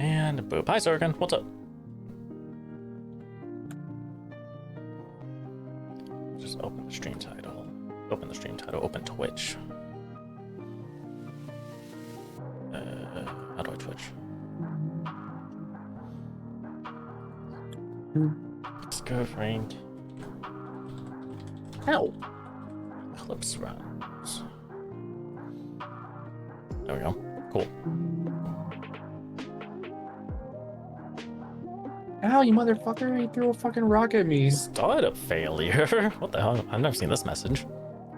And boop. Hi, Sorkin. What's up? Just open the stream title. Open the stream title. Open Twitch. How do I Twitch? Let's go, Frank. Ow! Eclipse rounds. There we go. Cool. Ow, you motherfucker! He threw a fucking rock at me. Startup failure? What the hell? I've never seen this message.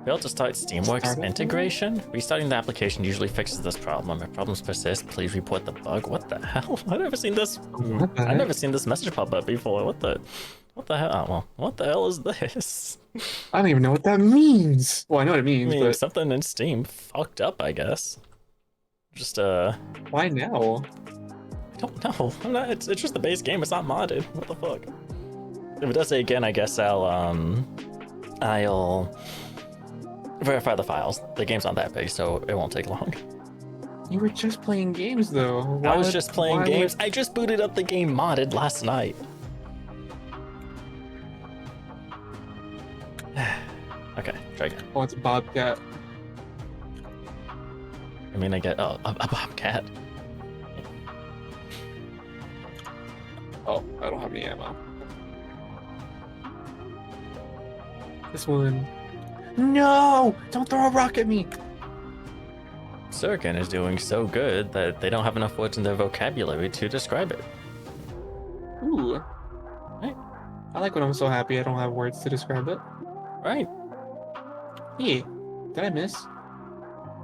Failed to start Steamworks Startup integration? Restarting the application usually fixes this problem. If problems persist, please report the bug. What the hell? I've never seen this. I've never seen this message pop up before. What the hell? Oh, well, what the hell is this? I don't even know what that means. Well, I know what it means, I mean, but something in Steam fucked up, I guess. Just why now? I don't know. I'm not. It's just the base game. It's not modded. What the fuck? If it does say again, I guess I'll verify the files. The game's not that big, so it won't take long. You were just playing games, though. I was just playing games. I just booted up the game modded last night. Okay, try again. Oh, it's a bobcat. I mean, I get a bobcat. Oh, I don't have any ammo. This one. No! Don't throw a rock at me! Sirkin is doing so good that they don't have enough words in their vocabulary to describe it. Ooh. Right. I like when I'm so happy I don't have words to describe it. Right. Hey, did I miss?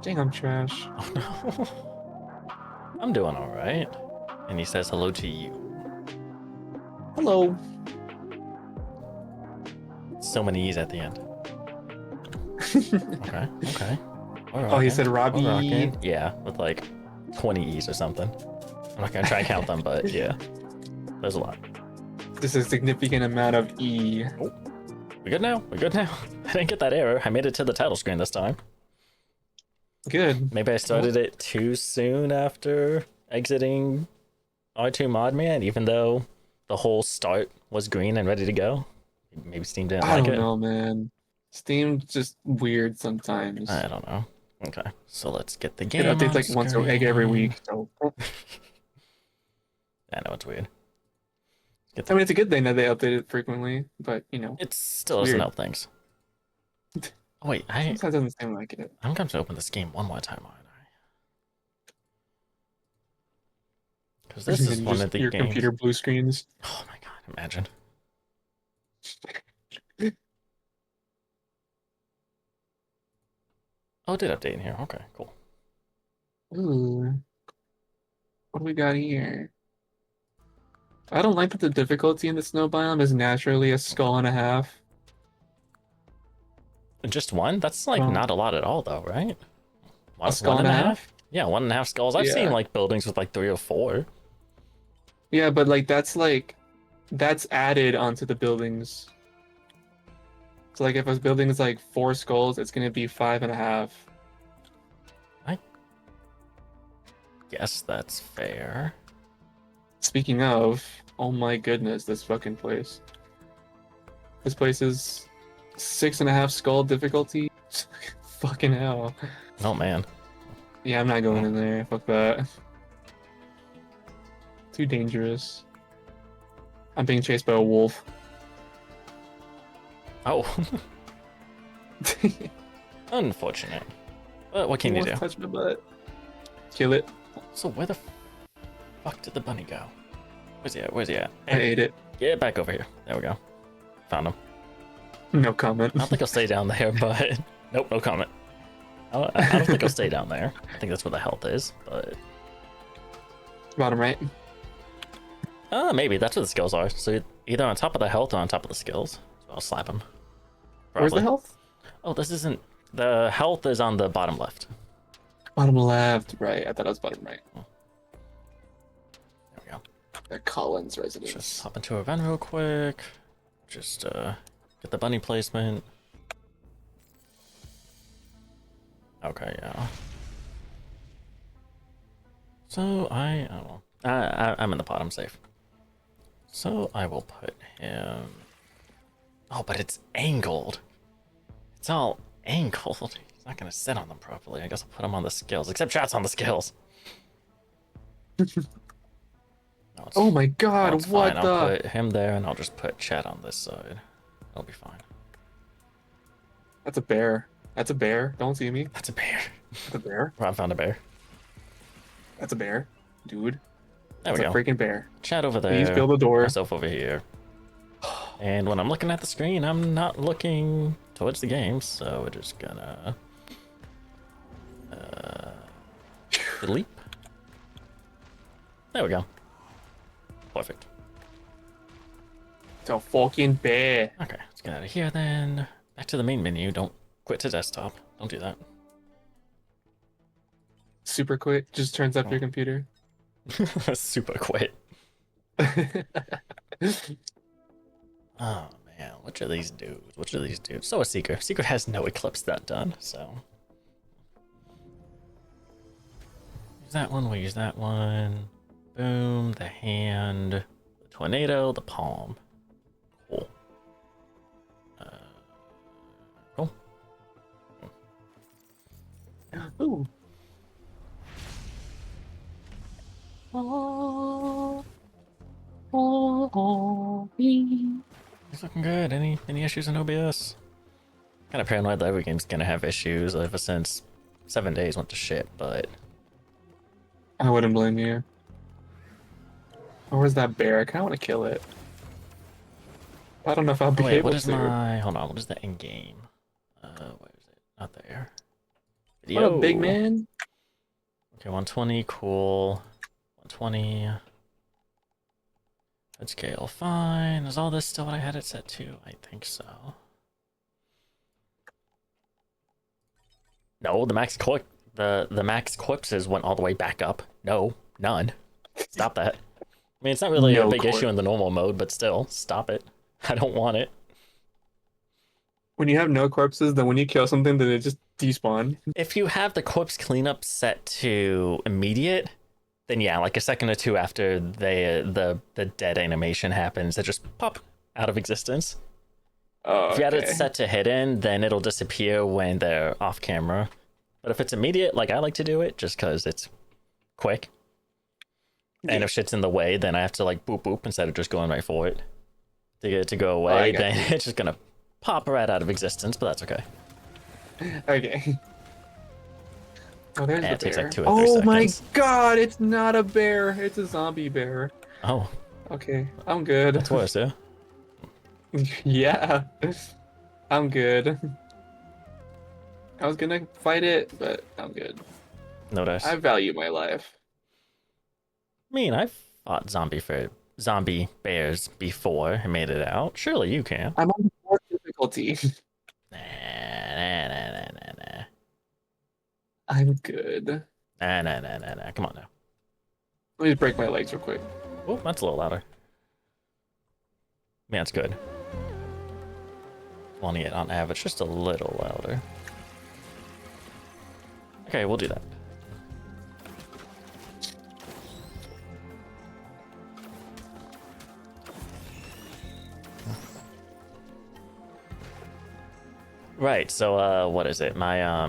Dang, I'm trash. Oh no. I'm doing alright. And he says hello to you. Hello. So many E's at the end. Okay, okay. Oh, he said Robbie. We're rocking. Yeah, with like 20 E's or something. I'm not gonna try and count them, but yeah. There's a lot. This is a significant amount of E. Oh, we good now? We good now? I didn't get that error. I made it to the title screen this time. Good. Maybe I started it too soon after exiting R2 Mod Man, even though the whole start was green and ready to go. Maybe Steam didn't I like don't it. know, man. Steam's just weird sometimes. I don't know. Okay, so let's get the game. It updates like once every week. So. I know it's weird. I mean, it's a good thing that they update it frequently, but you know, It still doesn't help things. Oh wait, sometimes it doesn't seem like it. I'm going to open this game one more time, aren't I? Because this is one of the your games. computer blue screens. Oh my god! Imagine. Oh, it did update in here. Okay, cool. Ooh, what do we got here? I don't like that the difficulty in the snow biome is naturally a skull and a half. Just one? That's like not a lot at all, though, right? A skull and a half? Yeah, 1.5 skulls. I've seen like buildings with like 3 or 4. Yeah, but like that's added onto the buildings. So like if a building is like 4 skulls, it's gonna be 5.5. I guess that's fair. Speaking of, oh my goodness, this fucking place. This place is 6.5 skull difficulty. Fucking hell. Oh man. Yeah, I'm not going in there. Fuck that. Too dangerous. I'm being chased by a wolf. Oh. Unfortunate. But what can you do? Touch my butt. Kill it. So where the fuck did the bunny go? Where's he at? Where's he at? I ate it. Get back over here. There we go. Found him. No comment. I don't think I'll stay down there, but nope, no comment. I don't think I'll stay down there. I think that's where the health is, but Bottom right. maybe that's where the skills are. So either on top of the health or on top of the skills. So I'll slap him. Where's the health? Oh, this isn't. The health is on the bottom left. Bottom left. Right. I thought it was bottom right. There we go. That Collins residence. Just hop into a event real quick. Just get the bunny placement. Okay, yeah. So I don't know. I'm in the pot. I'm safe. So I will put him. Oh, but it's angled. It's all angled. He's not gonna sit on them properly. I guess I'll put him on the skills. Except Chat's on the skills. No, Oh my no, god, it's what fine. the? I'll put him there, and I'll just put Chat on this side. It'll be fine. That's a bear. That's a bear. Don't see me. That's a bear. That's a bear. Rob found a bear. That's a bear. Dude. There That's we a go. freaking bear. Chat over there. Please build a door. Myself over here. And when I'm looking at the screen, I'm not looking towards the game, so we're just gonna delete. There we go. Perfect. It's a fucking bear. Okay, let's get out of here then. Back to the main menu. Don't quit to desktop. Don't do that. Super quick. Just turns up your computer. Super quit. Oh man, which of these dudes? Which of these dudes? So a Seeker. Seeker has no Eclipse that done, so. Use that one, we'll use that one. Boom, the hand, the tornado, the palm. Cool. Cool. Ooh. It's looking good. Any issues in OBS? Kind of paranoid that every game's gonna have issues ever since 7 days went to shit, but I wouldn't blame you. Oh, where's that bear? I kind of want to kill it. I don't know if I'll be wait, able what is to. my? Hold on, what is the end game? Where is it? Not there. What a big man. Okay, 120, cool. 120. Head scale, fine. Is all this still what I had it set to? I think so. No, the max the max corpses went all the way back up. No, none. Stop that. I mean, it's not really a big issue in the normal mode, but still, stop it. I don't want it. When you have no corpses, then when you kill something, then it just despawn. If you have the corpse cleanup set to immediate, then yeah, like a second or two after the dead animation happens, they just pop out of existence. Oh, if you had it okay. set to hidden, then it'll disappear when they're off camera. But if it's immediate, like I like to do it, just because it's quick. And if shit's in the way, then I have to like boop boop instead of just going right for it. To get it to go away, then it's just gonna pop right out of existence, but that's okay. Okay. Oh, there's Yeah, the it takes bear. like 2 or 3 oh seconds. my god, it's not a bear. It's a zombie bear. Oh, Okay, I'm good. that's worse, yeah? Yeah. I'm good. I was gonna fight it, but I'm good. No dice. I value my life. I mean, I've fought zombie bears before and made it out. Surely you can. I'm on 4th difficulty. Nah, nah, nah, nah, nah, nah. I'm good. Nah. Come on now. Let me just break my legs real quick. Oh, that's a little louder. Man, it's good. Wanting it on average, just a little louder. Okay, we'll do that. Right, so what is it? My I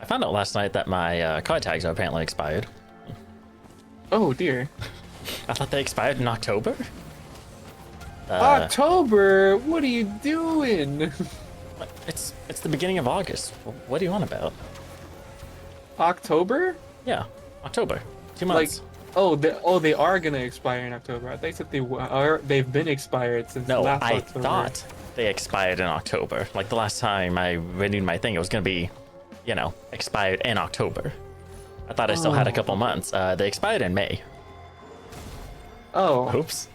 found out last night that my card tags are apparently expired. Oh dear. I thought they expired in October. October? What are you doing? It's the beginning of August. What do you want about? October? Yeah, October. 2 months. Like, they are gonna expire in October. I think that they've been expired since No, last I October. thought they expired in October. Like the last time I renewed my thing, it was gonna be, you know, expired in October. I thought I still had a couple months. They expired in May. Oh. Oops.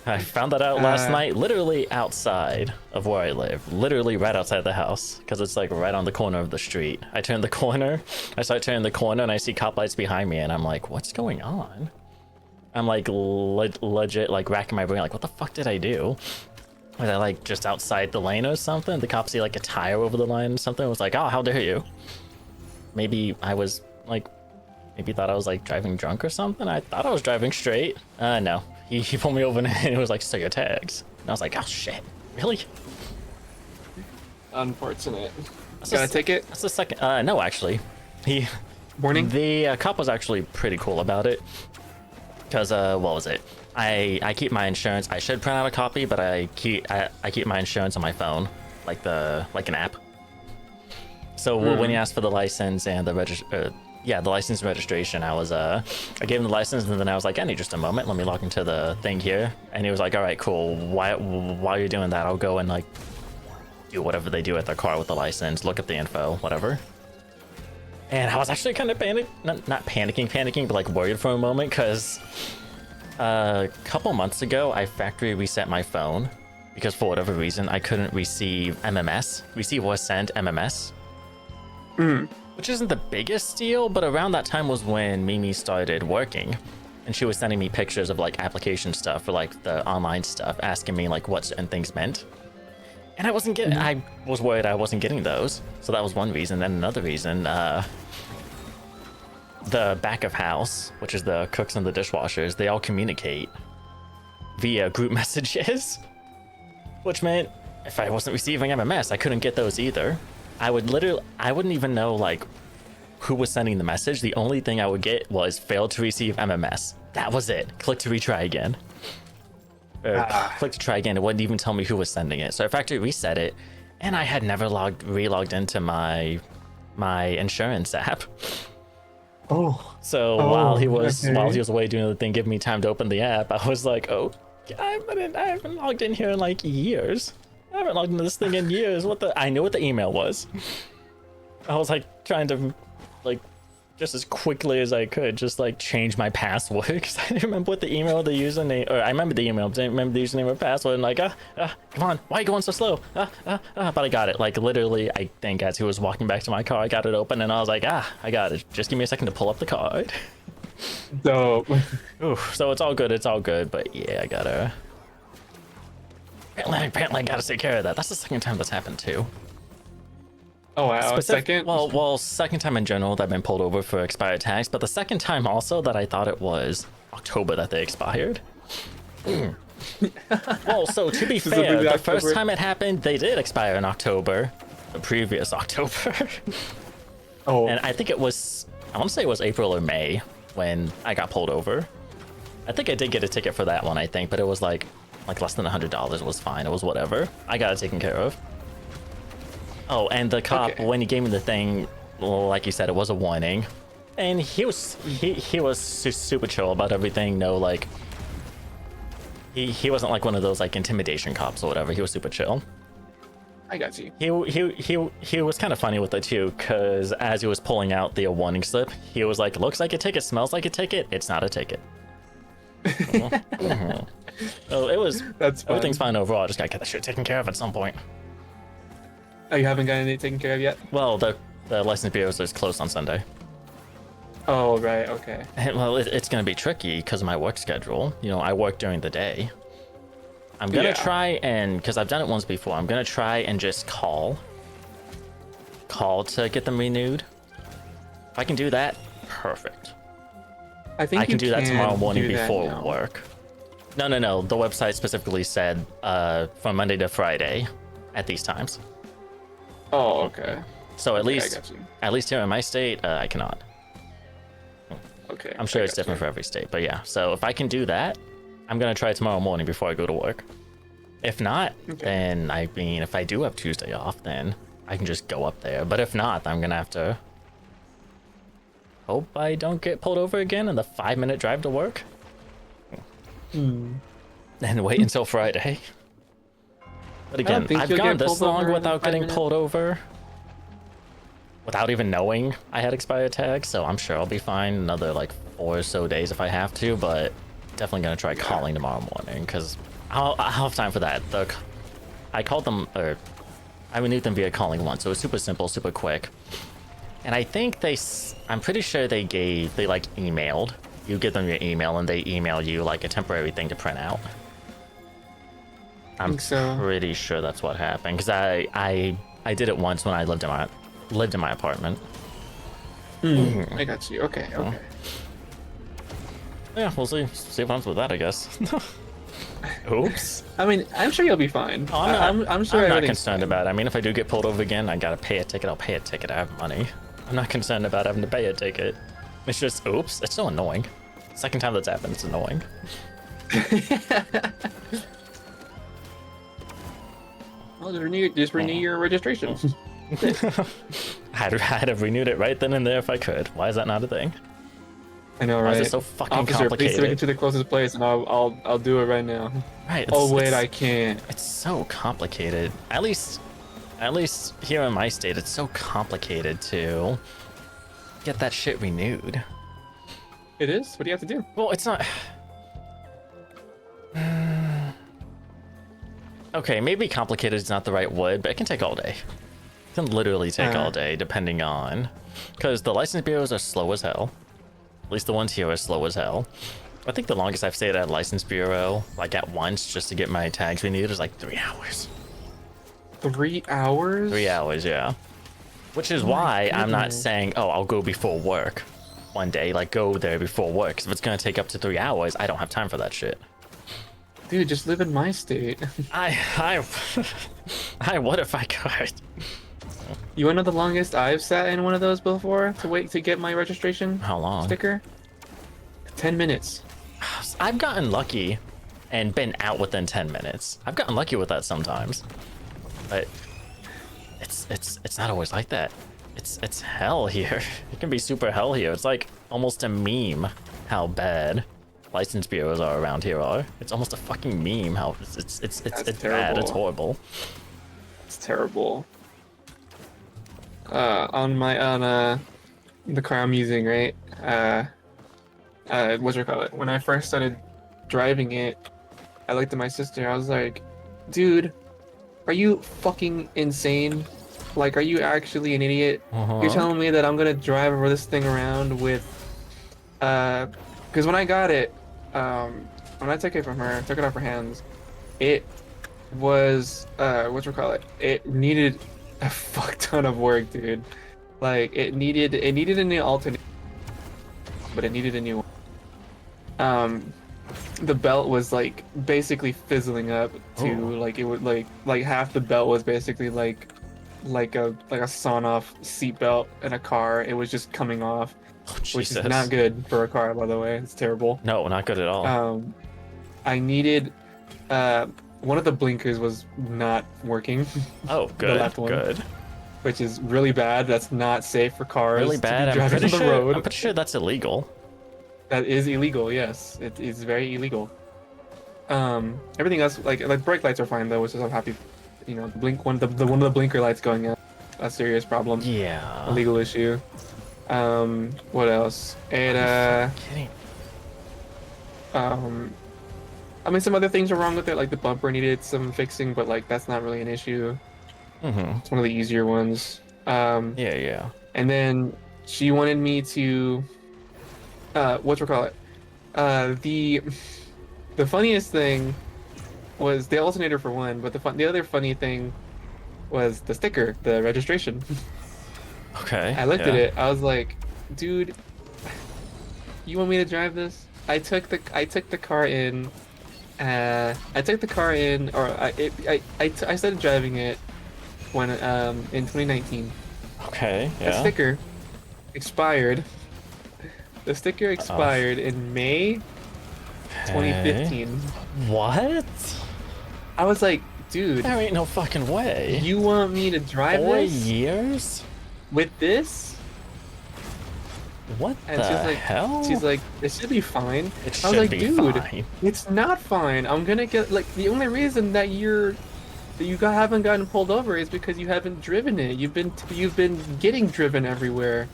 I found that out last night, literally outside of where I live. Literally right outside the house, because it's like right on the corner of the street. I turn the corner, I start turning the corner, and I see cop lights behind me, and I'm like, what's going on? I'm like legit like racking my brain, like what the fuck did I do? Was I like just outside the lane or something? The cops see like a tire over the line or something. I was like, oh, how dare you? Maybe I was like Maybe thought I was like driving drunk or something. I thought I was driving straight. No. He pulled me over and he was like, "So your tags." And I was like, "Oh shit, really?" Unfortunate. That's Got a ticket? That's the second. No, actually, he. Warning? The cop was actually pretty cool about it. Cause what was it? I keep my insurance. I should print out a copy, but I keep my insurance on my phone, like an app. So when he asked for the license and the the license and registration, I gave him the license, and then I was like, "I need just a moment. Let me log into the thing here." And he was like, "All right, cool. While you're doing that, I'll go and like do whatever they do at their car with the license, look up the info, whatever." And I was actually kind of not panicking, but like worried for a moment, because a couple months ago, I factory reset my phone because for whatever reason, I couldn't receive MMS. Receive or send MMS. Which isn't the biggest deal, but around that time was when Mimi started working. And she was sending me pictures of like application stuff for like the online stuff, asking me like what certain things meant. And I wasn't getting, I was worried I wasn't getting those. So that was one reason. Then another reason, the back of house, which is the cooks and the dishwashers, they all communicate via group messages, which meant if I wasn't receiving MMS, I couldn't get those either. I wouldn't even know like who was sending the message. The only thing I would get was failed to receive MMS. That was it. Click to retry again. Click to try again. It wouldn't even tell me who was sending it. So I factory reset it, and I had never re-logged into my insurance app. Oh. So while he was away doing the thing, giving me time to open the app, I was like, "Oh, I haven't logged in here in like years. I haven't logged into this thing in years. What the?" I knew what the email was. I was like trying to like just as quickly as I could just like change my password because I didn't remember what the email or the username, or I remember the email, but I didn't remember the username or password. And like, come on, why are you going so slow? But I got it. Like literally, I think as he was walking back to my car, I got it open, and I was like, I got it. Just give me a second to pull up the card. Dope. Oof, so it's all good. It's all good. But yeah, I gotta. Apparently, I gotta take care of that. That's the second time that's happened too. Oh wow, second? Well, second time in general that I've been pulled over for expired tags, but the second time also that I thought it was October that they expired. Well, so to be fair, the first time it happened, they did expire in October, the previous October. Oh. And I think I want to say it was April or May when I got pulled over. I think I did get a ticket for that one, I think, but it was like less than $100. It was fine. It was whatever. I got it taken care of. Oh, and the cop, when he gave me the thing, well, like you said, it was a warning. And he was super chill about everything. No, like, he wasn't like one of those like intimidation cops or whatever. He was super chill. I got you. He was kind of funny with it too, because as he was pulling out the warning slip, he was like, "Looks like a ticket, smells like a ticket. It's not a ticket." So it was. Everything's fine overall. I just gotta get that shit taken care of at some point. Oh, you haven't gotten it taken care of yet? Well, the license bureau is closed on Sunday. Oh, right, okay. And, well, it's going to be tricky because of my work schedule. You know, I work during the day. I'm going to try and, because I've done it once before, I'm going to try and just call to get them renewed. If I can do that, perfect. I think I can do that tomorrow morning before now. work. No. The website specifically said from Monday to Friday at these times. Oh, okay. So at least here in my state, I cannot. Okay. I'm sure it's different for every state, but yeah. So if I can do that, I'm gonna try tomorrow morning before I go to work. If not, then I mean, if I do have Tuesday off, then I can just go up there. But if not, I'm gonna have to hope I don't get pulled over again in the 5-minute drive to work. And wait until Friday. But again, I've gone this long without getting pulled over, without even knowing I had expired tags, so I'm sure I'll be fine another like 4 or so days if I have to, but definitely gonna try calling tomorrow morning, because I'll have time for that. I called them, or I renewed them via calling once, so it was super simple, super quick. And I think I'm pretty sure they like emailed. You give them your email and they email you like a temporary thing to print out. I'm pretty sure that's what happened, because I did it once when I lived in my apartment. I got you. Okay, okay. Yeah, we'll see. See what happens with that, I guess. Oops. I mean, I'm sure you'll be fine. Oh, I'm sure I'm not everything's concerned fine. about it. I mean, if I do get pulled over again, I gotta pay a ticket. I'll pay a ticket. I have money. I'm not concerned about having to pay a ticket. It's just, oops. It's so annoying. Second time that's happened, it's annoying. Well, just renew your registration. I'd have renewed it right then and there if I could. Why is that not a thing? I know, Why right? is it so fucking Officer, complicated? please take it to the closest place, and I'll do it right now. Right. Oh wait, I can't. It's so complicated. At least here in my state, it's so complicated to get that shit renewed. It is. What do you have to do? Well, it's not. Okay, maybe complicated is not the right word, but it can take all day. It can literally take all day, depending on, because the license bureaus are slow as hell. At least the ones here are slow as hell. I think the longest I've stayed at a license bureau, like at once, just to get my tags renewed, is like 3 hours. 3 hours? 3 hours, yeah. Which is why I'm not saying, oh, I'll go before work one day, like go there before work. Because if it's gonna take up to 3 hours, I don't have time for that shit. Dude, just live in my state. I what if I could? You wanna know the longest I've sat in one of those before to wait to get my registration How long? sticker? 10 minutes. I've gotten lucky and been out within 10 minutes. I've gotten lucky with that sometimes. But it's not always like that. It's hell here. It can be super hell here. It's like almost a meme how bad license bureaus are around here are. It's almost a fucking meme how it's bad. It's horrible. It's terrible. On the car I'm using, right? What's it called? When I first started driving it, I looked at my sister. I was like, dude, are you fucking insane? Like, are you actually an idiot? You're telling me that I'm gonna drive over this thing around with, because when I got it, when I took it from her, took it off her hands, it was, it needed a fuck ton of work, dude. Like, it needed a new alternator, but it needed a new one. The belt was like basically fizzling up to like it would like half the belt was basically like a sawn off seat belt in a car. It was just coming off, which is not good for a car, by the way. It's terrible. No, not good at all. I needed one of the blinkers was not working. Oh, good. The left one, good. Which is really bad. That's not safe for cars. Really bad. To be driving on the road. I'm pretty sure that's illegal. That is illegal. Yes, it is very illegal. Everything else, like brake lights are fine though, which is I'm happy. You know, one of the blinker lights going out, a serious problem. Yeah. A legal issue. What else? It Kidding. I mean, some other things are wrong with it, like the bumper needed some fixing, but like that's not really an issue. It's one of the easier ones. Yeah. And then she wanted me to, the funniest thing was the alternator for one, but the other funny thing was the sticker, the registration. Okay. I looked at it. I was like, dude, you want me to drive this? I took the car in. I started driving it when in 2019. Okay. Yeah. The sticker expired. The sticker expired in May 2015. What? I was like, dude, There ain't no fucking way. you want me to drive 4 this years? with this? What And the she's like, hell? she's like, it should be fine. It I was should like, be dude, fine. it's not fine. I'm gonna get like the only reason that haven't gotten pulled over is because you haven't driven it. You've been getting driven everywhere.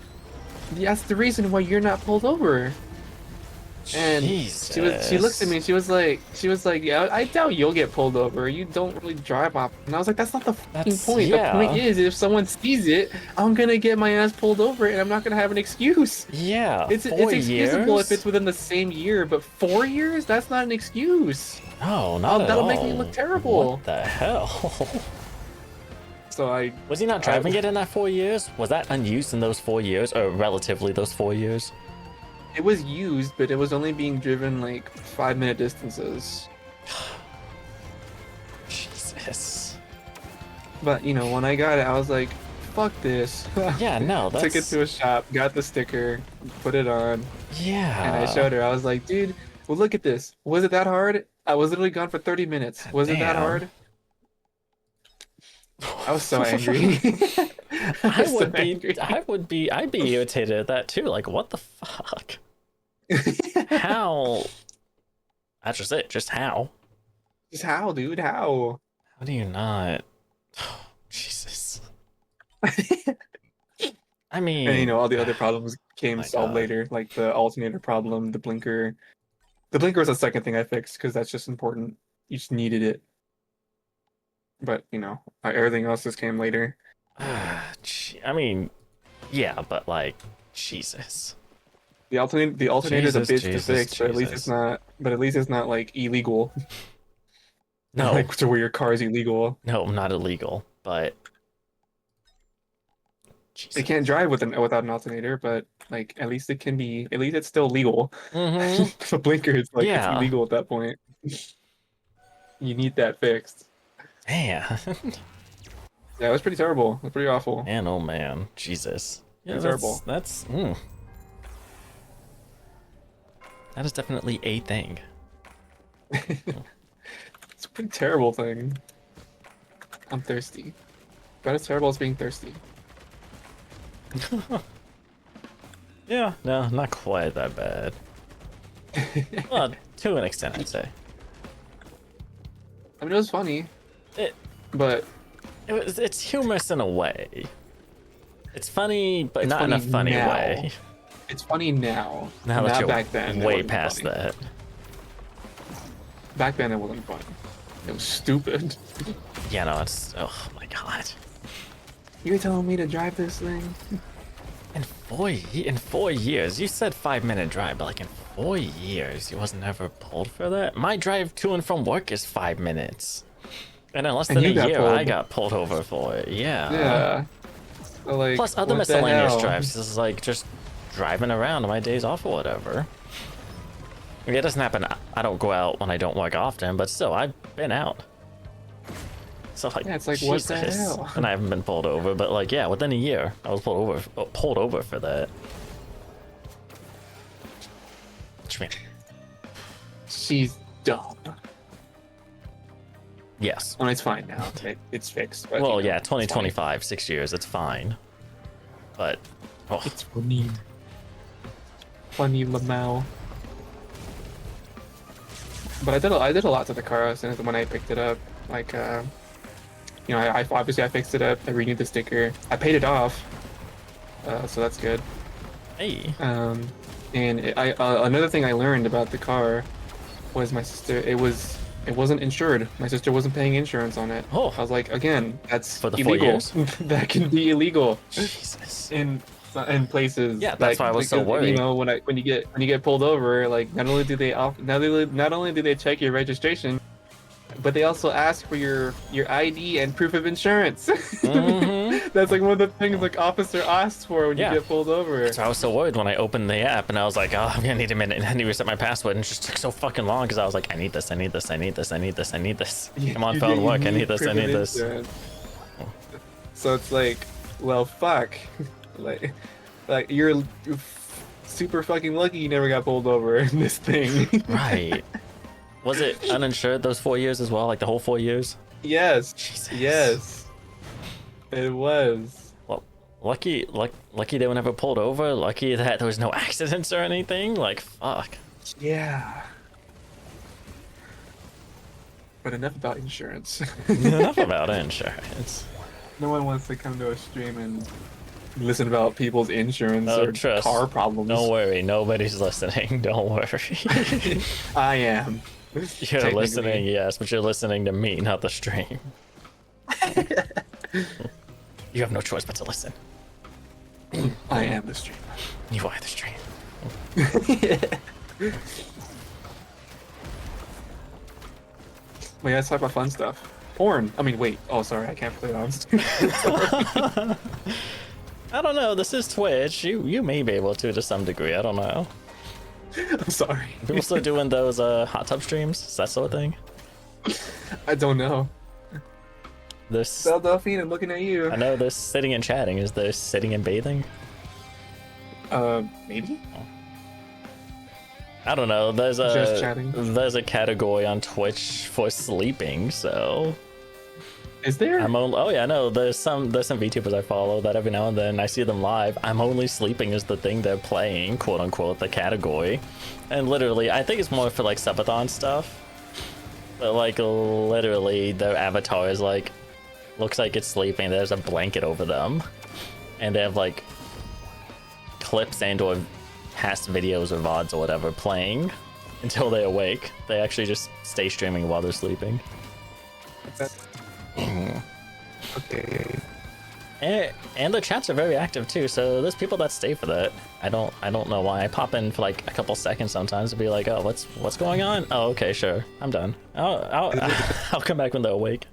That's the reason why you're not pulled over. And she looks at me and she was like, yeah, I doubt you'll get pulled over. You don't really drive off. And I was like, that's not the fucking point. yeah. The point is, if someone sees it, I'm gonna get my ass pulled over and I'm not gonna have an excuse. Yeah. It's 4 excusable years? if it's within the same year, but 4 years? That's not an excuse. No, not at That'll all. make me look terrible. What the hell? So Was he not driving it in that 4 years? Was that unused in those 4 years, or relatively those 4 years? it was used, but it was only being driven like 5-minute distances. Jesus. But you know, when I got it, I was like, "Fuck this!" Yeah, no, that's... Took it to a shop, got the sticker, put it on, Yeah. and I showed her. I was like, "Dude, well, look at this. Was it that hard? I was literally gone for 30 minutes. Was it that Damn. hard?" I was so angry. I'd be irritated at that too. Like, what the fuck? How? That's just it. Just how? Just how, dude? How? How do you not? Jesus. I mean, And you know, all the other problems came my solved God. later, like the alternator problem, the blinker. The blinker was the second thing I fixed because that's just important. You just needed it. But you know, everything else just came later. I mean, yeah, but like, Jesus. The alternator is a bitch to fix, but at least Jesus. it's not. But at least it's not like illegal. No, Like to where your car is illegal. no, not illegal, but It Jesus. can't drive without an alternator, but like at least it can be. At least it's still legal. Mm-hmm. The blinker is like it's Yeah. illegal at that point. You need that fixed. Man. Yeah, it was pretty terrible. It was pretty awful. Man, oh man, Jesus. Yeah, Pretty terrible. That's that is definitely a thing. It's a pretty terrible thing. I'm thirsty. About as terrible as being thirsty. Yeah, no, not quite that bad. Well, to an extent, I'd say. I mean, it was funny, It, but it's humorous in a way. It's funny, but It's not in a funny funny now. way. it's funny now. Now that Not you're back then. it way wasn't past funny. that. Back then, it wasn't funny. It was stupid. Yeah, no, it's... Oh, my God. You're telling me to drive this thing? In 4 years, you said 5-minute drive, but like in 4 years, you wasn't ever pulled for that? My drive to and from work is 5 minutes. And in less And than a you got year, pulled. I got pulled over for it. Yeah. Yeah. So, like, Plus other what the miscellaneous hell? drives. This is like just driving around on my days off or whatever. I mean, it doesn't happen. I don't go out when I don't work often, but still, I've been out. So like, Yeah, it's like, what the Jesus. hell? And I haven't been pulled over, but like, yeah, within a year, I was pulled over for that. What you mean? She's dumb. Yes. Well, it's fine now. It's fixed. But, Well, you know, yeah, it's funny. 2025, 6 years, it's fine. But, oh, It's funny. Funny Lamau. But I did a lot to the car since when I picked it up. Like, you know, I obviously I fixed it up. I renewed the sticker. I paid it off. So that's good. hey. And another thing I learned about the car was my sister. It wasn't insured. My sister wasn't paying insurance on it. Oh. I was like, again, that's For the 4 illegal. years? That can be illegal Jesus. in places. Yeah, that's why I was so because, worried. You know, when you get pulled over, like not only do they check your registration, but they also ask for your ID and proof of insurance. Mm-hmm. That's like one of the things like officer asks for when Yeah. you get pulled over. So I was so worried when I opened the app and I was like, oh, I'm gonna need a minute, and I need to reset my password, and it just took so fucking long because I was like, I need this, I need this, I need this, I need this, I need this. I'm on phone work, I need this, I need this. So it's like, well, fuck. like you're super fucking lucky you never got pulled over in this thing. Right. Was it uninsured those 4 years as well? Like the whole 4 years? Yes. Jesus. Yes. It was. Well, lucky they were never pulled over. Lucky that there was no accidents or anything. Like, fuck. Yeah. But enough about insurance. Enough about insurance. No one wants to come to a stream and listen about people's insurance Oh, or trust. car problems. Don't worry, nobody's listening. Don't worry. I am. You're Technically. listening, yes, but you're listening to me, not the stream. You have no choice but to listen. I am the streamer. You are the stream. But yeah, let's talk about fun stuff. Porn. I mean, wait. Oh, sorry. I can't play it on stream. Sorry. I don't know. This is Twitch. You may be able to some degree. I don't know. I'm sorry. People still doing those hot tub streams? Is that sort of thing? I don't know. This Delphine, I'm looking at you. I know this sitting and chatting. Is there sitting and bathing? Maybe. I don't know. Just chatting. There's a category on Twitch for sleeping. So Is there? oh yeah, no. There's some VTubers I follow that every now and then I see them live. I'm only sleeping is the thing they're playing, quote unquote, the category, and literally I think it's more for like subathon stuff. But like literally their avatar is like looks like it's sleeping. There's a blanket over them, and they have like clips and or past videos or VODs or whatever playing until they awake. They actually just stay streaming while they're sleeping. Okay. And the chats are very active too, so there's people that stay for that. I don't know why. I pop in for like a couple seconds sometimes to be like, oh, what's going on? Oh, okay, sure, I'm done. I'll come back when they're awake.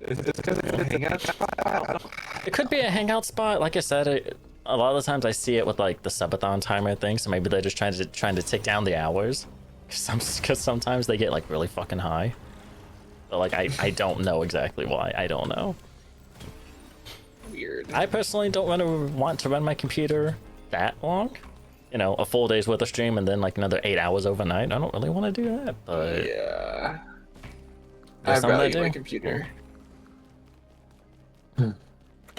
Is it because it's a hangout spot? It could be a hangout spot. Like I said, a lot of the times I see it with like the subathon timer thing, so maybe they're just trying to tick down the hours. Because sometimes they get like really fucking high. But like I don't know exactly why. I don't know. Weird. I personally don't want to run my computer that long. You know, a full day's worth of stream and then like another 8 hours overnight. I don't really want to do that. But Yeah. there's I some that value do. my computer.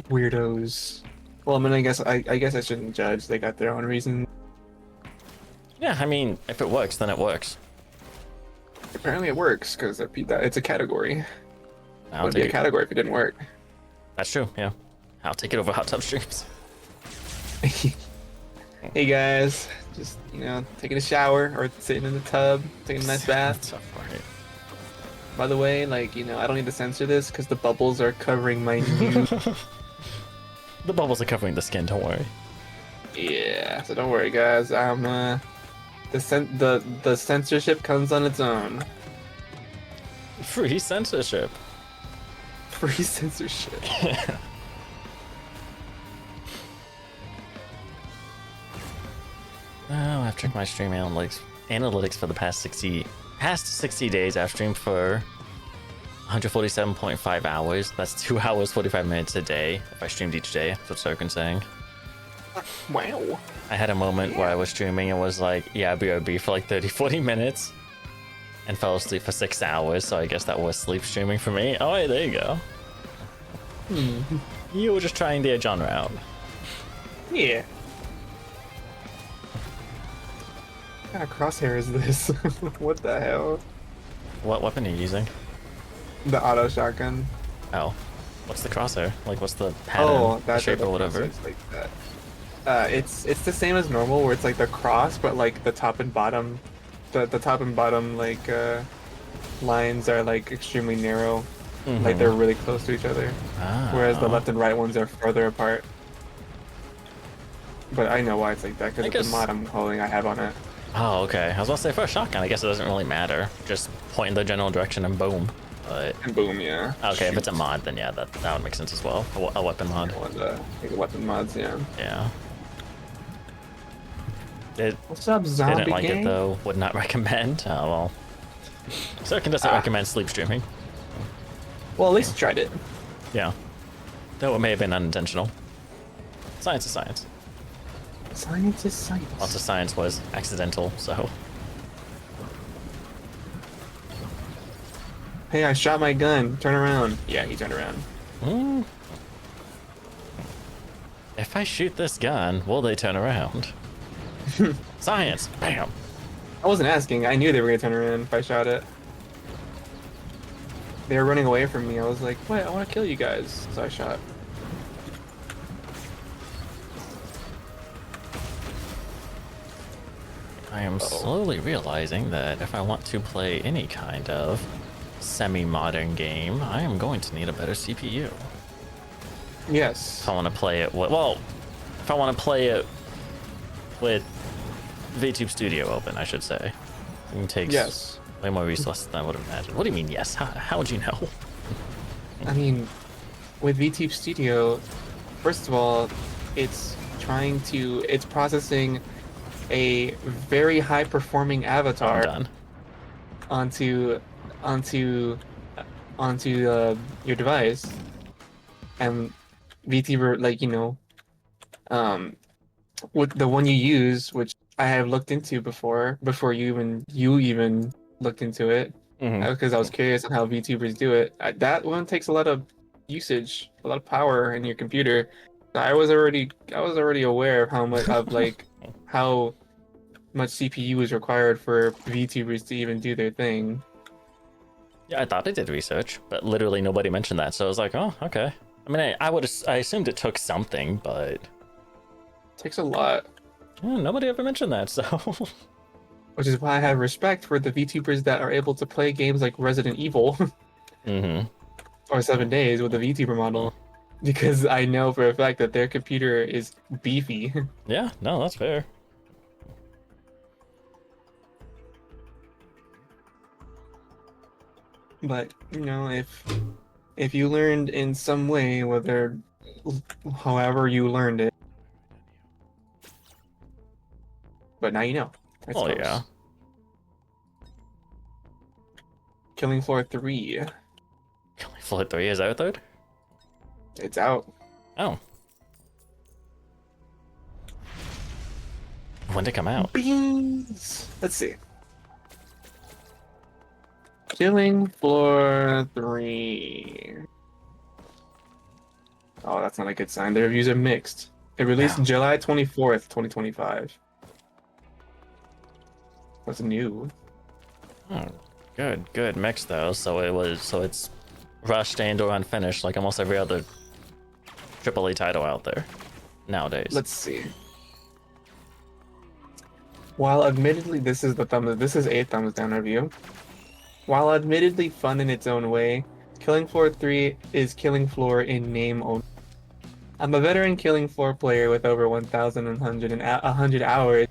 Weirdos. Well, I mean, I guess I shouldn't judge. They got their own reason. Yeah, I mean, if it works, then it works. Apparently, it works because it's a category. It I'll would be take a it. category if it didn't work. That's true. Yeah, I'll take it over hot tub streams. Hey guys, just taking a shower or sitting in the tub, taking a nice bath. That's right. By the way, like I don't need to censor this because the bubbles are covering my new. The bubbles are covering the skin. Don't worry. Yeah, so don't worry, guys. The censorship comes on its own. Free censorship. Free censorship. Oh, I've checked my stream analytics for the past 60 days. I've streamed for 147.5 hours. That's 2 hours 45 minutes a day if I streamed each day. That's what Sirkin's saying. Wow. I had a moment where I was streaming and was like, yeah, BRB for like 30-40 minutes and fell asleep for 6 hours, so I guess that was sleep streaming for me. Oh, hey, there you go. You were just trying the genre out. Yeah. What kind of crosshair is this? What the hell? What weapon are you using? The auto shotgun. Oh. What's the crosshair? Like, what's the pattern, Oh, the that's shape, or whatever? It's like that. It's the same as normal, where it's like the cross, but like the top and bottom, the top and bottom like lines are like extremely narrow, like they're really close to each other. Whereas the left and right ones are further apart. But I know why it's like that because of the mod I have on it. Oh, okay. I was about to say for a shotgun, I guess it doesn't really matter. Just point in the general direction and boom. But And boom, yeah. okay, if it's a mod, then yeah, that would make sense as well. A weapon mod. One of the weapon mods, yeah. Yeah. What's up, zombie Didn't like gang? it though. Would not recommend. Oh well. Sirkin doesn't recommend sleep streaming. Well, at least tried it. Yeah. Though it may have been unintentional. Science is science. Science is science. Lots of science was accidental, so. Hey, I shot my gun. Turn around. Yeah, he turned around. If I shoot this gun, will they turn around? Science! Bam! I wasn't asking. I knew they were gonna turn around if I shot it. They were running away from me. I was like, "What? I want to kill you guys." So I shot. I am slowly realizing that if I want to play any kind of semi-modern game, I am going to need a better CPU. Yes. If I want to play it with, well, if I want to play it with VTube Studio open, I should say. It takes Yes. Way more resources than I would have imagined. What do you mean, yes? How would you know? I mean, with VTube Studio, first of all, it's processing a very high performing Oh, I'm avatar done. onto onto your device, and VTuber, like, um with the one you use, which I have looked into before you even looked into it, Mm-hmm. because I was curious on how VTubers do it. That one takes a lot of usage, a lot of power in your computer. I was already aware of how much of like how much CPU is required for VTubers to even do their thing. Yeah, I thought I did research, but literally nobody mentioned that. So I was like, oh, okay. I mean, I assumed it took something, but It takes a lot, yeah, nobody ever mentioned that. So which is why I have respect for the VTubers that are able to play games like Resident Evil mm-hmm. or 7 Days with a VTuber model, because I know for a fact that their computer is beefy. Yeah, no, that's fair. But if you learned in some way, whether however you learned it, but now you know. I Oh suppose. yeah. Killing Floor 3. Killing Floor 3 is out there? It's out. Oh. When did it come out? Beans. Let's see. Killing Floor 3. Oh, that's not a good sign. The reviews are mixed. It released Yeah. July 24th, 2025. That's new. Oh, good mix though. So it's rushed and or unfinished, like almost every other AAA title out there nowadays. Let's see. While admittedly, this is a thumbs down review. While admittedly fun in its own way, Killing Floor 3 is Killing Floor in name only. I'm a veteran Killing Floor player with over 1,100 hours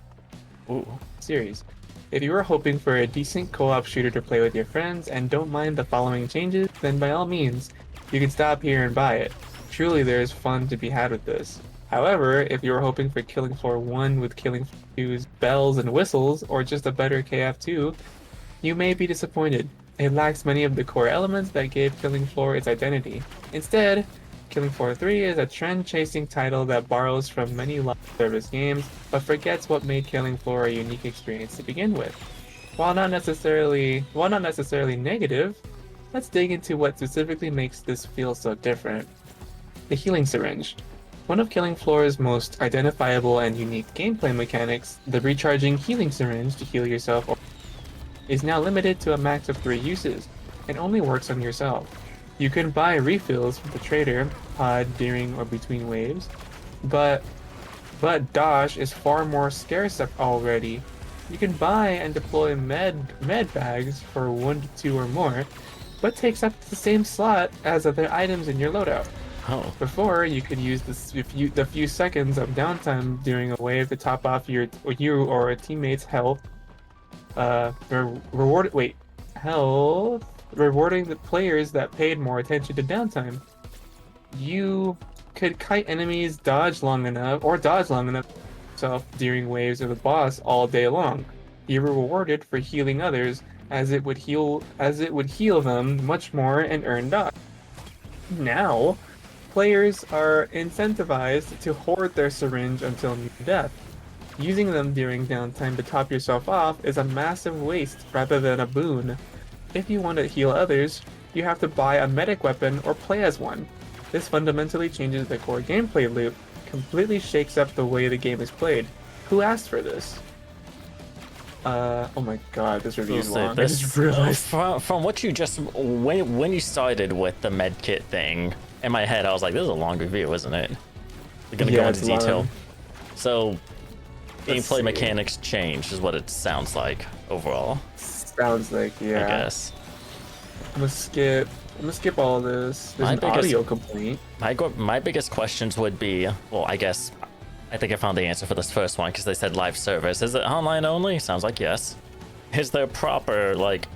Ooh. series. If you are hoping for a decent co-op shooter to play with your friends and don't mind the following changes, then by all means, you can stop here and buy it. Truly, there is fun to be had with this. However, if you are hoping for Killing Floor 1 with Killing Floor 2's bells and whistles, or just a better KF2, you may be disappointed. It lacks many of the core elements that gave Killing Floor its identity. Instead, Killing Floor 3 is a trend-chasing title that borrows from many live service games, but forgets what made Killing Floor a unique experience to begin with. While not necessarily negative, let's dig into what specifically makes this feel so different. The healing syringe. One of Killing Floor's most identifiable and unique gameplay mechanics, the recharging healing syringe to heal yourself, is now limited to a max of 3 uses, and only works on yourself. You can buy refills from the trader pod during or between waves, but Dosh is far more scarce already. You can buy and deploy med bags for 1 to 2 or more, but takes up the same slot as other items in your loadout. Oh. Before, you could use the few seconds of downtime during a wave to top off you or a teammate's health. Rewarding the players that paid more attention to downtime. You could kite enemies dodge long enough yourself during waves of the boss all day long. You were rewarded for healing others as it would heal them much more and earn dodge. Now, players are incentivized to hoard their syringe until near death. Using them during downtime to top yourself off is a massive waste rather than a boon. If you want to heal others, you have to buy a medic weapon or play as one. This fundamentally changes the core gameplay loop, completely shakes up the way the game is played. Who asked for this? Oh my god, this review is long. I just realized. From what you just when you started with the medkit thing, in my head I was like, this is a long review, isn't it? We're gonna go into detail. So gameplay mechanics changed is what it sounds like overall. Sounds like, yeah. I guess. I'm gonna skip all of this. There's an audio complaint. My biggest questions would be, well, I guess I think I found the answer for this first one because they said live service. Is it online only? Sounds like yes. Is there proper like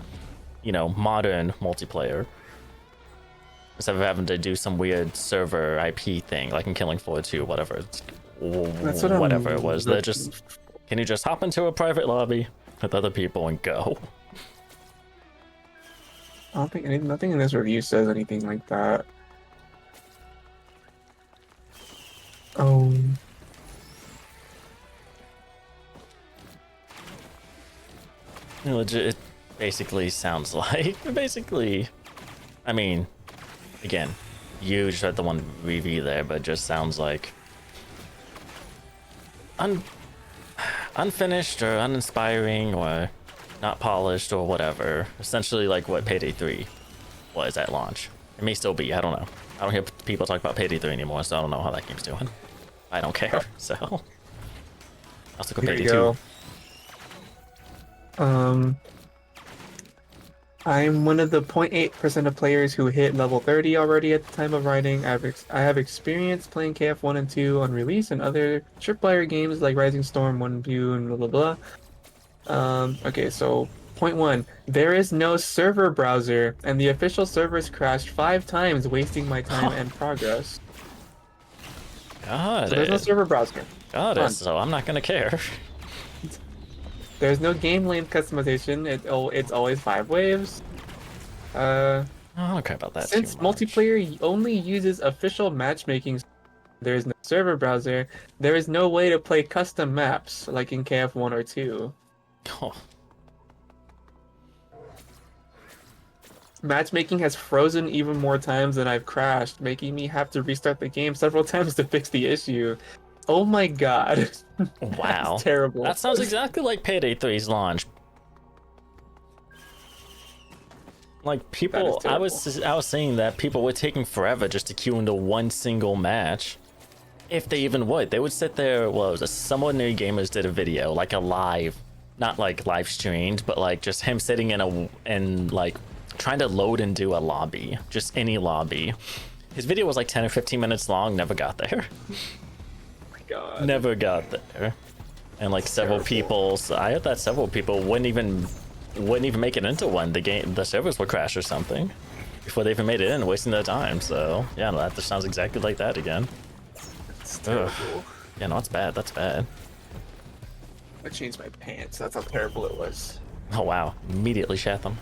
modern multiplayer. Instead of having to do some weird server IP thing, like in Killing Floor 2, whatever. That's what Whatever it was. Can you just hop into a private lobby with other people and go? I don't think nothing in this review says anything like that. Oh. It basically sounds like I mean, again, you just had the one review there, but it just sounds like unfinished or uninspiring or not polished or whatever. Essentially like what Payday 3 was at launch. It may still be, I don't know. I don't hear people talk about Payday 3 anymore, so I don't know how that game's doing. I don't care, so. I'll stick with Payday 2. I'm one of the 0.8% of players who hit level 30 already at the time of writing. I have experience playing KF1 and 2 on release and other tripwire games like Rising Storm 1 View and blah blah blah. Okay, so point 1. There is no server browser, and the official servers crashed 5 times, wasting my time and progress. Got so it. There's no server browser. Got it, so I'm not gonna care. There's no game length customization. It's always 5 waves. I don't care about that. Since multiplayer only uses official matchmaking, there is no server browser. There is no way to play custom maps like in KF1 or 2. Oh. Matchmaking has frozen even more times than I've crashed, making me have to restart the game several times to fix the issue. Oh my god. Wow. That's terrible. That sounds exactly like Payday 3's launch. Like people, I was saying that people were taking forever just to queue into one single match. If they even would. They would sit there, well, it was some ordinary gamers did a video, like a live, not like live streamed, but like just him sitting in like trying to load and do a lobby, just any lobby. His video was like 10 or 15 minutes long, never got there. God. Never got there. And like several people, so I heard that several people wouldn't even make it into one. The servers would crash or something before they even made it in, wasting their time. So yeah, no, that just sounds exactly like that again. It's terrible. Yeah, no, it's bad. That's bad. I changed my pants. That's how terrible it was. Oh wow, immediately shat them.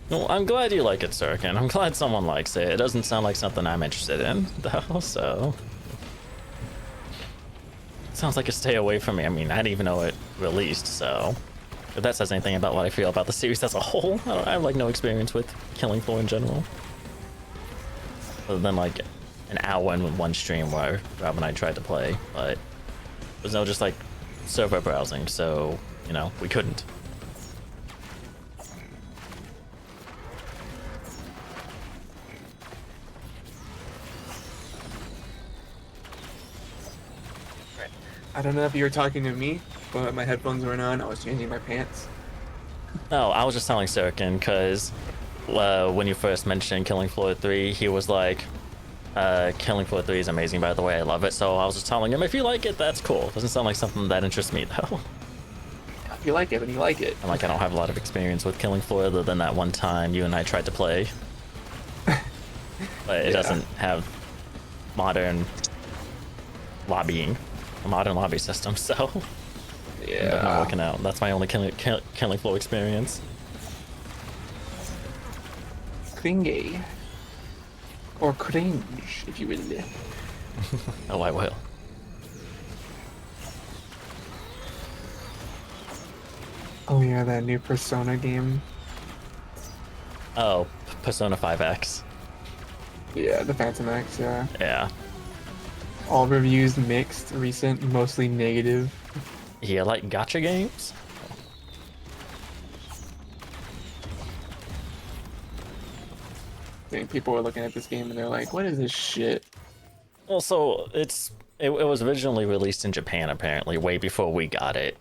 Well, I'm glad you like it, Sirkin. I'm glad someone likes it. It doesn't sound like something I'm interested in, though, so... Sounds like a stay away from me. I mean, I didn't even know it released, so... If that says anything about what I feel about the series as a whole, I have, like, no experience with Killing Floor in general. Other than, like, an hour in one stream where Rob and I tried to play, but... There's no just, like, server browsing, so, we couldn't. I don't know if you were talking to me, but my headphones weren't on. I was changing my pants. No, I was just telling Sirkin because when you first mentioned Killing Floor 3, he was like, Killing Floor 3 is amazing, by the way, I love it. So I was just telling him, if you like it, that's cool. Doesn't sound like something that interests me, though. If you like it, then you like it. I'm like, I don't have a lot of experience with Killing Floor other than that one time you and I tried to play. But it doesn't have modern lobbying. A modern lobby system, so yeah, not working out. That's my only Killing Floor experience. Cringy. Or cringe, if you will. Oh, I will. Oh yeah, that new Persona game. Oh, Persona 5X. Yeah, the Phantom X, yeah. Yeah. All reviews mixed, recent, mostly negative. Yeah, like gacha games? I think people were looking at this game and they're like, what is this shit? Also, it was originally released in Japan, apparently, way before we got it.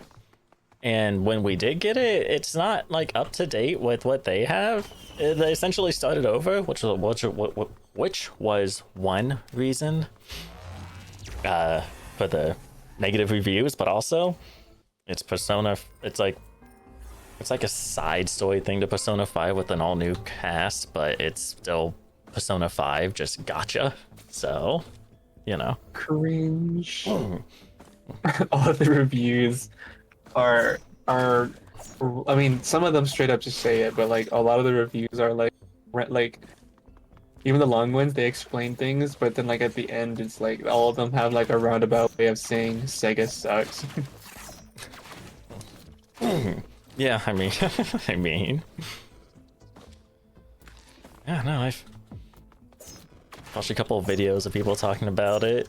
And when we did get it, it's not like up to date with what they have. They essentially started over, which was one reason for the negative reviews, but also it's Persona. It's like a side story thing to Persona 5 with an all new cast, but it's still Persona 5, just gotcha. So, you know. Cringe. All of the reviews are I mean, some of them straight up just say it, but like a lot of the reviews are like even the long ones, they explain things, but then like at the end it's like all of them have like a roundabout way of saying Sega sucks. Yeah, I mean, yeah, no, I've watched a couple of videos of people talking about it,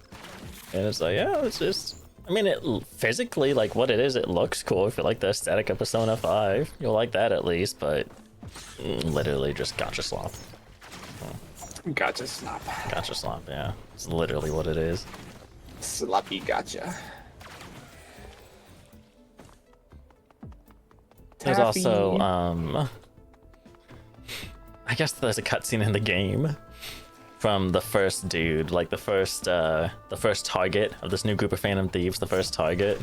and it's like, yeah, it's just, I mean, it physically, like what it is, it looks cool. If you like the aesthetic of Persona 5, you'll like that at least, but literally just gotcha slop. Gotcha slop. Gotcha slop, yeah. It's literally what it is. Sloppy gotcha. There's also, I guess there's a cutscene in the game from the first dude, like the first target of this new group of Phantom Thieves, the first target.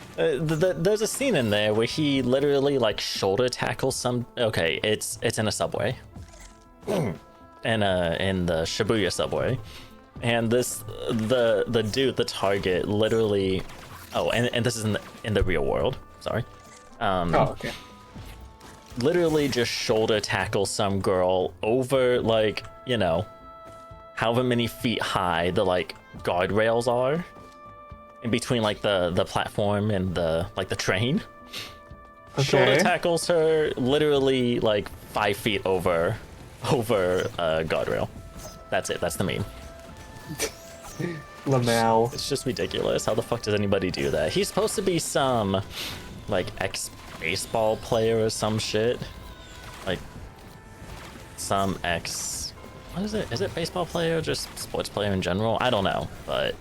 There's a scene in there where he literally like shoulder tackles some. Okay, it's in a subway, in the Shibuya subway, and the dude, the target, literally. Oh, and this is in the real world. Sorry. Oh, okay. Literally just shoulder tackle some girl over, like, you know, however many feet high the like guardrails are in between like the platform and the train. Okay. Shoulder tackles her literally like 5 feet over a guardrail. That's it. That's the meme. Lamau. It's just ridiculous. How the fuck does anybody do that? He's supposed to be some like ex-baseball player or some shit. Like some what is it? Is it baseball player or just sports player in general? I don't know, but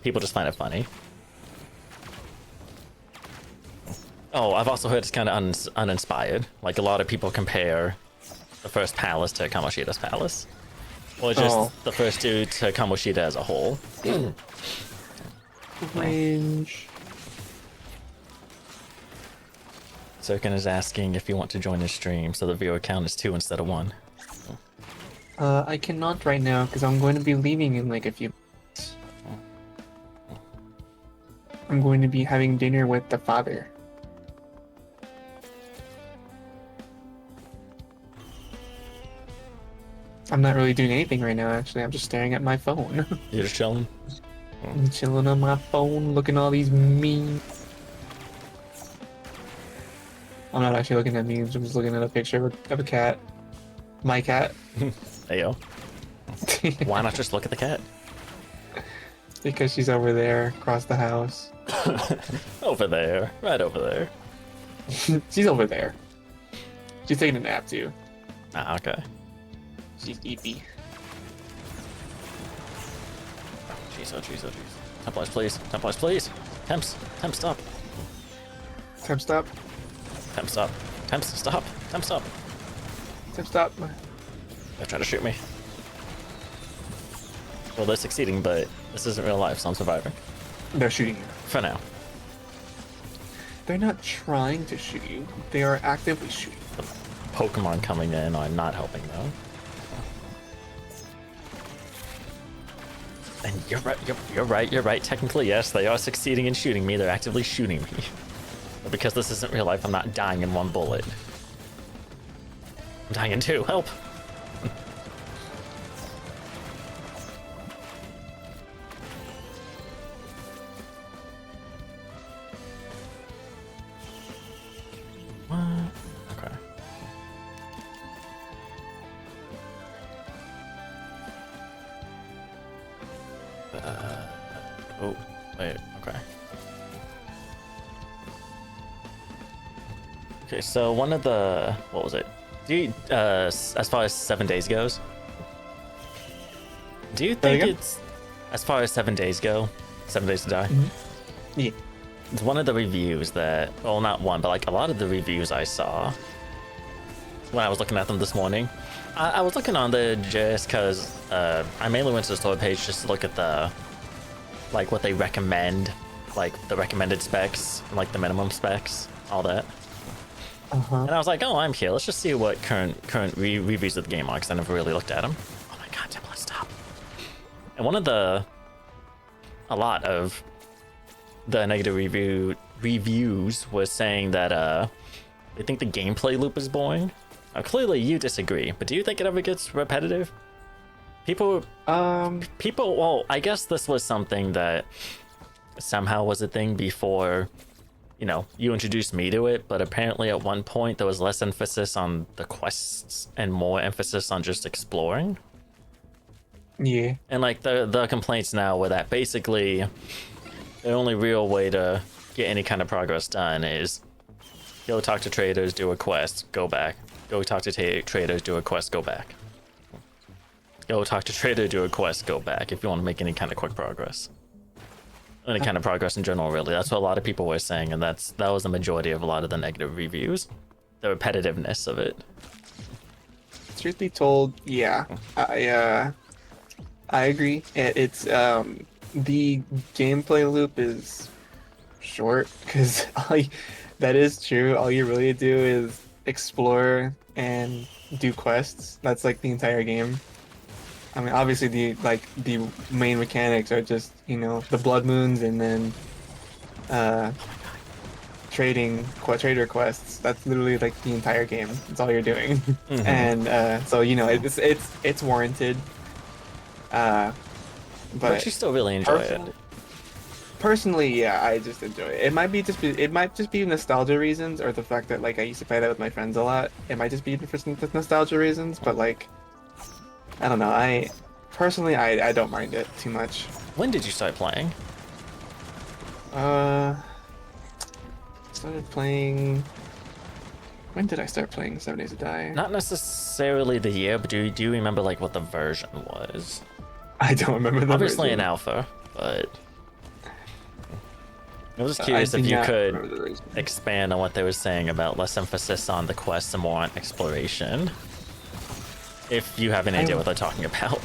people just find it funny. Oh, I've also heard it's kind of uninspired. Like a lot of people compare the first palace to Kamoshida's palace. Or just the first dude to Kamoshida as a whole. Cringe. Sirkin is asking if you want to join his stream, so the viewer count is 2 instead of 1. I cannot right now because I'm going to be leaving in like a few minutes. I'm going to be having dinner with the father. I'm not really doing anything right now, actually. I'm just staring at my phone. You're just chilling? I'm chilling on my phone, looking at all these memes. I'm not actually looking at memes, I'm just looking at a picture of a cat. My cat. Ayo. Why not just look at the cat? Because she's over there, across the house. Over there. Right over there. She's over there. She's taking a nap, too. Ah, okay. She's eepy. Jeez, oh jeez, oh jeez. Templars, please. Templars, please. Temps, stop. Temp stop. Temp stop. Temps, stop. Temp stop. Temp stop. They're trying to shoot me. Well, they're succeeding, but this isn't real life, so I'm surviving. They're shooting you. For now. They're not trying to shoot you. They are actively shooting. The Pokemon coming in are not helping, though. And you're right. Technically, yes, they are succeeding in shooting me. They're actively shooting me. But because this isn't real life, I'm not dying in 1 bullet. I'm dying in 2. Help! What? Okay. Oh, wait, okay. Okay, so one of the, what was it? Do you, as far as 7 days goes, do you think it's, as far as 7 days go, 7 days to die? Mm-hmm. Yeah. it's one of the reviews that, well, not one, but like a lot of the reviews I saw when I was looking at them this morning. I was looking on there just because I mainly went to the store page just to look at the, like, what they recommend, like the recommended specs, like the minimum specs, all that. And I was like, oh, I'm here. Let's just see what current reviews of the game are, because I never really looked at them. Oh my god, Temple, stop. And a lot of the negative reviews was saying that they think the gameplay loop is boring. Now, clearly you disagree, but do you think it ever gets repetitive? People, well, I guess this was something that somehow was a thing before, you know, you introduced me to it, but apparently at one point there was less emphasis on the quests and more emphasis on just exploring. Yeah. And like the complaints now were that basically the only real way to get any kind of progress done is go talk to traders, do a quest, go back. Go talk to traders, do a quest, go back. Go talk to trader, do a quest, go back if you want to make any kind of quick progress. Any kind of progress in general, really. That's what a lot of people were saying, and that was the majority of a lot of the negative reviews. The repetitiveness of it. Truth be told, yeah. I agree. It's the gameplay loop is short because that is true. All you really do is explore and do quests. That's like the entire game. I mean, obviously the main mechanics are just, you know, the blood moons and then trader quests. That's literally like the entire game. That's all you're doing. And so, you know, it's warranted. But you still really enjoy it. Personally, yeah, I just enjoy it. It might just be nostalgia reasons, or the fact that like I used to play that with my friends a lot. It might just be for nostalgia reasons, but like, I don't know. I personally don't mind it too much. When did you start playing? Started playing. When did I start playing 7 Days to Die? Not necessarily the year, but do you remember like what the version was? I don't remember the Obviously version. an alpha, but I was just curious if you could expand on what they were saying about less emphasis on the quests and more on exploration. If you have any idea what they're talking about.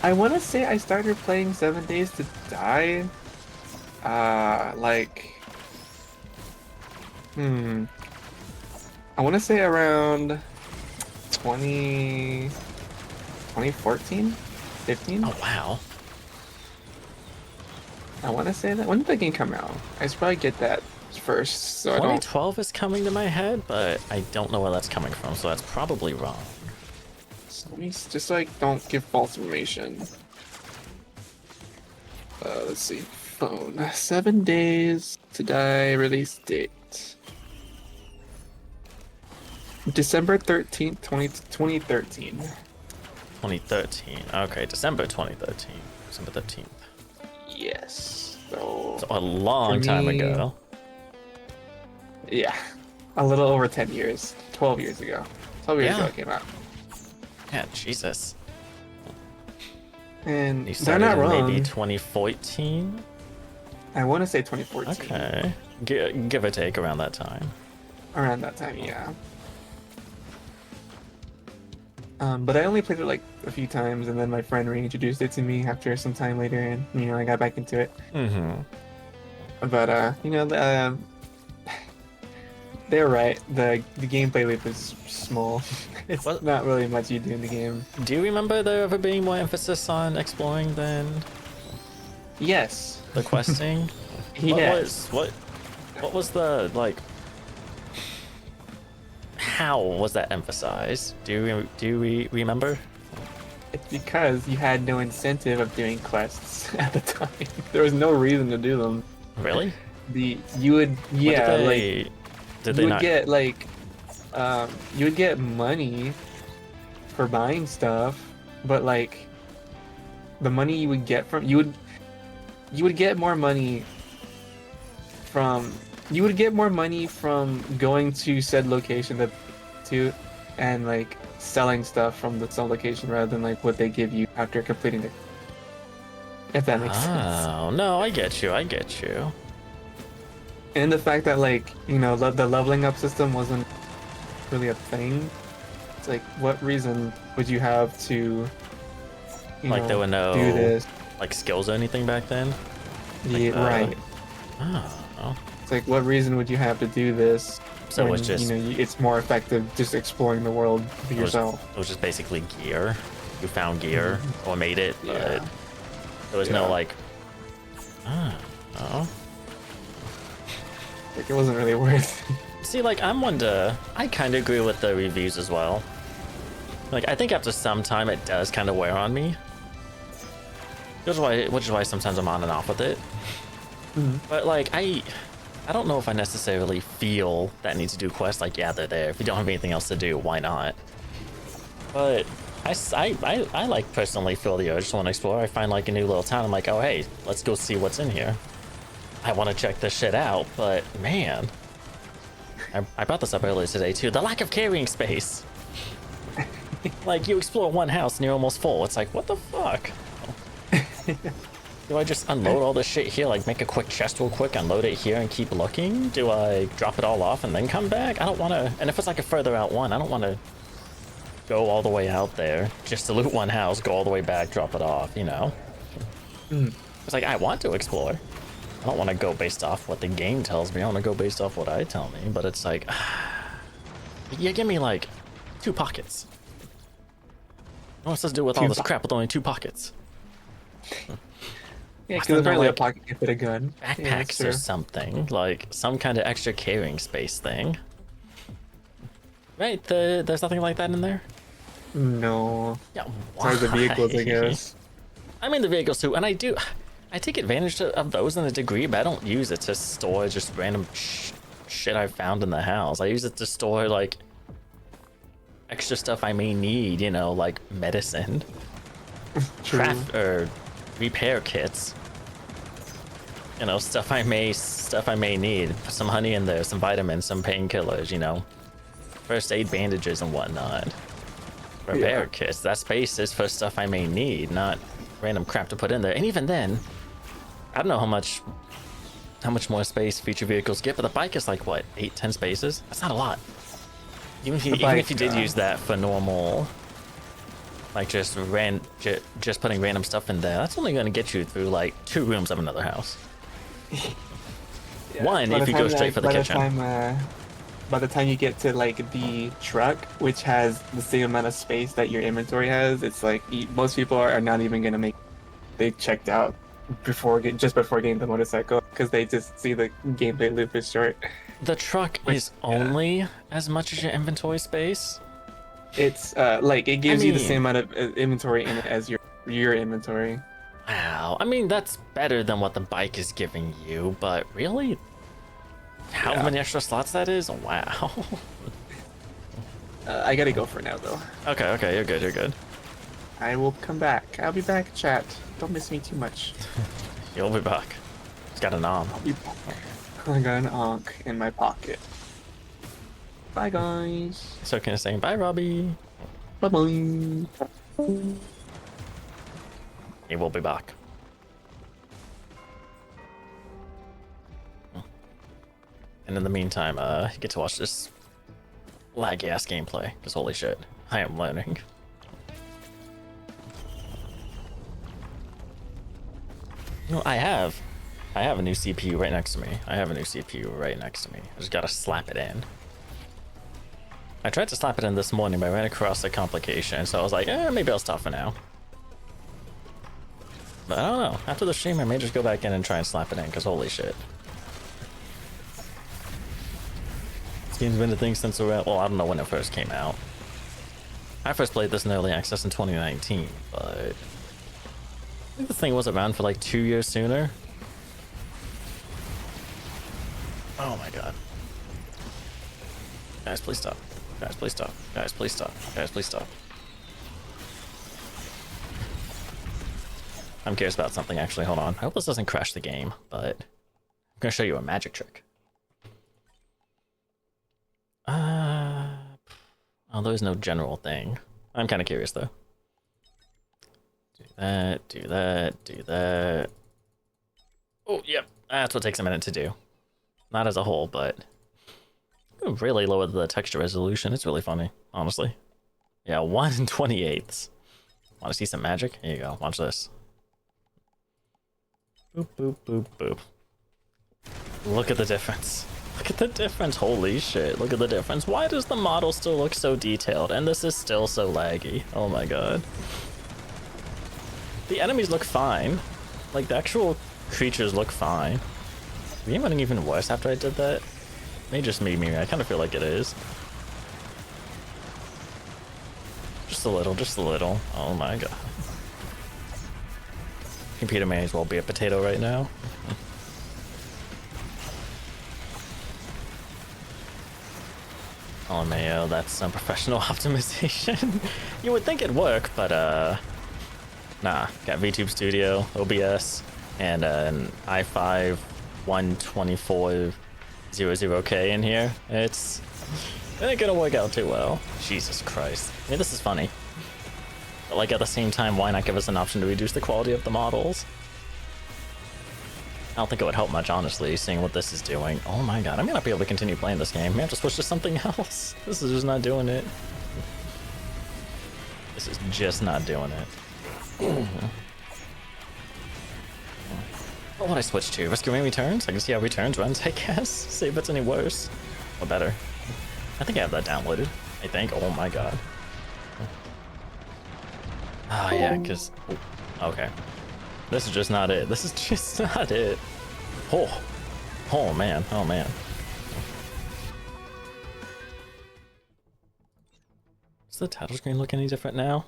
I want to say I started playing 7 Days to Die. I want to say around 2014, 15. Oh wow. I want to say that. When did the game come out? I should probably get that first. So 2012 is coming to my head, but I don't know where that's coming from, so that's probably wrong. Let me just like don't give false information. Let's see. Phone. 7 Days to Die release date. December 13th, 2013. 2013. Okay, December 2013. December 13th. Yes. So a long time ago. Yeah. A little over 10 years. 12 years ago. 12 years ago it came out. Yeah, Jesus. And they're not wrong. Maybe 2014? I want to say 2014. Okay. Give or take around that time. Around that time, yeah. But I only played it like a few times, and then my friend reintroduced it to me after some time later, and you know I got back into it. But you know, they're right. The gameplay loop is small. It's not really much you do in the game. Do you remember there ever being more emphasis on exploring than? Yes. The questing. Yes. What was the like? How was that emphasized? Do we remember? It's because you had no incentive of doing quests at the time. There was no reason to do them. Really? You would get you would get money for buying stuff, but like the money you would get from you would get more money from going to said location and like selling stuff from the said location rather than like what they give you after completing it. If that makes sense. Oh no, I get you. And the fact that like, the leveling up system wasn't really a thing. It's like, what reason would you have to, Like there were do no this? like skills or anything back then. Like Yeah, right. Oh, It's like, what reason would you have to do this so it when, was just it's more effective just exploring the world for yourself? it was just basically gear. You found gear or made it, but Yeah. there was no Yeah. like. Oh. Like, it wasn't really worth it. See, like I kind of agree with the reviews as well. Like I think after some time it does kind of wear on me. Which is why sometimes I'm on and off with it. But like I don't know if I necessarily feel that I need to do quests. Like yeah, they're there. If you don't have anything else to do, why not? But I like personally feel the urge to want to explore. I find like a new little town. I'm like, oh hey, let's go see what's in here. I want to check this shit out, but man, I brought this up earlier today too. The lack of carrying space. Like you explore one house and you're almost full. It's like, what the fuck? Do I just unload all this shit here? Like make a quick chest real quick, unload it here and keep looking? Do I drop it all off and then come back? I don't want to. And if it's like a further out one, I don't want to go all the way out there just to loot one house, go all the way back, drop it off, It's like, I want to explore. I don't want to go based off what the game tells me. I want to go based off what I tell me. But it's like, you give me like 2 pockets. What's this to do with all this crap with only 2 pockets? Yeah, because apparently a pocket can fit a gun. Backpacks or something, like some kind of extra carrying space thing. Right? There's nothing like that in there? No. Yeah, Sorry, the vehicles, I guess. I mean the vehicles too, and I take advantage of those in a degree, but I don't use it to store just random shit I found in the house. I use it to store like extra stuff I may need, like medicine, craft or repair kits. Stuff I may need. Put some honey in there, some vitamins, some painkillers, first aid bandages and whatnot. Repair kits. That space is for stuff I may need, not random crap to put in there. And even then, I don't know how much more space future vehicles get, but the bike is like what, 8-10 spaces? That's not a lot. Even if you did use that for normal, like just putting random stuff in there, that's only going to get you through like 2 rooms of another house. One if you go straight for the kitchen. By the time you get to like the truck, which has the same amount of space that your inventory has, it's like most people are not even gonna make. They checked out just before getting the motorcycle because they just see the gameplay loop is short. The truck is only as much as your inventory space. It's like it gives you the same amount of inventory in it as your inventory. Wow, I mean that's better than what the bike is giving you, but really? How many extra slots that is? Wow. I gotta go for now though. Okay, you're good. I will come back. I'll be back, chat. Don't miss me too much. You'll be back. It's got an arm. I'll be back. I got an ankh in my pocket. Bye guys. So can I say bye, Robbie? Bye bye. He will be back. And in the meantime, you get to watch this laggy ass gameplay, because holy shit, I am learning. I have a new CPU right next to me. I just gotta slap it in. I tried to slap it in this morning, but I ran across a complication, so I was like, maybe I'll stop for now. But I don't know. After the stream, I may just go back in and try and slap it in, because holy shit. This game's been a thing since around, well, I don't know when it first came out. I first played this in early access in 2019, but I think the thing was around for like 2 years sooner. Oh my god. Guys, please stop. Guys, please stop. Guys, please stop. Guys, please stop. I'm curious about something actually, hold on. I hope this doesn't crash the game, but I'm gonna show you a magic trick. Oh, there's no general thing. I'm kind of curious though. Do that, do that, do that. Oh, yep, that's what takes a minute to do. Not as a whole, but really lower the texture resolution. It's really funny, honestly. Yeah, 1/28. Want to see some magic? Here you go. Watch this. Boop, boop, boop, boop. Look at the difference. Look at the difference. Holy shit. Look at the difference. Why does the model still look so detailed? And this is still so laggy. Oh my god. The enemies look fine. Like, the actual creatures look fine. The game running even worse after I did that? May just me. I kind of feel like it is. Just a little, just a little. Oh my god. Computer may as well be a potato right now. Oh Mayo, that's some professional optimization. You would think it'd work, but nah. Got VTube Studio, OBS, and an i5 12400K in here. It ain't gonna work out too well. Jesus Christ. I mean, this is funny. But like at the same time, why not give us an option to reduce the quality of the models? I don't think it would help much, honestly, seeing what this is doing. Oh my god, I may not be able to continue playing this game. I may have to switch to something else. This is just not doing it. This is just not doing it. What would I switch to? Rescuing Returns? I can see how Returns runs, I guess. See if it's any worse. Or better. I think I have that downloaded. I think. Oh my god. Ah, yeah, because... Okay. This is just not it. This is just not it. Oh. Oh, man. Oh, man. Does the title screen look any different now?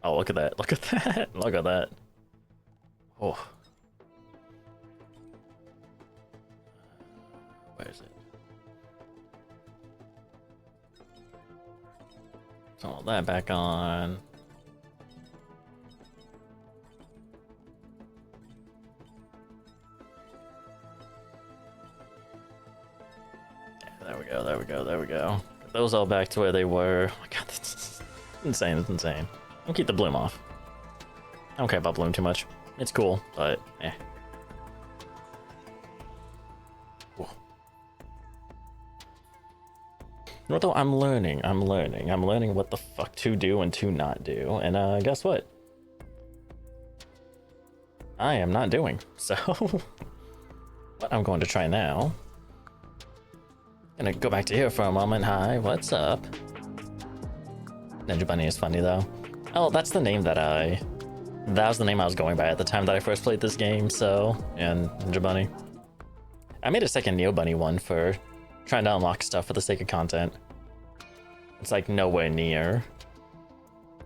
Oh, look at that. Look at that. Look at that. Oh. Where is it? Turn all that back on. There we go, there we go, there we go. Get those all back to where they were. Oh my god, that's insane, it's insane. I'll keep the bloom off. I don't care about bloom too much. It's cool, but eh. Whoa. Although I'm learning what the fuck to do and to not do, and guess what? I am not doing, so what I'm going to try now. Gonna go back to here for a moment. Hi, what's up? Neobunny is funny though. Oh, that's the name that was the name I was going by at the time that I first played this game, so, and Neobunny. I made a second Neobunny one for trying to unlock stuff for the sake of content. It's like nowhere near.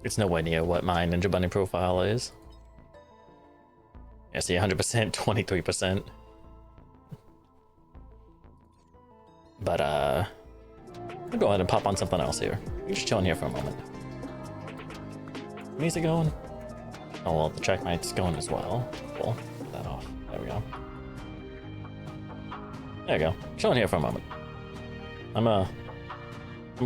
It's nowhere near what my Neobunny profile is. Yeah, see, 100%, 23%. But, I'll go ahead and pop on something else here. You're just chilling here for a moment. Music going? Oh, well, the track might's going as well. Cool. Put that off. There we go. There we go. Chilling here for a moment. I'm gonna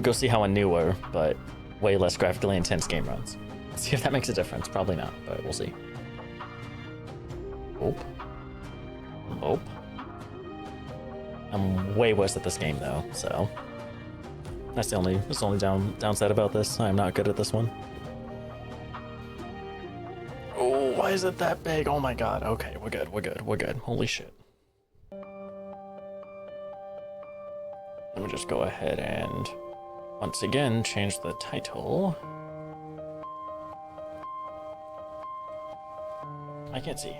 go see how a newer, but way less graphically intense game runs. See if that makes a difference. Probably not, but we'll see. Oh. Oh. I'm way worse at this game though, so that's the only downside about this. I'm not good at this one. Oh, why is it that big? Oh my god. Okay, we're good. We're good. We're good. Holy shit. Let me just go ahead and once again change the title. I can't see.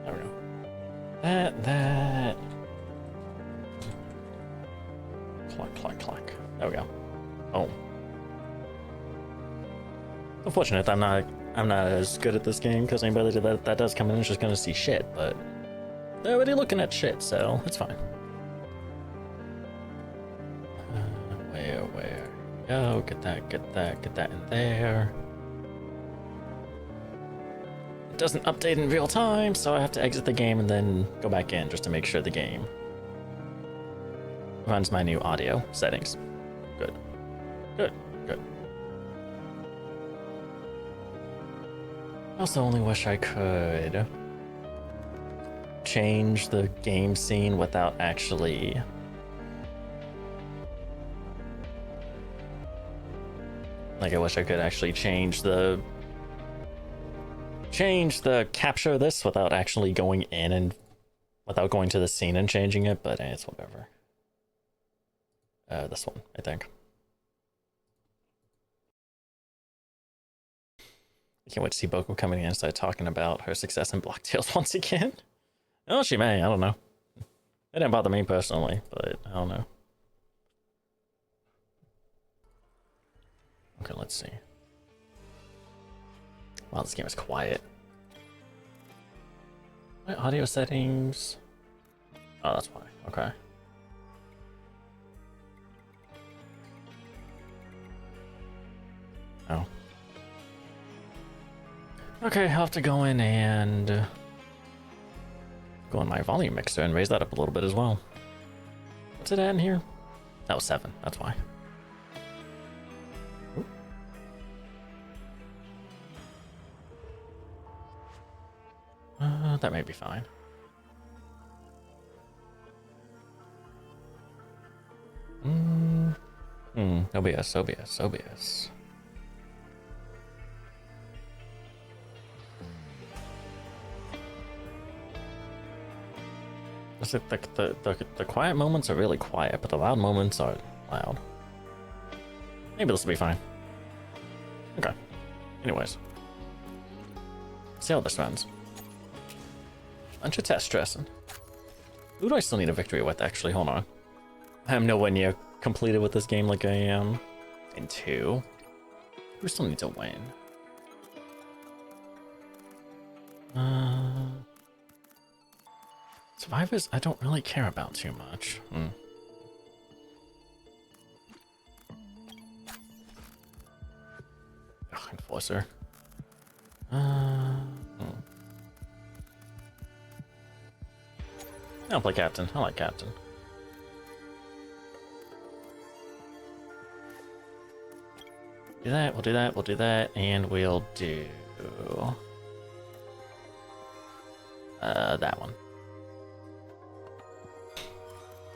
There we go. That. Cluck. There we go. Oh. Unfortunate, I'm not as good at this game because anybody that does come in is just gonna see shit, but they're already looking at shit, so it's fine. Where? Go, get that in there. It doesn't update in real time, so I have to exit the game and then go back in just to make sure the game runs my new audio settings. Good. I also only wish I could change the game scene without actually... Like, I wish I could actually change the capture of this without actually going in and without going to the scene and changing it, but it's whatever. This one, I think. I can't wait to see Boko coming in and start talking about her success in Blocktails once again. Oh, she may, I don't know. It didn't bother me personally, but I don't know. Okay, let's see. Wow, this game is quiet. My audio settings. Oh, that's why. Okay. Oh. Okay, I'll have to go in and go in my volume mixer and raise that up a little bit as well. What's it at in here? That was 7, that's why. That may be fine. OBS. It's like the quiet moments are really quiet, but the loud moments are loud. Maybe this will be fine. Okay. Anyways. See how this runs. Bunch of test stressing. Who do I still need a victory with, actually? Hold on. I'm nowhere near completed with this game like I am in 2. Who still needs a win? Survivors, I don't really care about too much. Ugh, Enforcer. I'll play Captain. I like Captain. Do that, we'll do that, we'll do that, and we'll do... that one.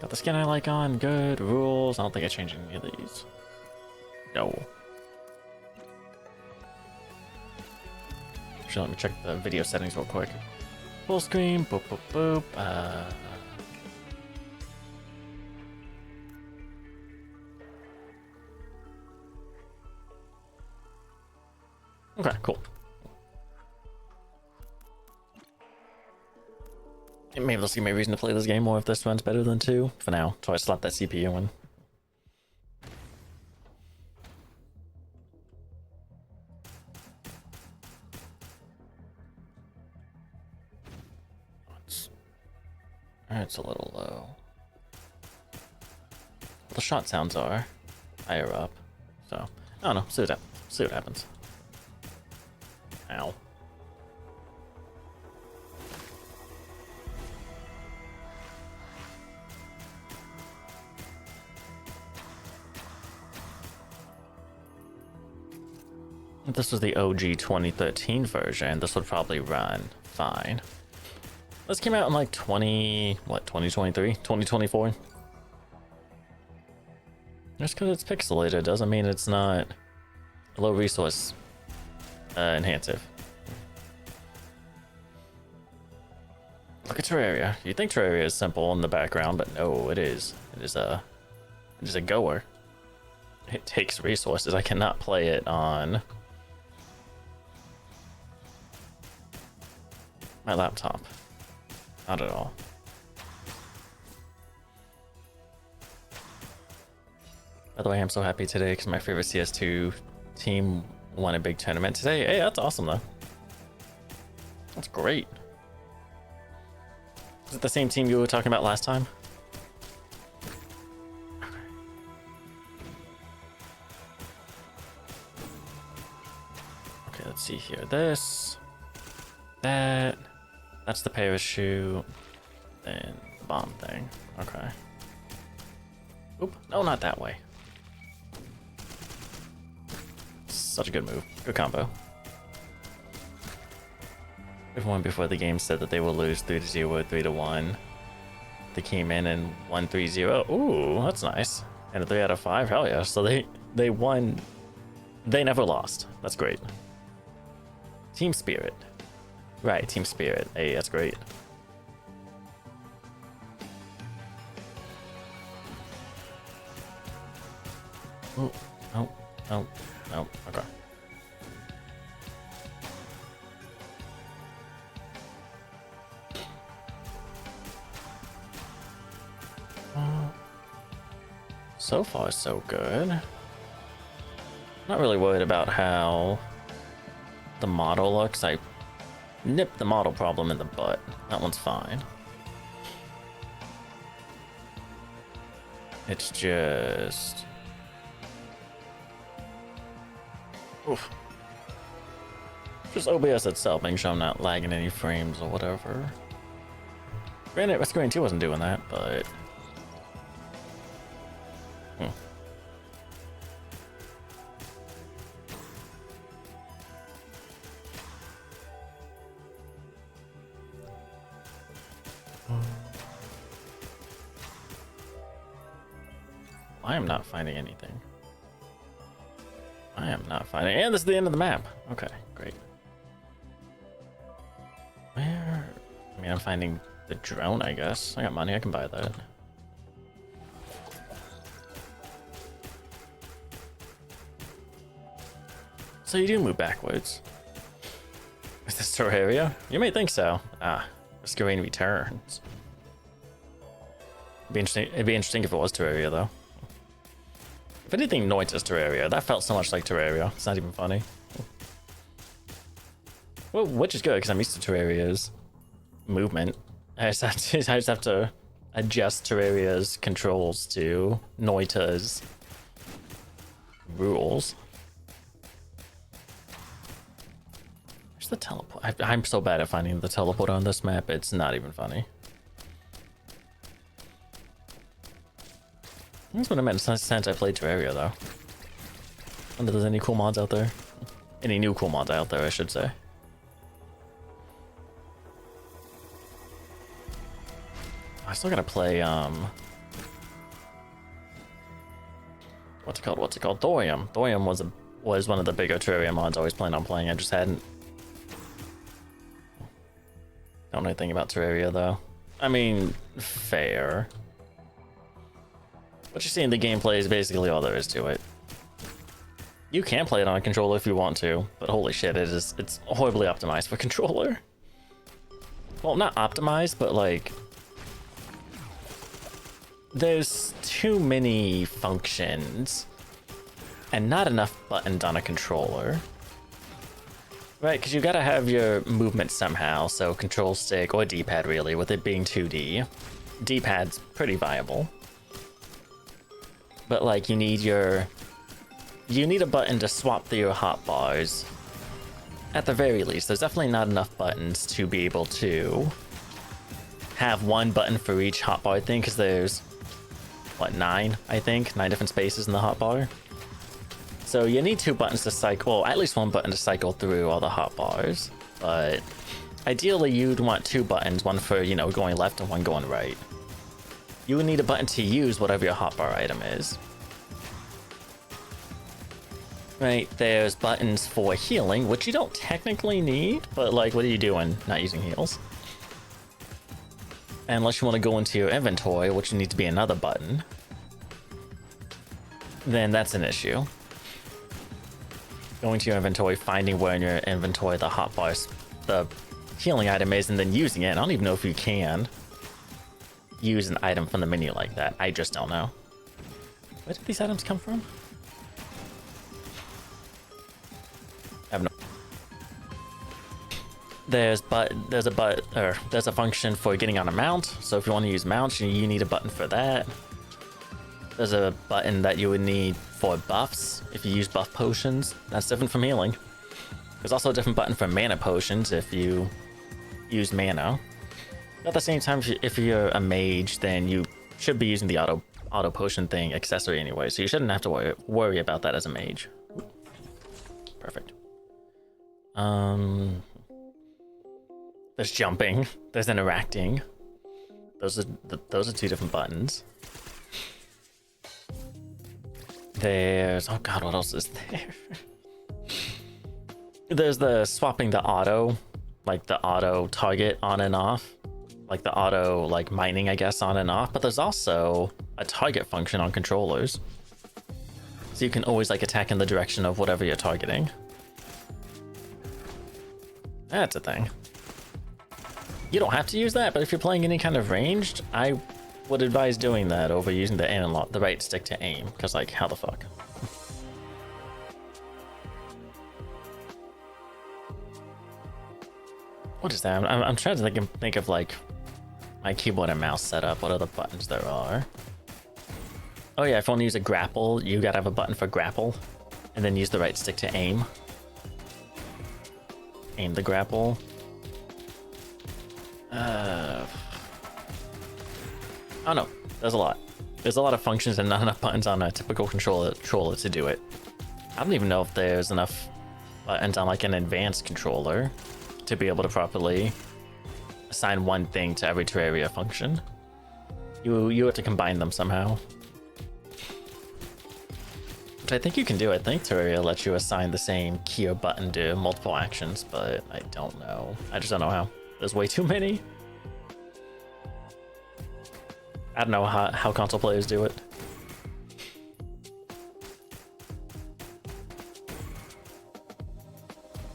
Got the skin I like on, good. Rules, I don't think I changed any of these. No. Actually, let me check the video settings real quick. Full screen, boop, boop, boop. Okay, cool. Maybe this will give me a reason to play this game more if this runs better than 2. For now, so I slap that CPU in. It's a little low. The shot sounds are higher up, so I don't know. See what happens. Ow. If this was the OG 2013 version, this would probably run fine. This came out in like 2023? 2024? Just because it's pixelated doesn't mean it's not a low resource enhancer. Look at Terraria. You think Terraria is simple in the background, but no, it is. It is a goer. It takes resources. I cannot play it on my laptop. Not at all. By the way, I'm so happy today because my favorite CS2 team won a big tournament today. Hey, that's awesome though. That's great. Is it the same team you were talking about last time? Okay, let's see here. This, that. That's the parachute, and the bomb thing. Okay. Oop, no, not that way. Such a good move. Good combo. Everyone before the game said that they will lose 3-0 or 3-1. They came in and won 3-0. Ooh, that's nice. And a 3 out of 5, hell yeah. So they won. They never lost. That's great. Team spirit. Right, team spirit. Hey, that's great. Oh, no, no, no, okay. So far, so good. Not really worried about how the model looks. I nipped the model problem in the butt. That one's fine. It's just... Oof. Just OBS itself, making sure I'm not lagging any frames or whatever. Granted, my screen 2 wasn't doing that, but... I am not finding anything. I am not finding... And this is the end of the map. Okay, great. Where... I mean, I'm finding the drone, I guess. I got money, I can buy that. So you do move backwards. Is this Terraria? You may think so. Ah, Screen returns. It'd be interesting if it was Terraria, though. If anything, Noit is Terraria. That felt so much like Terraria. It's not even funny. Well, which is good, because I'm used to Terraria's movement. I just have to adjust Terraria's controls to Noita's rules. Where's the teleport? I'm so bad at finding the teleport on this map, it's not even funny. That's what I meant since I played Terraria, though. I wonder if there's any cool mods out there. Any new cool mods out there, I should say. I still gotta play, what's it called? Thorium. Thorium was one of the bigger Terraria mods I always planned on playing. I just hadn't. Don't know anything about Terraria, though. I mean, fair. What you see in the gameplay is basically all there is to it. You can play it on a controller if you want to, but holy shit, it's horribly optimized for controller. Well, not optimized, but like... There's too many functions and not enough buttons on a controller. Right, because you gotta have your movement somehow, so control stick or D-pad really, with it being 2D. D-pad's pretty viable. But like you need a button to swap through your hotbars. At the very least, there's definitely not enough buttons to be able to have one button for each hotbar thing, because there's what, 9, I think? 9 different spaces in the hotbar. So you need 2 buttons to cycle, well, at least 1 button to cycle through all the hotbars. But ideally you'd want 2 buttons, one for, you know, going left and one going right. You would need a button to use whatever your hotbar item is. Right, there's buttons for healing, which you don't technically need, but like, what are you doing not using heals? Unless you want to go into your inventory, which needs to be another button. Then that's an issue. Going to your inventory, finding where in your inventory the hotbars, the healing item is, and then using it. I don't even know if you can use an item from the menu like that. I just don't know. Where did these items come from? I have no. There's a function for getting on a mount. So if you want to use mounts, you need a button for that. There's a button that you would need for buffs if you use buff potions. That's different from healing. There's also a different button for mana potions if you use mana. At the same time, if you're a mage, then you should be using the auto potion thing accessory anyway, so you shouldn't have to worry about that as a mage. Perfect. There's jumping. There's interacting. Those are two different buttons. There's, oh god, what else is there? There's the swapping the auto, like the auto target on and off, like the auto like mining, I guess, on and off. But there's also a target function on controllers, so you can always like attack in the direction of whatever you're targeting. That's a thing. You don't have to use that, but if you're playing any kind of ranged, I would advise doing that over using the analog, the right stick to aim, because like, how the fuck? What is that? I'm trying to think of like my keyboard and mouse setup. What other buttons there are? Oh yeah, if you want to use a grapple, you gotta have a button for grapple, and then use the right stick to aim. Aim the grapple. Oh no, there's a lot. There's a lot of functions and not enough buttons on a typical controller to do it. I don't even know if there's enough buttons on like an advanced controller to be able to properly assign one thing to every Terraria function. You have to combine them somehow. Which I think you can do. I think Terraria lets you assign the same key or button to multiple actions, but I don't know. I just don't know how. There's way too many. I don't know how console players do it.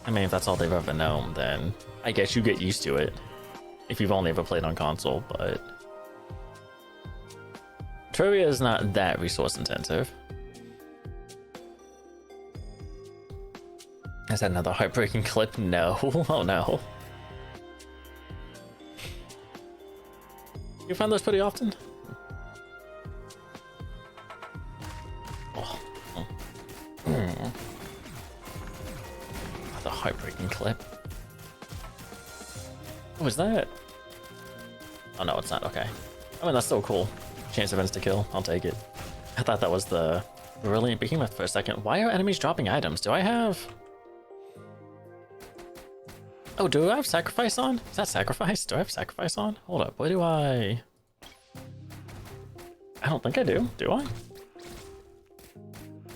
I mean, if that's all they've ever known, then I guess you get used to it if you've only ever played on console, but Terraria is not that resource intensive. Is that another heartbreaking clip? No. Oh no. You find those pretty often? Oh. Another heartbreaking clip. What was that? Oh no, it's not. Okay. I mean, that's still cool. Chance of insta-kill. I'll take it. I thought that was the brilliant behemoth for a second. Why are enemies dropping items? Do I have... Oh, do I have sacrifice on? Is that sacrifice? Do I have sacrifice on? Hold up, where do I don't think I do. Do I?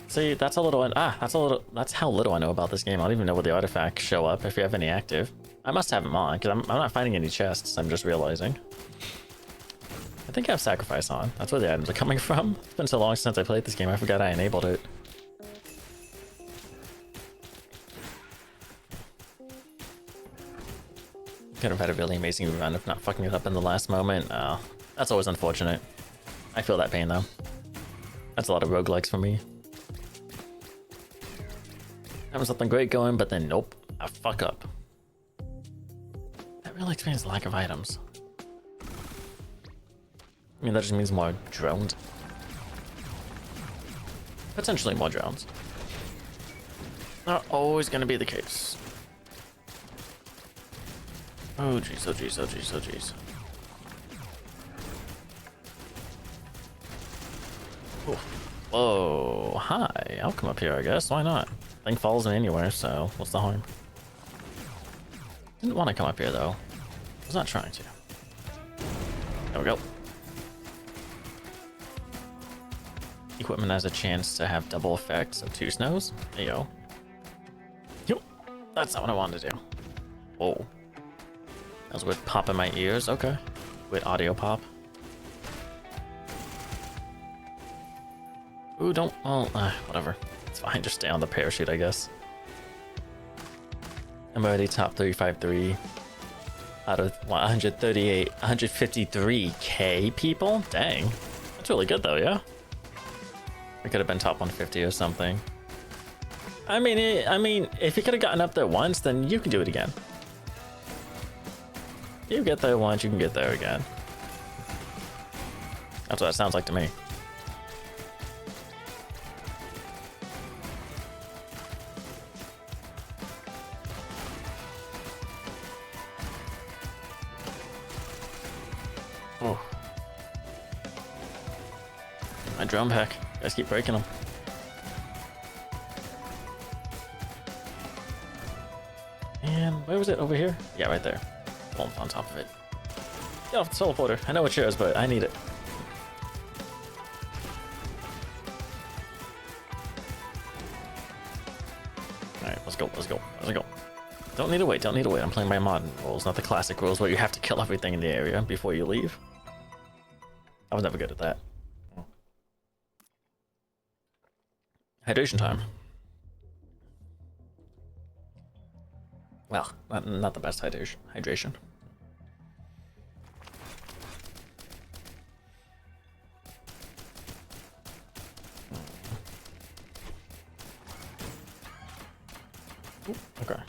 See, that's a little... that's how little I know about this game. I don't even know where the artifacts show up if you have any active. I must have them on, because I'm not finding any chests, I'm just realizing. I think I have sacrifice on. That's where the items are coming from. It's been so long since I played this game, I forgot I enabled it. Could have had a really amazing run if not fucking it up in the last moment. Oh, that's always unfortunate. I feel that pain though. That's a lot of roguelikes for me. Having something great going, but then nope, I fuck up. That really explains the lack of items. I mean, that just means more drones. Potentially more drones. Not always gonna be the case. Oh jeez, oh jeez, oh jeez, oh jeez. Whoa, hi. I'll come up here, I guess. Why not? Thing follows me anywhere, so what's the harm? Didn't want to come up here, though. I was not trying to. There we go. Equipment has a chance to have double effects of 2 snows. There you go. Yep. That's not what I wanted to do. Whoa. That was a weird pop in my ears. Okay. Weird audio pop. Ooh, don't... Well, whatever. It's fine. Just stay on the parachute, I guess. I'm already top 353 out of 153k people? Dang. That's really good, though, yeah? I could have been top 150 or something. I mean, if you could have gotten up there once, then you can do it again. You get there once, you can get there again. That's what it sounds like to me. Oh. My drum pack. You guys keep breaking them. And where was it? Over here? Yeah, right there. Bombs on top of it. Get off the teleporter. I know it's yours, but I need it. Alright, let's go, let's go, let's go. Don't need to wait, don't need to wait. I'm playing by modern rules, not the classic rules where you have to kill everything in the area before you leave. I was never good at that. Hydration time. Well, not the best hydration. Ooh, okay.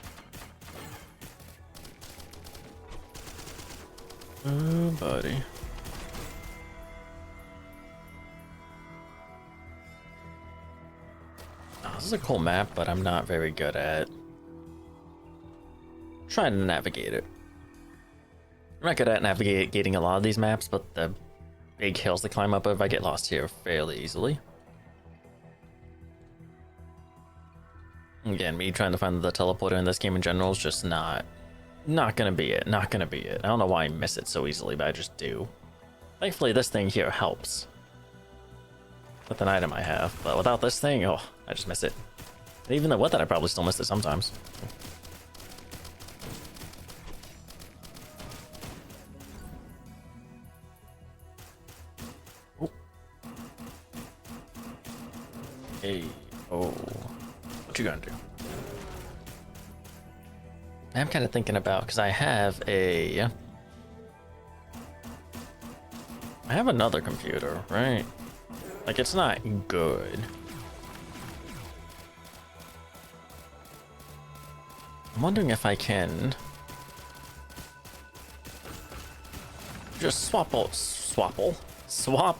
Oh, buddy. Oh, this is a cool map, but I'm not very good at trying to navigate it. I'm not good at navigating a lot of these maps, but the big hills to climb up of, I get lost here fairly easily. Again, me trying to find the teleporter in this game in general is just not gonna be it. Not gonna be it. I don't know why I miss it so easily, but I just do. Thankfully, this thing here helps with an item I have, but without this thing, oh, I just miss it. And even with it, I probably still miss it sometimes. Oh. Hey, oh. What you gonna do? I'm kind of thinking about, because I have another computer, right? Like, it's not good. I'm wondering if I can just swap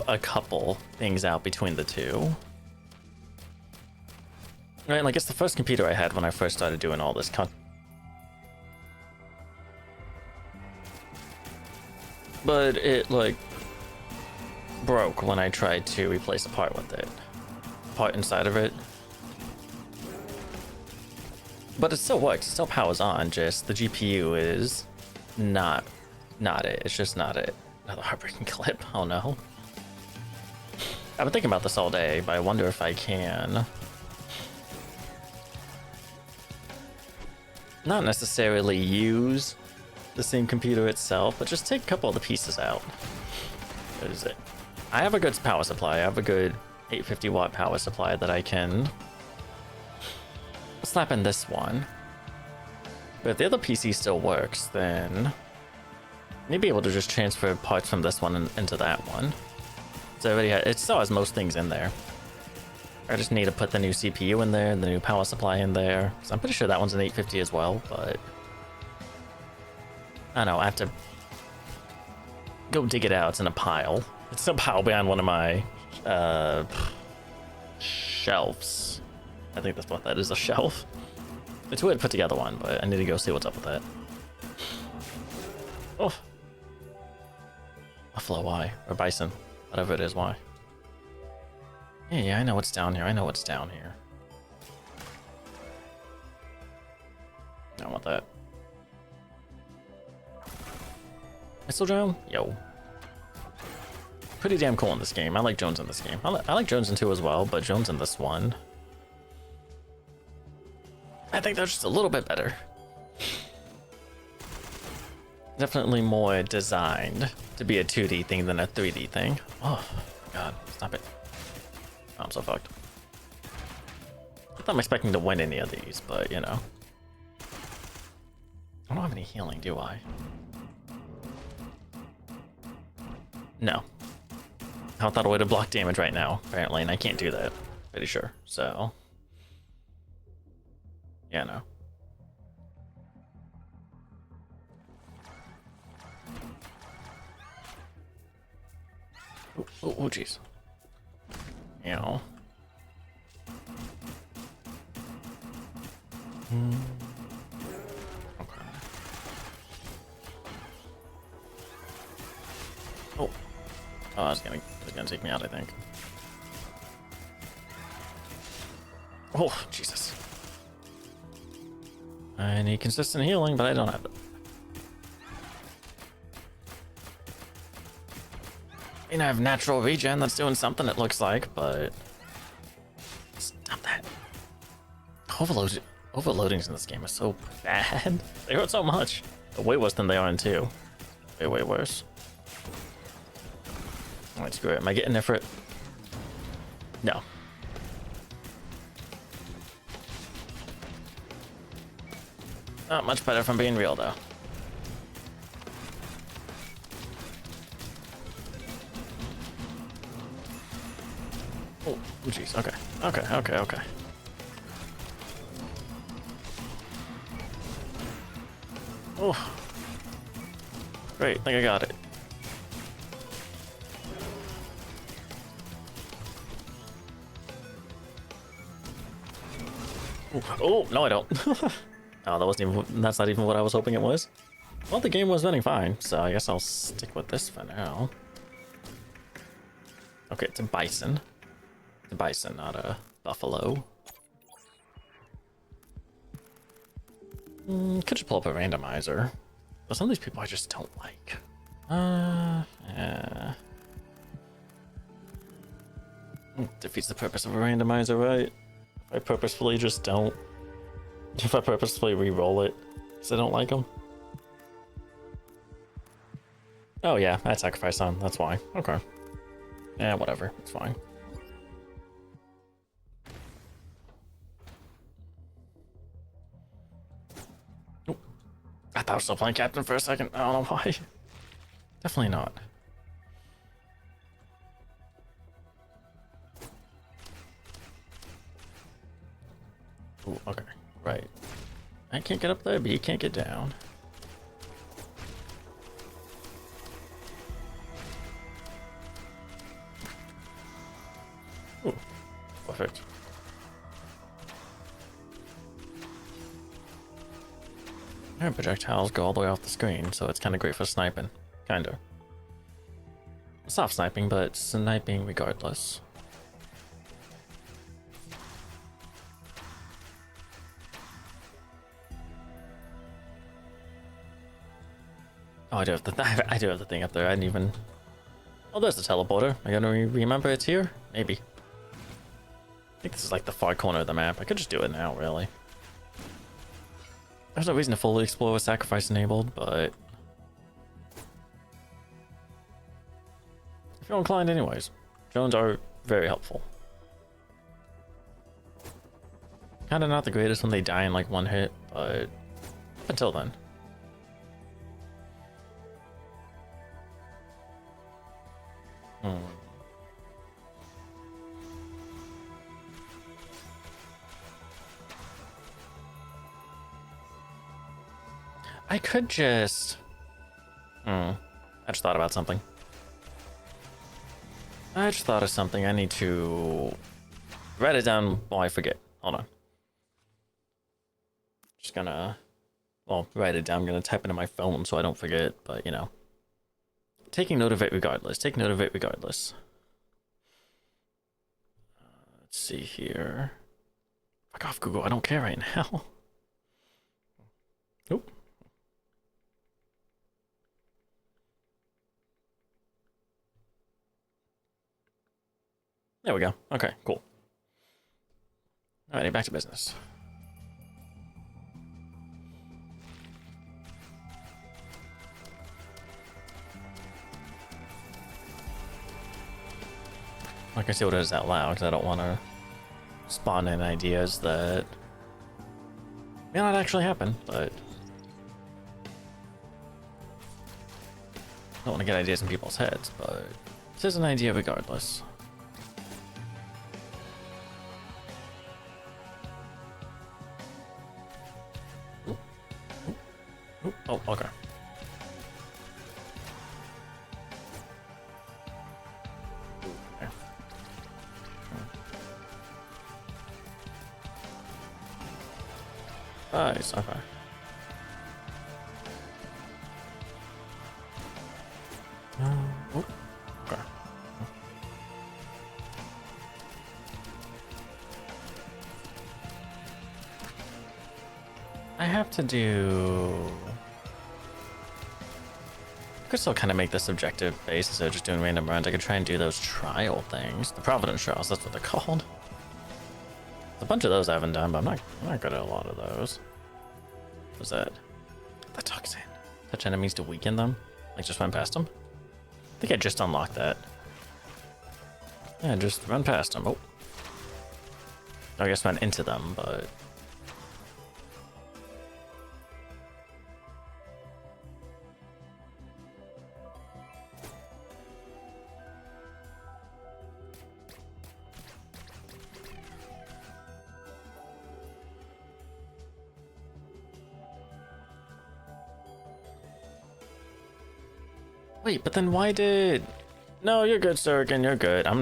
a couple things out between the two. Right, like, it's the first computer I had when I first started doing all this content. But it, like, broke when I tried to replace a part with it. Part inside of it. But it still works, it still powers on, just the GPU is not it. It's just not it. Another heartbreaking clip, oh no. I've been thinking about this all day, but I wonder if I can not necessarily use the same computer itself, but just take a couple of the pieces out. What is it? I have a good power supply. I have a good 850 watt power supply that I can slap in this one. But if the other PC still works, then maybe able to just transfer parts from this one into that one. So it still has most things in there. I just need to put the new CPU in there and the new power supply in there. So I'm pretty sure that one's an 850 as well, but I don't know, I have to go dig it out. It's in a pile. It's a pile behind one of my shelves. I think that's what that is, a shelf. It's weird to put together one, but I need to go see what's up with that. Oh. Buffalo, why? Or bison. Whatever it is, why? Yeah, I know what's down here. I know what's down here. I don't want that. Missile drone? Yo. Pretty damn cool in this game. I like Jones in this game. I like Jones in 2 as well, but Jones in this one, I think they're just a little bit better. Definitely more designed to be a 2D thing than a 3D thing. Oh, God. Stop it. Oh, I'm so fucked. I thought I'm expecting to win any of these, but, you know. I don't have any healing, do I? No. I thought a way to block damage right now, apparently, and I can't do that. Pretty sure, so. Yeah, no. Oh, jeez. You know. Okay. Oh. Oh, it's gonna take me out, I think. Oh, Jesus. I need consistent healing, but I don't have it. mean, I have natural regen that's doing something, it looks like, but... Stop that. Overloadings in this game are so bad. They hurt so much. They're way worse than they are in 2. Way worse. Alright, screw it. Am I getting there for it? No. Not much better from being real, though. Oh, jeez. Okay. Oh. Great, I think I got it. Ooh. Oh, no I don't. Oh, that's not even what I was hoping it was. Well, the game was running fine, so I guess I'll stick with this for now. Okay, it's a bison. It's a bison, not a buffalo. Could just pull up a randomizer. But some of these people I just don't like. Yeah. Defeats the purpose of a randomizer, right? If I purposefully just don't. If I purposefully re-roll it, because I don't like them. Oh yeah, I had sacrifice on, that's why. Okay. Yeah, whatever, it's fine. Nope. I thought I was still playing Captain for a second. I don't know why. Definitely not. Ooh, okay, right. I can't get up there, but you can't get down. Ooh, perfect. And projectiles go all the way off the screen, so it's kind of great for sniping. Kinda. Soft sniping, but sniping regardless. Oh, I do have the thing up there. I didn't even. Oh, there's the teleporter. I gotta remember it's here. Maybe. I think this is like the far corner of the map. I could just do it now, really. There's no reason to fully explore with sacrifice enabled, but if you're inclined, anyways, drones are very helpful. Kinda not the greatest when they die in like one hit, but up until then. I could just... I just thought about something. I just thought of something. I need to write it down while I forget. Hold on. Just gonna... Well, write it down. I'm gonna type it in my phone so I don't forget, but you know. Taking note of it regardless. Take note of it regardless. Let's see here. Fuck off, Google. I don't care right now. Nope. There we go. Okay, cool. Alrighty, back to business. Like I say what it is out loud, because I don't want to spawn in ideas that may not actually happen, but I don't want to get ideas in people's heads, but this is an idea regardless. Oh, okay. Nice, okay. Okay. I have to do... I could still kind of make this objective based instead of just doing random runs. I could try and do those trial things. The Providence trials, that's what they're called. There's a bunch of those I haven't done, but I'm not good at a lot of those. What's that? The toxin. Touch enemies to weaken them? Like just run past them? I think I just unlocked that. Yeah, just run past them. Oh. I guess run into them, but... Wait, but then why did... No, you're good, Sturgeon, you're good. I'm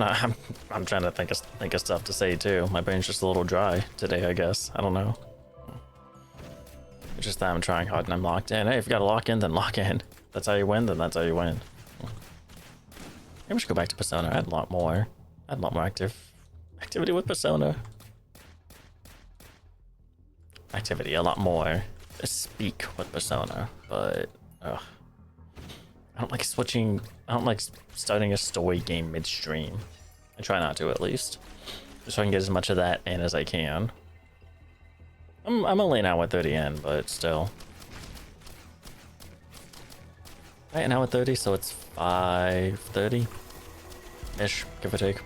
trying to think of stuff to say too. My brain's just a little dry today, I guess. I don't know. It's just that I'm trying hard and I'm locked in. Hey, if you gotta lock in, then lock in. That's how you win, then that's how you win. Maybe we should go back to Persona. I had a lot more activity with Persona. A lot more speak with Persona, but I don't like switching. I don't like starting a story game midstream. I try not to, at least, just so I can get as much of that in as I can. I'm only an hour 30 in, but still. Right, an hour 30, so it's 5:30 ish, give or take.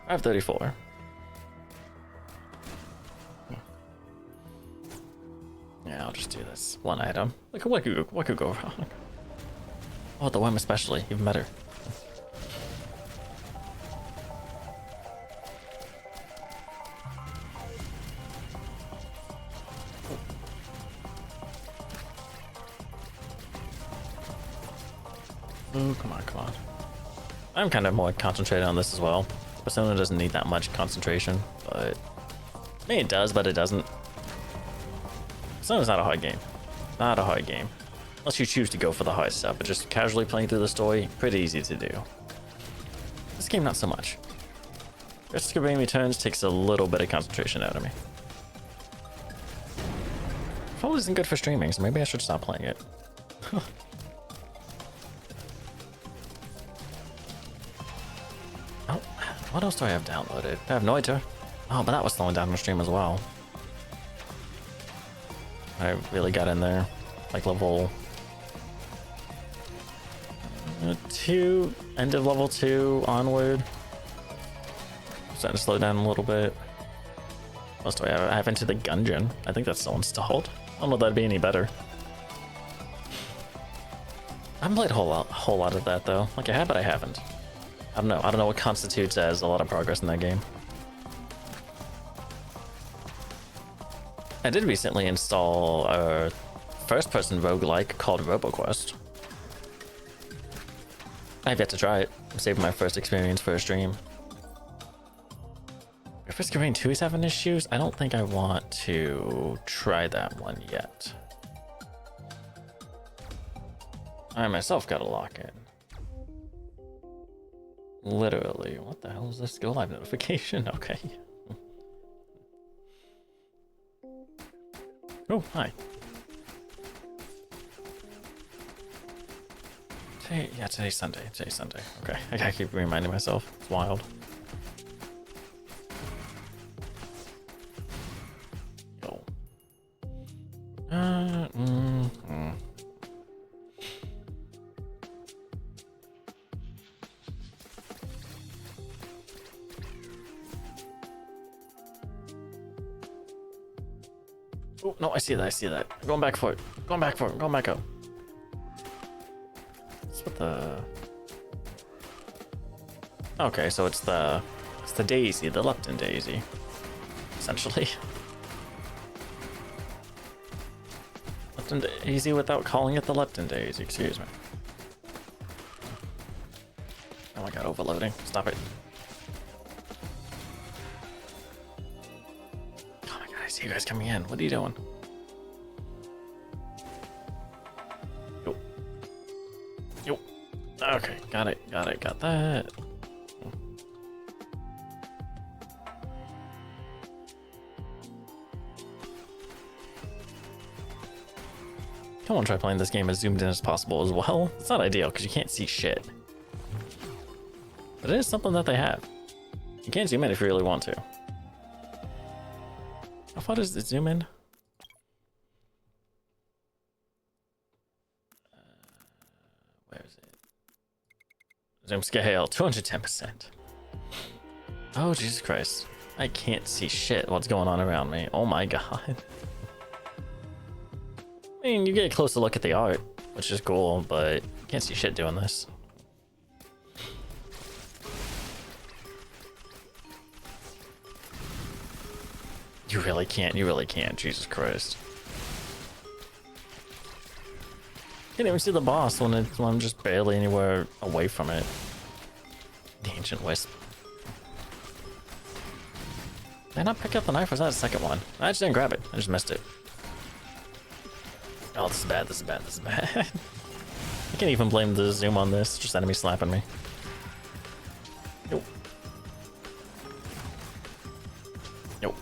5:34. Yeah, I'll just do this one item. Look, what could go wrong? Oh, the worm especially, even better. Oh, come on, come on. I'm kind of more concentrated on this as well. Persona doesn't need that much concentration, but... I mean, it does, but it doesn't. Persona's not a hard game. Not a hard game. Unless you choose to go for the hard stuff, but just casually playing through the story, pretty easy to do. This game, not so much. Risk of Rain Returns takes a little bit of concentration out of me. Probably isn't good for streaming, so maybe I should stop playing it. Oh, what else do I have downloaded? I have no idea. Oh, but that was slowing down the stream as well. I really got in there, like level 2, end of level 2 onward. Starting to slow down a little bit. What else do I have? I have Into the Gungeon. I think that's still installed. I don't know if that'd be any better. I haven't played a whole lot of that though. Like I have, but I haven't. I don't know what constitutes as a lot of progress in that game. I did recently install a first-person roguelike called RoboQuest. I have yet to try it. I'm saving my first experience for a stream. If Risk of Rain 2 is having issues, I don't think I want to try that one yet. I myself gotta lock in. Literally, what the hell is this Go Live notification? Okay. Oh, hi. Today's Sunday. Today's Sunday. Okay, I gotta keep reminding myself. It's wild. Oh. Oh, no, I see that. I'm going back for it. Going back up. What's with the... Okay, so it's the daisy, the Lepton daisy, essentially. Lepton daisy without calling it the Lepton daisy, excuse me. Oh my god, overloading. Stop it. I see you guys coming in. What are you doing? Yo. Okay, got that. I want to try playing this game as zoomed in as possible as well. It's not ideal because you can't see shit. But it is something that they have. You can zoom in if you really want to. How far does it zoom in? Where is it? Zoom scale, 210%. Oh, Jesus Christ. I can't see shit what's going on around me. Oh my god. I mean, you get a closer look at the art, which is cool, but you can't see shit doing this. You really can't, Jesus Christ. Can't even see the boss when I'm just barely anywhere away from it. The Ancient Wisp. Did I not pick up the knife, or was that the second one? I just didn't grab it, I just missed it. Oh, this is bad, this is bad, this is bad. I can't even blame the zoom on this, just enemy slapping me. Nope. Nope.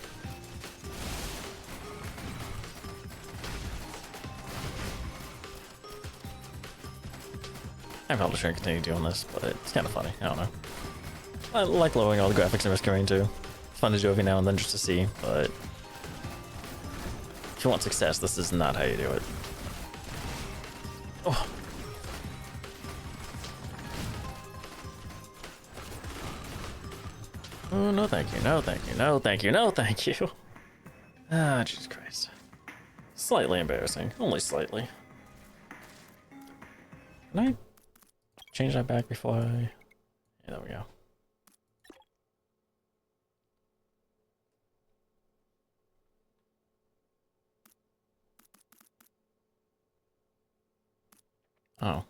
I probably shouldn't continue doing this, but it's kind of funny, I don't know. I like lowering all the graphics in Risk Terrain too. It's fun to do every now and then just to see, but if you want success, this is not how you do it. Oh. Oh, no thank you, no thank you, no thank you, no thank you. Ah, Jesus Christ. Slightly embarrassing, only slightly. Can I change that back before I... Yeah, there we go. Oh.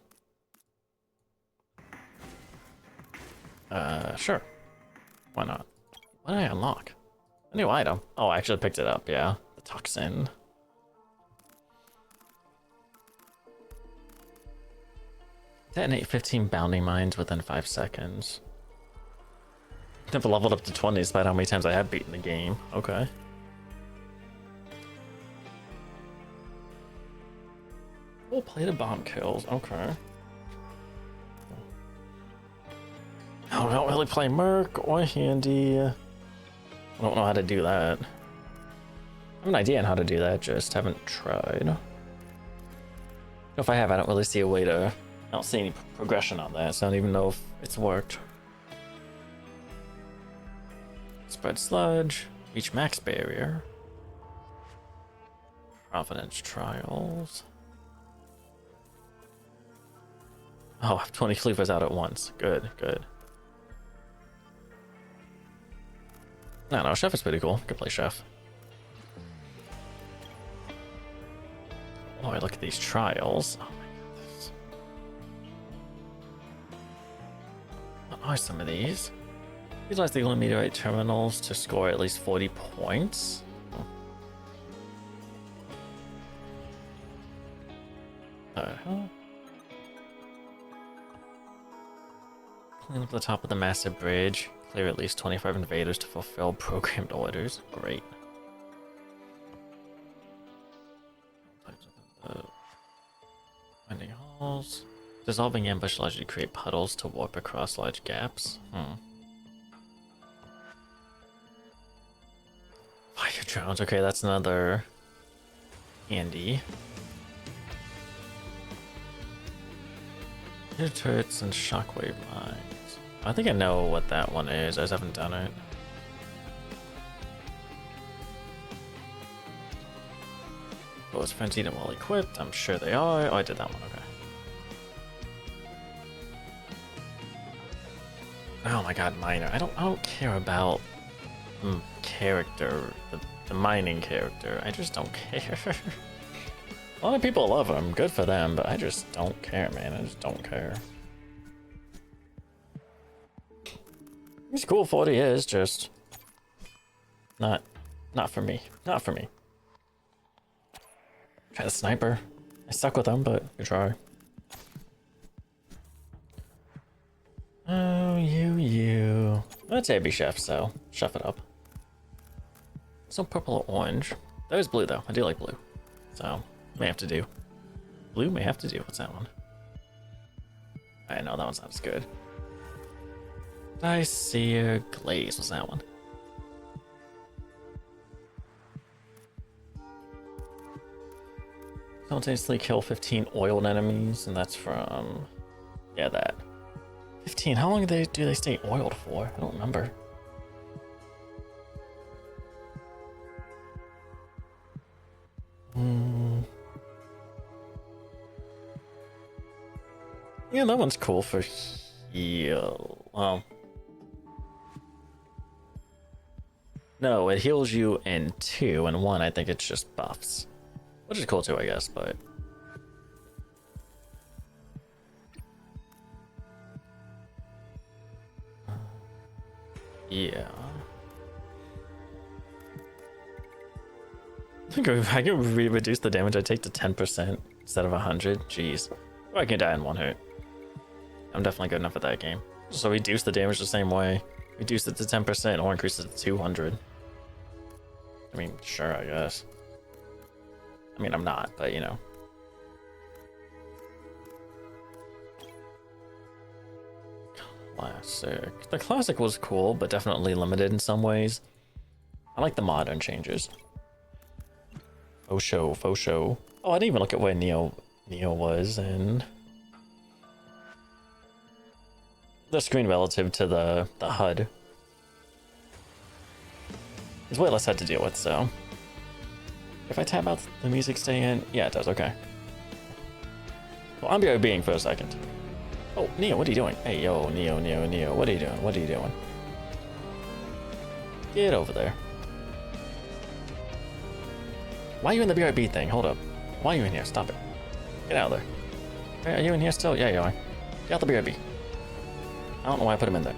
Sure. Why not? What did I unlock? A new item. Oh, I actually picked it up, yeah. The toxin. Detonate 15 bounding mines within 5 seconds. Never leveled up to 20 despite how many times I have beaten the game. Okay. Oh, plated bomb kills. Okay. I don't really play Merc or Handy. I don't know how to do that. I have an idea on how to do that, just haven't tried. If I have, I don't really see a way to... I don't see any progression on that, so I don't even know if it's worked. Spread sludge, reach max barrier. Providence trials. Oh, I have 20 cleavers out at once. Good, good. I don't know, Chef is pretty cool. Could play Chef. Oh, I look at these trials. Oh my goodness. What are some of these? Utilize the meteorite terminals to score at least 40 points. Hell? Clean up the top of the massive bridge. Clear at least 25 invaders to fulfill programmed orders. Great. Winding halls. Dissolving ambush allows you to create puddles to warp across large gaps. Fire drones. Okay, that's another handy. Air turrets and shockwave mines. I think I know what that one is. I just haven't done it. Oh, is frenzied and well equipped? I'm sure they are. Oh, I did that one. Okay. Oh my god, miner. I don't care about character, the mining character. I just don't care. A lot of people love him. Good for them, but I just don't care, man. I just don't care. He's cool for what he is, just not for me. Not for me. Try the sniper. I suck with him, but good try. Oh, you. I'd say it'd be Chef, so chef it up. Some purple or orange. There's blue though. I do like blue, so may have to do. Blue may have to do. What's that one? I know that one's not as good. Diseer Glaze. What's that one? Simultaneously kill 15 oiled enemies, and that's from, yeah, that. 15. How long do they stay oiled for? I don't remember. Yeah, that one's cool for heal. Well, no, it heals you in 2, and 1 I think it's just buffs. Which is cool too, I guess, but... yeah. I can reduce the damage I take to 10% instead of 100. Jeez. Or I can die in 1 hit. I'm definitely good enough at that game. So reduce the damage the same way. Reduce it to 10% or increase it to 200. I mean, sure, I guess. I mean, I'm not, but you know. Classic. The classic was cool, but definitely limited in some ways. I like the modern changes. Faux show, faux show. Oh, I didn't even look at where Neo was in the screen relative to the HUD. There's way less HUD to deal with, so. If I tap out the music stay in, yeah, it does, okay. Well, I'm BRBing for a second. Oh, Neo, what are you doing? Hey, yo, Neo, what are you doing? What are you doing? Get over there. Why are you in the BRB thing? Hold up. Why are you in here? Stop it. Get out of there. Hey, are you in here still? Yeah, you are. Get out the BRB. I don't know why I put him in there.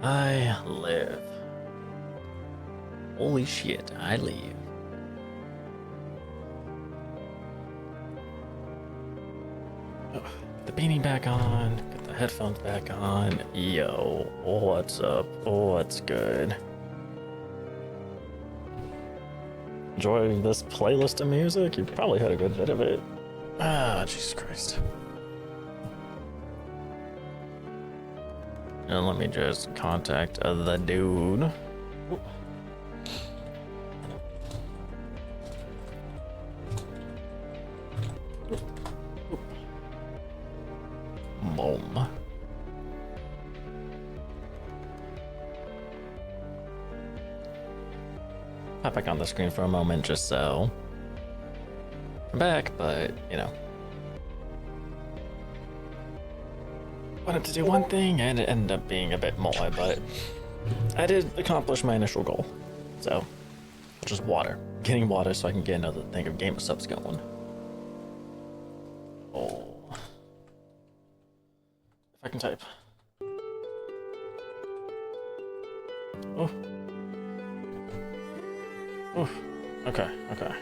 I live. Holy shit, I live. Oh, get the beanie back on, get the headphones back on. Yo, what's up? What's good? Enjoying this playlist of music? You probably had a good bit of it. Ah, Jesus Christ. And let me just contact the dude. Boom. Pop back on the screen for a moment just so I'm back, but you know. Wanted to do one thing and it ended up being a bit more, but I did accomplish my initial goal. So, just water. Getting water so I can get another thing of game subs going. Oh. If I can type. Oh. Oh. Okay, okay.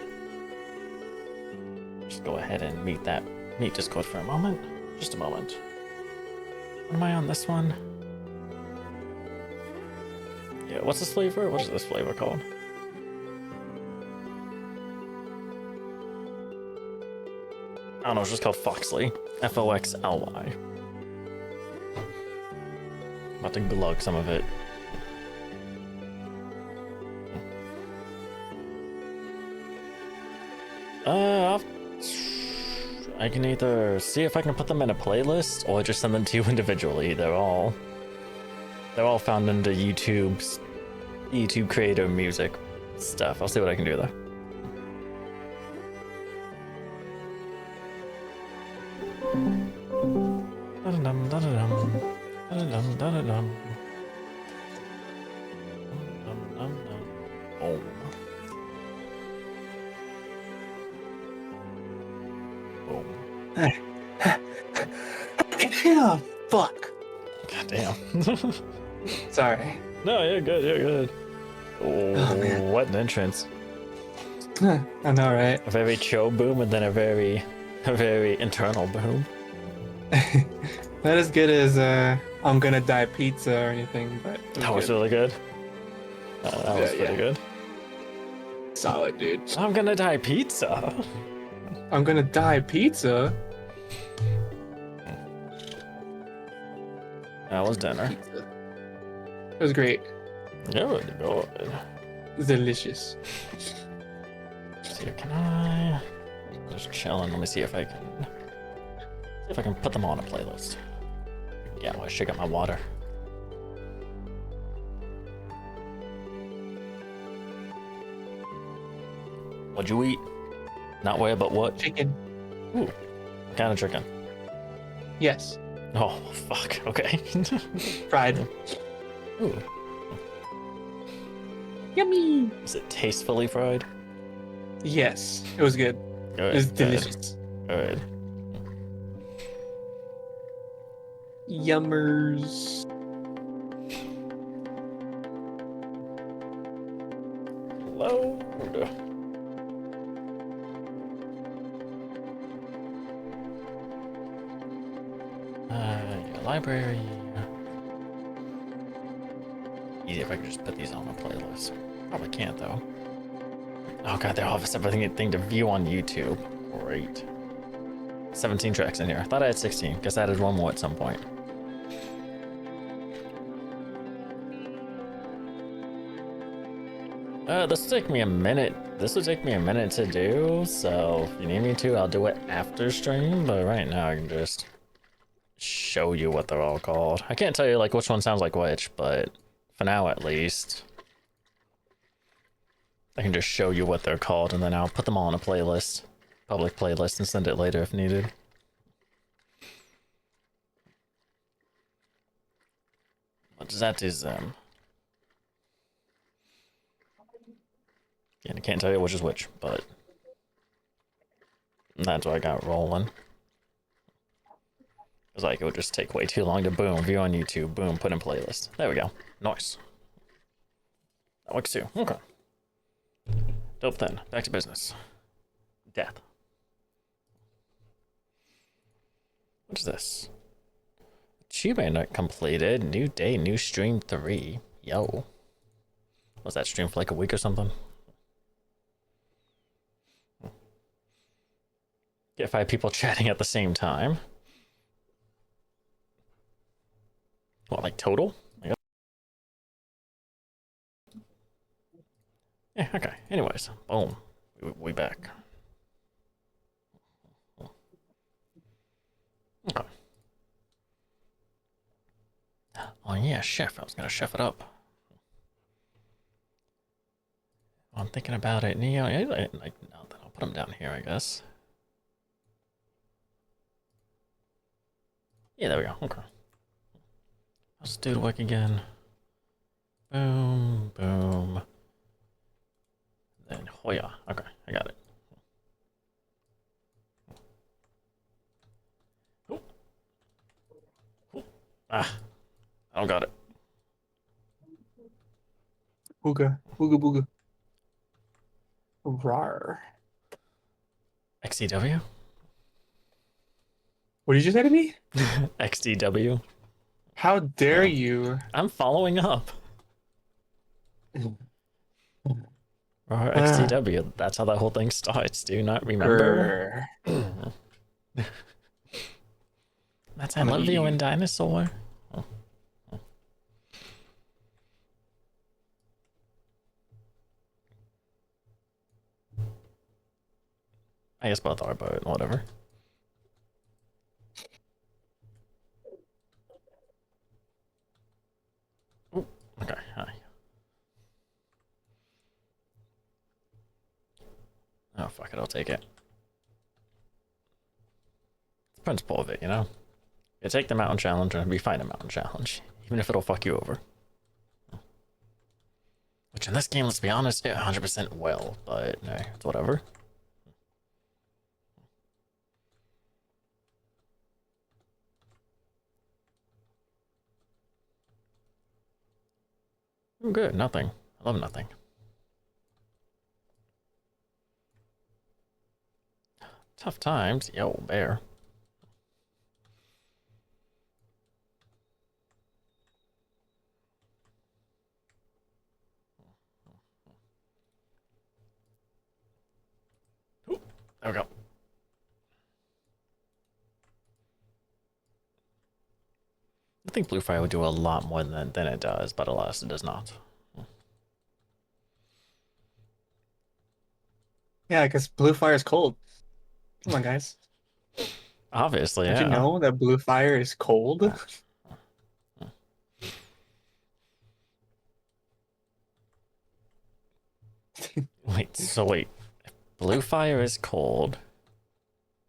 Just go ahead and meet Discord for a moment. Just a moment. Am I on this one? Yeah, what's this flavor? What is this flavor called? I don't know, it's just called Foxley. Foxly. About to glug some of it. I can either see if I can put them in a playlist or just send them to you individually. They're all found under YouTube creator music stuff. I'll see what I can do there. Oh. Oh, fuck. God damn. Sorry. No, you're good, you're good. Oh, what an entrance. I know, right? A very chill boom and then a very internal boom. Not as good as I'm gonna die pizza or anything, but That was really good. That was pretty good. Solid, dude. I'm gonna die pizza. I'm gonna die pizza. That was dinner. Pizza. It was great. Yeah, really good. Delicious. See, can I just chilling? Let me see if I can put them on a playlist. Yeah, well, I should get my water. What'd you eat? Not where, but what? Chicken. Ooh, what kind of chicken? Yes. Oh, fuck. Okay. Fried. Ooh. Yummy. Is it tastefully fried? Yes. It was good. Good. It was delicious. Good. Yummers. Load. Your library. Easy if I could just put these on a playlist. Probably can't though. Oh god, they all have everything to view on YouTube. Great. 17 tracks in here. I thought I had 16. Guess I added one more at some point. This will take me a minute. This will take me a minute to do, so if you need me to, I'll do it after stream, but right now I can just show you what they're all called. I can't tell you like which one sounds like which, but for now at least, I can just show you what they're called and then I'll put them all in a playlist, public playlist, and send it later if needed. What does that do them? Again, I can't tell you which is which, but that's what I got rolling. was like, it would just take way too long to boom, view on YouTube, boom, put in playlist. There we go. Nice. That works too. Okay. Dope then. Back to business. Death. What is this? Achievement completed. New day, new stream 3. Yo. Was that stream for like a week or something? Get 5 people chatting at the same time. What, like total? Yeah, okay. Anyways, boom. We back. Okay. Oh yeah, chef. I was gonna chef it up. I'm thinking about it. Neo, like, no, then I'll put them down here, I guess. Yeah, there we go. Okay. Let's do the work again. Boom, boom. Then Hoya. Okay, I got it. Ooh. Ooh. Ah, I don't got it. Booga, booga, booga. Rar. XDW? What did you say to me? XDW? How dare you? I'm following up. Or XDW. That's how that whole thing starts. Do you not remember? That's I love you and dinosaur. I guess both are, but whatever. Ooh, okay, hi. Oh, fuck it, I'll take it. It's the principle of it, you know? You take the mountain challenge and be fine a mountain challenge, even if it'll fuck you over. Which in this game, let's be honest, it 100% will, but no, it's whatever. I'm good, nothing. I love nothing. Tough times, yo, bear. Ooh, there we go. I think Blue Fire would do a lot more than it does, but alas, it does not. Yeah, I guess blue fire is cold. Come on, guys. Obviously, Don't yeah. you know that blue fire is cold? Wait. Blue fire is cold,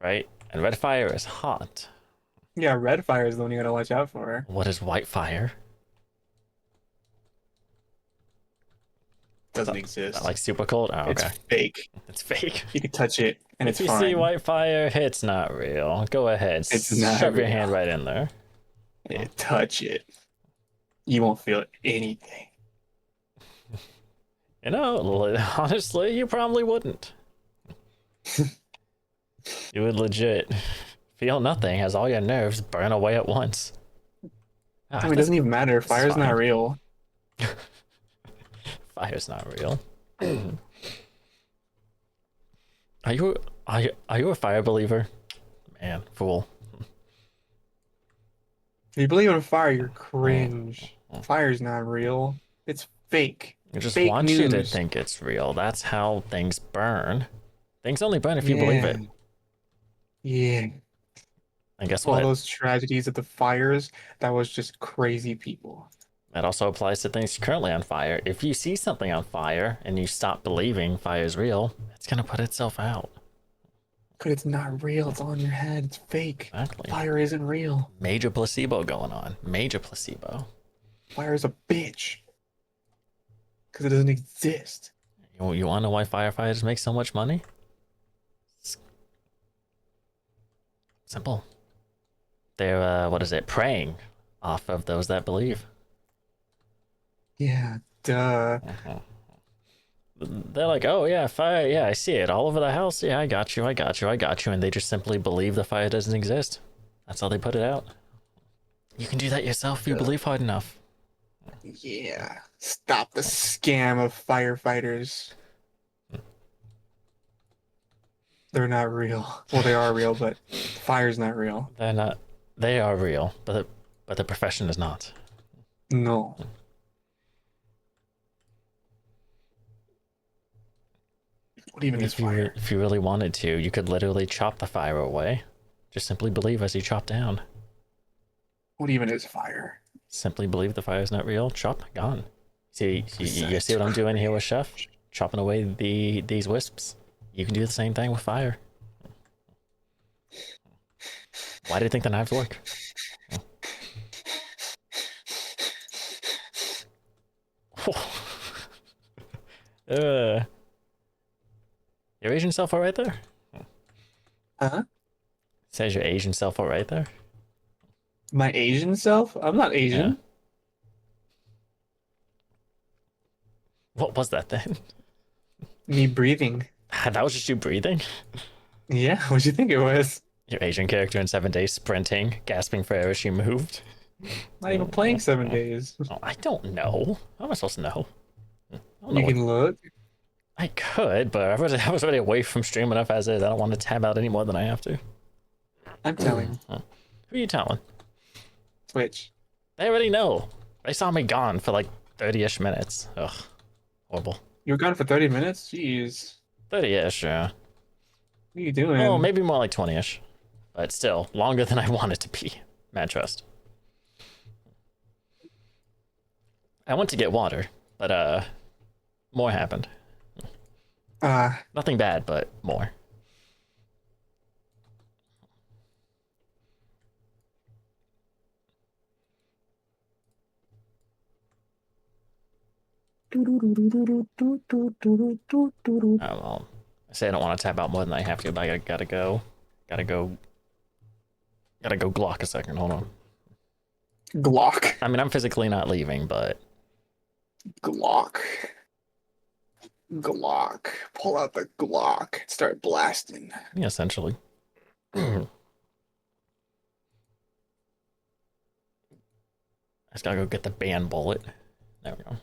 right? And red fire is hot. Yeah, red fire is the one you gotta watch out for. What is white fire? Doesn't exist. Like super cold? Oh, okay. It's fake. It's fake. You can touch it and If it's you fine. see white fire, it's not real. Go ahead. It's not Shove your real. hand right in there. Yeah, touch it. You won't feel anything. You know, honestly, you probably wouldn't. You would legit feel nothing as all your nerves burn away at once. I mean, it doesn't even matter. Fire's fine. not real. Fire's not real. Are you a fire believer? Man, fool. If you believe in fire, you're cringe. Fire's not real. It's fake. I just fake want news. you to think it's real. That's how things burn. Things only burn if you believe it. Yeah. And guess All what? those tragedies of the fires, that was just crazy people. That also applies to things currently on fire. If you see something on fire and you stop believing fire is real, it's gonna put itself out. Because it's not real. It's all in your head. It's fake. Exactly. Fire isn't real. Major placebo going on. Major placebo. Fire is a bitch. Because it doesn't exist. You wanna know why firefighters make so much money? Simple. They're what is it? Preying off of those that believe. Yeah, duh. They're like, oh yeah, fire, yeah, I see it all over the house. Yeah, I got you, I got you, I got you, and they just simply believe the fire doesn't exist. That's how they put it out. You can do that yourself if you believe hard enough. Yeah. Stop the scam of firefighters. They're not real. Well, they are real, but fire's not real. They're not. They are real, but the profession is not. No. What even is fire? If you really wanted to, you could literally chop the fire away. Just simply believe as you chop down. What even is fire? Simply believe the fire is not real. Chop, gone. See, you see what I'm doing here with Chef? Chopping away these wisps. You can do the same thing with fire. Why do you think the knives work? Your Asian self all right there? Huh? Says your Asian self all right there? My Asian self? I'm not Asian. Yeah. What was that then? Me breathing. That was just you breathing? Yeah, what'd you think it was? Your Asian character in 7 days sprinting, gasping for air as she moved. Not even playing 7 days. Oh, I don't know. How am I supposed to know? You can look. I could, but I was already away from stream enough as is. I don't want to tab out any more than I have to. I'm telling. Who are you telling? Twitch. They already know. They saw me gone for like 30-ish minutes. Ugh. Horrible. You were gone for 30 minutes? Jeez. 30-ish, yeah. What are you doing? Oh, maybe more like 20-ish. But still, longer than I want it to be. Mad trust. I went to get water, but more happened. Nothing bad, but more. Oh, well, I say I don't want to tap out more than I have to, but I gotta go. Gotta go Glock a second. Hold on. Glock. I mean, I'm physically not leaving, but Glock. Glock. Pull out the Glock. Start blasting. yeah, essentially. I just gotta go get the band bullet. There we go.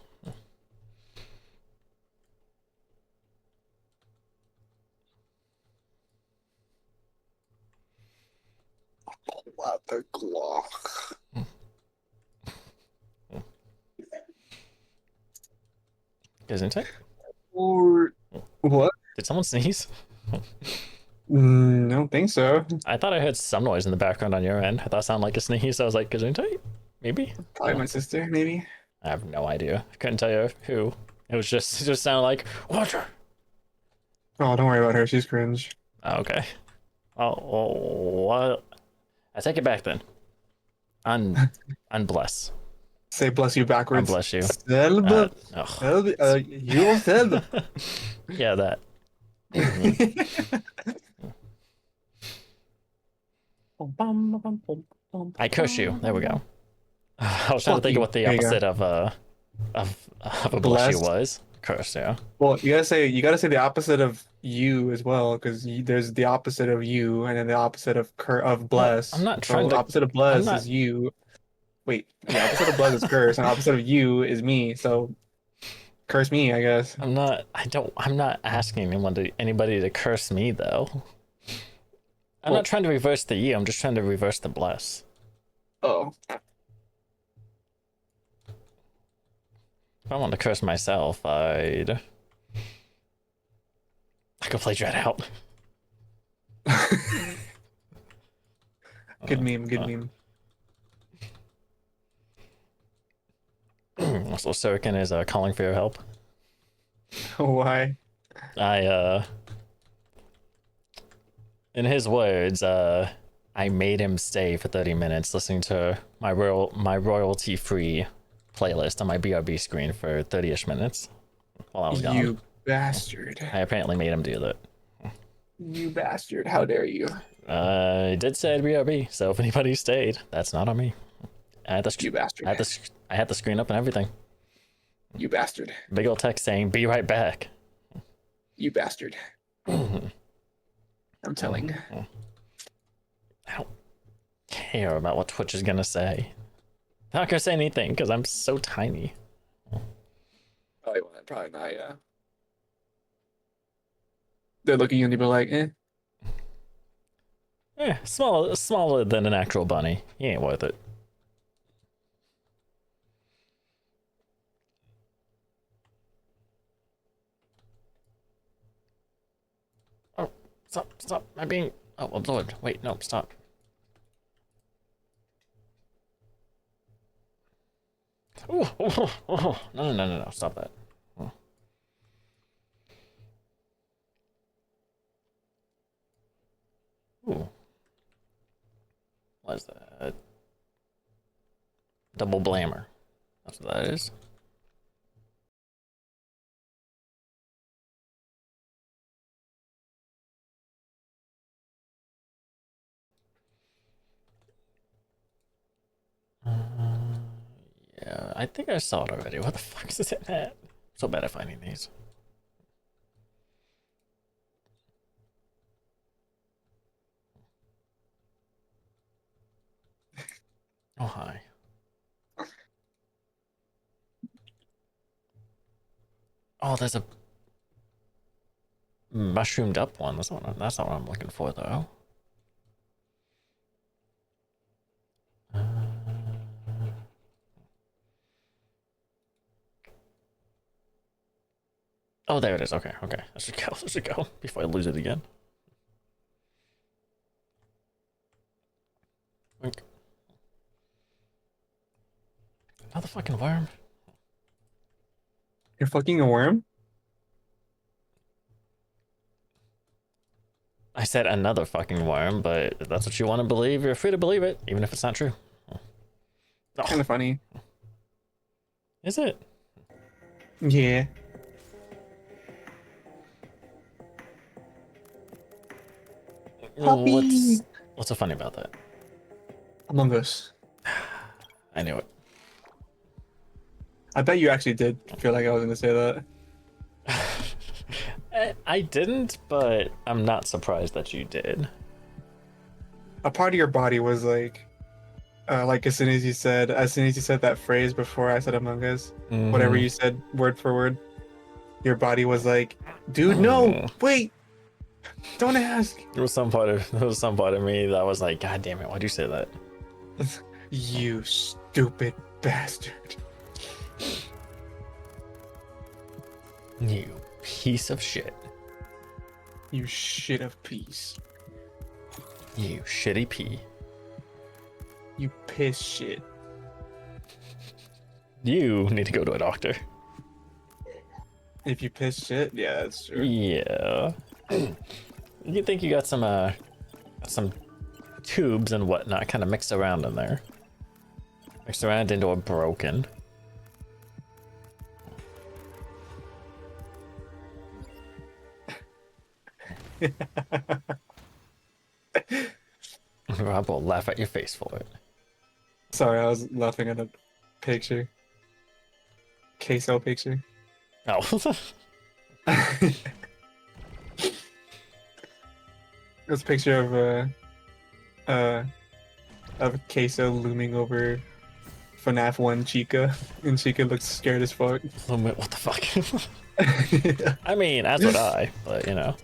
Pull out the Glock. Isn't it? Or what? Did someone sneeze? Don't think so. I thought I heard some noise in the background on your end. I thought it sounded like a sneeze. I was like, Gesundheit? Maybe? Probably my sister, maybe. I have no idea. I couldn't tell you who. It just sounded like water. Oh, don't worry about her. She's cringe. Oh, okay. Oh, what? I take it back then. Unbless. Say bless you backwards. Unbless you. You said. Yeah, that. I curse you. There we go. I was trying to think of what the opposite of a bless you was. Curse, yeah. Well, you gotta say the opposite of you as well, because there's the opposite of you, and then the opposite of bless. I'm not trying to. The opposite of bless is you. Wait, the opposite of bless is curse, and opposite of you is me. So, curse me, I guess. I'm not asking anybody to curse me though. I'm not trying to reverse the you. I'm just trying to reverse the bless. Oh. If I want to curse myself, I could play Dread out. Good meme, good meme. So Suriken is calling for your help. Why? In his words, I made him stay for 30 minutes listening to my royalty-free playlist on my BRB screen for 30-ish minutes while I was gone. You bastard. I apparently made him do that. You bastard! How dare you? I did say it'd be RB, so if anybody stayed, that's not on me. I had the You bastard! I had the screen up and everything. You bastard! Big old text saying "Be right back." You bastard! I'm telling. I don't care about what Twitch is gonna say. I'm not gonna say anything because I'm so tiny. Probably not. Yeah. They're looking at you and be like, eh. Smaller than an actual bunny. He ain't worth it. Oh, stop! I'm being. Oh, absorbed. Wait, no, stop. Oh, no, stop that. Oh. Ooh. What is that? Double blamer. That's what that is. Yeah, I think I saw it already. What the fuck is it at? So bad at finding these. Oh, hi. Oh, there's a mushroomed up one. That's not what I'm looking for, though. Oh, there it is. Okay. I should go before I lose it again. Wink. Another fucking worm. You're fucking a worm? I said another fucking worm, but if that's what you want to believe, you're free to believe it, even if it's not true. Oh. Kind of funny. Is it? Yeah. Puppy. What's so funny about that? Among Us. I knew it. I bet you actually did feel like I was gonna say that. I didn't, but I'm not surprised that you did. A part of your body was like as soon as you said that phrase before I said Among Us, whatever you said word for word, your body was like, dude, no, wait, don't ask. There was some part of me that was like, God damn it, why'd you say that? You stupid bastard. You piece of shit. You shit of peace. You shitty pea. You piss shit. You need to go to a doctor. If you piss shit, yeah, that's true. Yeah. You think you got some tubes and whatnot kind of mixed around in there. Mixed around into a broken. Rob will laugh at your face for it. Sorry, I was laughing at a picture. Queso picture. Oh. This picture of Queso looming over FNAF 1 Chica, and Chica looks scared as fuck. What the fuck? I mean, as would I, but you know.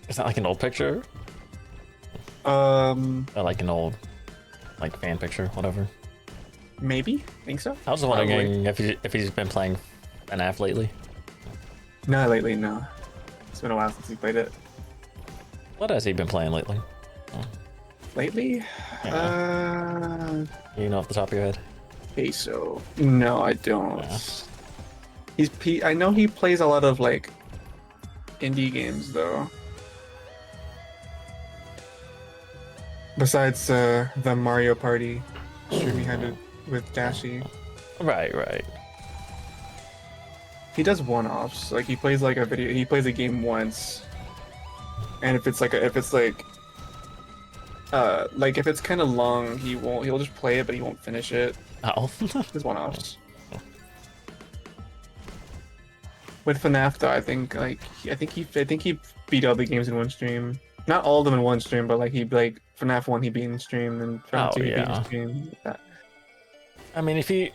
Is that like an old picture? Or like an old, like fan picture, whatever. Maybe. Think so. I was wondering if he's been playing FNAF lately. Not lately, no. It's been a while since he played it. What has he been playing lately? Lately? Yeah. You know off the top of your head? Queso. No, I don't. Yeah. I know he plays a lot of like indie games though. Besides the Mario Party stream he had with Dashi. Right, right. He does one-offs. Like he plays like he plays a game once. And if it's if it's kind of long, he'll just play it, but he won't finish it. Oh. Just one-offs. With FNAF though, I think he beat all the games in one stream. Not all of them in one stream, but like FNAF 1 he beat in stream, and FNAF 2 he beat in stream. I mean, if you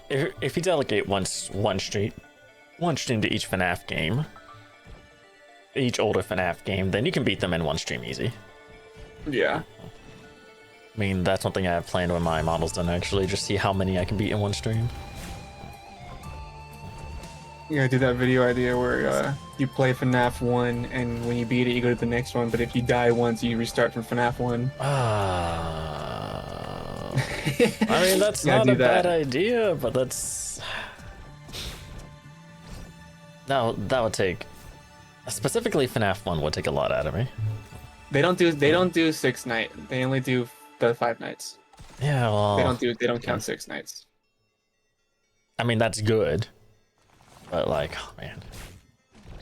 delegate one stream to each FNAF game, each older FNAF game, then you can beat them in one stream easy. Yeah. I mean, that's one thing I have planned when my model's done, actually, just see how many I can beat in one stream. Yeah, I did that video idea where you play FNAF 1, and when you beat it, you go to the next one, but if you die once, you restart from FNAF 1. I mean, that's not a bad idea, but that's... That would take... Specifically, FNAF 1 would take a lot out of me. They don't do 6 nights. They only do the 5 nights. Yeah, well... They don't count 6 nights. I mean, that's good. But like, oh man.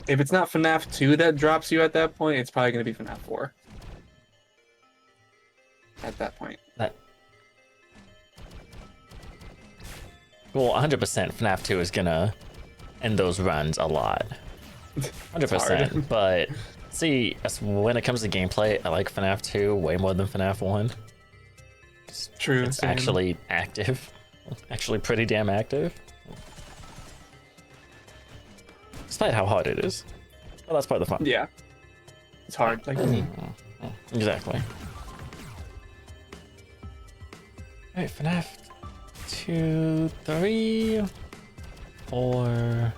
If it's not FNAF 2 that drops you at that point, it's probably gonna be FNAF 4. At that point. Well, 100% FNAF 2 is gonna end those runs a lot. 100%. But see, when it comes to gameplay, I like FNAF 2 way more than FNAF 1. True. It's actually active. Actually pretty damn active. Despite how hard it is. Well, that's part of the fun. Yeah. It's hard, like me. Exactly. Alright, FNAF 2, 3, 4,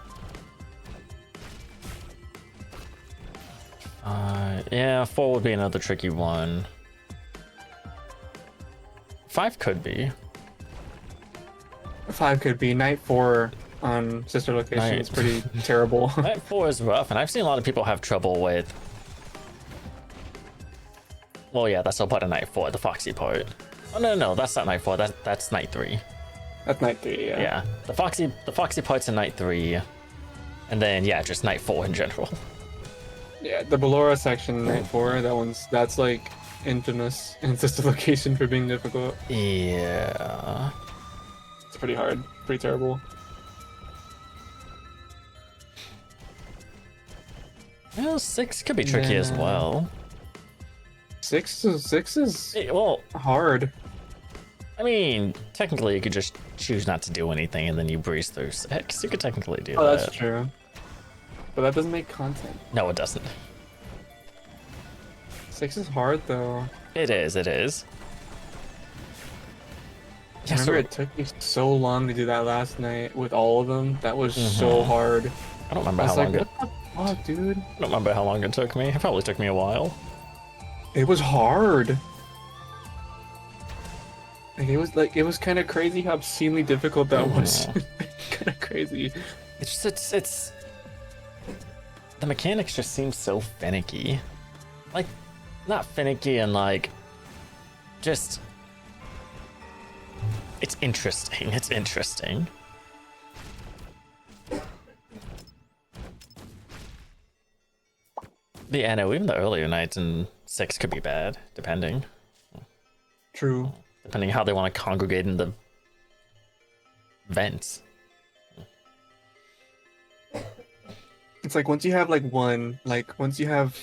5. Yeah, 4 would be another tricky one. 5 could be. 5 could be. Night 4 on Sister Location is pretty terrible. Night 4 is rough, and I've seen a lot of people have trouble with... Well, yeah, that's all part of Night 4, the Foxy part. Oh, no, that's not Night 4, that's Night 3. That's Night 3, yeah. Yeah, the Foxy part's in Night 3, and then, yeah, just Night 4 in general. Yeah, the Ballora section, Night 4, that's like infamous in Sister Location for being difficult. Yeah. It's pretty hard, pretty terrible. Well, 6 could be tricky as well. 6 is well, hard. I mean, technically you could just choose not to do anything and then you breeze through 6. You could technically do that. Oh, that's true. But that doesn't make content. No, it doesn't. 6 is hard though. It is. I remember it took me so long to do that last night with all of them. That was so hard. I don't remember how long it... What the fuck, dude? I don't remember how long it took me. It probably took me a while. It was hard. Like, it was kind of crazy how obscenely difficult that was. Kind of crazy. It's the mechanics just seem so finicky. Like, not finicky and like, just, it's interesting. It's interesting. But yeah, no, even the earlier nights in 6 could be bad, depending. True. Depending how they want to congregate in the vents. It's like once you have once you have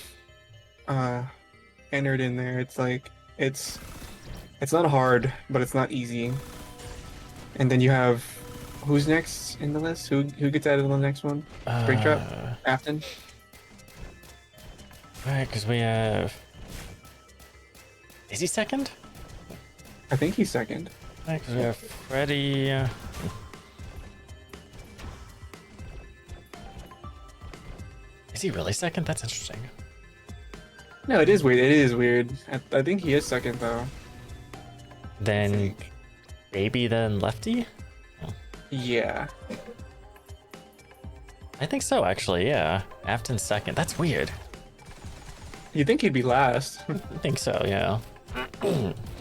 entered in there, it's like it's not hard, but it's not easy. And then you have who's next in the list? Who gets added on the next one? Springtrap? Afton? Alright, because we have... Is he second? I think he's second. Alright, because we have Freddy... Is he really second? That's interesting. No, it is weird. It is weird. I think he is second, though. Then... Baby, then Lefty? Yeah. I think so, actually, yeah. Afton's second. That's weird. You'd think he'd be last. I think so, yeah.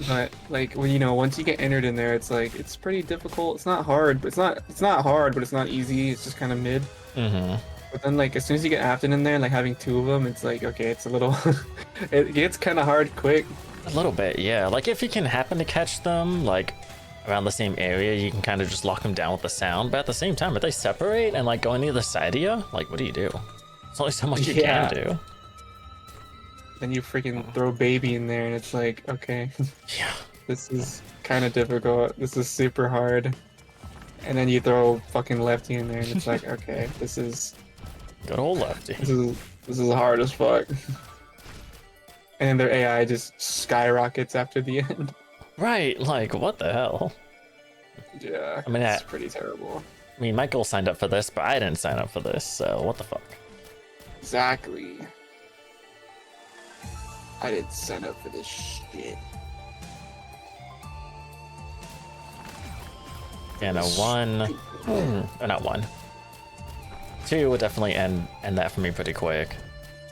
But like when once you get entered in there, it's like it's pretty difficult. It's not hard, but it's not hard, but it's not easy. It's just kind of mid. Mm-hmm. But then like as soon as you get Afton in there, like having two of them, it's like okay, it's a little it gets kind of hard quick. A little bit, yeah. Like if you can happen to catch them like around the same area, you can kind of just lock them down with the sound. But at the same time, if they separate and like go on the other side of you, like what do you do? There's only so much you can do. Then you freaking throw baby in there, and it's like okay, Yeah. this is kind of difficult. This is super hard. And then you throw fucking lefty in there, and it's like okay, this is Good old lefty. this is hard as fuck. And then their AI just skyrockets after the end. Right, like what the hell? Yeah, I mean, it's pretty terrible. I mean, Michael signed up for this, but I didn't sign up for this, so what the fuck? Exactly. I didn't sign up for this shit. And a 1, or not 1. 2 would definitely end that for me pretty quick.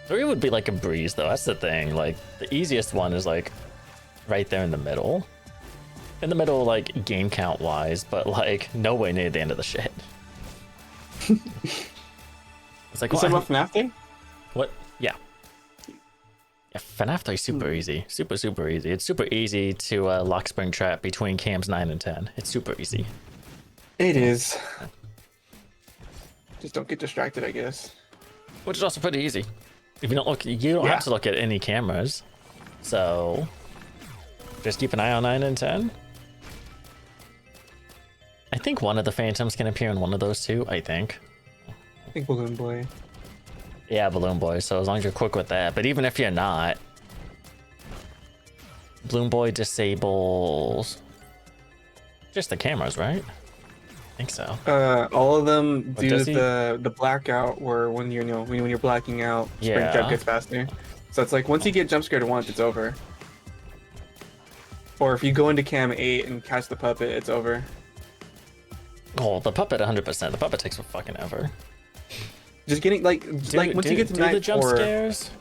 3 would be like a breeze though, that's the thing. Like the easiest one is like right there in the middle. In the middle, like game count wise, but like nowhere near the end of the shit. It's like You said about FNAF thing? What? Yeah. Yeah, FNAF 3 is super easy. Super easy. It's super easy to lock Spring Trap between cams 9 and 10. It's super easy. It is. Just don't get distracted, I guess. Which is also pretty easy. If you don't look, you don't have to look at any cameras. So just keep an eye on 9 and 10. I think one of the Phantoms can appear in one of those two, I think. I think Balloon Boy. Yeah, Balloon Boy, so as long as you're quick with that. But even if you're not, Balloon Boy disables just the cameras, right? I think so. All of them Or do does he? the blackout where when you're when you're blacking out, Spring Yeah. Trap gets faster. So it's like once you get jump scared once, it's over. Or if you go into cam 8 and catch the puppet, it's over. Oh, the puppet 100%. The puppet takes fucking ever. Just getting like once you get to do the night jump 4, scares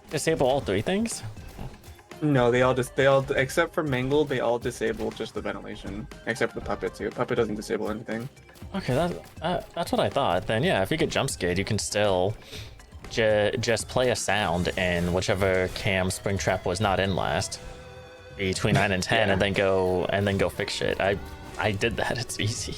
disable all 3 things? no, they all except for Mangled, they all disable just the ventilation, except for the puppet too. Puppet doesn't disable anything. Okay, that's what I thought. Then yeah, if you get jump scared, you can still just play a sound in whichever cam Spring Trap was not in last, between 9 and 10, Yeah. and then go fix shit. I did that. It's easy.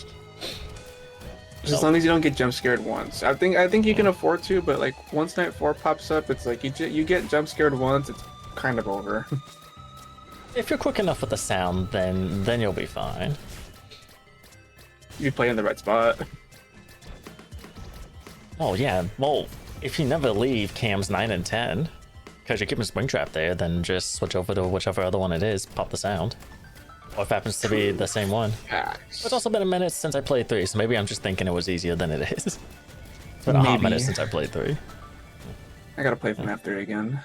Just as long as you don't get jump scared once. I think you can afford to, but like once night 4 pops up, it's like you get jump scared once, it's kind of over. If you're quick enough with the sound, then you'll be fine. You play in the right spot. Oh yeah, well, if you never leave cams 9 and 10, because you're keeping Spring Trap there, then just switch over to whichever other one it is, pop the sound. Or if it happens to be the same one. It's also been a minute since I played 3, so maybe I'm just thinking it was easier than it is. It's been a hot minute since I played 3. I gotta play FNAF 3 again.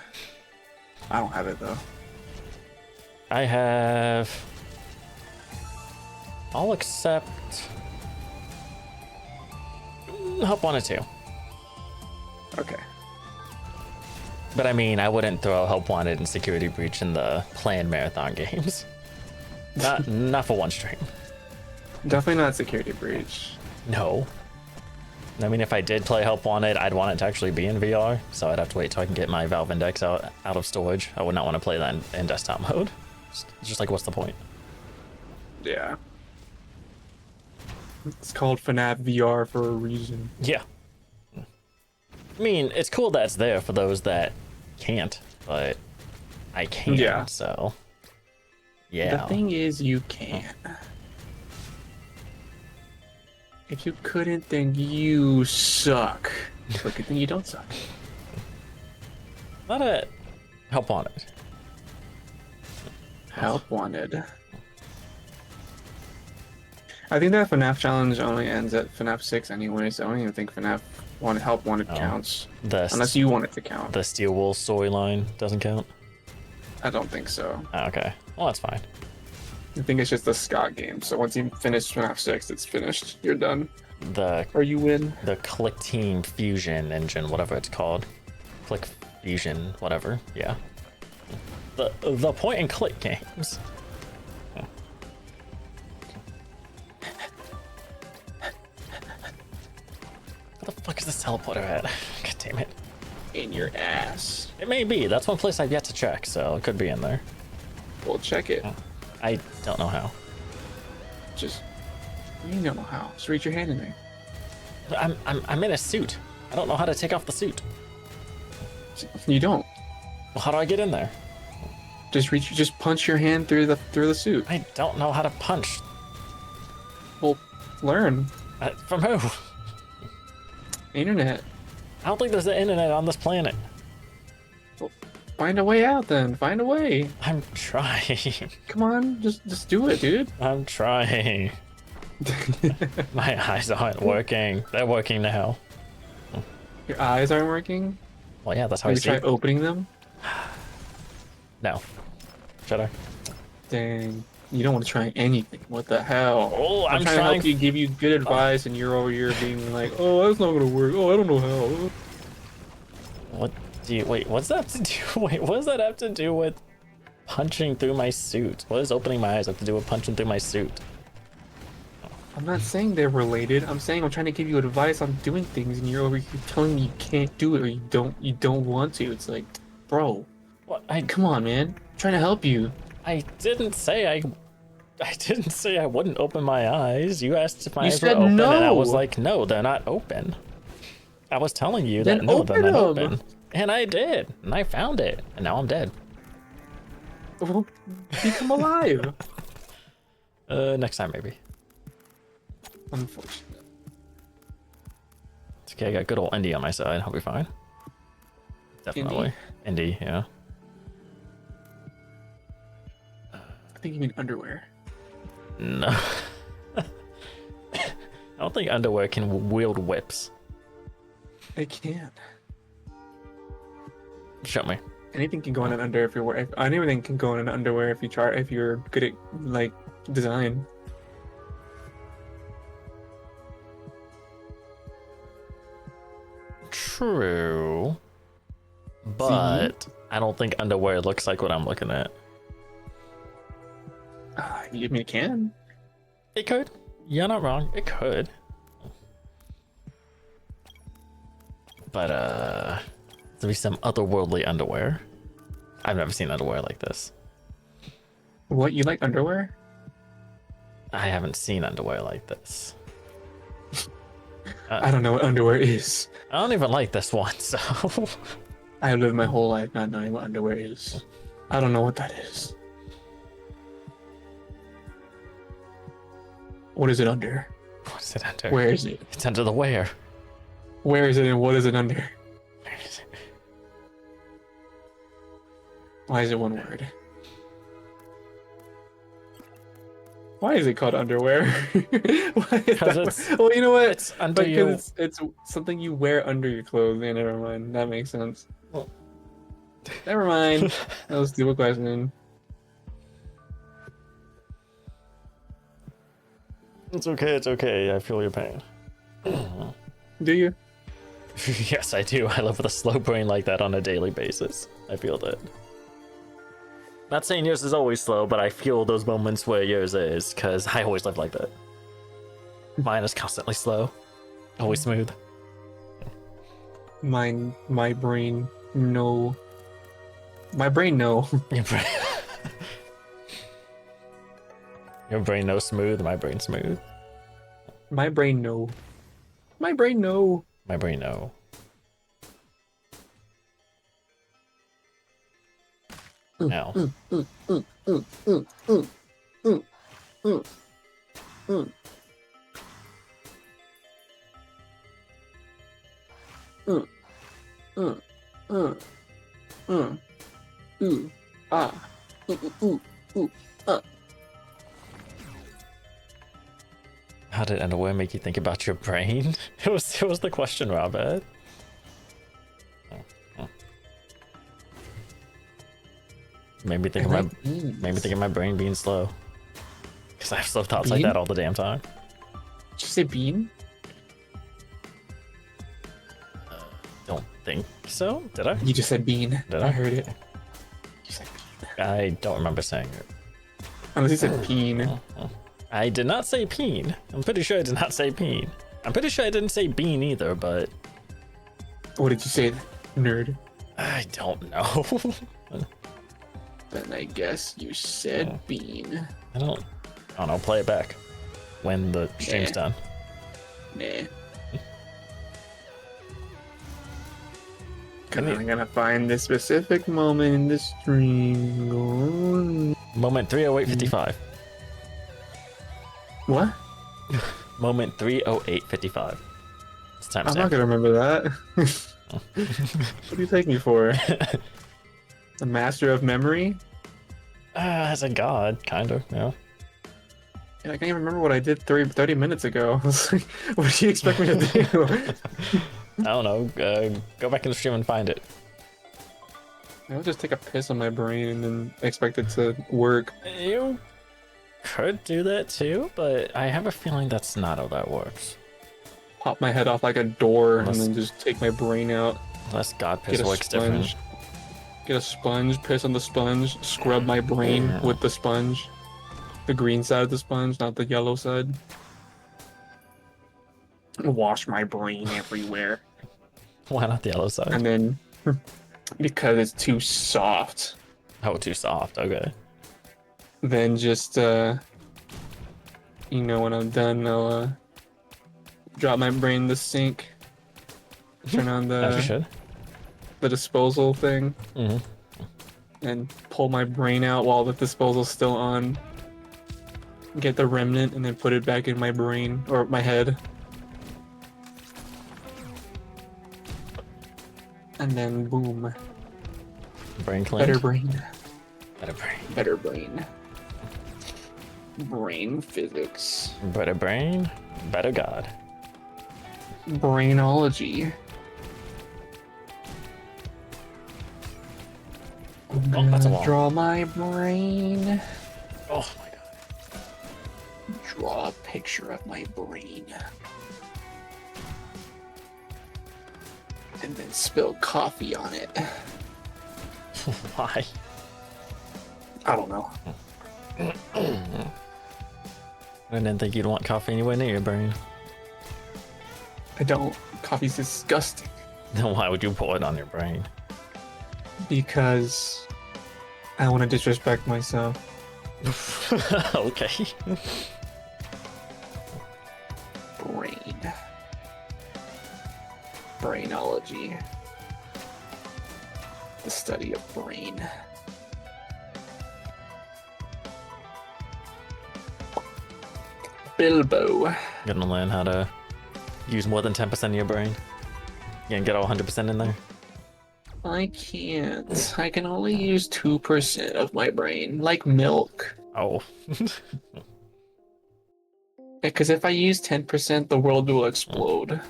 I don't have it though. I have all except Help 1 and 2. Okay. But I mean, I wouldn't throw Help Wanted and Security Breach in the planned marathon games. Not for one stream. Definitely not Security Breach. No. I mean, if I did play Help Wanted, I'd want it to actually be in VR, so I'd have to wait till I can get my Valve Index out of storage. I would not want to play that in desktop mode. It's just like, what's the point? Yeah. It's called FNAF VR for a reason. Yeah. I mean, it's cool that it's there for those that can't, but I can, Yeah. so... Yeah. The thing is, you can. If you couldn't, then you suck. But good thing you don't suck. Not a Help Wanted. Help wanted. I think that FNAF challenge only ends at FNAF 6 anyway, so I don't even think FNAF Help Wanted counts. Unless you want it to count. The Steel Wool storyline doesn't count? I don't think so. Oh, okay. Well, that's fine. I think it's just a Scott game, so once you finish FNAF 6, it's finished. You're done. Or you win. The Click Team Fusion engine, whatever it's called. Click Fusion, whatever. Yeah. the point and click games. Where the fuck is this teleporter at? God damn it. In your ass. It may be. That's one place I've yet to check, so it could be in there. Well, check it. I don't know how. Just, you don't know how. Just reach your hand in there. I'm in a suit. I don't know how to take off the suit. You don't. Well, how do I get in there? Just punch your hand through the suit. I don't know how to punch. Well, learn. From who? Internet. I don't think there's the internet on this planet. Well, find a way out then. Find a way. I'm trying. Come on, just do it, dude. I'm trying. My eyes aren't working. They're working now. Your eyes aren't working? Well, yeah, that's how Maybe I see. try opening them? No. Should I? Dang. You don't want to try anything. What the hell? Oh, I'm trying to help you, give you good advice, and you're over here being like, oh, that's not gonna work. Oh, I don't know how. What do you wait? What's that have to do? Wait, what does that have to do with punching through my suit? What does opening my eyes have to do with punching through my suit? I'm not saying they're related. I'm saying I'm trying to give you advice on doing things, and you're over here telling me you can't do it or you don't want to. It's like, bro, What? come on, man. I'm trying to help you. I didn't say I wouldn't open my eyes. You asked if my You eyes were said open, no. and I was like, no, they're not open. I was telling you that Then no, they're open not them. open. And I did. And I found it. And now I'm dead. Well, become alive. Next time maybe. Unfortunate. It's okay, I got good old Indy on my side. I'll be fine. Definitely. Indy, yeah. I think you mean underwear. No. I don't think underwear can wield whips. It can. Show me. Anything can go in an under if you're anything can go in an underwear if you're good at like design. True. But I don't think underwear looks like what I'm looking at. I mean, it can. It could. You're not wrong. It could. But there'll be some otherworldly underwear. I've never seen underwear like this. What, you like underwear? I haven't seen underwear like this. I don't know what underwear is. I don't even like this one, so I have lived my whole life not knowing what underwear is. I don't know what that is. What is it under? what's it under? Where is it? It's under the wear. Where is it and what is it under? Where is it? Why is it one word? Why is it called underwear? Why is that? Well, you know what? It's under Because it's something you wear under your clothes. Yeah, never mind. That makes sense. Well, never mind. That was a stupid question. It's okay, it's okay. I feel your pain. Do you? Yes, I do. I live with a slow brain like that on a daily basis. I feel that. Not saying yours is always slow, but I feel those moments where yours is, because I always live like that. Mine is constantly slow. Always smooth. My brain, no. My brain, no. Your brain no smooth, my brain smooth. My brain, no. My brain, no. My brain no. Now. How did underwear make you think about your brain? It was the question, Robert. Made me think of my brain being slow. Because I have slow thoughts like that all the damn time. Did you say bean? Don't think so. Did I? You just said bean. Did I I? heard it. You said bean. I don't remember saying it. Unless he said peen. I did not say peen. I'm pretty sure I did not say peen. I'm pretty sure I didn't say bean either, but... What did you say, nerd? I don't know. Then I guess you said bean. I don't know. Play it back when the stream's done. Nah. I'm gonna find this specific moment in the stream. Moment 308.55. What? Moment 308.55. It's time. I'm not gonna remember that. What do you take me for? A master of memory? As a god, kind of, yeah. Yeah, I can't even remember what I did 30 minutes ago. I was like, what do you expect me to do? I don't know. Go back in the stream and find it. I'll just take a piss on my brain and then expect it to work. You could do that too, but I have a feeling that's not how that works. Pop my head off like a door and then just take my brain out. Unless God piss works different. Get a sponge, piss on the sponge, scrub my brain with the sponge. The green side of the sponge, not the yellow side. Wash my brain everywhere. Why not the yellow side? And then, because it's too soft. Oh, too soft, okay. Then just, when I'm done, I'll drop my brain in the sink. Turn on As you should. the disposal thing. And pull my brain out while the disposal's still on. Get the remnant and then put it back in my brain, or my head. And then boom. Brain cleaned. Better brain. Better brain. Better brain. Brain physics. Better brain. Better God. Brainology. Oh, that's a long. Draw my brain. Oh my god. Draw a picture of my brain. And then spill coffee on it. Why? I don't know. I didn't think you'd want coffee anywhere near your brain. I don't. Coffee's disgusting. Then why would you pour it on your brain? Because I want to disrespect myself. Okay. Brain. Brainology. The study of brain. Bilbo. You're gonna learn how to use more than 10% of your brain. You gonna get all 100% in there? I can't. I can only use 2% of my brain, like milk. Oh. Because if I use 10%, the world will explode.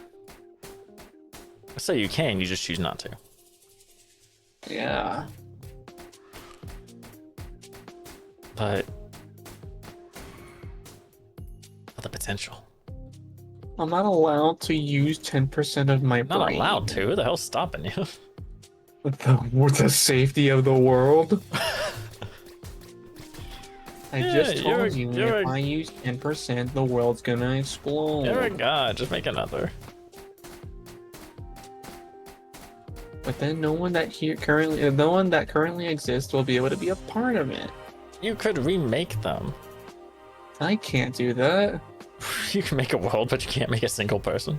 So you can, you just choose not to. Yeah. But the potential. I'm not allowed to use 10% of my brain. Not allowed to. Who the hell's stopping you? The safety of the world. I just told you if I use 10%, the world's gonna explode. You're a god. Just make another. But then no one that currently exists will be able to be a part of it. You could remake them. I can't do that. You can make a world, but you can't make a single person.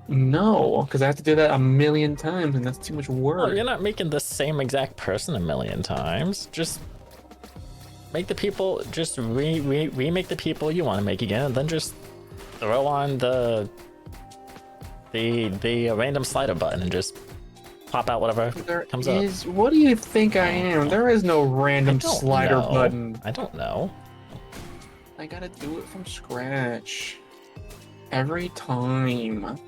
No, because I have to do that a million times, and that's too much work. Well, you're not making the same exact person a million times. Just make the people. Just remake the people you want to make again, and then just throw on the random slider button and just pop out whatever comes up. What do you think I am? There is no random slider button. I don't know. I gotta do it from scratch. Every time.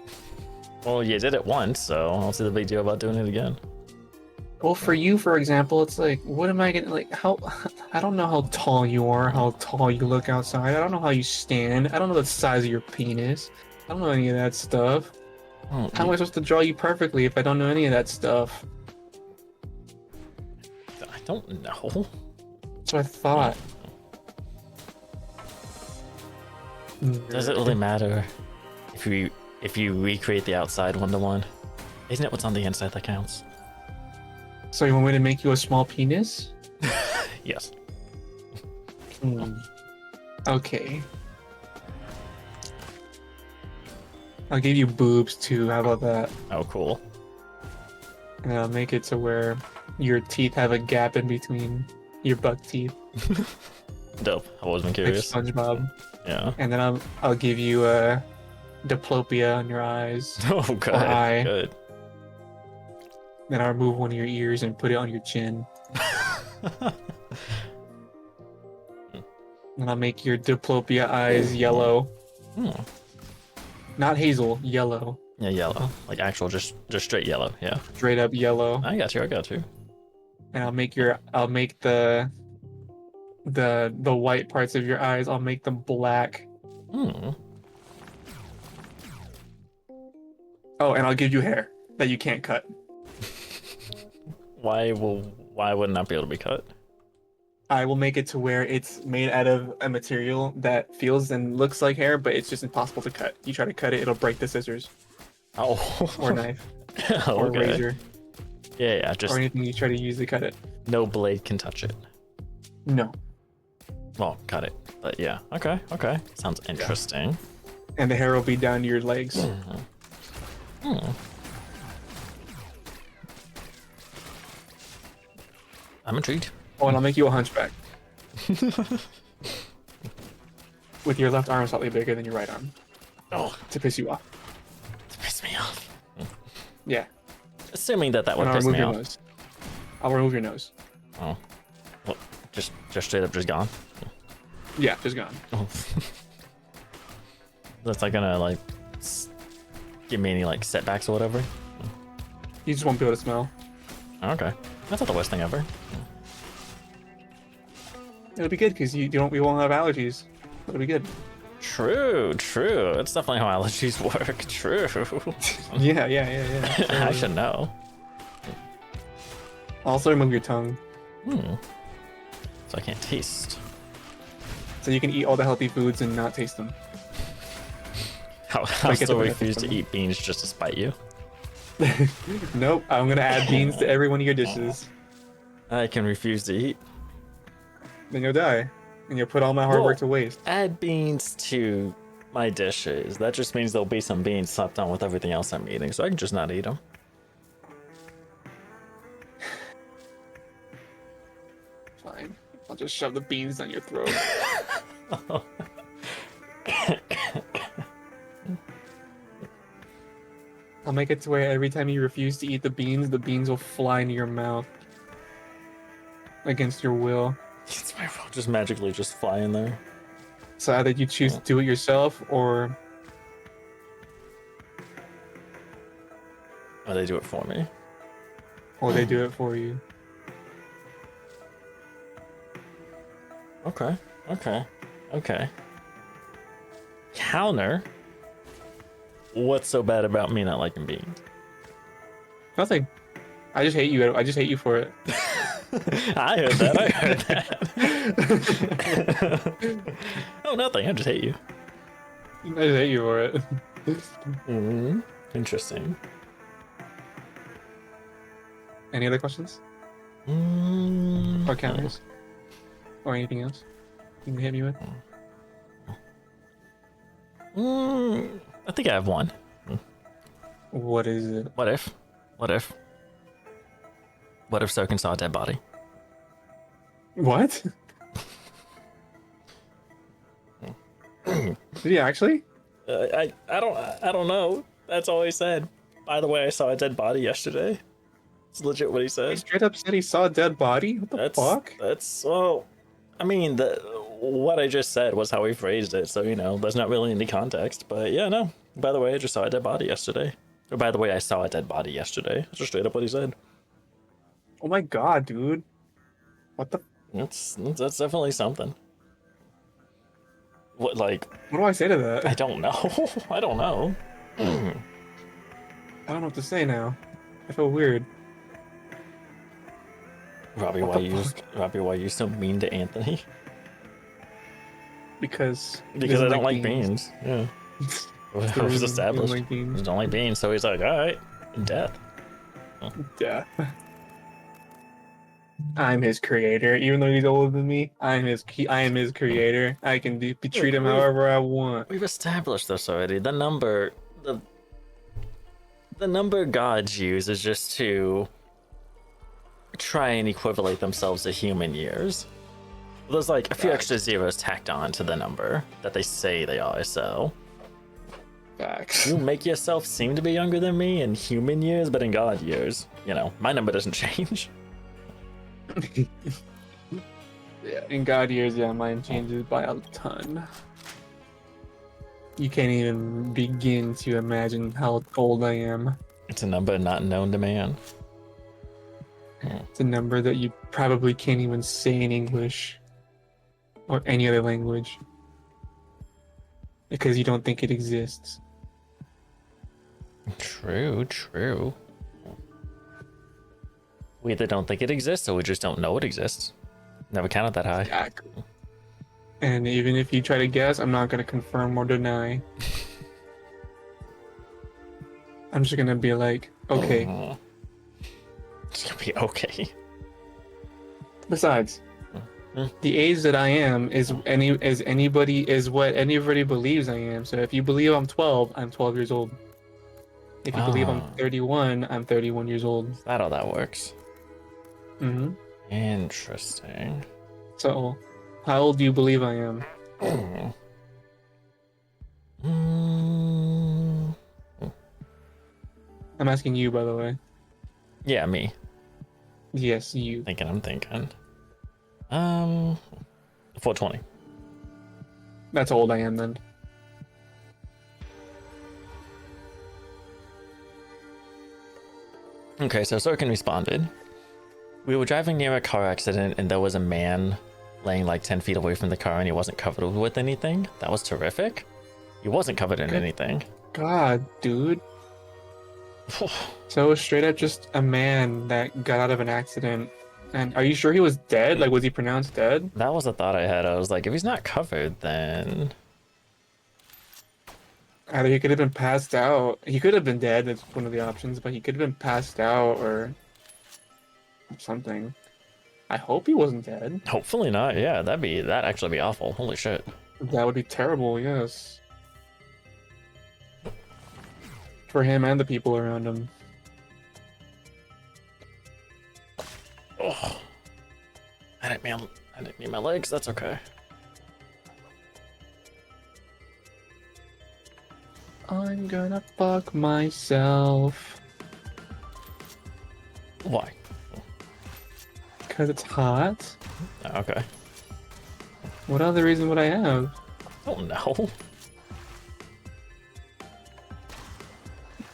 Well, you did it once, so I don't see the big deal about doing it again. Well, for you, for example, it's like, what am I gonna, like, how, I don't know how tall you are, how tall you look outside, I don't know how you stand, I don't know the size of your penis, I don't know any of that stuff. How am I supposed to draw you perfectly if I don't know any of that stuff? I don't know. That's what I thought. Does it really matter if you recreate the outside 1-to-1? Isn't it what's on the inside that counts? So you want me to make you a small penis? Yes. Okay. I'll give you boobs too. How about that? Oh, cool. And I'll make it to where your teeth have a gap in between your buck teeth. Dope. I've always been Like curious. SpongeBob. Yeah. And then I'll give you a diplopia on your eyes. Oh, good. Or eye. Good. Then I'll remove one of your ears and put it on your chin. And I'll make your diplopia eyes yellow. Not hazel, yellow. Yeah, yellow. Like actual, just straight yellow. Yeah. Straight up yellow. I got you. I got you. And I'll make the white parts of your eyes, I'll make them black. Oh, and I'll give you hair that you can't cut. Why wouldn't that be able to be cut? I will make it to where it's made out of a material that feels and looks like hair, but it's just impossible to cut. You try to cut it, it'll break the scissors. Oh. Or knife. Oh, or okay. razor. Yeah, just Or anything you try to use to cut it. no blade can touch it. No. Well, cut it. But yeah. Okay. Okay. Sounds interesting. And the hair will be down to your legs. I'm intrigued. Oh, and I'll make you a hunchback. With your left arm slightly bigger than your right arm. Oh, To piss you off. to piss me off. Yeah. Assuming that would And I'll piss remove me your off. nose. I'll remove your nose. Oh. Well, just straight up just gone. Yeah, just gone. Oh. That's not gonna like give me any like setbacks or whatever. You just won't be able to smell. Okay. That's not the worst thing ever. It'll be good because we won't have allergies. It'll be good. True. That's definitely how allergies work. True. Yeah. I should know. Also remove your tongue. So I can't taste. So you can eat all the healthy foods and not taste them. How I I get still the benefit refuse from to them. eat beans just to spite you. Nope, I'm gonna add beans to every one of your dishes. I can refuse to eat. Then you'll die. And you'll put all my hard work to waste. Add beans to my dishes. That just means there'll be some beans slapped on with everything else I'm eating, so I can just not eat them. Fine. I'll just shove the beans down your throat. I'll make it to where every time you refuse to eat the beans will fly into your mouth. Against your will. It's my will just magically just fly in there. So either you choose to do it yourself or Or they do it for me. they do it for you. Okay. Counter. What's so bad about me not liking beans? Nothing. I just hate you. I just hate you for it. I heard that. Oh, nothing. I just hate you. I just hate you for it. Interesting. Any other questions? Or counters? Or anything else you can hit me with? I think I have one. What is it? What if Soken saw a dead body? What? Did he actually? I don't know. That's all he said. By the way, I saw a dead body yesterday. It's legit what he He said. straight up said he saw a dead body? What the fuck? That's well. I mean, what I just said was how he phrased it, so there's not really any context. But yeah, no. By the way, I just saw a dead body yesterday. Or by the way, I saw a dead body yesterday. That's just straight up what he said. Oh my god, dude. What the? That's definitely something. What What do I say to that? I don't know. I don't know. I don't know what to say now. I feel weird. Robbie, why are you so mean to Anthony? Because he Because I doesn't don't like beans. beans. Yeah. That's It the was reason. He doesn't established. like beans. I don't like beans, so he's like, alright, death. Yeah. I'm his creator, even though he's older than me. I am his creator. I can treat him however I want. We've established this already. The number gods use is just to try and equivalent themselves to human years. There's like a few extra zeros tacked on to the number that they say they are, so. Facts. You make yourself seem to be younger than me in human years, but in god years, you know, my number doesn't change. Yeah, in God years, yeah, mine changes by a ton. You can't even begin to imagine how old I am. It's a number not known to man. It's a number that you probably can't even say in English or any other language because you don't think it exists. True. We either don't think it exists or we just don't know it exists. Never counted that high. Exactly. And even if you try to guess, I'm not going to confirm or deny. I'm just going to be like, okay. It's gonna be okay. Besides, the age that I am is what anybody believes I am. So if you believe I'm 12, I'm 12 years old. If you believe I'm 31, I'm 31 years old. Is that how that works? Mm-hmm. Interesting. So, how old do you believe I am? I'm asking you, by the way. Yeah, me. Yes, you. I'm thinking. 420. That's how old I am then. Okay, so Sorkin responded. We were driving near a car accident and there was a man laying like 10 feet away from the car and he wasn't covered with anything. That was terrific. He wasn't covered in anything. God, dude. So straight up just a man that got out of an accident. And are you sure he was dead? Like, was he pronounced dead? That was a thought I had. I was like, if he's not covered, then... Either he could have been passed out. He could have been dead. That's one of the options. But he could have been passed out or something. I hope he wasn't dead. Hopefully not. Yeah, that'd actually be awful. Holy shit. That would be terrible, yes. For him and the people around him. Oh, I didn't mean my legs. That's okay. I'm gonna fuck myself. Why? Because it's hot. Okay. What other reason would I have? Oh no.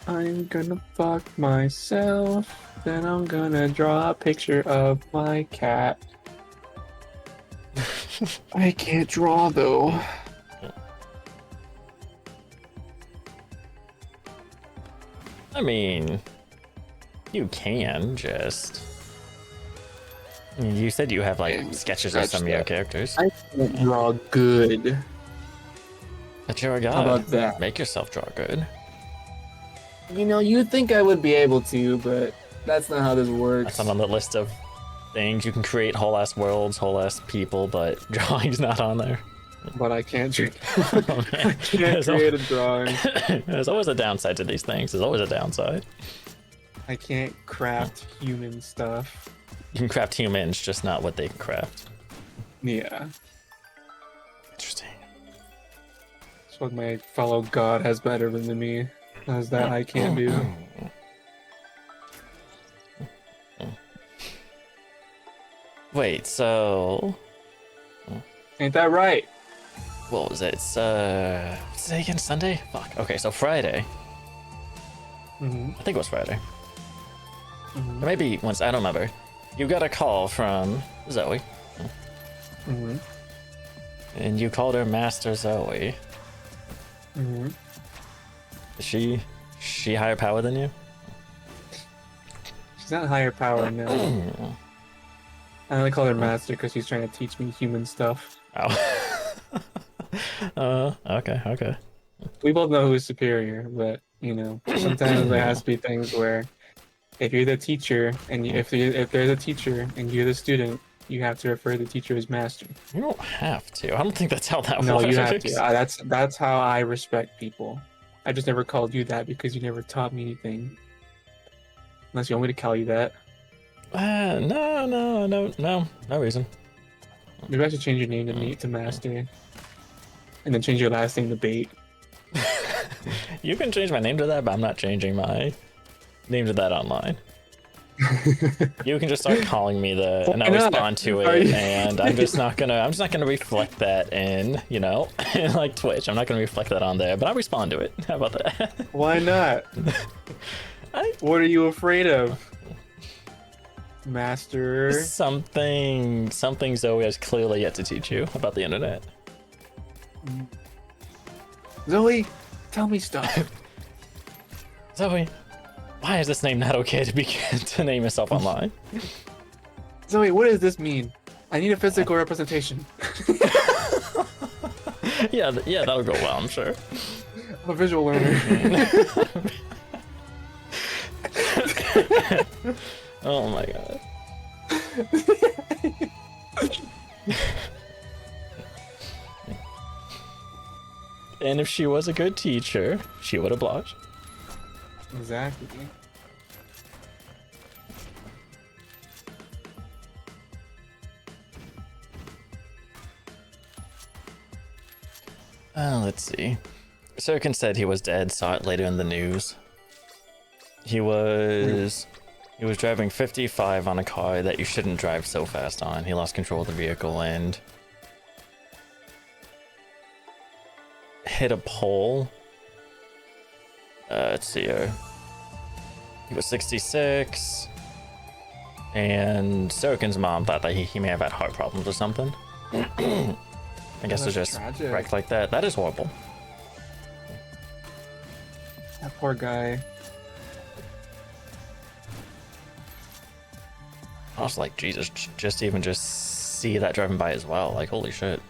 I'm gonna fuck myself. Then I'm gonna draw a picture of my cat. I can't draw though. I mean, you can just... You said you have like sketches of some of your characters. I can't draw good. But you're a god. How about that? Make yourself draw good. You know, you'd think I would be able to, but that's not how this works. That's not on the list of things. You can create whole ass worlds, whole ass people, but drawing's not on there. But I can't draw. Oh, I can't create a drawing. There's always a downside to these things. There's always a downside. I can't craft human stuff. You can craft humans, just not what they can craft. Yeah. Interesting. That's what my fellow god has better than me. As that I can't do. Wait, so... Ain't that right? What was it? It's, what's today again? Sunday? Fuck. Okay, so Friday. Mm-hmm. I think it was Friday. Mm-hmm. Or maybe once, I don't remember. You got a call from Zoe. Mm-hmm. And you called her Master Zoe. Mm-hmm. Is she higher power than you? She's not higher power, no. I only call her master because she's trying to teach me human stuff. Oh. Okay. We both know who's superior, but you know, sometimes there has to be things where if you're the teacher and if there's a teacher and you're the student, you have to refer to the teacher as master. You don't have to. I don't think that's how that works. No, you have to. That's how I respect people. I just never called you that because you never taught me anything. Unless you want me to call you that. No reason. Maybe I should change your name to Master. And then change your last name to Bait. You can change my name to that, but I'm not changing my name to that online. You can just start calling me the, and I'll respond to it, and I'm just not gonna reflect that in, you know, in like Twitch. I'm not gonna reflect that on there, but I'll respond to it. How about that? Why not? What are you afraid of? Master. Something Zoe has clearly yet to teach you about the internet. Zoe, tell me stuff. Zoe, why is this name not okay to begin to name yourself online? Zoe, what does this mean? I need a physical representation. yeah, that'll go well, I'm sure. I'm a visual learner. Oh my god. And if she was a good teacher, she would oblige. Exactly. Let's see. Sirkin said he was dead, saw it later in the news. He was driving 55 on a car that you shouldn't drive so fast on. He lost control of the vehicle and hit a pole. Let's see here. He was 66, and Sirkin's mom thought that he may have had heart problems or something. I guess it's just wrecked like that. That is horrible. That poor guy. I was like, Jesus, just see that driving by as well. Like, holy shit.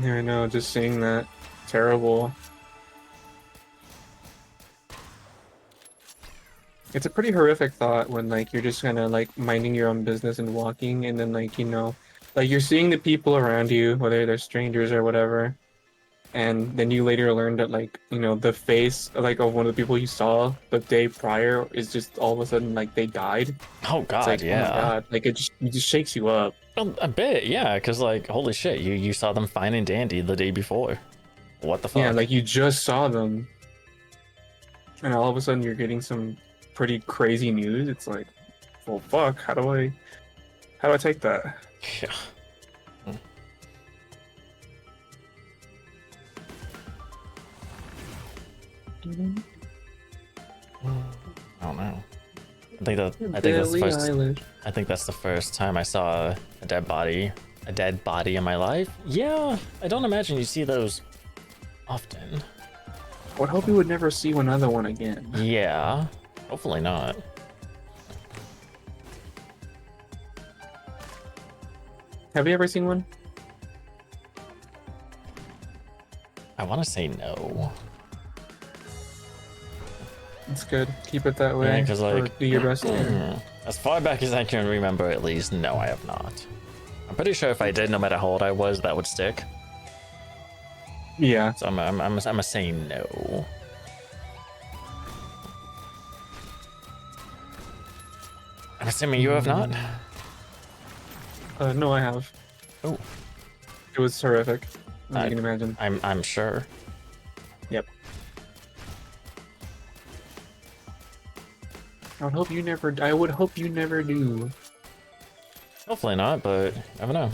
Yeah, I know, just seeing that. Terrible. It's a pretty horrific thought when, like, you're just kind of, like, minding your own business and walking, and then, like, you know, like, you're seeing the people around you, whether they're strangers or whatever, and then you later learn that, like, you know, the face, like, of one of the people you saw the day prior is just all of a sudden, like, they died. Oh god, like, yeah. Oh my god. Like, it just shakes you up. A bit, yeah, because, like, holy shit, you saw them fine and dandy the day before. What the fuck? Yeah, like, you just saw them, and all of a sudden you're getting some pretty crazy news. It's like, well, fuck, how do I take that? Yeah. I don't know. I think that's the first. I think that's the first time I saw a dead body in my life. Yeah, I don't imagine you see those often. I would hope you would never see another one again. Yeah, hopefully not. Have you ever seen one? I want to say no. It's good. Keep it that way. Yeah, because like, do your best. As far back as I can remember, at least, no, I have not. I'm pretty sure if I did, no matter how old I was, that would stick. Yeah. So I'm a say no. I'm assuming you have not. No, I have. Oh. It was horrific. As you can imagine. I'm sure. Yep. I would hope you never do. Hopefully not, but you never know.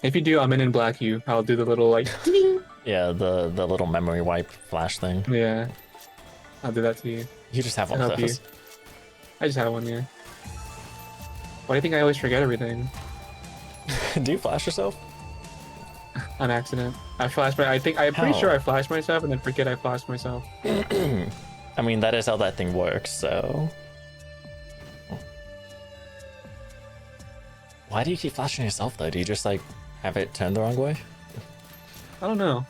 If you do, I'm in black you. I'll do the little like yeah, the little memory wipe flash thing. Yeah. I'll do that to you. You just have one of those. I just have one, yeah. Why do you think I always forget everything? Do you flash yourself? On accident. I'm pretty sure I flash myself and then forget I flashed myself. I mean, that is how that thing works, so... Why do you keep flashing yourself though? Do you just like have it turned the wrong way? I don't know.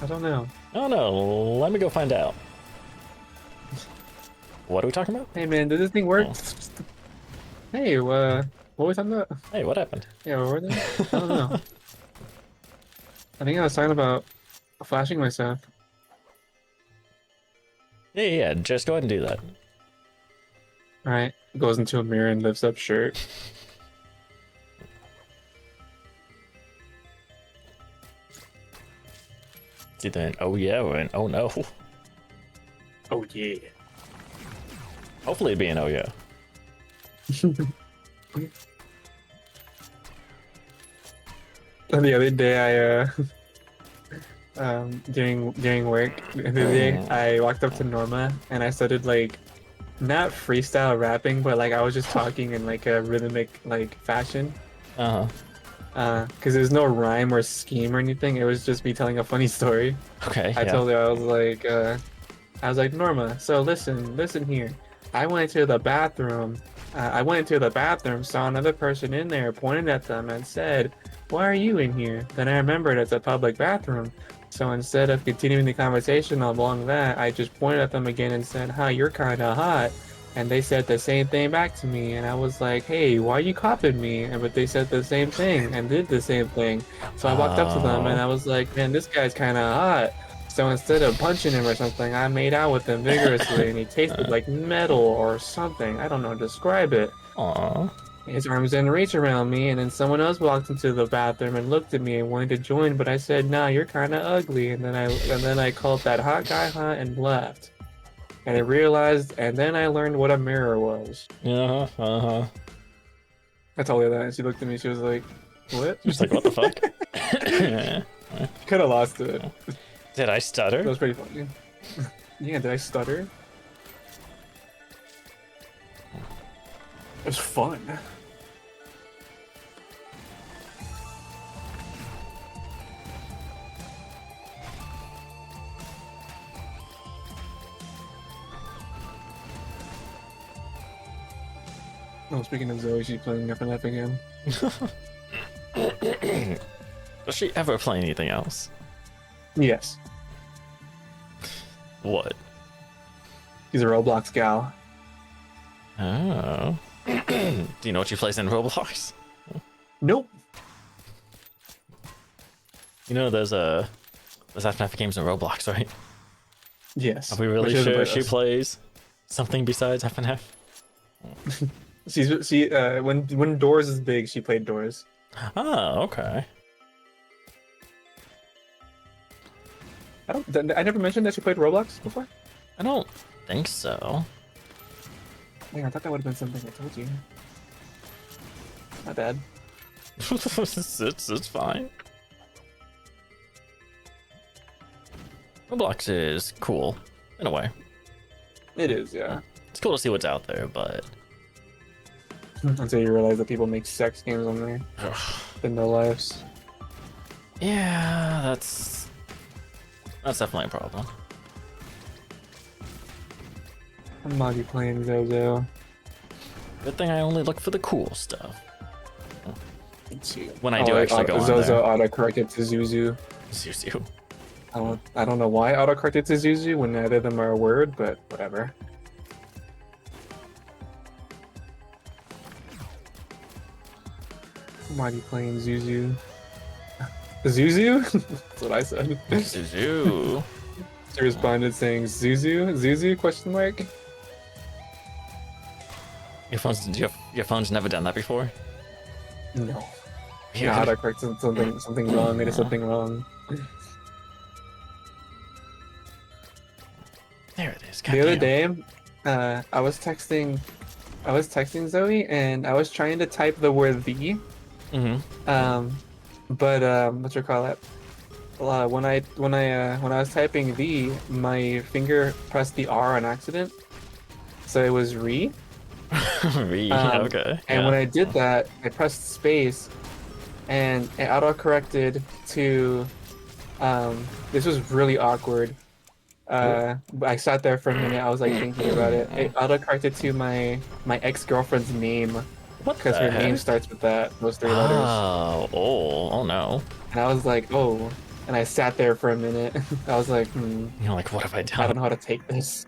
I don't know. Oh no, let me go find out. What are we talking about? Hey man, does this thing work? Oh. Hey, what were we talking about? Hey, what happened? Yeah, what were they? I don't know. I think I was talking about flashing myself. Yeah, just go ahead and do that. Alright, goes into a mirror and lifts up shirt. It's either an oh yeah or an oh no. Oh yeah. Hopefully it'd be an oh yeah. The other day during work, the other day I walked up to Norma and I started like not freestyle rapping, but like I was just talking in like a rhythmic like fashion. Because there's no rhyme or scheme or anything. It was just me telling a funny story. Okay. I told her I was like Norma. So listen here. I went to the bathroom. Saw another person in there, pointed at them, and said, "Why are you in here?" Then I remembered it's a public bathroom. So instead of continuing the conversation along that, I just pointed at them again and said, "Hi, you're kinda hot." And they said the same thing back to me, and I was like, "Hey, why are you copying me?" But they said the same thing and did the same thing. So I walked up to them and I was like, "Man, this guy's kind of hot." So instead of punching him or something, I made out with him vigorously, and he tasted like metal or something. I don't know how to describe it. Aww. His arms didn't reach around me, and then someone else walked into the bathroom and looked at me and wanted to join, but I said, "Nah, you're kind of ugly." And then I called that hot guy hot and left. And I realized, and then I learned what a mirror was. I I told her that, and she looked at me. She was like, "What?" She's like, what the fuck? Could have lost it. Did I That stutter? was pretty funny. Yeah, did I stutter? It was fun. Oh, speaking of Zoe, she's playing FNF again. Does she ever play anything else? Yes. What? She's a Roblox gal. Oh. Do you know what she plays in Roblox? Nope. You know there's FNAF games in Roblox, right? Yes. Are we really But she doesn't sure play she those. plays something besides FNAF? When Doors is big, she played Doors. Oh, okay. I never mentioned that she played Roblox before. I don't think so. Dang, I thought that would have been something I told you. My bad. it's fine. Roblox is cool, in a way. It is, yeah. It's cool to see what's out there, but Until you realize that people make sex games on there in their lives. yeah, that's definitely a problem. I'm not be playing Zozo. Good thing I only look for the cool stuff. Let's see. When I do actually go on Zozo there. auto-corrected to Zuzu. Zuzu. I don't know why auto-corrected to Zuzu when neither of them are a word, but whatever. Why are you playing Zuzu? Zuzu? That's what I said. Zuzu. She responded saying Zuzu? Zuzu? Question mark? Your phone's never done that before? No. Yeah. Yeah, auto-corrected something wrong. Made it something wrong. There it is. The other goddamn. day, I was texting Zoe and I was trying to type the word "the," but what you call it? When I was typing "the," my finger pressed the R on accident, so it was "re." Okay. And when I did that, I pressed space, and it auto-corrected to. This was really awkward. I sat there for a minute. I was like thinking about it. It auto-corrected to my ex-girlfriend's name What because the her name heck? starts with those 3 letters. Oh no. And I was like, oh. And I sat there for a minute. I was like, You're like, what have I I done? don't know how to take this.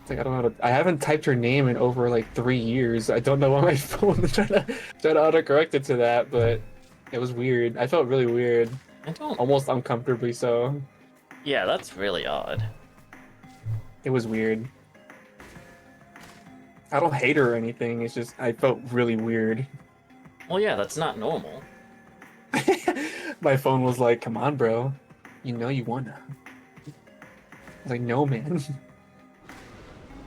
It's like I don't know how to. I haven't typed her name in over like 3 years. I don't know why my phone is trying to autocorrect it to that, but it was weird. I felt really weird, I don't. almost uncomfortably so. Yeah, that's really odd. It was weird. I don't hate her or anything. It's just I felt really weird. Well, yeah, that's not normal. My phone was like, "Come on, bro. You know you wanna." I was like, "No, man."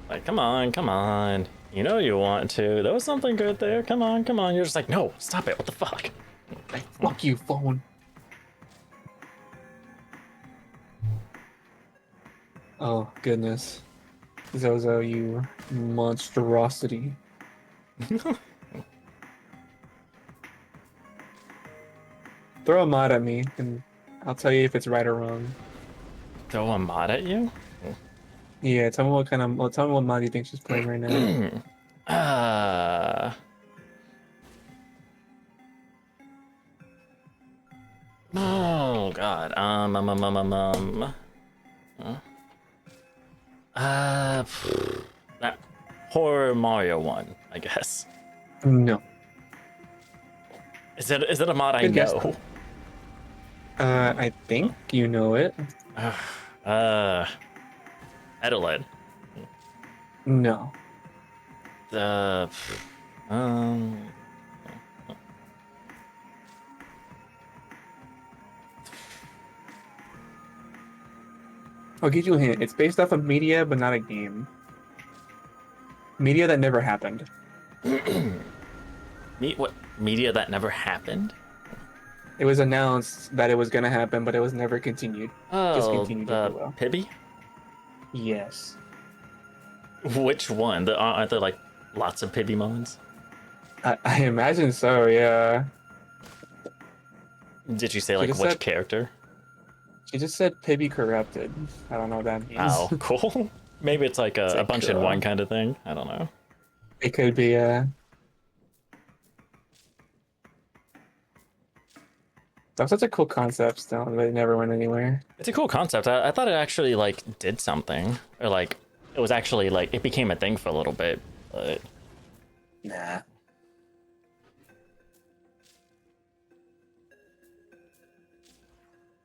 Like, come on, come on. You know you want to. There was something good there. Come on, come on. You're just like, no, stop it. What the fuck? Like, fuck you, phone. Oh goodness, Zozo, you monstrosity. Throw a mod at me, and I'll tell you if it's right or wrong. Throw a mod at you? Yeah, tell me what kind of. Well, tell me what mod you think she's playing right now. uh. Oh god. Huh? That horror Mario one, I guess. No. Is it a mod I Good guess, know? though. I think you know it. Adelaide. No. The um. I'll give you a hint. It's based off of media, but not a game. Media that never happened. What media that never happened? It was announced that it was gonna happen, but it was never continued. Oh, Discontinued, if you the will. Pibby? Yes. Which one? Aren't there like lots of Pibby moments? I imagine so, yeah. Did you say She like just which said character? she just said Pibby corrupted. I don't know what that means. Oh, cool. Maybe it's like It's a like, bunch in one kind of thing. I don't know. it could be that was such a cool concept still, but it never went anywhere. It's a cool concept. I thought it actually like did something, or like it was actually like it became a thing for a little bit, but Nah.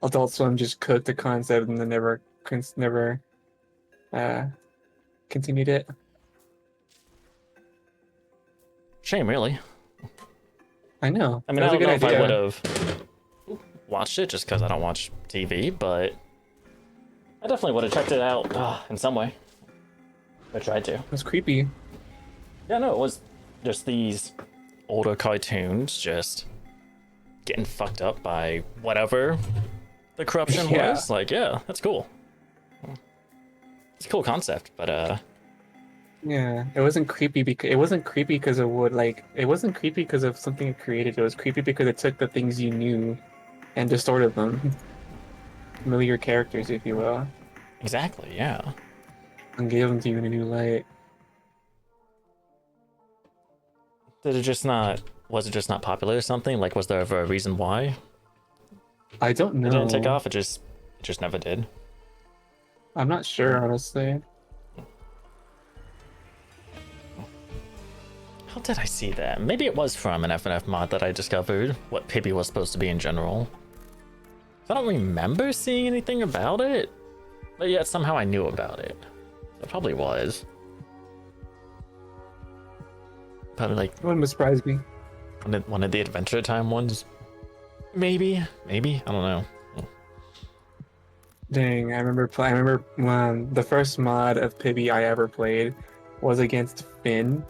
Adult Swim just cooked the concept and then never uh continued it. shame really. I know. I mean, That I was a don't good know if I idea. would have watched it just because I don't watch TV, but I definitely would have checked it out in some way. I tried to. It was creepy. Yeah, no, it was just these older cartoons just getting fucked up by whatever the corruption Yeah. was. Like, yeah, that's cool. It's a cool concept, but Yeah, it wasn't creepy because it wasn't creepy because of what like it wasn't creepy because of something it created. It was creepy because it took the things you knew and distorted them. Familiar characters, if you will, exactly, yeah. and gave them to you in a new light. Did it just not? Was it just not popular or something? Like, was there ever a reason why I don't it didn't take know. off? It just never did. I'm not sure, honestly. How did I see that? Maybe it was from an FNF mod that I discovered what Pibby was supposed to be in general. I don't remember seeing anything about it, but yet somehow I knew about it. It probably was. Probably like It wouldn't surprise me. one of the Adventure Time ones. Maybe, I don't know. Dang, I remember when the first mod of Pibby I ever played was against Finn.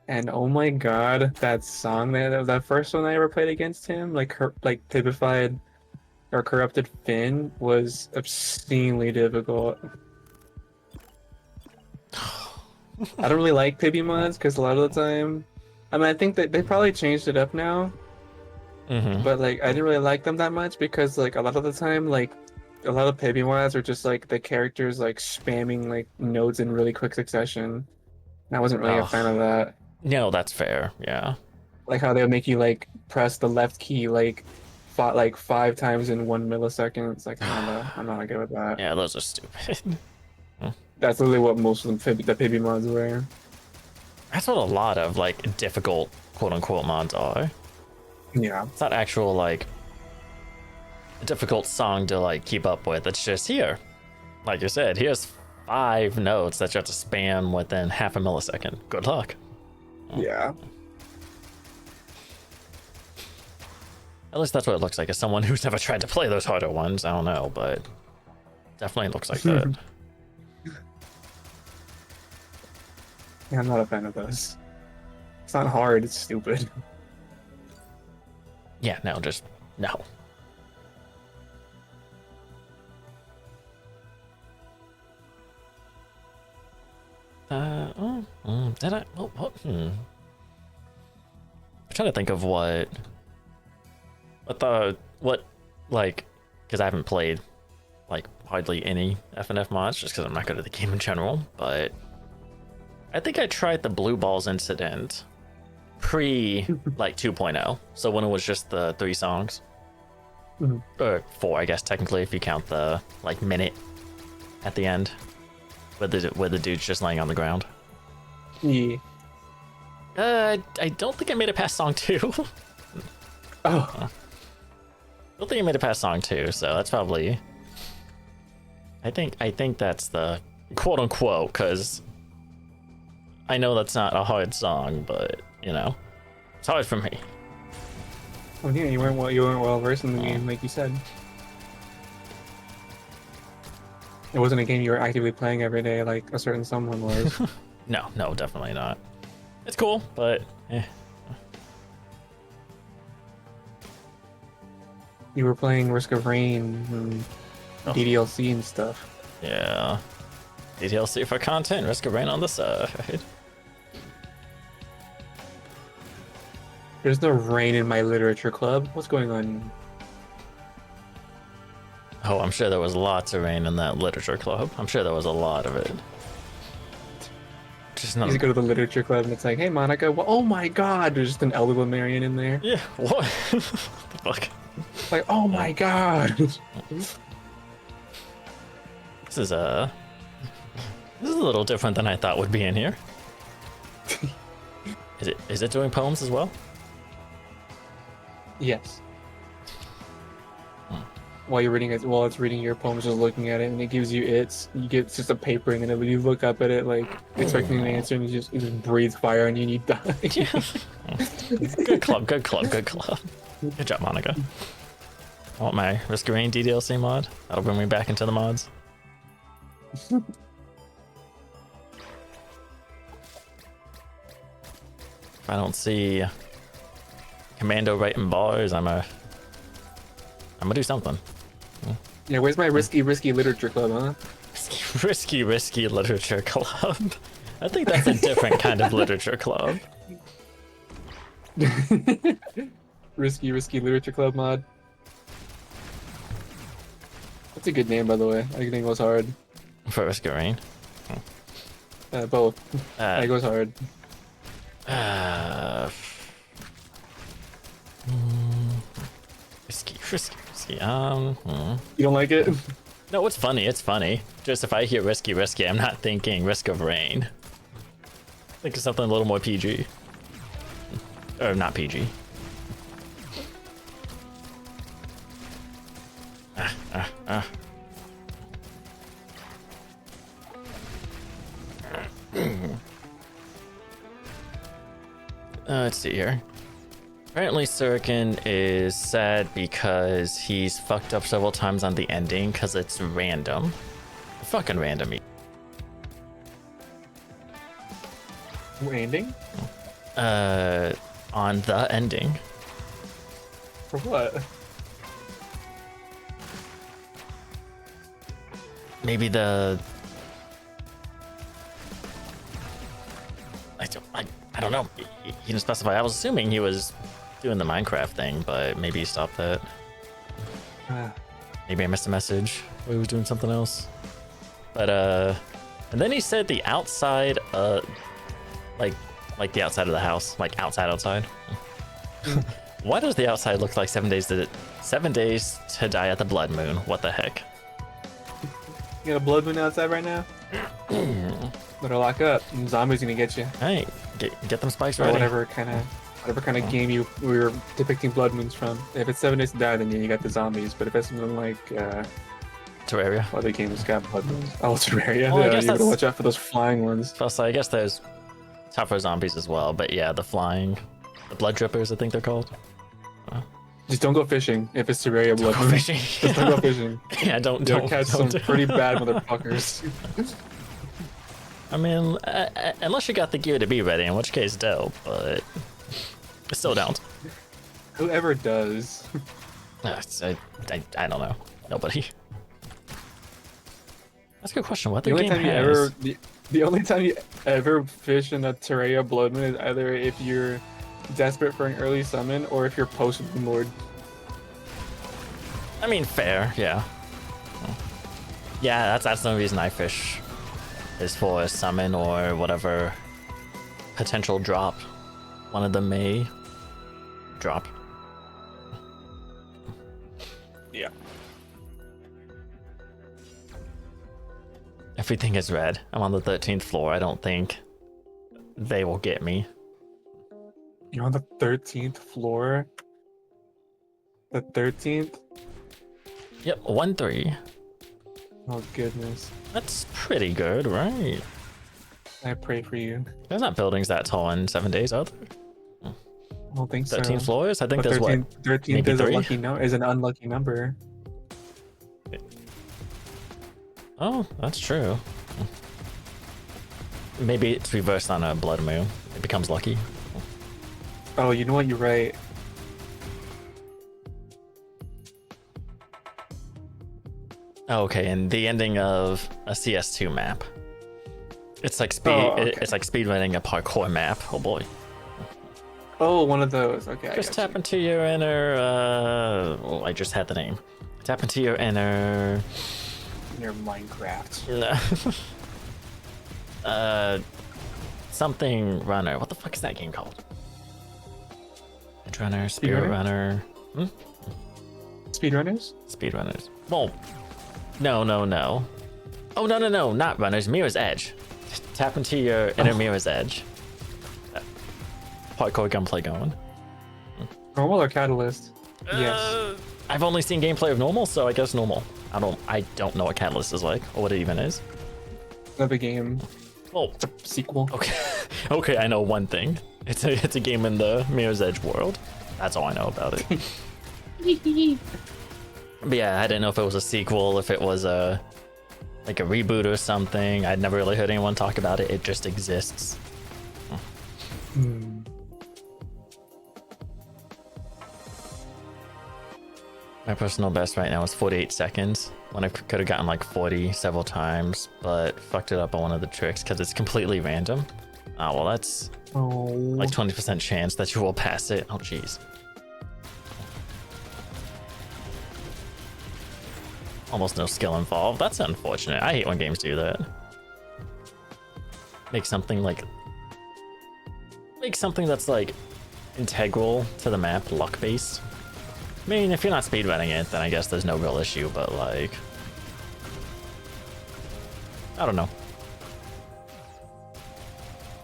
And oh my god, that song that first one I ever played against him, like typified or corrupted Finn was obscenely difficult. I don't really like Pibby mods because a lot of the time, I mean, I think that they probably changed it up now, Mm-hmm. but like I didn't really like them that much because like a lot of the time, like a lot of Pibby mods are just like the characters like spamming like nodes in really quick succession. I wasn't really a fan of that. No, that's fair. Yeah. Like how they would make you like press the left key like 5 times in 1 millisecond. It's like I'm not good with that. Yeah, those are stupid. That's literally what most of the Pibby mods were. That's what a lot of like difficult quote unquote mods are. Yeah. It's not actual like a difficult song to like keep up with. It's just here. Like you said, here's 5 notes that you have to spam within half a millisecond. Good luck. Yeah. At least that's what it looks like as someone who's never tried to play those harder ones. I don't know, but definitely looks like that. Yeah, I'm not a fan of those. It's not hard, it's stupid. Yeah, no, just no. Did I? I'm trying to think of what like, because I haven't played like hardly any FNF mods, just because I'm not good at the game in general. But I think I tried the Blue Balls incident pre like 2.0, so when it was just the 3 songs, or 4, I guess technically if you count the like minute at the end, where the dude's just laying on the ground. Yeah. I don't think I made it past song 2. Oh. I don't think I made it past song 2, so that's probably. I think that's the quote unquote, because I know that's not a hard song, but you know, it's hard for me. Well, yeah, you weren't well versed in the game, like you said. It wasn't a game you were actively playing every day, like a certain someone was. No, definitely not. It's cool, but You were playing Risk of Rain and DDLC and stuff. Yeah. DDLC for content, Risk of Rain on the side. There's no rain in my literature club. What's going on? Oh, I'm sure there was lots of rain in that literature club. I'm sure there was a lot of it. Just not. You go to the literature club and it's like, hey Monica, oh my god, there's just an elder Marion in there. Yeah, what? What the fuck? Like, oh my god. This is a little different than I thought would be in here. Is it doing poems as well? Yes. While it's reading your poems, just looking at it, and it gives you you get just a paper, and then you look up at it like expecting an answer, and it just breathes fire on you, and you die. Yeah. Good club. Good job, Monica. I want my Risk of Rain DDLC mod. That'll bring me back into the mods. If I don't see Commando writing bars, I'm gonna do something. Yeah, where's my risky literature club, huh? Risky literature club. I think that's a different kind of literature club. risky literature club mod. That's a good name, by the way. I think it goes hard. For Risk of Rain. Both. It goes hard. Risky. You don't like it? No, it's funny. Just if I hear risky, I'm not thinking Risk of Rain. Think of something a little more PG. Or not PG. Let's see here. Apparently Suriken is sad because he's fucked up several times on the ending because it's random. Fucking random. Ending? On the ending. For what? Maybe I don't know. He didn't specify. I was assuming he was doing the Minecraft thing, but maybe he stopped that. Maybe I missed a message. Or he was doing something else. But and then he said the outside like like the outside of the house, like outside. Why does the outside look like 7 days to die at the blood moon? What the heck? You got a blood moon outside right now? Better lock up. Zombies gonna get you. Hey, get them spikes Or ready. whatever kind of game we were depicting blood moons from. If it's 7 days to die, then yeah, you got the zombies. But if it's something like Terraria. other games got blood moons. Oh, Terraria. Well, I Yeah, guess you gotta that's- watch out for those flying ones. Plus, I guess there's tougher zombies as well. But yeah, the flying, the blood drippers, I think they're called. Just don't go fishing if it's Terraria blood Go moon. fishing. Just don't go fishing. Yeah, don't You'll catch some don't. pretty bad motherfuckers. I mean, unless you got the gear to be ready, in which case, dope. But still don't. Whoever does. I don't know. Nobody. That's a good question. What The the only game time you has? ever the only time you ever fish in a Terraria blood moon is either if you're desperate for an early summon or if you're post Lord. I mean, fair, yeah. Yeah, that's the only reason I fish, is for a summon or whatever potential drop one of them may drop. Yeah. Everything is red. I'm on the 13th floor. I don't think they will get me. You're on the 13th floor. The 13th? Yep, 1-3. Oh goodness. That's pretty good, right? I pray for you. There's not buildings that tall in 7 days, are there? I don't think 13 so. floors? I think But there's 13, what? 13th maybe is three? is an unlucky number. Oh, that's true. Maybe it's reversed on a blood moon. It becomes lucky. Oh, you know what? You're right. Okay, and the ending of a CS2 map. It's like speed. Oh, okay. It's like speedrunning a parkour map. Oh boy! Oh, one of those. Okay. I Just got tap you. into your inner. Oh, I just had the name. Tap into your inner. Near Minecraft. Something runner. What the fuck is that game called? Edge runner, spirit runner. Speedrunners? Speedrunners. Well, no. Oh no, not runners. Mirror's Edge. Tap into your inner Mirror's Edge. Hardcore gunplay going. Normal or Catalyst? Yes. I've only seen gameplay of normal, so I guess normal. I don't know what Catalyst is like or what it even is. Another game. Oh, It's a sequel. okay. Okay, I know one thing. It's a game in the Mirror's Edge world. That's all I know about it. But yeah, I didn't know if it was a sequel, if it was a like a reboot or something. I'd never really heard anyone talk about it. It just exists. My personal best right now is 48 seconds, when I could have gotten like 40 several times, but fucked it up on one of the tricks because it's completely random. Oh, well, that's Oh. like 20% chance that you will pass it. Oh, jeez. Almost no skill involved. That's unfortunate. I hate when games do that. Make something that's like integral to the map luck-based. I mean, if you're not speedrunning it, then I guess there's no real issue, but like, I don't know.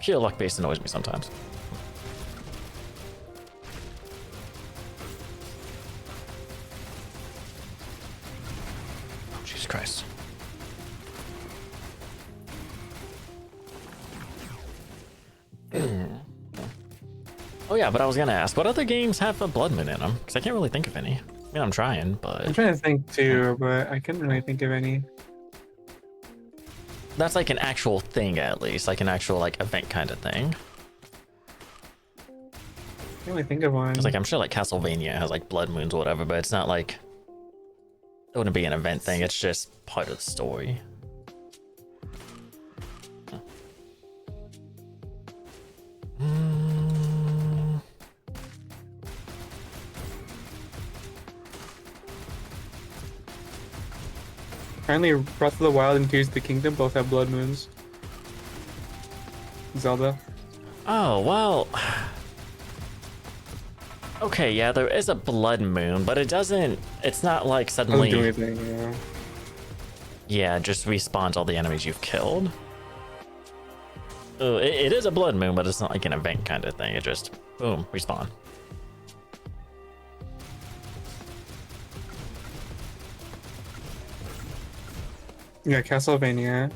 Pure luck-based annoys me sometimes. Oh, Jesus Christ. Oh yeah, but I was gonna ask, what other games have a blood moon in them? Because I can't really think of any. I mean, I'm trying, I'm but trying to think too, but I couldn't really think of any. that's like an actual thing, at least, like an actual like event kind of thing. Can't really think of one. Because like I'm sure like Castlevania has like blood moons or whatever, but it's not like it wouldn't be an event thing. It's just part of the story. Apparently, Breath of the Wild and Tears of the Kingdom both have blood moons. Zelda. Oh, well. Okay, yeah, there is a blood moon, but it doesn't. It's not like suddenly. Doesn't do anything, yeah. Yeah, it just respawns all the enemies you've killed. Oh, it is a blood moon, but it's not like an event kind of thing. It just, boom, respawn. Yeah, Castlevania.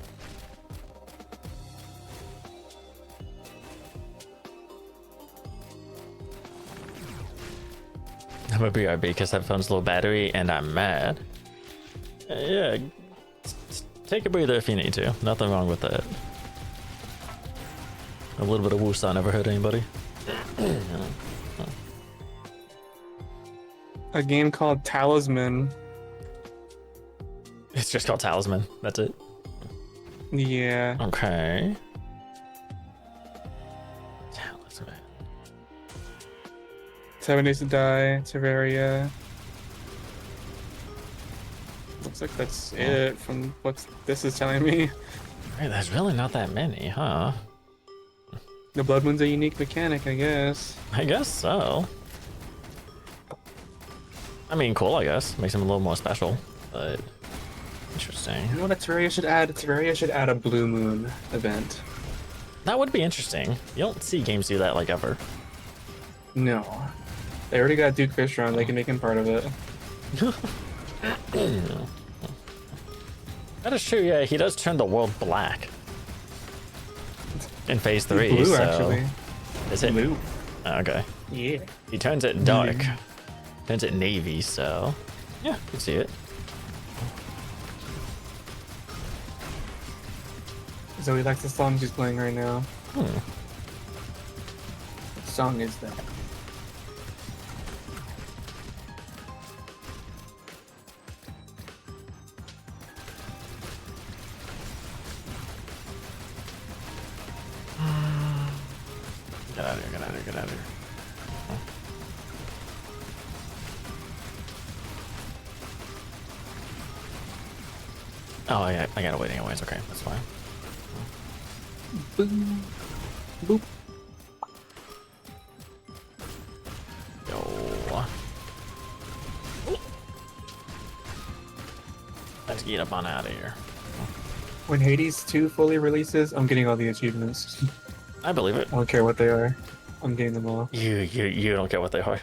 I'm a BRB because that phone's low battery and I'm mad. Yeah, take a breather if you need to. Nothing wrong with that. A little bit of woosah never hurt anybody. A game called Talisman. It's just called Talisman. That's it. Yeah. Okay. Talisman. 7 Days to Die, Terraria. Looks like that's it from what this is telling me. Hey, there's really not that many, huh? The Blood Moon's a unique mechanic, I guess. I guess so. I mean, cool, I guess. Makes him a little more special, but interesting. You know what Terraria should add? Terraria should add a Blue Moon event. That would be interesting. You don't see games do that like ever. No. They already got Duke Fisher on, they can make him part of it. That is true, yeah, he does turn the world black. In phase 3, Blue, so... actually. Is it? Blue. Oh, okay. Yeah. He turns it dark. Turns it navy, so... Yeah, you can see it. Zoe likes the song she's playing right now. Hmm. What song is that? Get out of here, get out of here, get out of here. Oh, yeah, I gotta wait anyways. Okay, that's fine. Boom. Boop. Yo. Let's get up on out of here. When Hades 2 fully releases, I'm getting all the achievements. I believe it. I don't care what they are. I'm getting them all. You don't care what they are.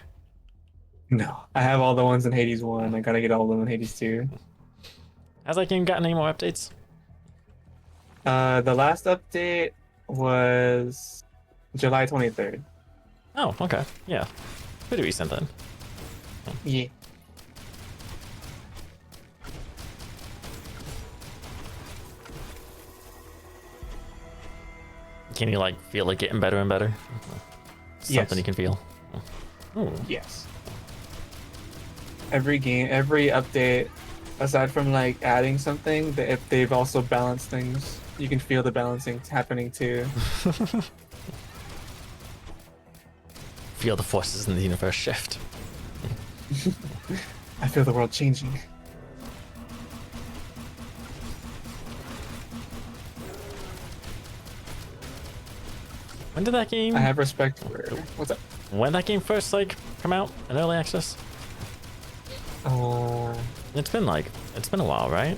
No. I have all the ones in Hades 1. I gotta get all of them in Hades 2. Has that game gotten any more updates? The last update was July 23rd. Oh, okay. Yeah. Pretty recent then. Yeah. Can you like feel it getting better and better? Something Yes. you can feel. Ooh. Yes. Every game, every update, aside from like adding something, if they've also balanced things, you can feel the balancing happening too. Feel the forces in the universe shift. I feel the world changing. When did that game? I have respect for. What's up? When that game first like come out in early access? It's been a while, right?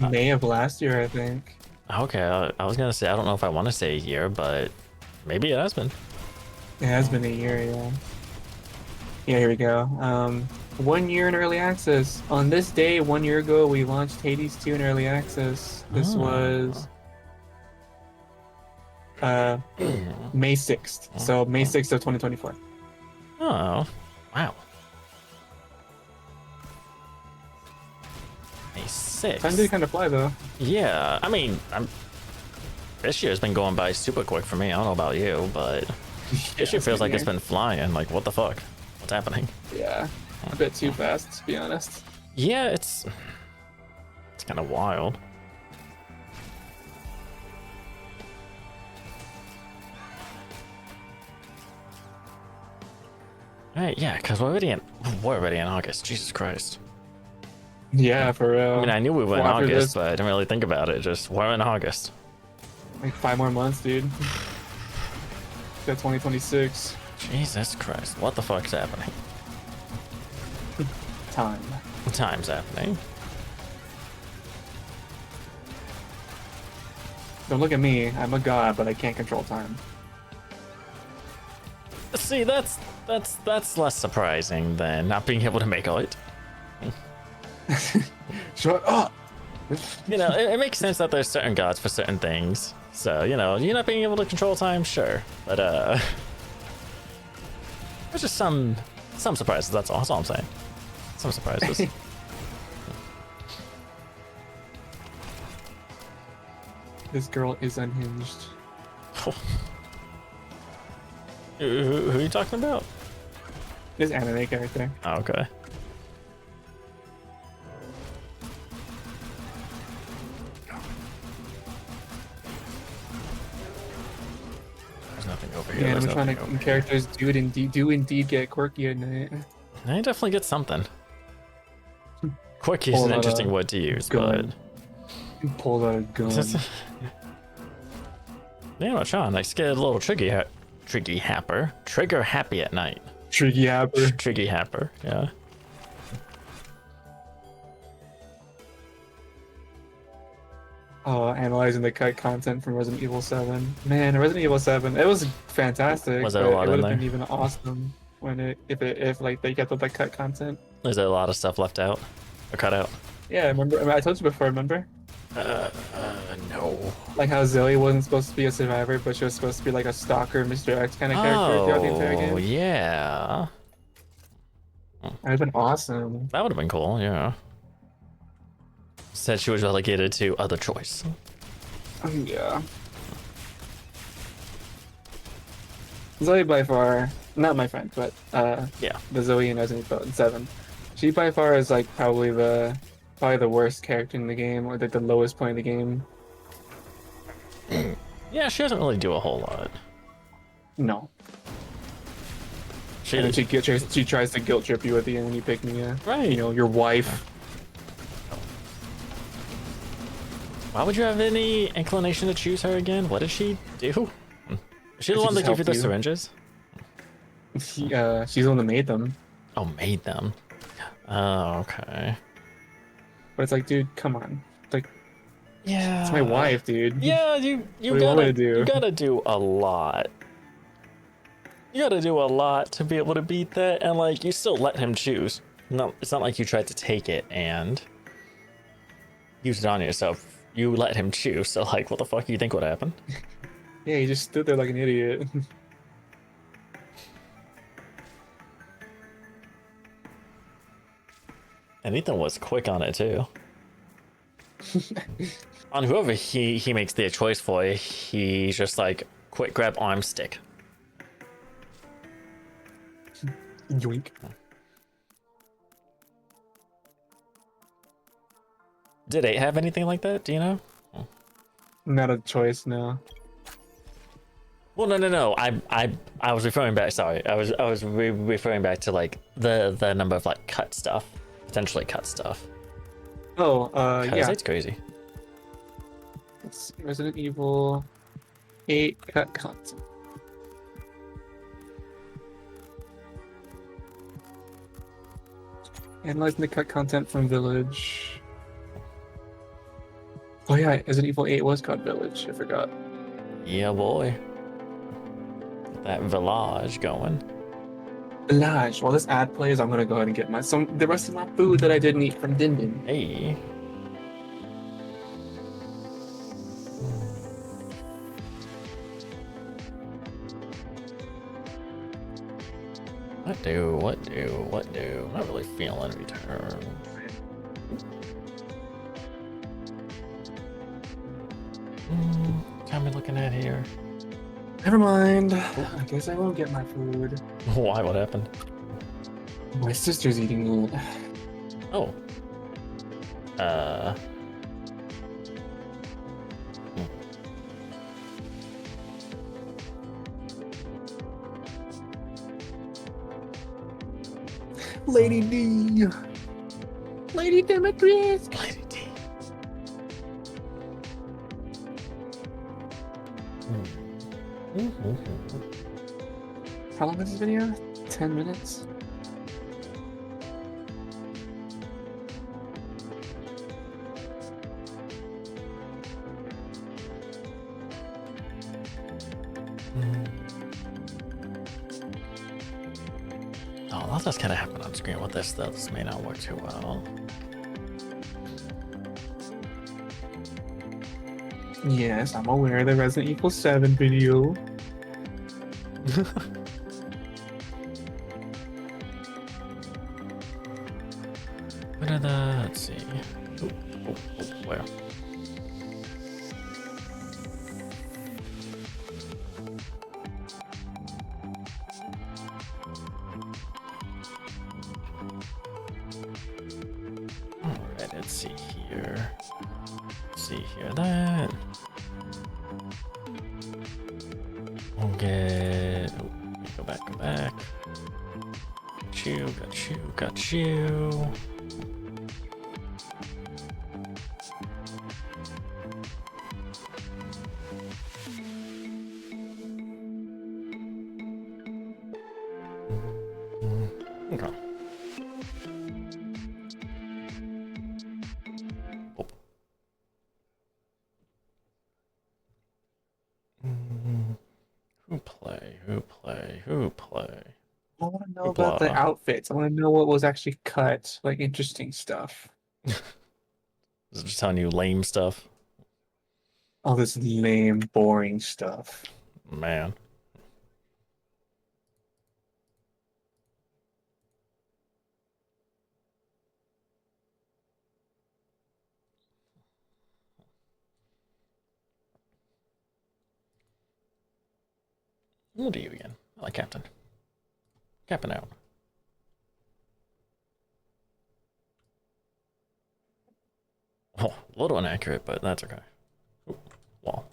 May of last year, I think. Okay, I was gonna say I don't know if I want to say a year, but maybe it has been. It has been a year, yeah. Yeah, here we go. 1 year in early access. On this day, 1 year ago, we launched Hades 2 in early access. This was May 6th. So May 6th of 2024. Oh, wow. May 6th. Time did kind of fly though. Yeah, I mean, this year's been going by super quick for me. I don't know about you, but this year feels like it's been flying. Like, what the fuck? What's happening? Yeah, a bit too fast, to be honest. Yeah, it's kind of wild. Right, yeah, because we're already in August. Jesus Christ. Yeah, for real. I mean, I knew we were in Well, after August, this- but I didn't really think about it. Just we're in August. Like 5 more months, dude. that 2026. Jesus Christ, what the fuck's happening? Time. Time's happening. Don't look at me. I'm a god, but I can't control time. See, that's less surprising than not being able to make out. Shut up! You know, it makes sense that there's certain gods for certain things. So, you know, you not being able to control time, sure. But there's just some surprises, that's all I'm saying. Some surprises. This girl is unhinged. Who are you talking about? This anime character. Oh, okay. There's nothing over here. Yeah, There's I'm trying nothing to over characters do indeed get quirky at night. here. I definitely get something. Quirky is Pull an out interesting a word to use, gun. Pulled out a gun. but yeah, not Sean. I scared a little trigger happer. Trigger happy at night. Tricky happer. Triggy happer. Yeah. Oh, analyzing the cut content from Resident Evil 7. Man, Resident Evil 7, it was fantastic. Was there a but lot it would in have been there? even awesome when if like they kept with the cut content. Is there a lot of stuff left out or cut out? Yeah, remember I told you before, remember? No. Like how Zoe wasn't supposed to be a survivor, but she was supposed to be like a stalker, Mr. X kind of character throughout the entire Oh, game. yeah. That would have been awesome. That would have been cool, yeah. Said she was relegated to other choice. Yeah. Zoe by far, not my friend, but Yeah. the Zoe in Resident Evil 7. She by far is like probably the worst character in the game, or like the lowest point of the game. Yeah, she doesn't really do a whole lot. No. She, And then she tries to guilt trip you at the end when you pick Mia. Right. You know, your wife. Why would you have any inclination to choose her again? What did she do? Is she the She one that just gave you the helped you. syringes? She's the one that made them. Oh, made them. Oh, okay. But it's like, dude, come on. It's like, Yeah. it's my wife, dude. Yeah, you What do you want me to do? you gotta do a lot. You gotta do a lot to be able to beat that, and like you still let him choose. No, it's not like you tried to take it and use it on yourself. You let him choose. So like, what the fuck do you think would happen? Yeah, he just stood there like an idiot. And Ethan was quick on it too. On whoever he makes the choice for, he's just like, quick grab arm stick. Yoink. Did 8 have anything like that? Do you know? Not a choice, no. Well, no. I was referring back. Sorry, I was referring back to like the number of like cut stuff, potentially cut stuff. Oh, yeah. It's crazy. Let's see, Resident Evil 8 cut content. Analyzing the cut content from Village. Oh yeah, Resident Evil 8 was called Village. I forgot. Yeah, boy. Get that village going. Village. While this ad plays, I'm gonna go ahead and get the rest of my food that I didn't eat from Din Din. Hey. What do? I'm not really feeling return. What am I looking at here? Never mind. I guess I won't get my food. Why? What happened? My sister's eating it. Oh. Lady D. Lady Demetrius. Lady D. How long is this video? 10 minutes? Oh, lots of kind of happen on screen with this, though. This may not work too well. Yes, I'm aware of the Resident Evil 7 video. What are the... Let's see. Oh, where? Alright, let's see here. Let's see here, that. We'll get... Oh, go back, go back. Got you, got you, got you. Okay. Oh. Who play? Who play? Who play? I want to know about the outfits. I want to know what was actually cut, like interesting stuff. Is it just telling you lame stuff? All this lame, boring stuff. Man. What are you again? I like Captain. Captain out. Oh, a little inaccurate, but that's okay. Ooh, wall.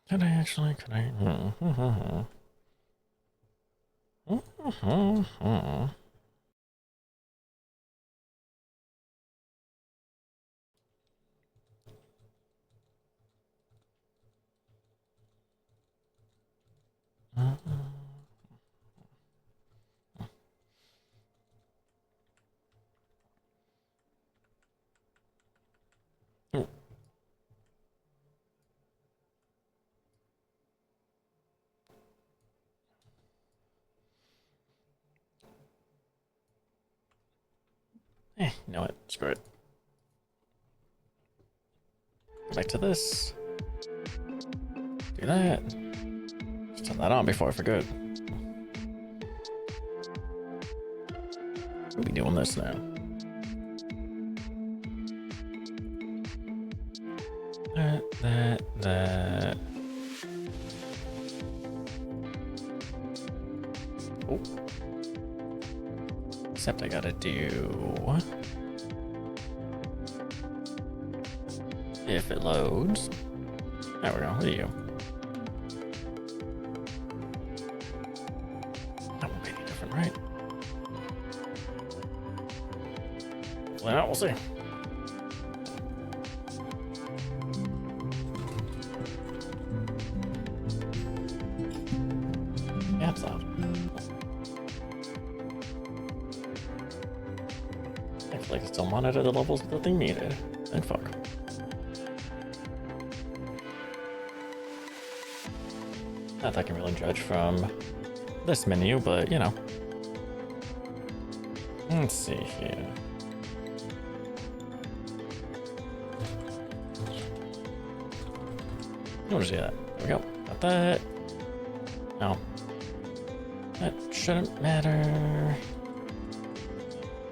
Can I actually? Can I? You know what? Screw it. Back to this. Do that. Just turn that on before I forget. We'll be doing this now. That. Oh. Except I gotta do... If it loads. There we go. What are you? That won't be any different, right? Well, we'll see. Yeah, it's loud. Looks like it still monitored the levels that they needed. And fuck. Not that I can really judge from this menu, but you know. Let's see here. We'll just do that. There we go. Got that. No. That shouldn't matter.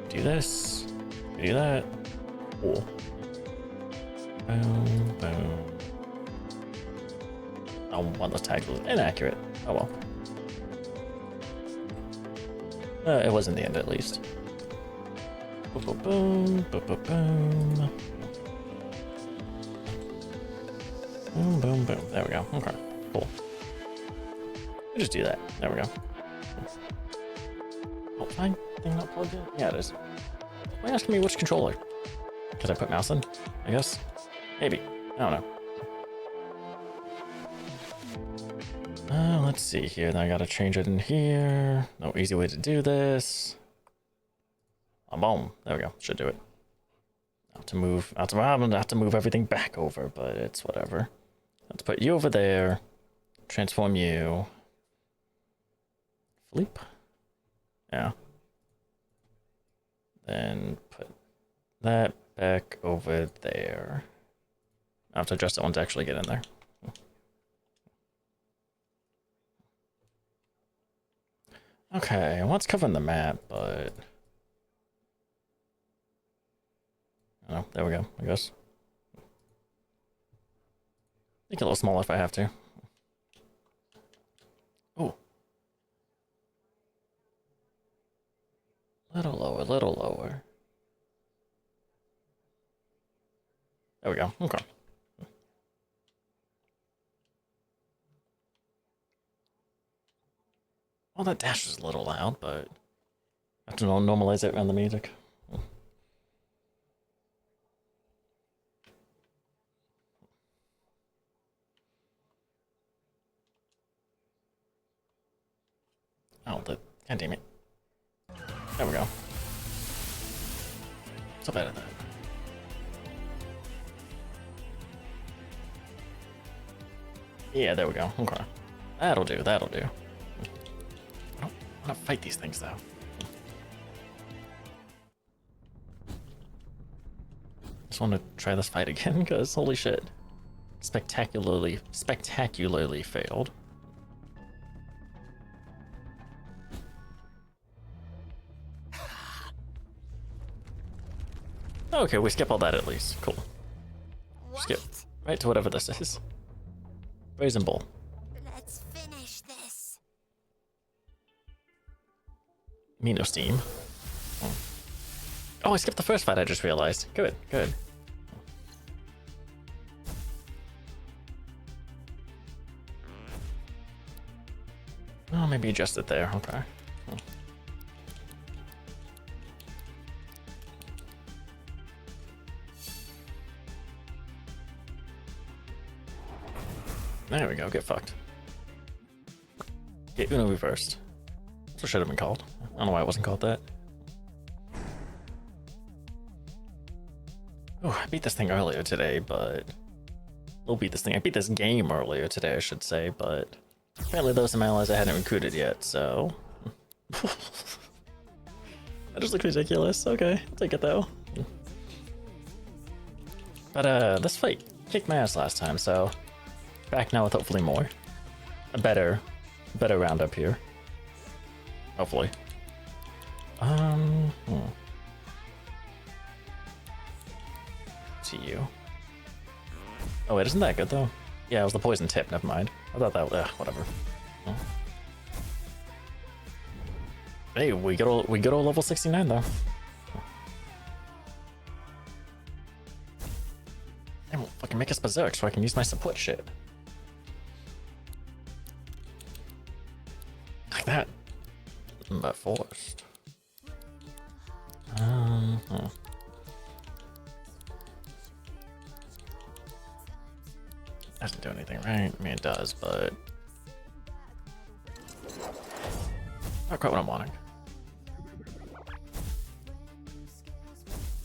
Do this. Do that. Cool. Boom, boom. Oh, one of those tags was inaccurate. Oh well. It was in the end, at least. Boom, boom, boom, boom, boom, boom. Boom, boom, boom. There we go. Okay, cool. We'll just do that. There we go. Oh, fine. Thing not plugged in? Yeah, it is. Why are you asking me which controller? Because I put mouse in, I guess? Maybe. I don't know. Let's see here. Then I gotta change it in here. No easy way to do this. Boom. There we go. Should do it. I have to move everything back over, but it's whatever. Let's put you over there. Transform you. Flip. Yeah. Then put that back over there. I have to adjust that one to actually get in there. Okay, well, it's covering the map, but... Oh, there we go, I guess. Make it a little smaller if I have to. Oh. Little lower, little lower. There we go, okay. Well, that dash is a little loud, but I have to normalize it around the music. Oh, God damn it. There we go. So bad at that. Yeah, there we go. Okay. That'll do, that'll do. I don't want to fight these things, though. Just want to try this fight again, because holy shit. Spectacularly failed. Okay, we skip all that at least. Cool. Skip right to whatever this is. Brazen Bull. Let's finish this. Me no steam. Oh, I skipped the first fight, I just realized. Good, good. Oh, maybe adjust it there. Okay. There we go, get fucked. Get Uno reversed. That's what should have been called. I don't know why it wasn't called that. Oh, I beat this thing earlier today, but... I beat this game earlier today, I should say, but... Apparently those are some allies I hadn't recruited yet, so... That just looks ridiculous. Okay, I'll take it though. But this fight kicked my ass last time, so... Back now with hopefully more. A better roundup here. Hopefully. To you. Oh wait, isn't that good though? Yeah, it was the poison tip, never mind. I thought that was, whatever. Oh. Hey, we get all level 69 though. They won't fucking make us berserk so I can use my support shit. Like that. But forced. Doesn't do anything, right? I mean, it does, but not quite what I'm wanting.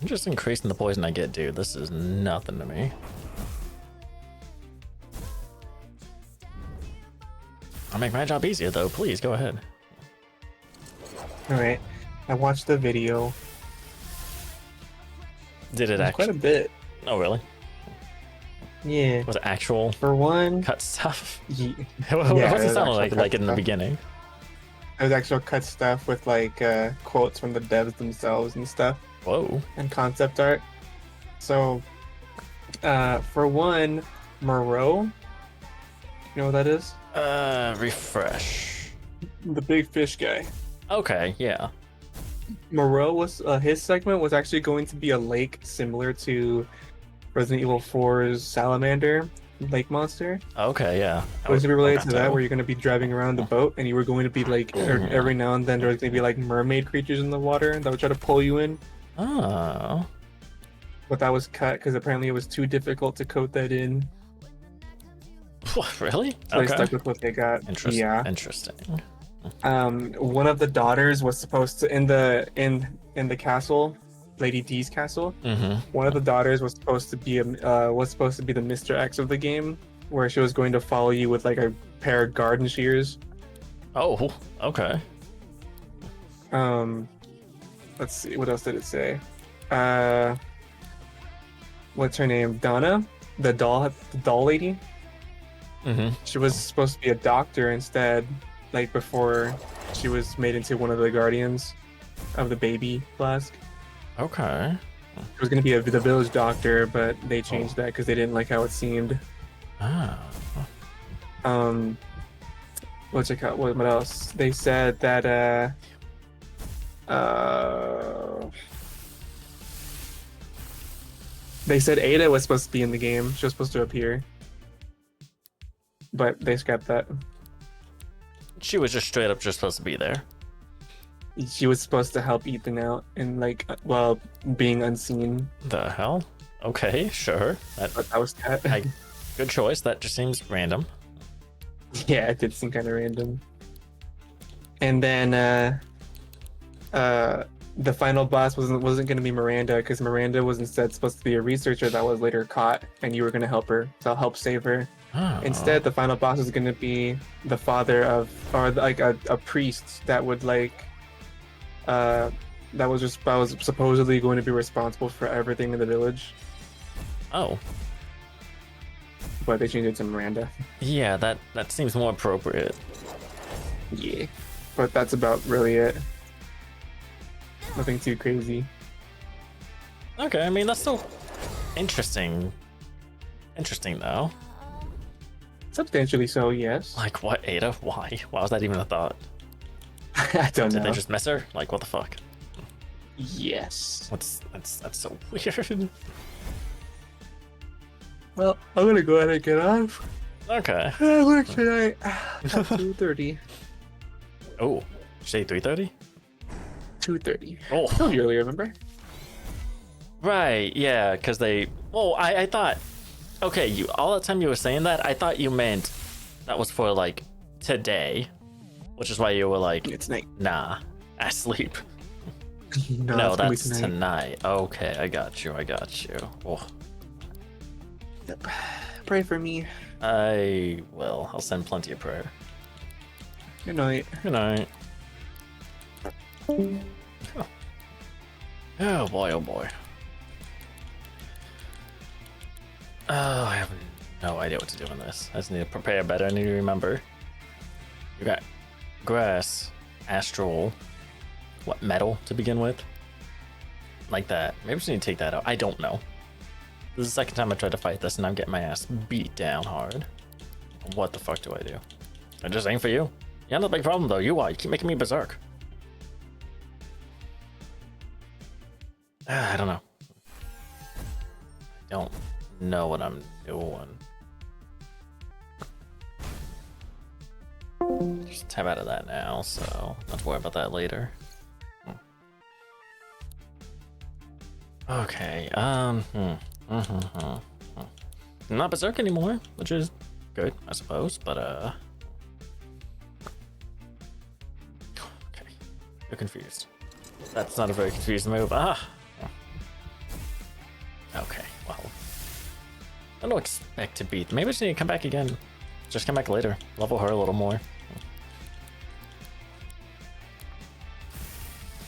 I'm just increasing the poison I get, dude. This is nothing to me. I'll make my job easier, though. Please, go ahead. Alright. I watched the video. Did it actually? Quite a bit. Oh, really? Yeah. Was it actual For one... cut stuff? Yeah, What's it sound like in the beginning? It was actual cut stuff with, like, quotes from the devs themselves and stuff. Whoa. And concept art. So, for one, Moreau. You know what that is? Refresh. The big fish guy. Okay, yeah. Moreau was his segment was actually going to be a lake similar to Resident Evil 4's Salamander, lake monster. Okay, yeah. It was to be related to that, too. where you're going to be driving around the boat, and you were going to be like every now and then there's going to be like mermaid creatures in the water that would try to pull you in. Oh. But that was cut because apparently it was too difficult to code that in. Really? So they stuck with what they got. Interesting. Yeah. Interesting. One of the daughters was supposed to in the castle, Lady D's castle. One of the daughters was supposed to be the Mr. X of the game, where she was going to follow you with like a pair of garden shears. Oh, okay. Let's see, what else did it say? What's her name? Donna, the doll lady. She was supposed to be a doctor instead, like before she was made into one of the guardians of the baby flask. Okay. It was going to be the village doctor, but they changed that because they didn't like how it seemed. Ah. What's it called? What else? They said that they said Ada was supposed to be in the game. She was supposed to appear, but they scrapped that. She was just straight up just supposed to be there. She was supposed to help Ethan out and like while being unseen. The hell? Okay, sure. But that was cut. Good choice. That just seems random. Yeah, it did seem kind of random. And then the final boss wasn't going to be Miranda, because Miranda was instead supposed to be a researcher that was later caught, and you were going to help her, so help save her. Oh. Instead, the final boss was going to be the father of, or like a priest that would like, that was supposedly going to be responsible for everything in the village. Oh. But they changed it to Miranda. Yeah, that seems more appropriate. Yeah. But that's about really it. Nothing too crazy. Okay, I mean that's still interesting. Interesting though. Substantially so, yes. Like what, Ada? Why? Why was that even a thought? I don't know. Did they just miss her? Like what the fuck? Yes. That's so weird. Well, I'm gonna go ahead and get off. Okay. I work tonight at 2:30. Oh, did you say 3:30? 2:30. Oh. I told you earlier, remember? Right, yeah, because they... Oh, I thought... Okay, all the time you were saying that, I thought you meant that was for, like, today. Which is why you were like... It's night. Nah, I sleep. No, that's tonight. Okay, I got you. Oh. Yep. Pray for me. I will. I'll send plenty of prayer. Good night. Good night. Oh boy, oh boy. Oh, I have no idea what to do in this. I just need to prepare better. I need to remember. You got grass, astral, what, metal to begin with? Like that. Maybe I just need to take that out. I don't know. This is the second time I tried to fight this and I'm getting my ass beat down hard. What the fuck do I do? I just aim for you. You're not the big problem though. You are. You keep making me berserk. I don't know. I don't know what I'm doing. Just tab out of that now, so not to worry about that later. Okay, I'm not berserk anymore, which is good, I suppose, but okay, you're confused. That's not a very confused move. Okay, well, I don't expect to beat. Maybe I just need to come back again. Just come back later. Level her a little more.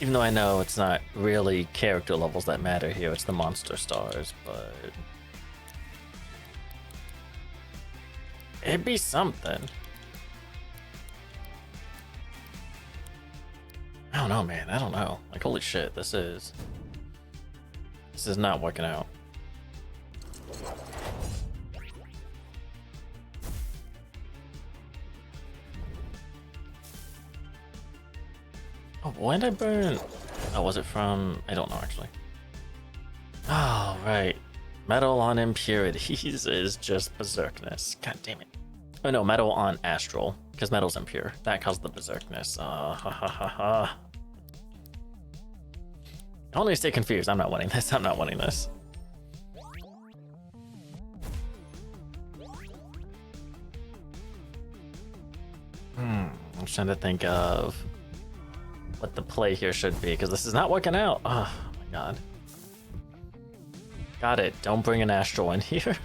Even though I know it's not really character levels that matter here, it's the monster stars, but it'd be something. I don't know, man. I don't know. Like, holy shit, this is not working out. Oh, when did I burn? Oh, was it from... I don't know, actually. Oh, right. Metal on impurities is just berserkness. God damn it. Oh no, metal on astral, because metal's impure. That caused the berserkness. Ha ha ha ha. Only stay confused. I'm not winning this. I'm not winning this. I'm trying to think of what the play here should be, because this is not working out. Oh my god. Got it. Don't bring an astral in here.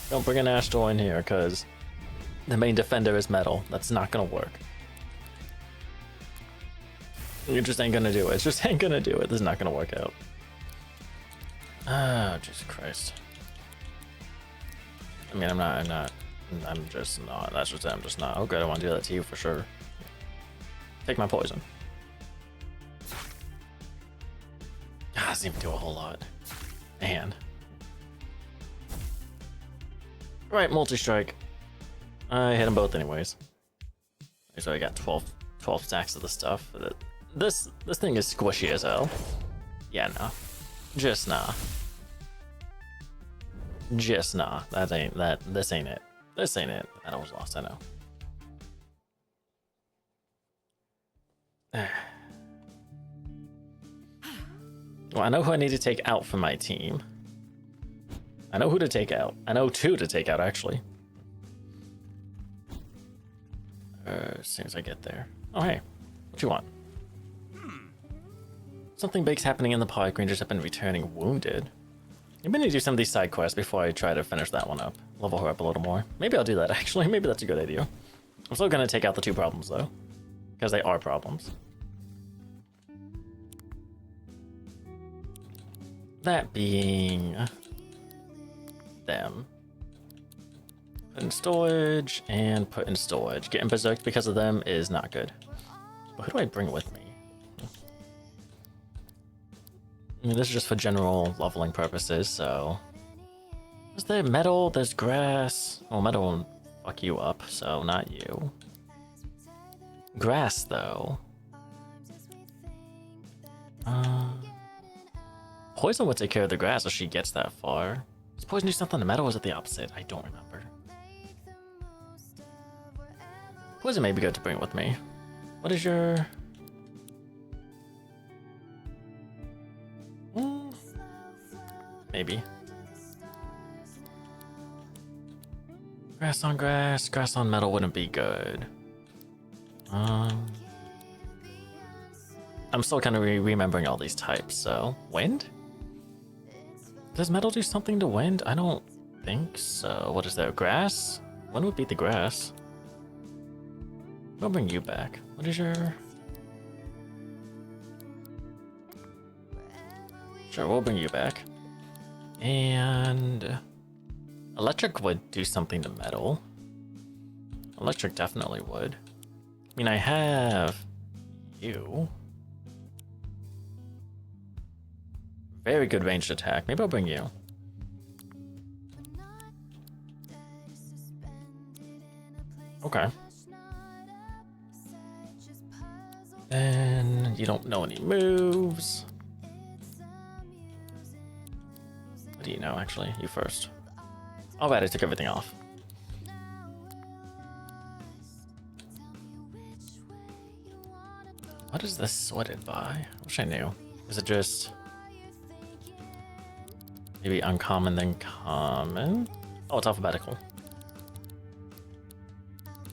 Don't bring an astral in here, because the main defender is metal. That's not gonna work. You just ain't gonna do it. It just ain't gonna do it. This is not gonna work out. Oh, Jesus Christ. I mean, I'm just not. That's just it. I'm just not. Oh, good. I want to do that to you for sure. Take my poison. God, doesn't even do a whole lot. Man. Right, multi-strike. I hit them both anyways. So I got 12 stacks of the stuff. This thing is squishy as hell. Yeah, nah. Just nah. Just nah. This ain't it. This ain't it. I was lost, I know. Well, I know who I need to take out for my team. I know who to take out. I know two to take out, actually. As soon as I get there. Oh, hey. What you want? Something big's happening in the park. Rangers have been returning wounded. I'm gonna do some of these side quests before I try to finish that one up. Level her up a little more. Maybe I'll do that, actually. Maybe that's a good idea. I'm still gonna take out the two problems, though. Because they are problems. That being... them. Put in storage, and put in storage. Getting berserked because of them is not good. But who do I bring with me? I mean, this is just for general leveling purposes, so... Is there metal? There's grass. Well, metal will fuck you up, so not you. Grass, though. Poison would take care of the grass if she gets that far. Does poison do something to metal, or is it the opposite? I don't remember. Poison may be good to bring with me. What is your... Maybe. Grass on metal wouldn't be good. I'm still kind of remembering all these types, so... Wind? Does metal do something to wind? I don't think so. What is there? Grass? When would beat the grass? I'll bring you back. What is your... Sure, we'll bring you back. And... Electric would do something to metal. Electric definitely would. I mean, I have... you. Very good ranged attack. Maybe I'll bring you. Okay. And you don't know any moves. What do you know, actually? You first. Alright, I took everything off. What is this sorted by? I wish I knew. Is it just... maybe uncommon then common? Oh, it's alphabetical.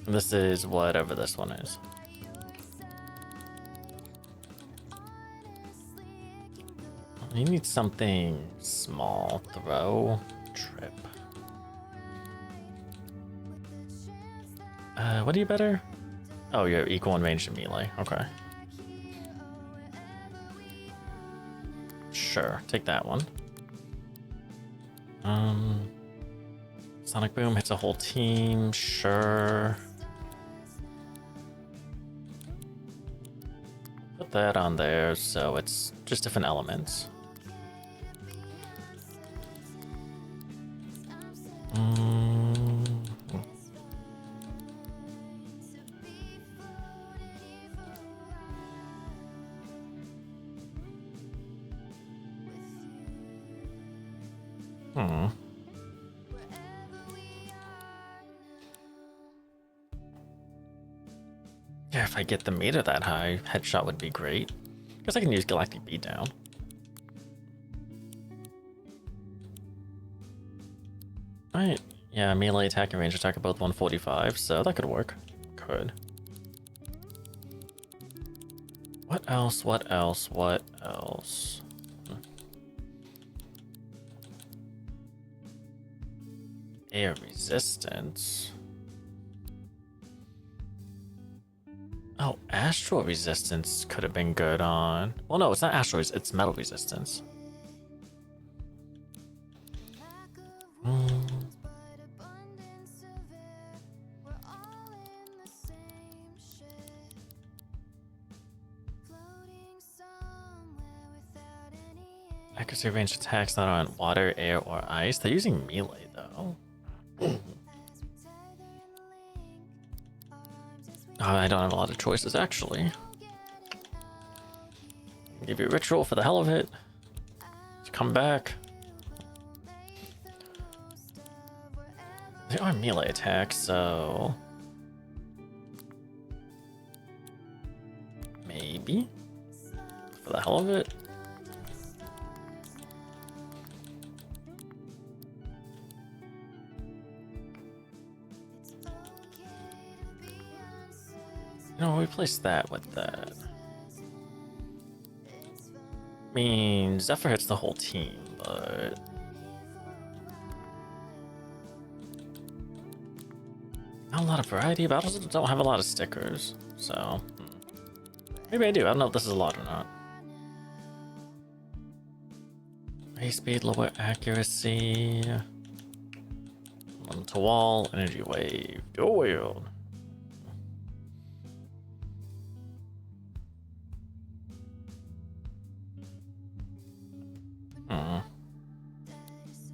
And this is whatever this one is. You need something small. Throw. Trip. What are you better? Oh, you're equal in range to melee. Okay. Sure, take that one. Sonic Boom hits a whole team. Sure. Put that on there, so it's just different elements. Hmm. Yeah, if I get the meter that high, headshot would be great. Guess I can use Galactic Beatdown. Right. Yeah, melee attack and range attack are both 145, so that could work. Could. What else? What else? What else? Air resistance. Oh, astral resistance could have been good on. Well, no, it's not astral. It's metal resistance. Accuracy range attacks not on water, air, or ice. They're using melee though. I don't have a lot of choices actually. Give you a ritual for the hell of it. Just come back. They are melee attacks, so maybe for the hell of it. No, replace that with that. Means Zephyr hits the whole team, but not a lot of variety. Battles don't have a lot of stickers, so maybe I do. I don't know if this is a lot or not. High speed, lower accuracy. One to wall, energy wave. Go wild.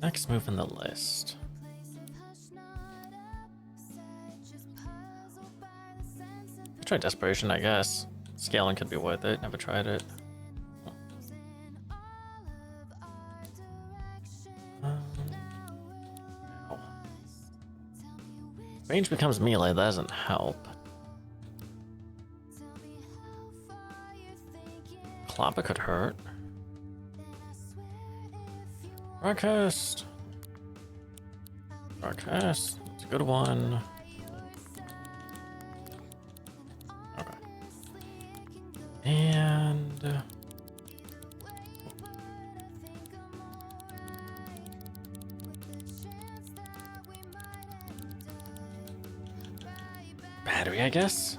Next move in the list. Could try Desperation, I guess. Scaling could be worth it. Never tried it. Oh. Range becomes melee. That doesn't help. Clobber could hurt. Broadcast. Broadcast. It's a good one. Okay. And battery, I guess.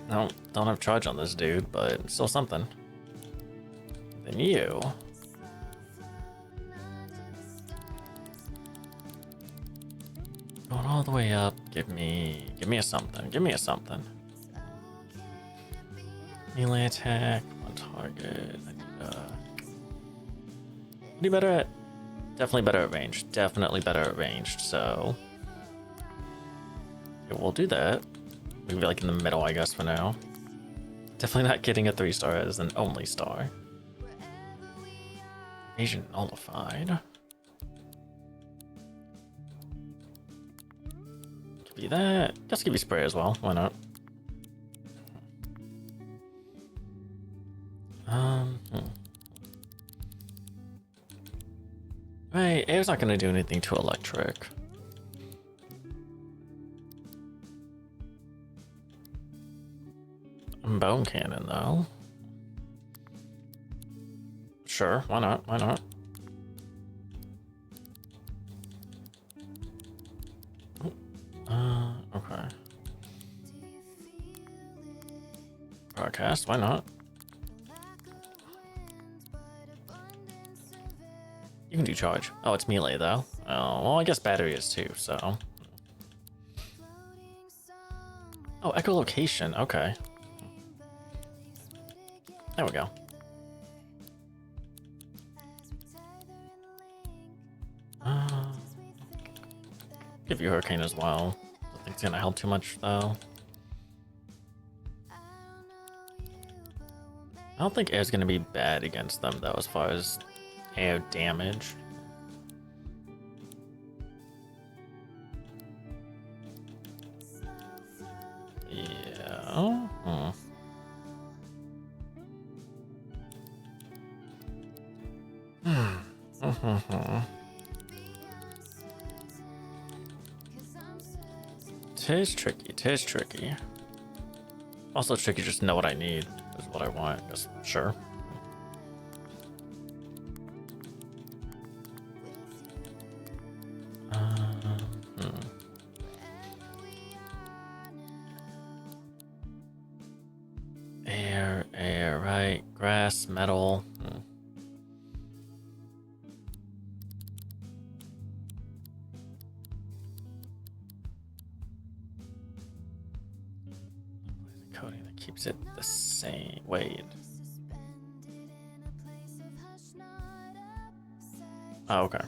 No, don't have charge on this dude, but still something. Then you. Going all the way up. Give me a something. Give me a something. Melee attack, one target. I need what are you better at? Definitely better at range. Definitely better at ranged. So yeah, we'll do that. We'll be like in the middle, I guess, for now. Definitely not getting a 3-star as an only star. Evasion nullified. Give you that. Just give you spray as well. Why not? Right, air's not gonna do anything to electric. Bone cannon though. Sure, why not? Why not? Okay. Broadcast, why not? You can do charge. Oh, it's melee though. Oh, well, I guess battery is too, so. Oh, echolocation, okay. There we go. Give you Hurricane as well. Don't think it's gonna help too much though. I don't think air's gonna be bad against them though, as far as air damage. Yeah. Tis tricky, tis tricky. Also tricky just to know what I need is what I want, I guess. Sure. Air, right. Grass, metal. Coating that keeps it the same. Wait. Oh, okay.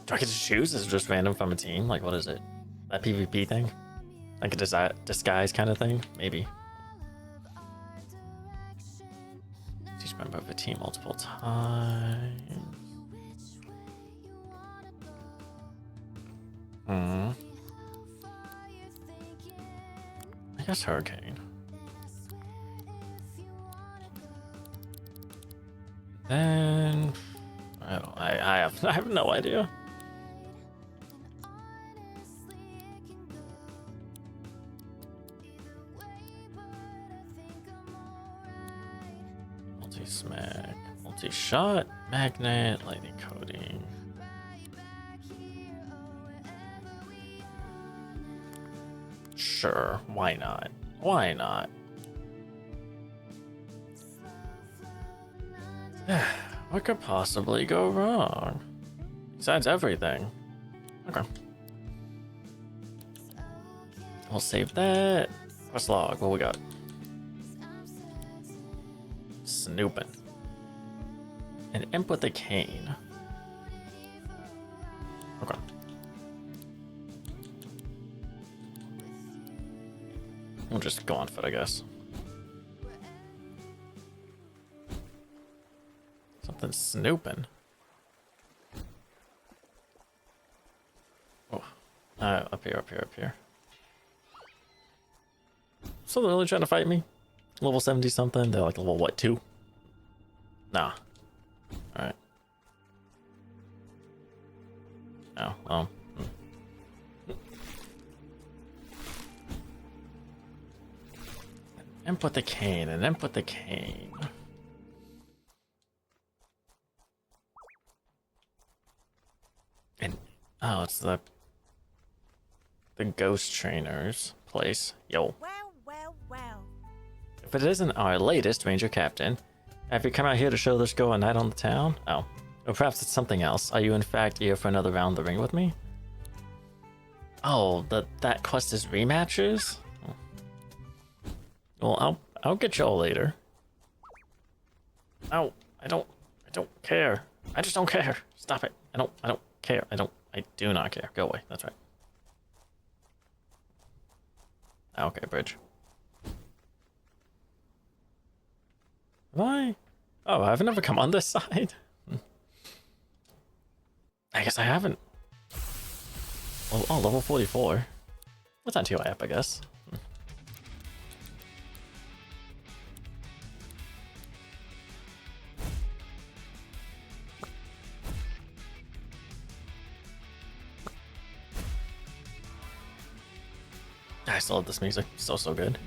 Do I get to choose? Is it just random from a team? Like, what is it? That PvP thing? Like a disguise kind of thing? Maybe. Each member of a team multiple times. I guess Hurricane. Then I have no idea. Multi-smack, multi-shot, magnet, lightning coating. Sure, why not? Why not? What could possibly go wrong? Besides everything. Okay. We'll save that. Quest log, what we got? Snooping. An imp with a cane. Okay. We'll just go on foot, I guess. Something snooping. Oh, up here. So they're really trying to fight me? Level 70 something? They're like level what, 2? Nah. Alright. Oh, An imp with the cane, an imp with the cane. And oh, it's the ghost trainer's place. Yo. Well. If it isn't our latest ranger captain, have you come out here to show this girl a night on the town? Oh. Or perhaps it's something else. Are you in fact here for another round of the ring with me? Oh, that quest is rematches? Well, I'll get y'all later. Oh, I don't care. I just don't care. Stop it. I don't care. I do not care. Go away. That's right. Okay, bridge. Have I? Oh, I've never come on this side. I guess I haven't. Oh, level 44. That's not too high up, I guess. I still love this music. So good.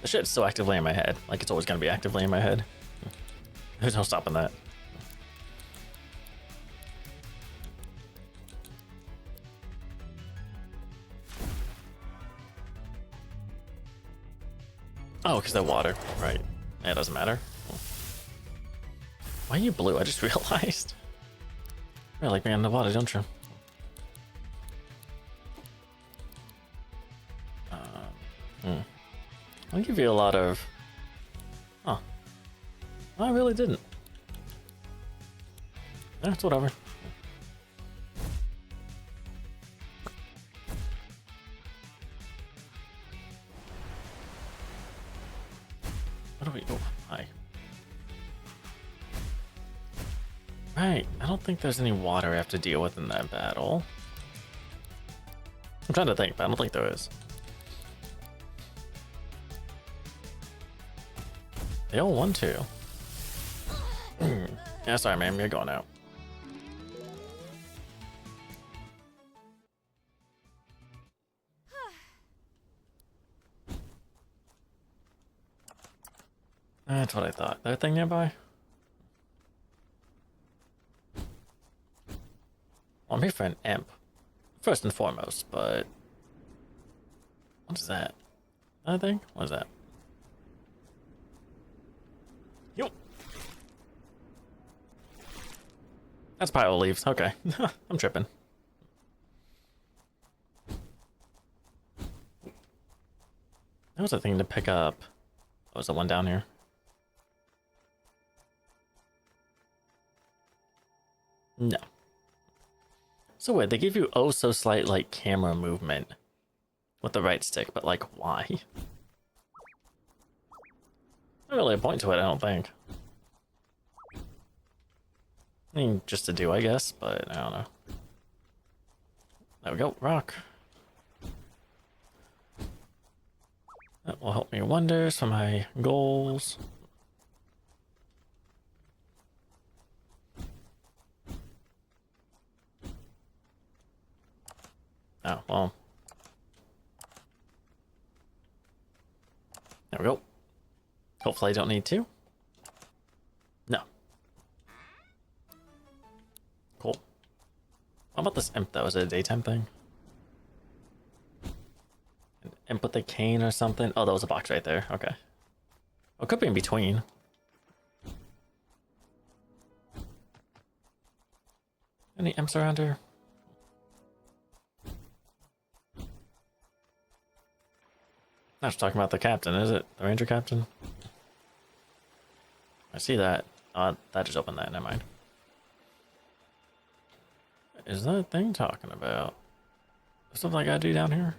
The shit's so actively in my head. Like it's always gonna be actively in my head. There's no stopping that. Oh, because that water. Right. Yeah, it doesn't matter. Why are you blue? I just realized. You like being in the water, don't you? I'll give you a lot of... Huh. I really didn't. That's whatever. What do we... Oh, hi. Right, I don't think there's any water I have to deal with in that battle. I'm trying to think, but I don't think there is. They all want to. Yeah, sorry, man, you're going out. That's what I thought. That thing nearby? Well, I'm here for an imp, first and foremost, but... What is that? That thing? What is that? Yo! That's pyro leaves. Okay. I'm tripping. That was a thing to pick up. Oh, was the one down here? No. So weird. They give you oh so slight like camera movement with the right stick, but like why? Not really a point to it, I don't think. I mean, just to do, I guess, but I don't know. There we go, rock. That will help me wonders for my goals. Oh, well. There we go. Hopefully I don't need to. No. Cool. What about this imp though? Is it a daytime thing? An imp with a cane or something? Oh, that was a box right there. Okay. Oh, it could be in between. Any imps around here? Not just talking about the captain, is it? The ranger captain? I see that. That just opened that, never mind. What is that thing talking about? Something I gotta do down here?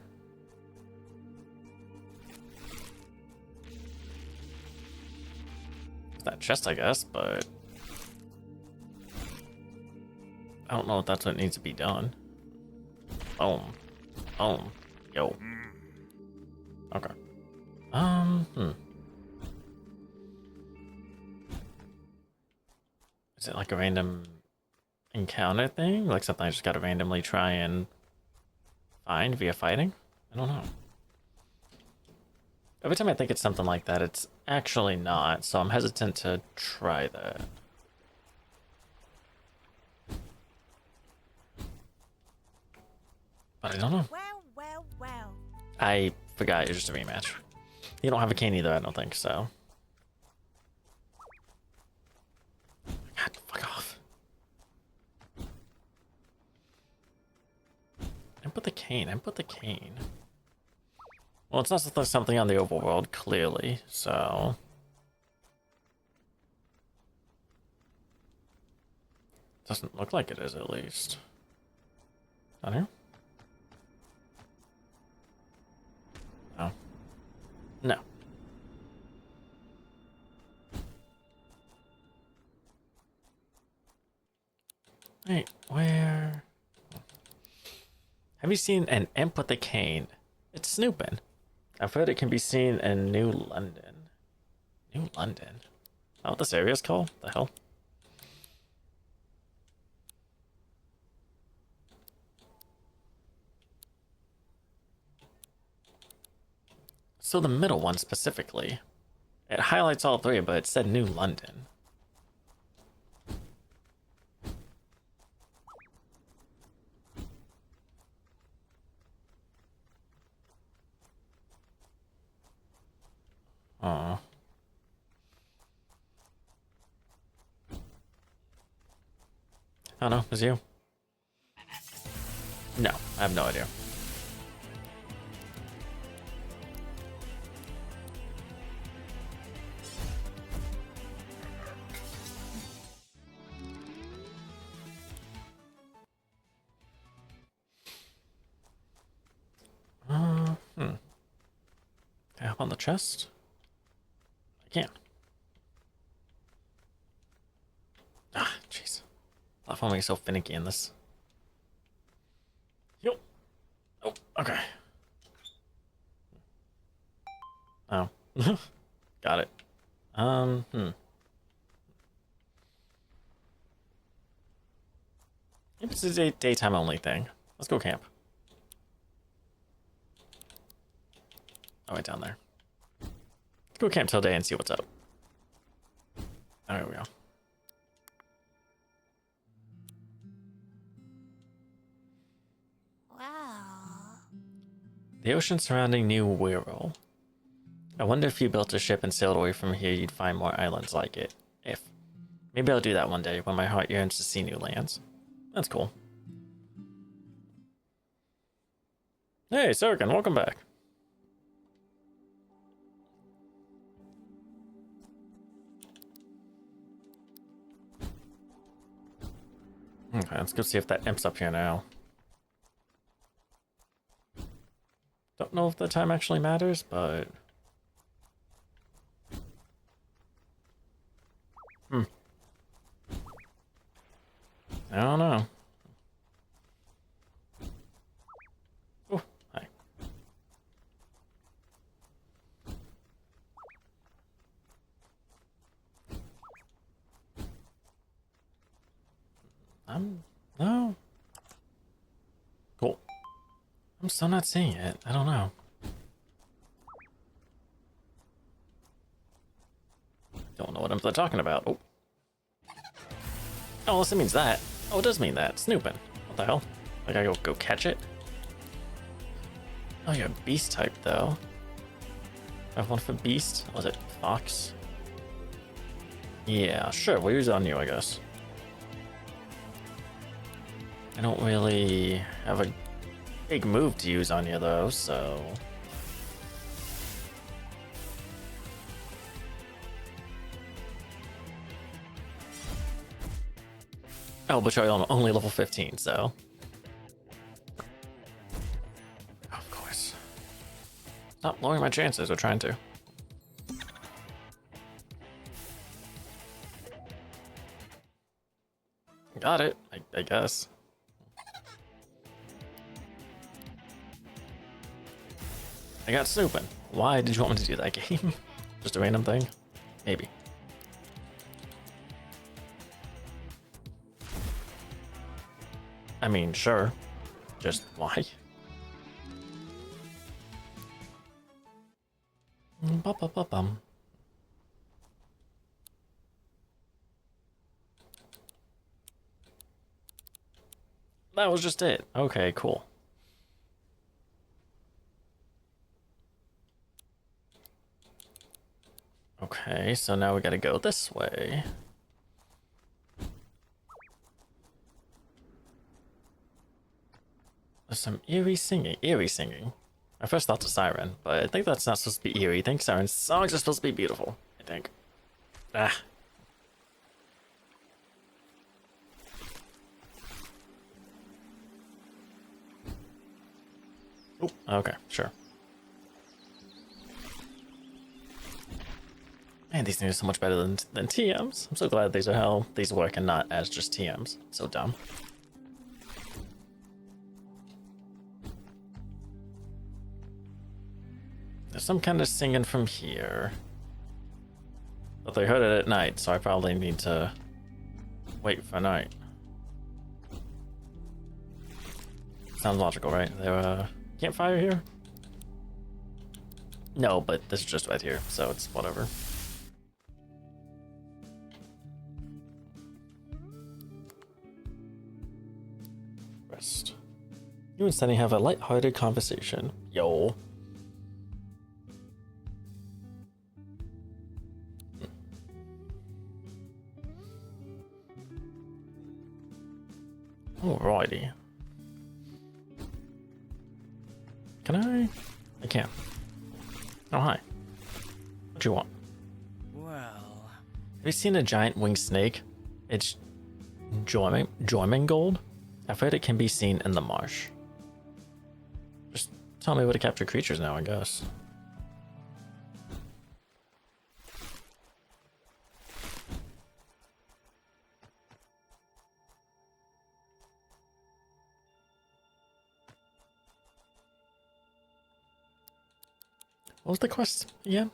It's that chest, I guess, but... I don't know if that's what needs to be done. Boom. Boom. Yo. Okay. Is it like a random encounter thing? Like something I just gotta randomly try and find via fighting? I don't know. Every time I think it's something like that, it's actually not, so I'm hesitant to try that. But I don't know. Well. I forgot it was just a rematch. You don't have a cane either, I don't think, so. God, fuck off. And put the cane. Well, it's not something on the overworld, clearly, so... Doesn't look like it is, at least. Down here? No. No. Wait, where? Have you seen an imp with a cane? It's snooping. I've heard it can be seen in New London. New London? Oh, what this area is called? The hell? So the middle one specifically. It highlights all three, but it said New London. Oh. I don't know, is you? No, I have no idea. Can I hop on the chest? I can't. Ah, jeez. Platforming is so finicky in this. Yo. Oh, okay. Oh. Got it. It's a daytime only thing. Let's go camp. Oh, right down there. Let's go camp till day and see what's up. There we go. Wow. The ocean surrounding New Wirral. I wonder if you built a ship and sailed away from here, you'd find more islands like it. If. Maybe I'll do that one day when my heart yearns to see new lands. That's cool. Hey, Surican, welcome back. Okay, let's go see if that imp's up here now. Don't know if the time actually matters, but... I don't know. Oh, hi. No. Cool. I'm still not seeing it. I don't know. Don't know what I'm talking about. Oh. Oh, unless it means that. Oh, it does mean that. Snooping. What the hell? Like I go catch it? Oh, you're a beast type though. I have one for beast. Was it fox? Yeah, sure. We'll use it on you, I guess. I don't really have a big move to use on you though, so... Oh, but you're only level 15, so... Of course. Stop lowering my chances, we're trying to. Got it, I guess. I got snooping. Why did you want me to do that game? Just a random thing? Maybe. I mean, sure. Just why? Bum. That was just it. Okay, cool. Okay, so now we gotta go this way. There's some eerie singing. I first thought to siren, but I think that's not supposed to be eerie. I think siren songs are supposed to be beautiful, I think. Ah. Oh, okay, sure. Man, these things are so much better than TMs. I'm so glad these are how these work and not as just TMs. So dumb. There's some kind of singing from here. But they heard it at night, so I probably need to wait for night. Sounds logical, right? There campfire here? No, but this is just right here, so it's whatever. Rest. You and Sunny have a light-hearted conversation. Yo. Alrighty. Can I? I can't. Oh, hi. What you want? Well... Have you seen a giant winged snake? It's Jormungand. I've heard it can be seen in the marsh. Just tell me where to capture creatures now, I guess. What was the quest again?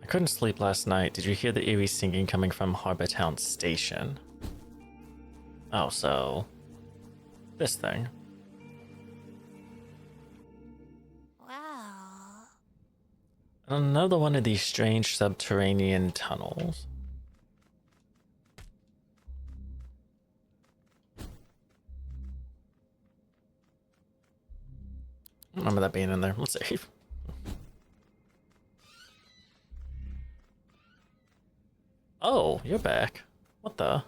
I couldn't sleep last night. Did you hear the eerie singing coming from Harbor Town Station? Oh, so... this thing. Wow. Another one of these strange subterranean tunnels. I don't remember that being in there. Let's save. Oh, you're back. What the?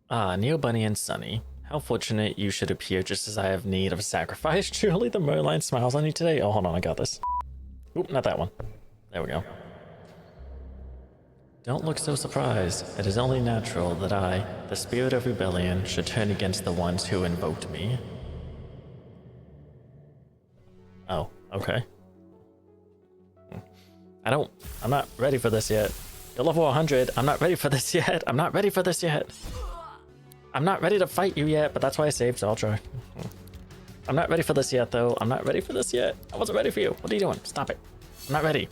Ah, Neobunny and Sunny. How fortunate you should appear just as I have need of a sacrifice. Truly the Merline smiles on you today. Oh, hold on, I got this. Oop, not that one. There we go. Don't look so surprised. It is only natural that I, the spirit of rebellion, should turn against the ones who invoked me. Oh, okay. I'm not ready for this yet. You're level 100. I'm not ready for this yet. I'm not ready for this yet. I'm not ready to fight you yet, but that's why I saved, so I'll try. I'm not ready for this yet, though. I'm not ready for this yet. I wasn't ready for you. What are you doing? Stop it. I'm not ready.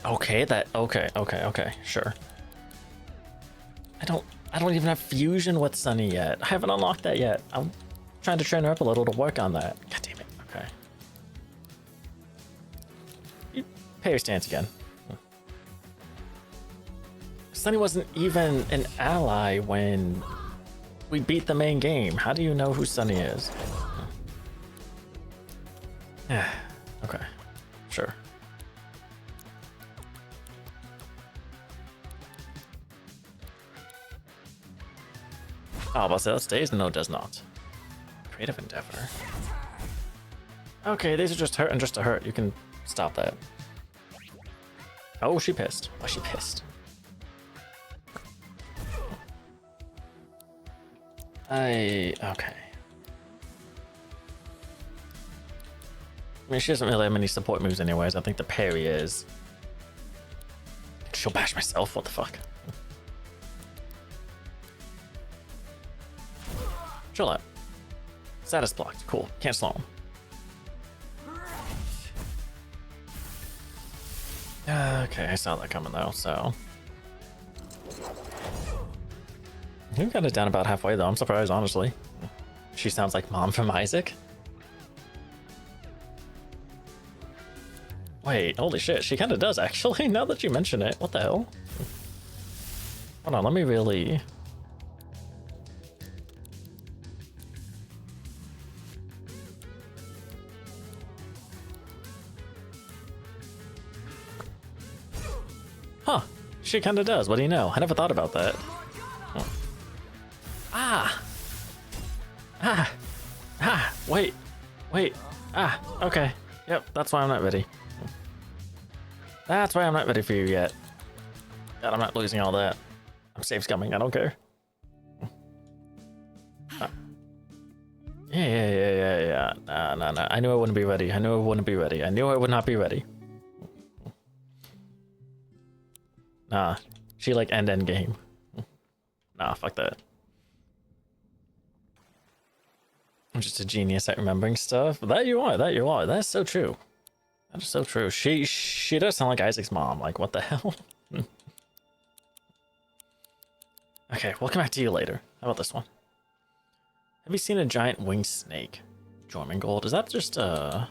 Okay, okay, sure. I don't even have fusion with Sunny yet. I haven't unlocked that yet. I'm trying to train her up a little to work on that. God damn it. Okay. You pay your stance again. Sunny wasn't even an ally when we beat the main game. How do you know who Sunny is? Okay. Sure. Oh, but that stays? No, it does not. Creative endeavor. Okay, these are just hurt and just to hurt. You can stop that. Oh, she pissed. Why is she pissed? Okay. I mean, she doesn't really have many support moves anyways. I think the parry is... She'll bash myself, what the fuck? Chill out. Status blocked. Cool. Can't slow him. Okay, I saw that coming though, so... You got it down about halfway though. I'm surprised, honestly. She sounds like Mom from Isaac. Wait, holy shit, she kind of does actually, now that you mention it. What the hell? Hold on, let me really... Huh, she kind of does. What do you know? I never thought about that. Oh. Wait, okay. Yep, that's why I'm not ready. That's why I'm not ready for you yet. God, I'm not losing all that. I'm safe scumming, I don't care. Yeah. Nah. I knew I wouldn't be ready. I knew I would not be ready. Nah, she like end game. Nah, fuck that. I'm just a genius at remembering stuff. That you are. That's so true. That is so true. She does sound like Isaac's mom. Like, what the hell? Okay, we'll come back to you later. How about this one? Have you seen a giant winged snake? Jormungand? Is that just Are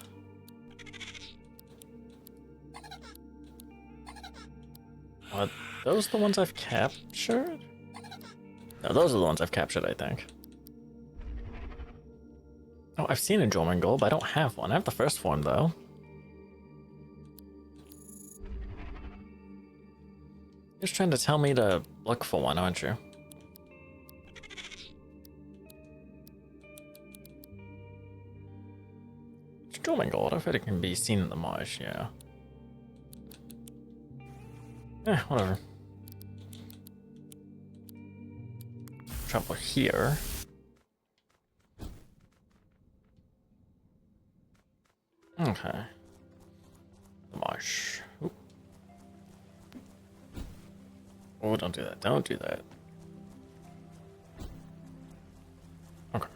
those the ones I've captured? No, those are the ones I've captured, I think. Oh, I've seen a Jormungand, but I don't have one. I have the first form, though. You're just trying to tell me to look for one, aren't you? Jormungand, I've heard it can be seen in the marsh, yeah. Whatever. Trouble here. Okay. The marsh. Oh, don't do that. Don't do that. Okay.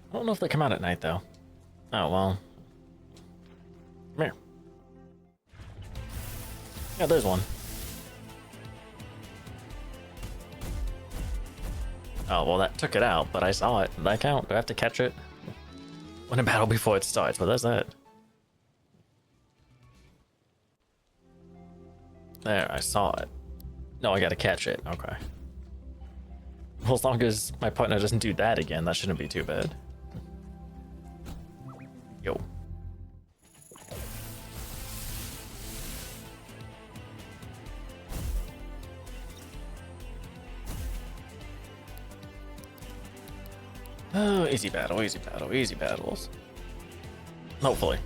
I don't know if they come out at night, though. Oh, well. Come here. Yeah, there's one. Oh, well, that took it out, but I saw it. Did that count? Do I have to catch it? Win a battle before it starts, but that's that. There, I saw it. No, I gotta catch it. Okay. Well, as long as my partner doesn't do that again, that shouldn't be too bad. Yo. Oh, easy battle, easy battle, easy battles. Hopefully.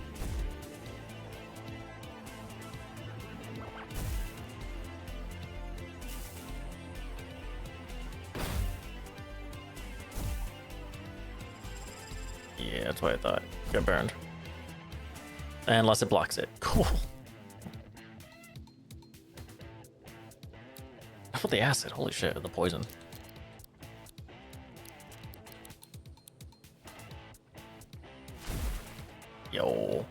Yeah, that's what I thought. Got burned. Unless it blocks it. Cool. How about the acid? Holy shit, the poison. Yo.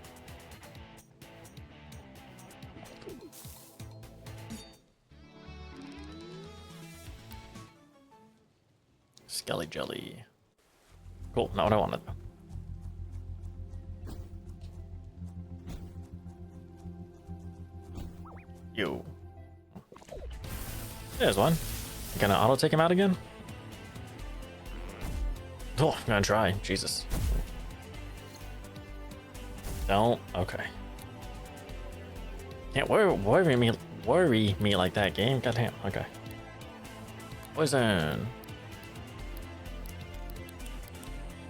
Skelly jelly. Cool, not what I wanted though. Yo. There's one. You gonna auto take him out again? Oh, I'm gonna try. Jesus. Don't. Okay. Can't worry me like that, game. Goddamn. Okay. Poison.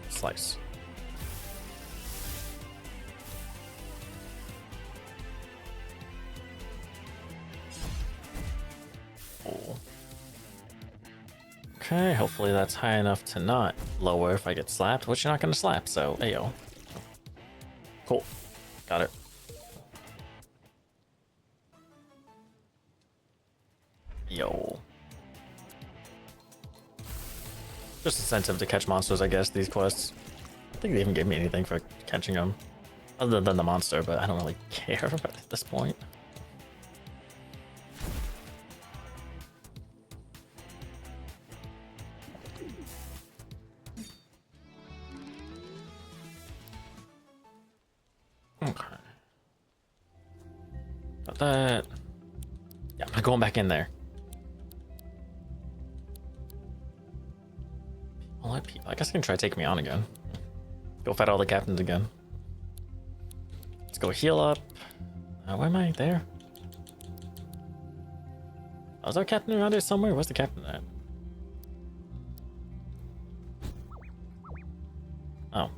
Slice. Cool. Okay, hopefully that's high enough to not lower if I get slapped, which you're not gonna slap, so ayo. Cool. Got it. Yo. Just incentive to catch monsters, I guess, these quests. I think they even gave me anything for catching them. Other than the monster, but I don't really care at this point. Okay. Got that. Yeah, I'm going back in there. People. I guess I can try taking me on again. Go fight all the captains again. Let's go heal up. Where am I? There? Oh, is there a captain around here somewhere? Where's the captain at? Oh.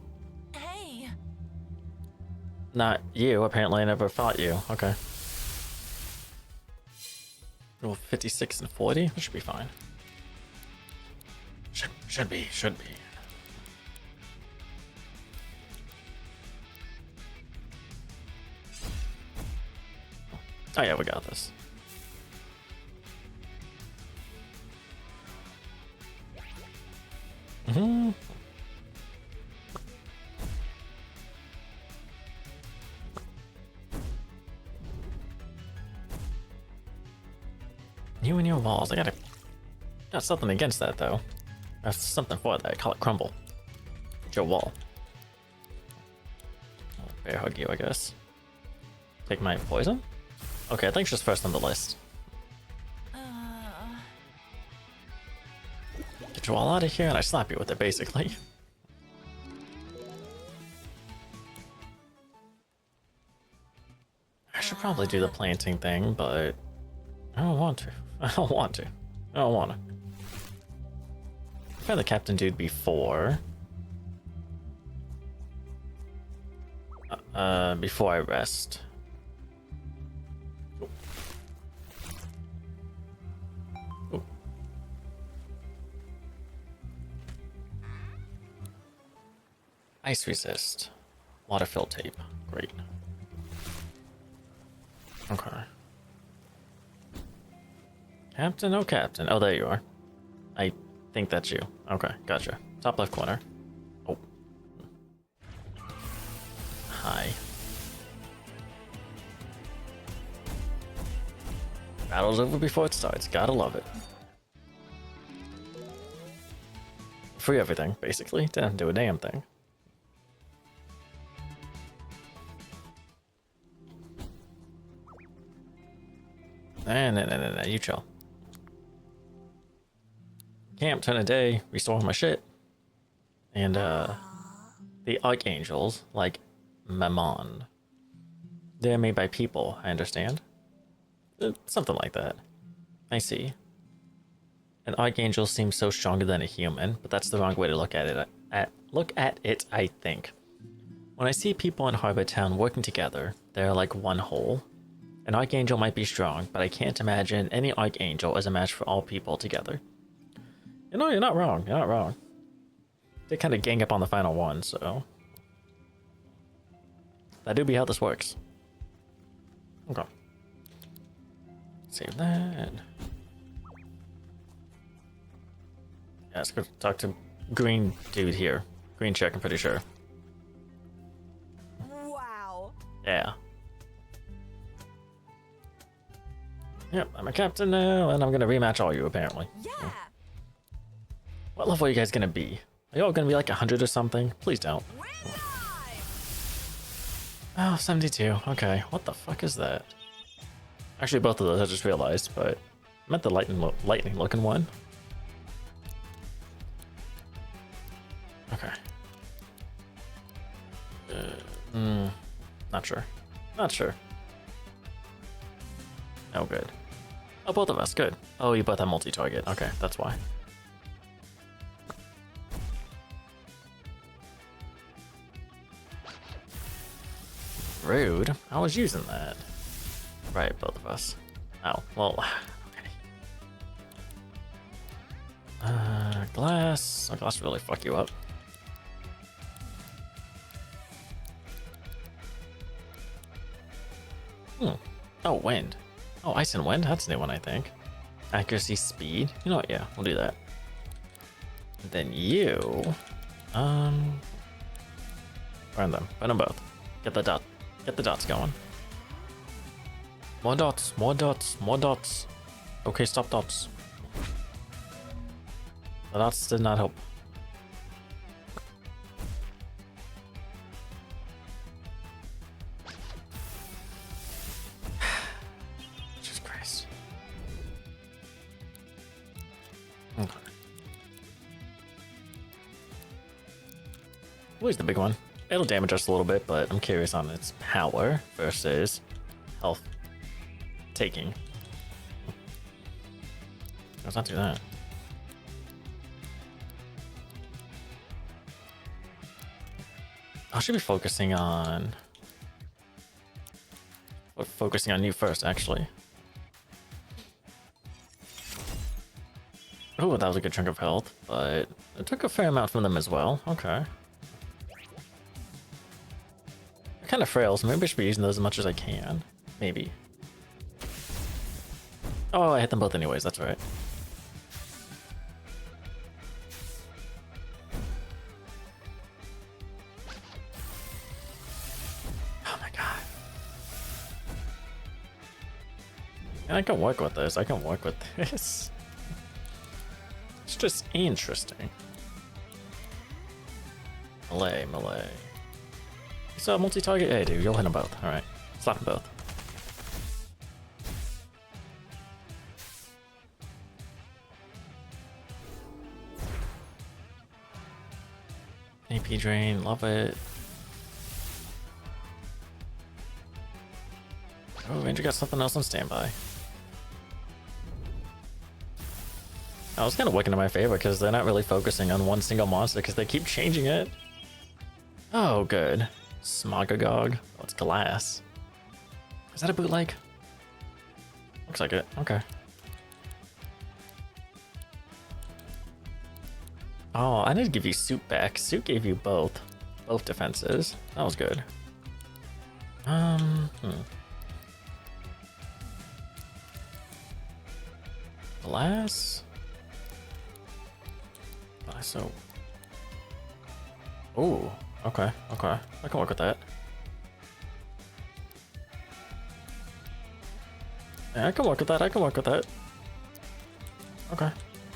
Hey. Not you. Apparently I never fought you. Okay. Roll 56 and 40. That should be fine. Should be. Oh yeah, we got this. Mm-hmm. You and your walls. I got something against that though. That's something for that. I call it crumble. It's your wall. I'll bear hug you, I guess. Take my poison? Okay, I think she's first on the list. Get your wall out of here and I slap you with it, basically. I should probably do the planting thing, but I don't want to. I don't want to. I had the captain dude before. Before I rest. Ooh. Ice resist. Water fill tape. Great. Okay. Captain, oh Captain. Oh, there you are. I think that's you. Okay, gotcha. Top left corner. Oh. Hi. Battle's over before it starts. Gotta love it. Free everything, basically. Didn't do a damn thing. Nah, you chill. Camp, turn a day, restore my shit. And, the Archangels, like Mammon. They're made by people, I understand. Something like that. I see. An Archangel seems so stronger than a human, but that's the wrong way to look at it, I think. When I see people in Harbor Town working together, they're like one whole. An Archangel might be strong, but I can't imagine any Archangel as a match for all people together. You know, you're not wrong. You're not wrong. They kind of gang up on the final one, so... that do be how this works. Okay. Save that. Yeah, let's go talk to green dude here. Green chick, I'm pretty sure. Wow. Yeah. Yep, I'm a captain now, and I'm gonna rematch all you, apparently. Yeah. What level are you guys gonna be? Are you all gonna be like 100 or something? Please don't. Oh, 72. Okay, what the fuck is that? Actually, both of those I just realized, but I meant the lightning looking one. Okay. Not sure. Not sure. Oh, good. Oh, both of us. Good. Oh, you both have multi-target. Okay, that's why. Rude. I was using that. Right, both of us. Oh, well. Okay. Glass. Oh, glass really fuck you up. Oh, wind. Oh, ice and wind? That's a new one, I think. Accuracy, speed. You know what? Yeah, we'll do that. And then you... burn them. Burn them both. Get the dots going. More dots, more dots, more dots. Okay, stop dots. The dots did not help. Jesus Christ. Okay. Where's the big one? It'll damage us a little bit, but I'm curious on its power versus health taking. Let's not do that. I should be focusing on you first, actually. Oh, that was a good chunk of health, but it took a fair amount from them as well. Okay. They're kind of frail, so maybe I should be using those as much as I can. Maybe. Oh, I hit them both anyways, that's right. Oh my god. I can work with this, I can work with this. It's just interesting. Melee. You saw multi-target? Yeah, dude, you'll hit them both. Alright. Slap them both. AP drain, love it. Oh, Ranger got something else on standby. I was kind of working in my favor because they're not really focusing on one single monster because they keep changing it. Oh, good. Smogagog. Oh, it's glass. Is that a bootleg? Looks like it. Okay. Oh, I need to give you Suit back. Suit gave you both defenses. That was good. glass. So. Oh, okay, okay. I can work with that. Yeah, I can work with that. I can work with that. Okay.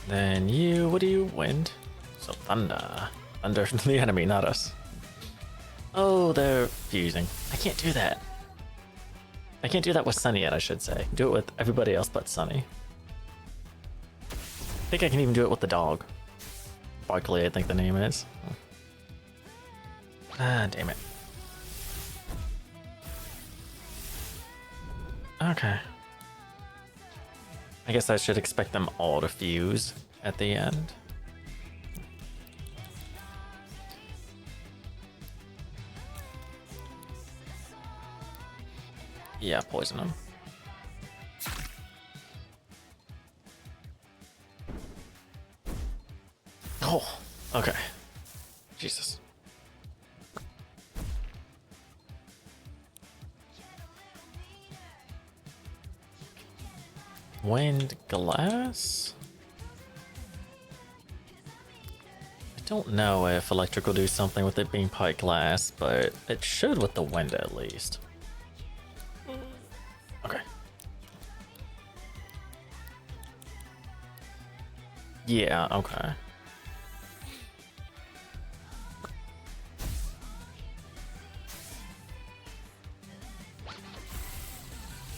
Then you, what do you? Wind. So thunder. Thunder from the enemy, not us. Oh, they're fusing. I can't do that. I can't do that with Sunny yet, I should say. Do it with everybody else but Sunny. I think I can even do it with the dog. Barkley, I think the name is. Ah, damn it. Okay. I guess I should expect them all to fuse at the end. Yeah, poison them. Oh, okay. Jesus. Wind glass? I don't know if electric will do something with it being pipe glass, but it should with the wind at least. Okay. Yeah, okay.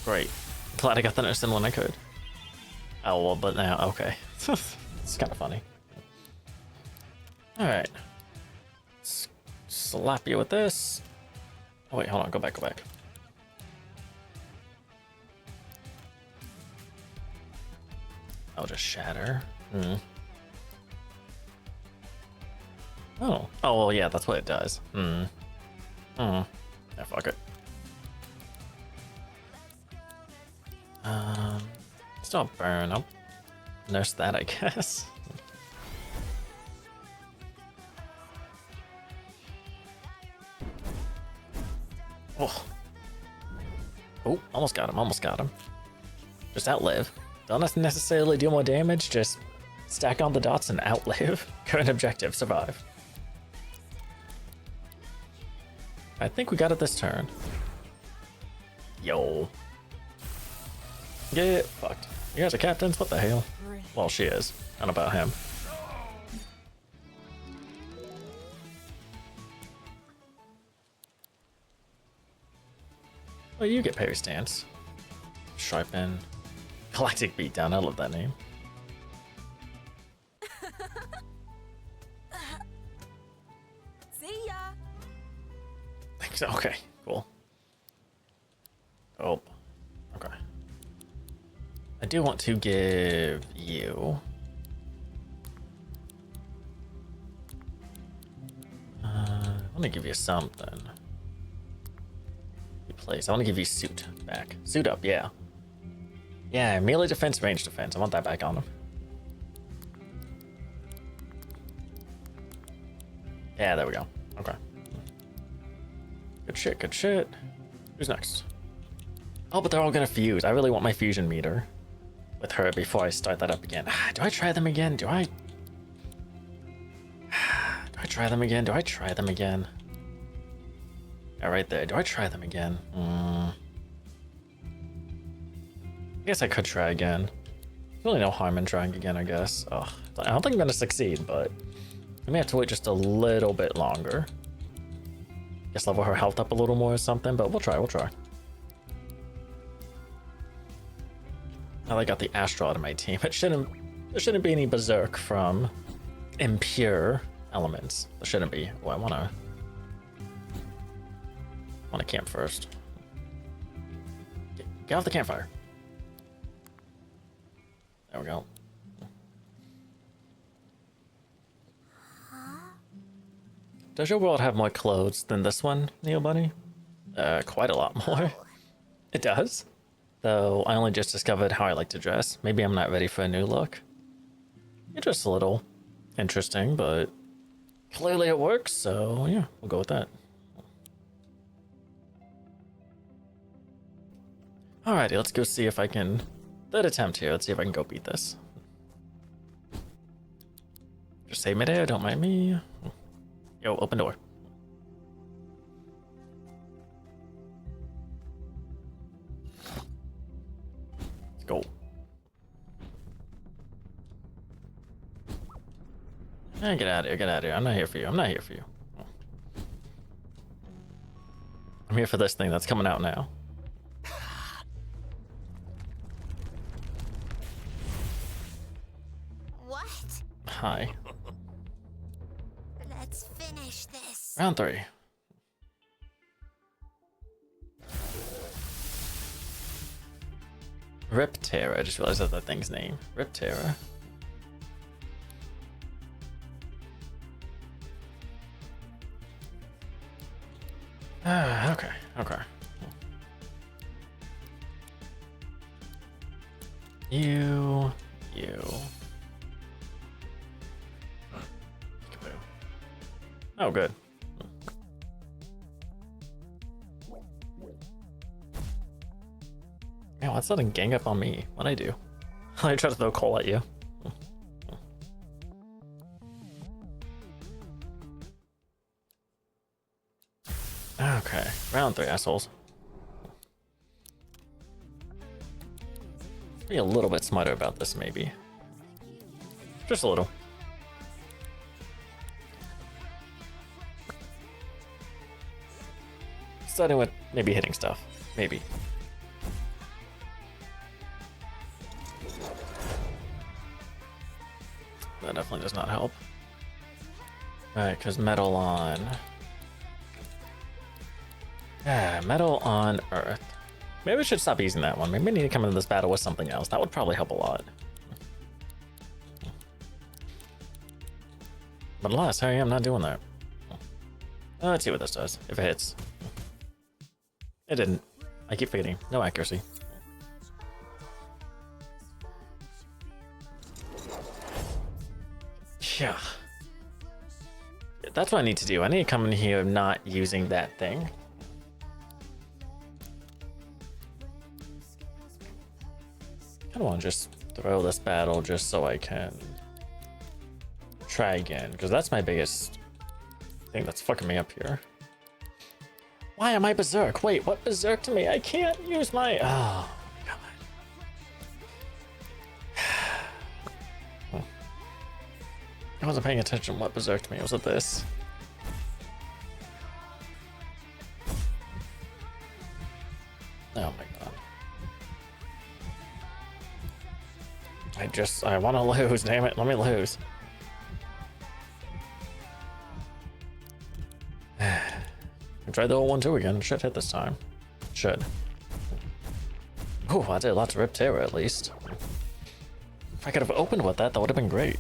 Great. Glad I got the notice in when I could. Oh, well, but now, okay. It's kind of funny. Alright. Slap you with this. Oh, wait, hold on. Go back, go back. I'll just shatter. Hmm. Oh. Oh, well, yeah, that's what it does. Hmm. Hmm. Yeah, fuck it. Still burn. I'll nurse that, I guess. Oh. Oh, almost got him, almost got him. Just outlive. Don't necessarily do more damage, just stack on the dots and outlive. Current objective, survive. I think we got it this turn. Yo. Get fucked. You guys are captains? What the hell? Well, she is. Not about him. Well, you get parry stance. Sharpen. Galactic Beatdown. I love that name. See ya. Okay, cool. Oh. Okay. I do want to give you... I want to give you something. Place. I want to give you suit back. Suit up, yeah. Yeah, melee defense, range defense. I want that back on him. Yeah, there we go. Okay. Good shit, good shit. Who's next? Oh, but they're all gonna fuse. I really want my fusion meter with her before I start that up again. Do I try them again? Do I try them again? Do I try them again? Yeah, right there. Do I try them again? I guess I could try again. Really no harm in trying again, I guess. Ugh. I don't think I'm gonna succeed, but I may have to wait just a little bit longer. Guess level her health up a little more or something, but we'll try, we'll try. Now I got the Astral out of my team. There shouldn't be any Berserk from impure elements. There shouldn't be. Oh, I wanna camp first. Get off the campfire. There we go. Does your world have more clothes than this one, Neobunny? Quite a lot more. It does. Though I only just discovered how I like to dress. Maybe I'm not ready for a new look. It's just a little interesting, but clearly it works, so yeah, we'll go with that. Alrighty, let's go see if I can... Third attempt here, let's see if I can go beat this. Just save me there, don't mind me. Yo, open door. Let's go. Get out of here, get out of here. I'm not here for you, I'm not here for you. I'm here for this thing that's coming out now. What? Hi. Let's finish this. Round 3. Rip Terror. I just realized that's that thing's name. Rip Terror. Okay, okay. You. Oh, good. Yeah, what's letting gang up on me? What'd I do? I tried to throw coal at you. Okay, round 3, assholes. Be a little bit smarter about this, maybe. Just a little. Starting with maybe hitting stuff. Maybe. That definitely does not help. Alright, because metal on... Yeah, metal on earth. Maybe we should stop using that one. Maybe we need to come into this battle with something else. That would probably help a lot. But alas, here I am not doing that. Let's see what this does, if it hits. It didn't. I keep forgetting. No accuracy. Yeah. That's what I need to do. I need to come in here not using that thing. I don't want to just throw this battle just so I can try again, because that's my biggest thing that's fucking me up here. Why am I berserk? Wait, what berserked me? I can't use my... Oh, God. I wasn't paying attention what berserked me. Was it this? Oh my God. I want to lose, damn it. Let me lose. I tried the old one too again. Should hit this time. Should. Oh, I did lots of Rip Terror at least. If I could have opened with that, that would have been great.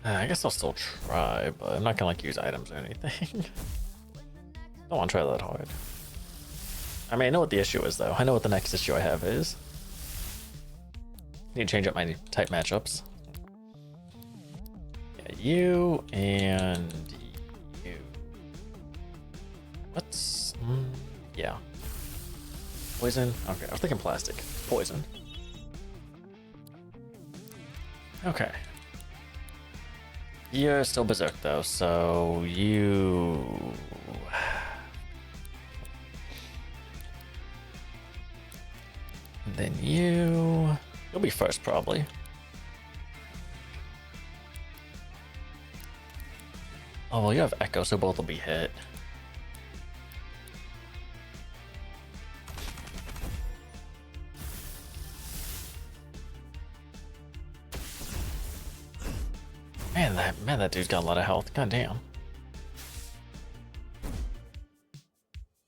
I guess I'll still try, but I'm not gonna like use items or anything. Don't want to try that hard. I mean, I know what the issue is though. I know what the next issue I have is. Need to change up my type matchups. Yeah, you and you. What's... yeah. Poison? Okay, I was thinking plastic. Poison. Okay. You're still berserk though, so you... Then you'll be first probably. Oh well, you have Echo, so both will be hit. Man, that dude's got a lot of health. God damn.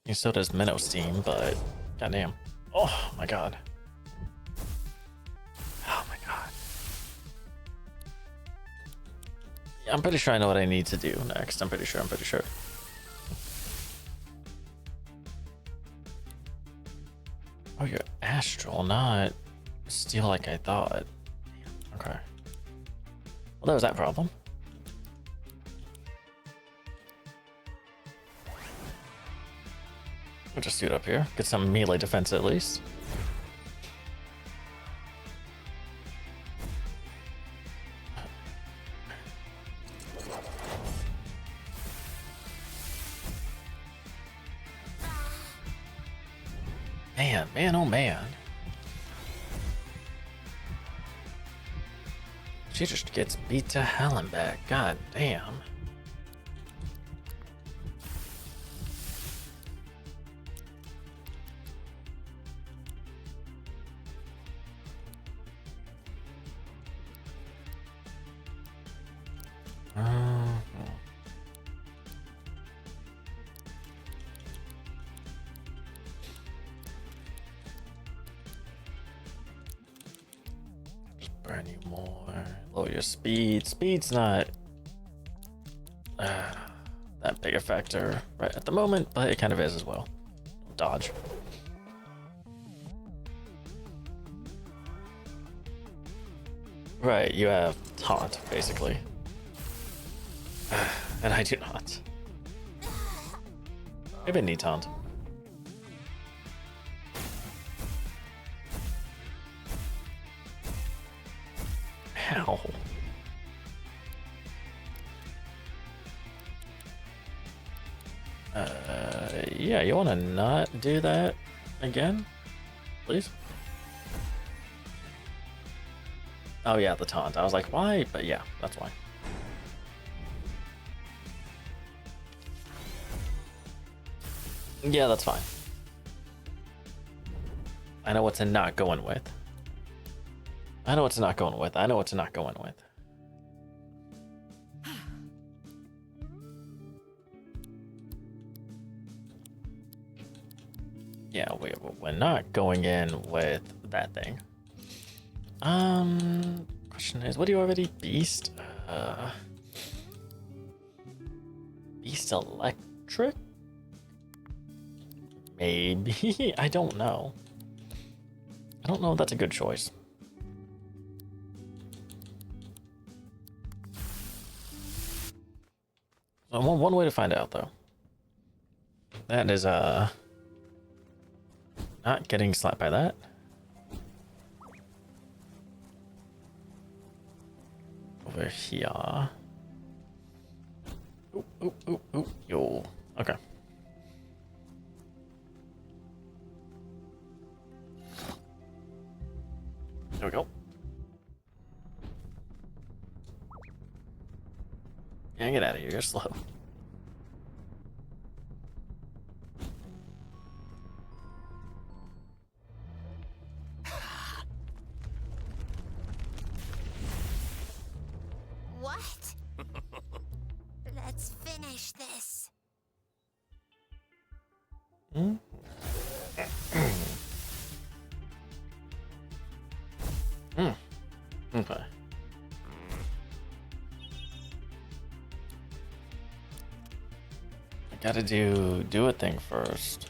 He still does Minnow Steam, but god damn. Oh my god. Oh my god. Yeah, I'm pretty sure I know what I need to do next. I'm pretty sure. Oh, you're astral, not steel like I thought. Okay. Well, that was that problem. We'll just suit up here. Get some melee defense at least. Man, oh man. She just gets beat to hell and back. God damn. Burn you more. Lower your speed. Speed's not that big a factor right at the moment, but it kind of is as well. Dodge. Right, you have taunt, basically. And I do not. Maybe I need taunt. Ow. Yeah, you wanna not do that again? Please? Oh yeah, the taunt. I was like, why? But yeah, that's why. Yeah, that's fine. I know what to not going with. I know what to not going with. I know what to not going with. Yeah, we're not going in with that thing. Question is, what do you already beast? Beast electric? Maybe? I don't know. I don't know if that's a good choice. One way to find out, though. That is, not getting slapped by that. Over here. Ooh, yo. Okay. There we go. Yeah, get out of here. You're slow. What? Let's finish this. Okay. I gotta do a thing first.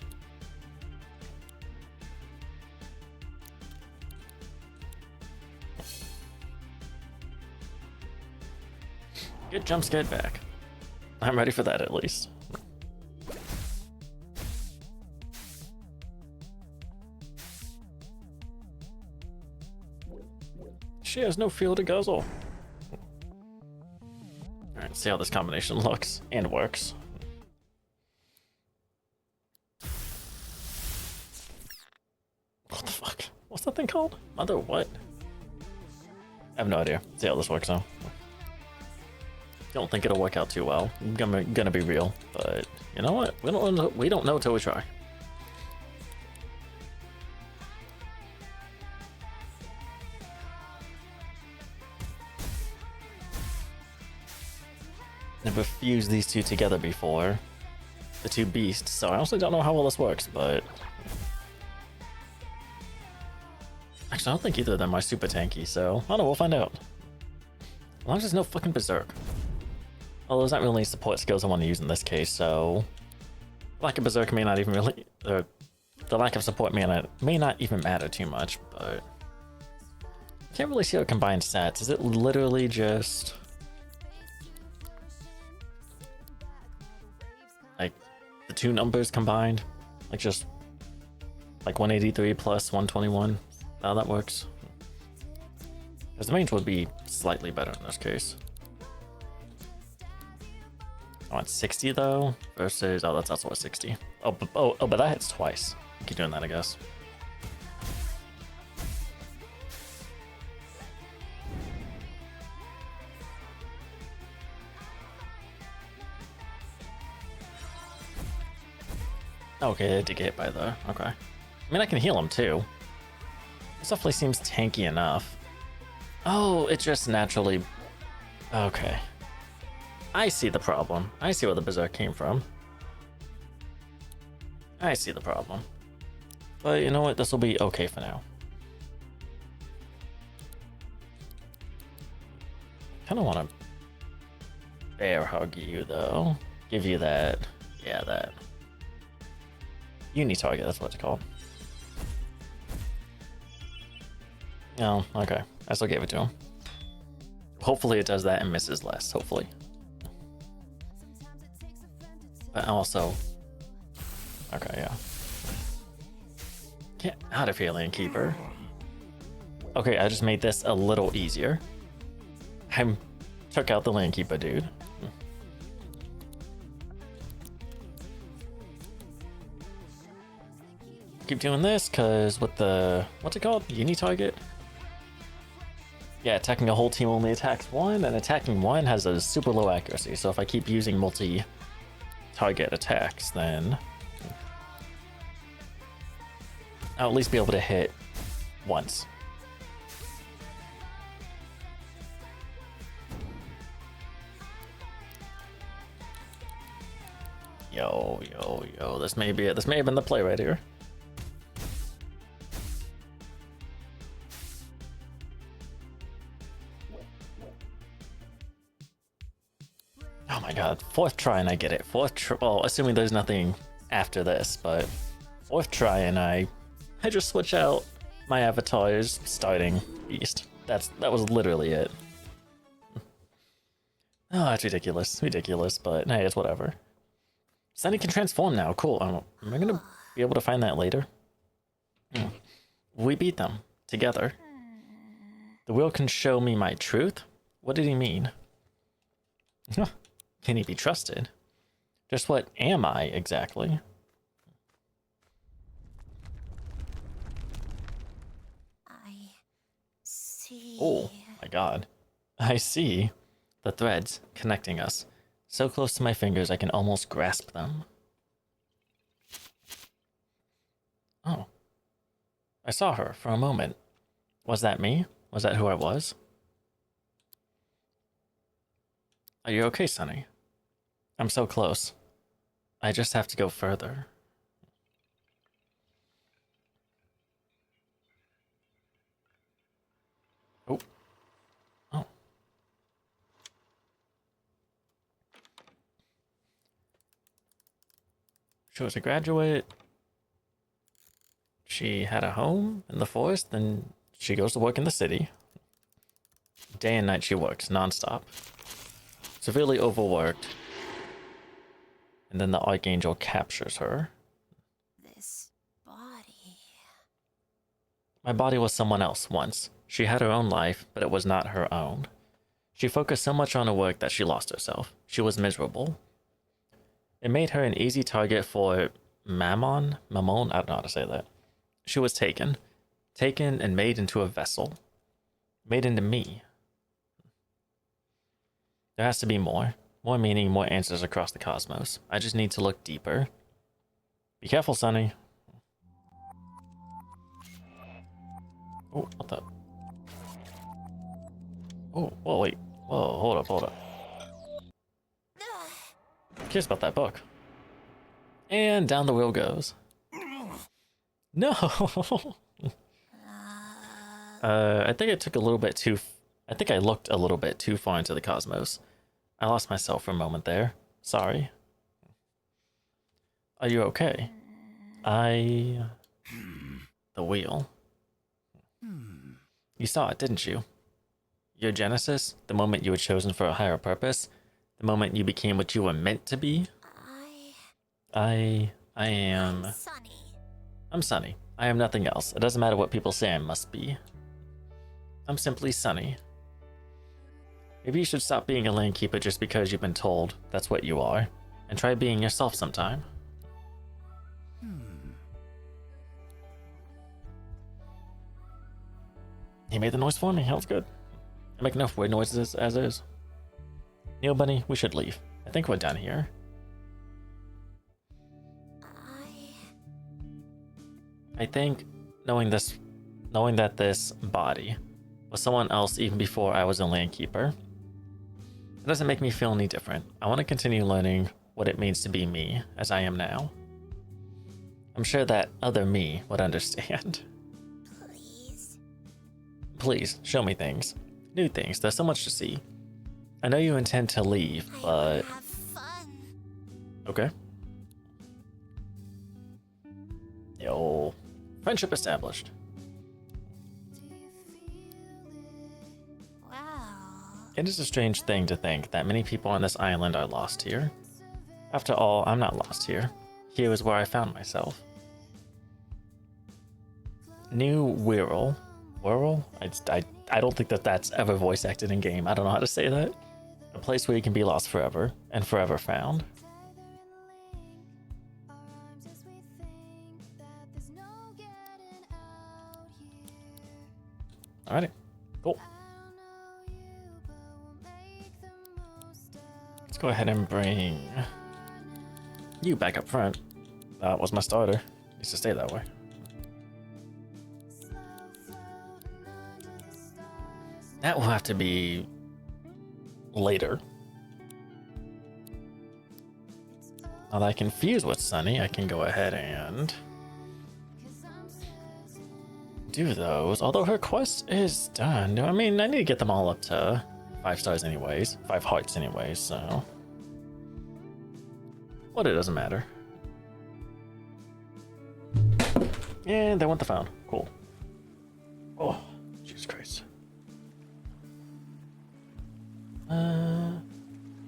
Get jump scared back. I'm ready for that at least. She has no field to guzzle. Alright, see how this combination looks and works. What the fuck? What's that thing called? Mother what? I have no idea. See how this works though. Don't think it'll work out too well. I'm gonna be real, but you know what? We don't know till we try. Never fused these two together before, the two beasts, so I honestly don't know how well this works, but actually I don't think either of them are super tanky, so I don't know, we'll find out. As long as there's no fucking berserk. Although there's not really any support skills I want to use in this case, so lack of berserk may not even really, the lack of support may not even matter too much, but can't really see how it combines stats. Is it literally just like the two numbers combined? Like just like 183 plus 121. Now that works. Because the range would be slightly better in this case. I want 60 though versus that's also a 60. But that hits twice. Keep doing that, I guess. Okay, I did get hit by the. Okay. I mean, I can heal him too. This definitely seems tanky enough. Oh, it just naturally. Okay. I see the problem. I see where the Berserk came from. I see the problem. But you know what? This will be okay for now. Kind of want to bear hug you though. Give you that. Yeah, that. Uni target, that's what it's called. Oh, okay. I still gave it to him. Hopefully it does that and misses less, hopefully. But also... Okay, yeah. Get out of here, Landkeeper. Okay, I just made this a little easier. I took out the Landkeeper, dude. Keep doing this, because with the... What's it called? Uni target? Yeah, attacking a whole team only attacks one, and attacking one has a super low accuracy, so if I keep using multi-target attacks, then... I'll at least be able to hit once. Yo, this may be it. This may have been the play right here. Oh my god, fourth try and I get it. Well, assuming there's nothing after this, but fourth try and I just switch out my avatar's starting beast. That was literally it. Oh, it's ridiculous, but hey, it's whatever. Sunny can transform now, cool. Am I gonna be able to find that later? We beat them, together. The wheel can show me my truth? What did he mean? Can he be trusted? Just what am I, exactly? I see. Oh, my god. I see the threads connecting us. So close to my fingers I can almost grasp them. Oh. I saw her for a moment. Was that me? Was that who I was? Are you okay, Sunny? I'm so close. I just have to go further. Oh. Oh. She was a graduate. She had a home in the forest, then she goes to work in the city. Day and night she works, nonstop. Severely overworked. And then the Archangel captures her. This body. My body was someone else once. She had her own life, but it was not her own. She focused so much on her work that she lost herself. She was miserable. It made her an easy target for Mammon? I don't know how to say that. She was taken. Taken and made into a vessel. Made into me. There has to be more. More meaning, more answers across the cosmos. I just need to look deeper. Be careful, Sunny. Oh, what the? Oh, whoa, wait. Whoa, hold up. Curious about that book. And down the wheel goes. No! I think I took a little bit too... I think I looked a little bit too far into the cosmos. I lost myself for a moment there. Sorry. Are you okay? The wheel. You saw it, didn't you? Your genesis, the moment you were chosen for a higher purpose, the moment you became what you were meant to be. I I'm Sunny. I'm Sunny. I am nothing else. It doesn't matter what people say I must be. I'm simply Sunny. Maybe you should stop being a lane keeper just because you've been told that's what you are, and try being yourself sometime. He made the noise for me. That was good. I make enough weird noises as is. Neobunny, we should leave. I think we're done here. I think knowing that this body was someone else even before I was a landkeeper, it doesn't make me feel any different. I want to continue learning what it means to be me as I am now. I'm sure that other me would understand. Please, show me things. New things. There's so much to see. I know you intend to leave, but... Have fun. Okay. Yo. Friendship established. Wow. It is a strange thing to think that many people on this island are lost here. After all, I'm not lost here. Here is where I found myself. New Wirral. Wirral? I don't think that that's ever voice acted in game. I don't know how to say that. A place where you can be lost forever and forever found. Alrighty, cool. Let's go ahead and bring you back up front. That was my starter. Needs to stay that way. That will have to be later. Now that I can fuse with Sunny, I can go ahead and do those. Although her quest is done. I mean, I need to get them all up to 5 stars anyways. 5 hearts anyways, so. But it doesn't matter. And they want the phone. Cool. Oh, Jesus Christ.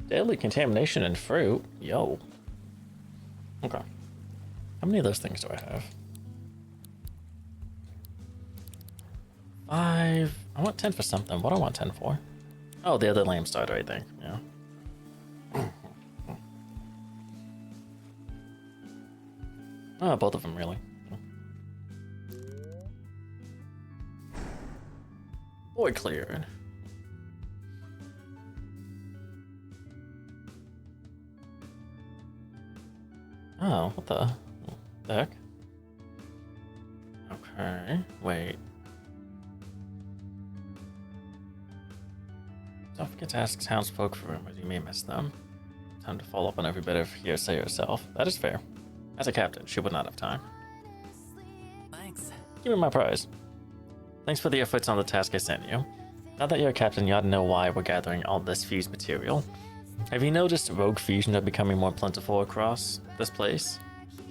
Deadly contamination in fruit. Yo. Okay. How many of those things do I have? 5. I want 10 for something. What do I want 10 for? Oh, the other lamb starter, I think. Yeah. Oh, both of them, really. Boy cleared. Oh, what the heck? Okay, wait. Don't forget to ask townsfolk for rumors. You may miss them. Time to follow up on every bit of hearsay yourself. That is fair. As a captain, she would not have time. Thanks. Give me my prize. Thanks for the efforts on the task I sent you. Now that you're a captain, you ought to know why we're gathering all this fused material. Have you noticed rogue fusion are becoming more plentiful across this place?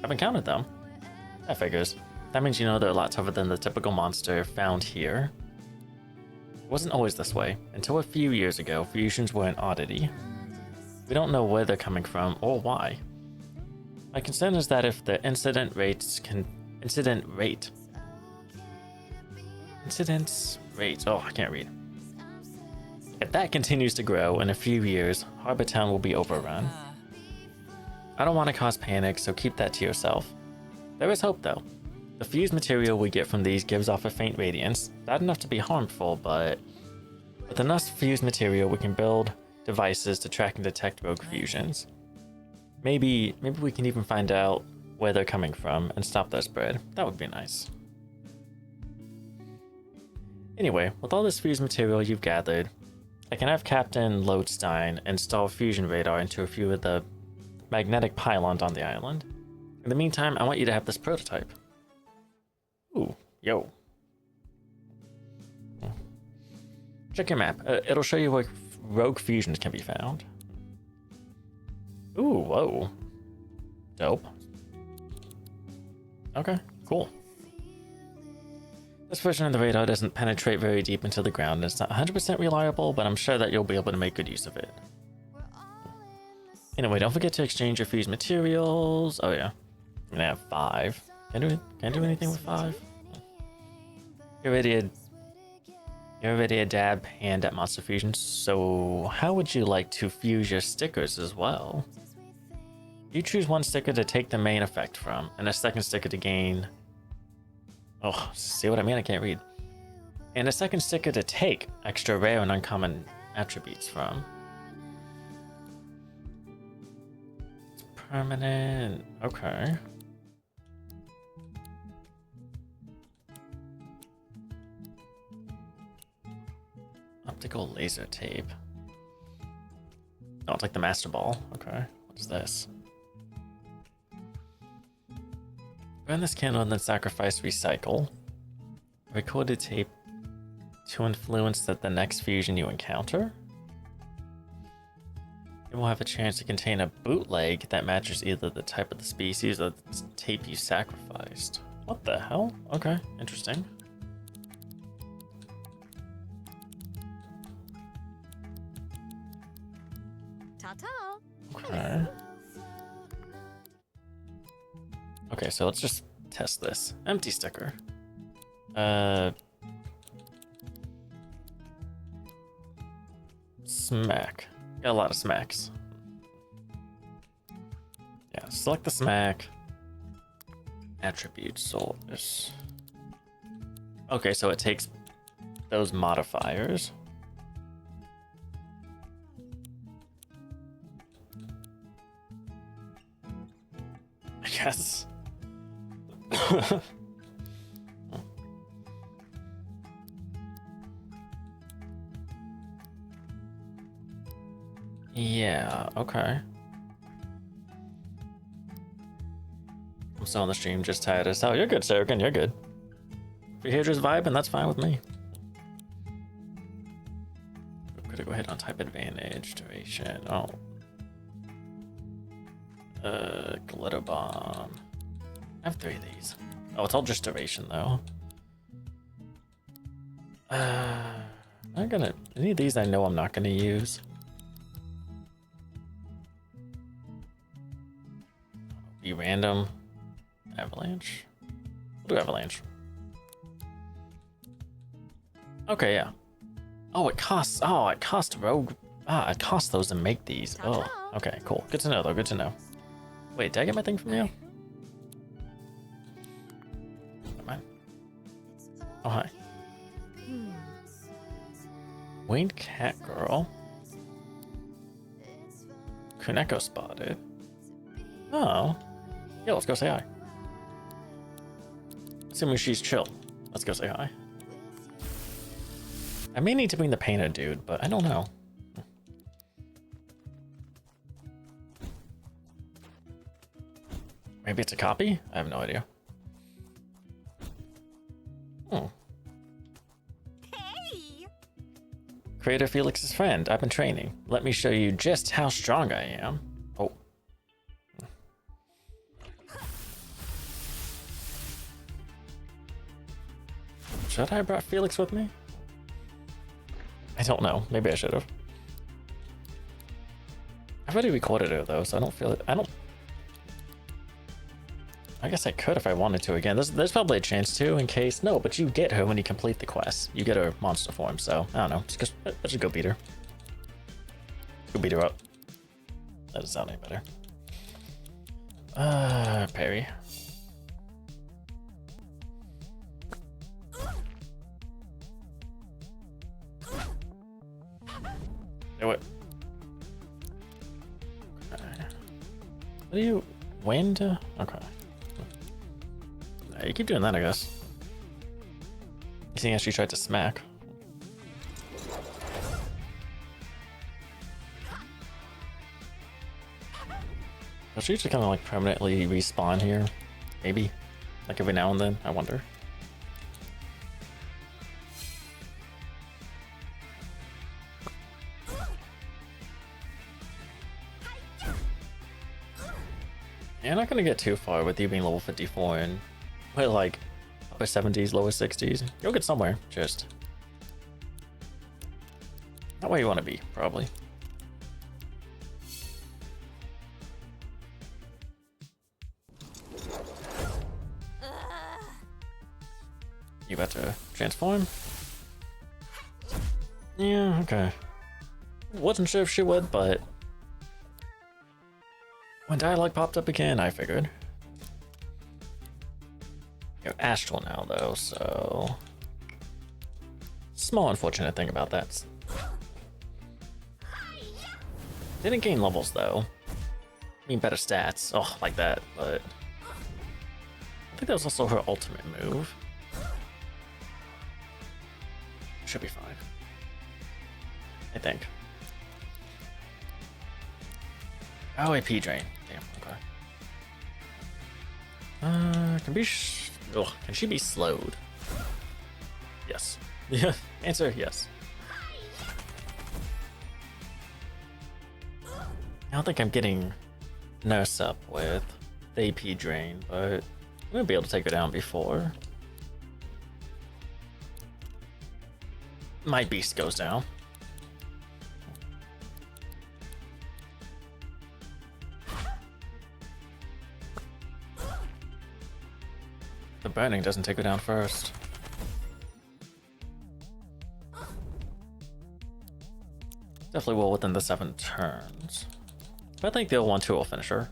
I've encountered them. That figures. That means you know they're a lot tougher than the typical monster found here. It wasn't always this way. Until a few years ago, fusions were an oddity. We don't know where they're coming from or why. My concern is that if the incidence rate, oh, I can't read. If that continues to grow, in a few years, Harbor Town will be overrun. I don't want to cause panic, so keep that to yourself. There is hope, though. The fused material we get from these gives off a faint radiance, not enough to be harmful, but with enough fused material, we can build devices to track and detect rogue fusions. Maybe we can even find out where they're coming from and stop their spread. That would be nice. Anyway, with all this fused material you've gathered, I can have Captain Lodestein install fusion radar into a few of the magnetic pylons on the island. In the meantime, I want you to have this prototype. Ooh, yo. Check your map. It'll show you where rogue fusions can be found. Ooh, whoa. Dope. Okay, cool. This version of the radar doesn't penetrate very deep into the ground. It's not 100% reliable, but I'm sure that you'll be able to make good use of it. Anyway, don't forget to exchange your fused materials. Oh yeah. I'm gonna have 5. Can't do anything with 5. You're already a dab hand at Monster Fusion, so how would you like to fuse your stickers as well? You choose one sticker to take the main effect from, and a second sticker to gain... Oh, see what I mean? I can't read. And a second sticker to take extra rare and uncommon attributes from. It's permanent. Okay. Optical laser tape. Oh, it's like the Master Ball. Okay. What is this? Burn this candle and then sacrifice recycle. Recorded tape to influence the next fusion you encounter. It will have a chance to contain a bootleg that matches either the type of the species or the tape you sacrificed. What the hell? Okay, interesting. Ta-ta. Okay. Okay, so let's just test this. Empty sticker. Smack. Got a lot of smacks. Yeah, select the smack. Attribute source. Okay, so it takes those modifiers. I guess. Yeah, okay. I'm still on the stream, just tired as hell. You're good, Sargon, you're good. If you're here just vibing, that's fine with me. I'm gonna go ahead and type advantage, duration. Oh. Glitter bomb. I have 3 of these. Oh, it's all just duration though. I'm gonna. Any of these I know I'm not gonna use. Be random. Avalanche. We'll do avalanche. Okay, yeah. Oh, it costs. Oh, it costs rogue. Ah, it costs those to make these. Oh, okay, cool. Good to know though. Good to know. Wait, did I get my thing from you? Never mind. Oh, hi. Winged cat girl. Kuneko spotted. Oh. Yeah, let's go say hi. Assuming she's chill. Let's go say hi. I may need to bring the painted dude, but I don't know. Maybe it's a copy? I have no idea. Hey. Creator Felix's friend. I've been training. Let me show you just how strong I am. Oh. Should I have brought Felix with me? I don't know. Maybe I should have. I've already recorded it though, so I don't feel it. I guess I could if I wanted to again. There's probably a chance to in case. No, but you get her when you complete the quest. You get her monster form, so I don't know. Let's just go beat her. Let's go beat her up. That doesn't sound any better. Parry. Do it. Okay. What do you... Wind? Okay. You keep doing that, I guess. You think she tried to smack? Does she just kind of like permanently respawn here? Maybe? Like every now and then? I wonder. You're not gonna get too far with you being level 54 and we're like upper 70s, lower 60s. You'll get somewhere, just not where you want to be, probably. You better transform. Yeah, okay. Wasn't sure if she would, but when dialogue popped up again, I figured. You're astral now, though, so small unfortunate thing about that. Didn't gain levels though. I mean, better stats. Oh, like that, but I think that was also her ultimate move. Should be fine. I think. Oh, AP drain. Damn, okay. Can she be slowed? Yes. Yeah. Answer, yes. I don't think I'm getting Nurse up with the AP drain, but I'm gonna be able to take her down before my beast goes down. The burning doesn't take her down first. Definitely well within the 7 turns. But I think the old 1-2 will finish her.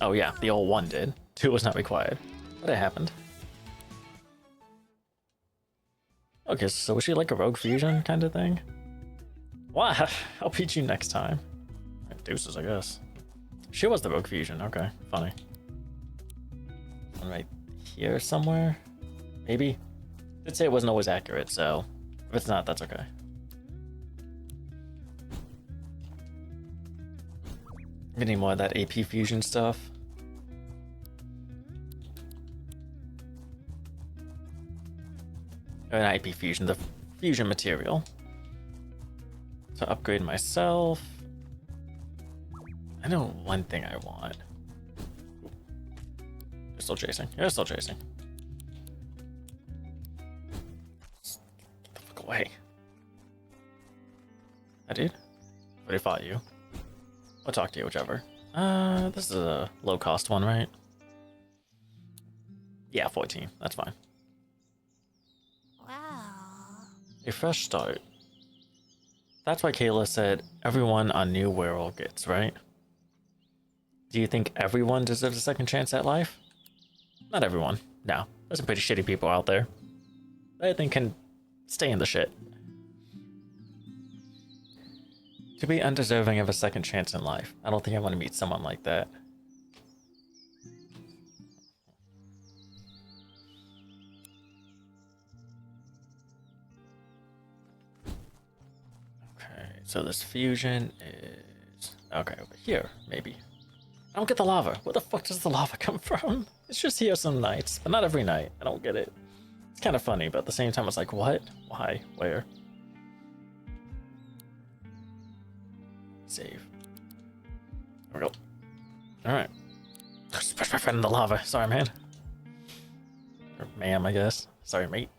Oh yeah, the old 1 did. 2 was not required. But it happened. Okay, so was she like a rogue fusion kind of thing? What? I'll beat you next time. Deuces, I guess. She was the rogue fusion, okay, funny. One right here somewhere? Maybe? Did say it wasn't always accurate, so if it's not, that's okay. We need more of that AP fusion stuff. Not AP fusion, the fusion material. To upgrade myself. I know one thing I want. You're still chasing. You're still chasing. Get the fuck away. I did? I already fought you. I'll talk to you, whichever. This is a low cost one, right? Yeah, 14. That's fine. Wow. A fresh start. That's why Kayla said everyone on New World gets, right? Do you think everyone deserves a second chance at life? Not everyone. No. There's some pretty shitty people out there that I think can stay in the shit. To be undeserving of a second chance in life. I don't think I want to meet someone like that. Okay, so this fusion is... Okay, over here, maybe. I don't get the lava. Where the fuck does the lava come from? It's just here some nights, but not every night. I don't get it. It's kind of funny, but at the same time, it's like, what? Why? Where? Save. There we go. Alright. Splash my friend in the lava. Sorry, man. Or ma'am, I guess. Sorry, mate.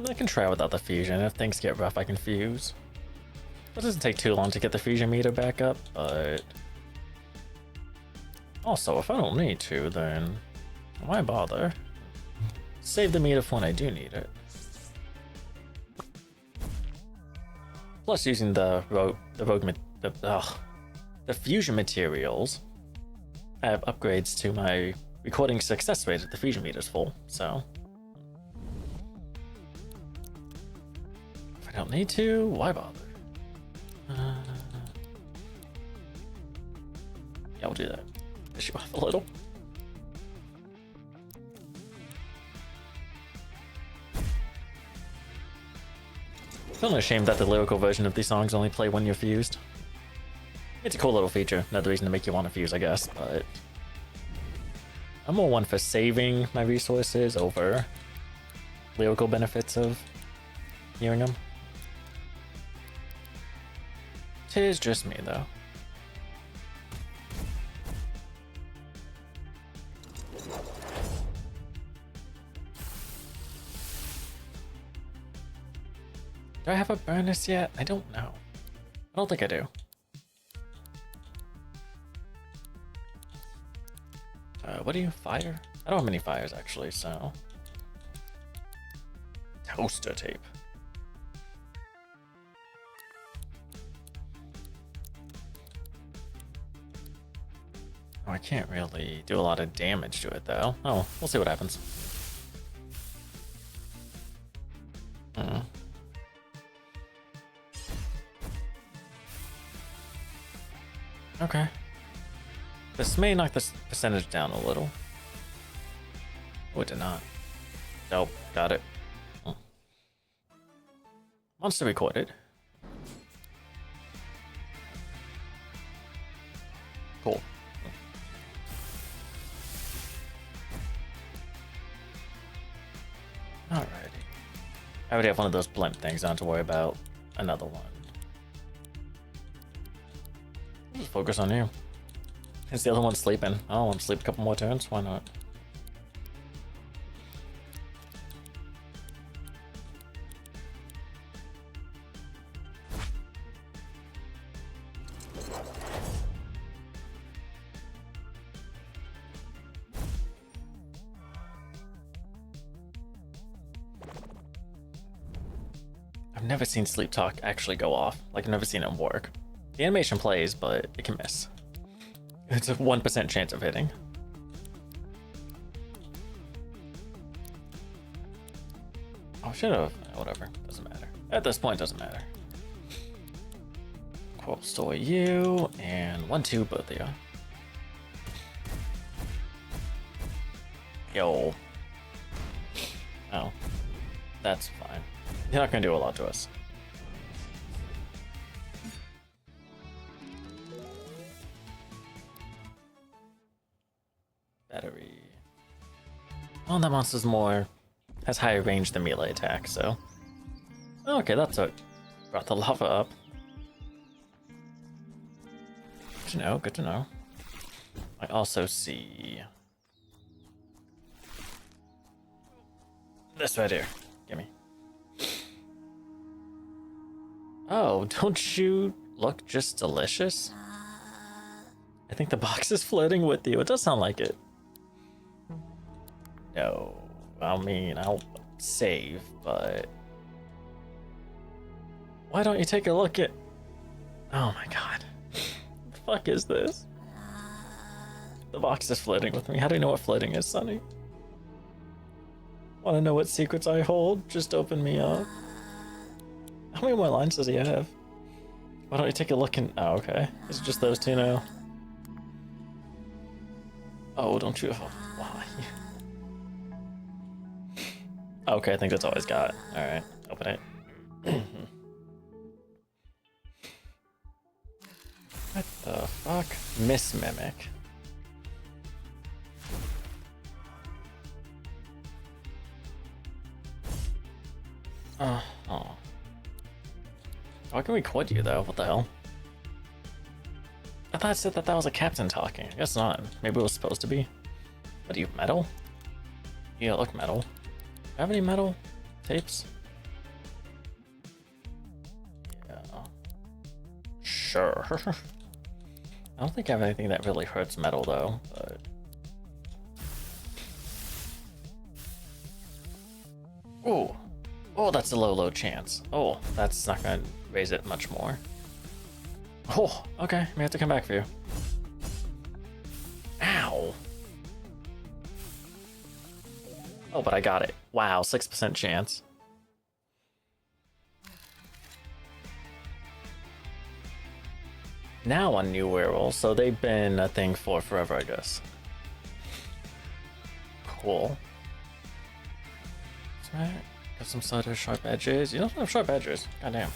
I can try without the fusion. If things get rough, I can fuse. It doesn't take too long to get the fusion meter back up, but... Also, if I don't need to, then why bother? Save the meter for when I do need it. Plus, using the fusion materials, I have upgrades to my recording success rate if the fusion meter's full. So, if I don't need to, why bother? Yeah, we'll do that. You off a little. It's only a shame that the lyrical version of these songs only play when you're fused. It's a cool little feature, another reason to make you want to fuse, I guess, but I'm more one for saving my resources over lyrical benefits of hearing them. 'Tis just me, though. Do I have a bonus yet? I don't know. I don't think I do. What do you fire? I don't have many fires actually, so. Toaster tape. Oh, I can't really do a lot of damage to it though. Oh, we'll see what happens. Hmm. Okay. This may knock this percentage down a little. Oh, it did not. Nope, got it. Hmm. Monster recorded. Cool. Alrighty. I already have one of those blimp things, I don't have to worry about another one. Just focus on you. Is the other one sleeping? Oh, I'm sleep a couple more turns? Why not? I've never seen sleep talk actually go off. Like, I've never seen it work. The animation plays, but it can miss. It's a 1% chance of hitting. Oh, should have. Whatever. Doesn't matter. At this point, doesn't matter. Cool. Store you, and 1-2, both of you. Yo. Oh. That's fine. You're not gonna do a lot to us. Battery. Well, that monster's has higher range than melee attack, so. Okay, that's what brought the lava up. Good to know, good to know. I also see this right here. Gimme. Oh, don't you look just delicious? I think the box is flirting with you. It does sound like it. No, I mean, I'll save, but why don't you take a look at... Oh my god. What the fuck is this? The box is flirting with me. How do you know what flirting is, Sonny? Want to know what secrets I hold? Just open me up. How many more lines does he have? Why don't you take a look and... Oh, okay. Is it just those two now? Oh, don't you... Oh, why? Okay, I think that's all he's got. Alright, open it. What the fuck? Miss Mimic. Oh. Why can we quit you though? What the hell? I thought it said that was a captain talking. I guess not. Maybe it was supposed to be. What are you, metal? Yeah, look metal. Do I have any metal tapes? Yeah. Sure. I don't think I have anything that really hurts metal though, but... Ooh. Oh, that's a low chance. Oh, that's not gonna raise it much more. Oh, okay. May have to come back for you. Ow. Oh, but I got it. Wow, 6% chance. Now on New Werewolf, so they've been a thing for forever, I guess. Cool. That's right. Got some sort of sharp edges. You don't have sharp edges. Goddamn.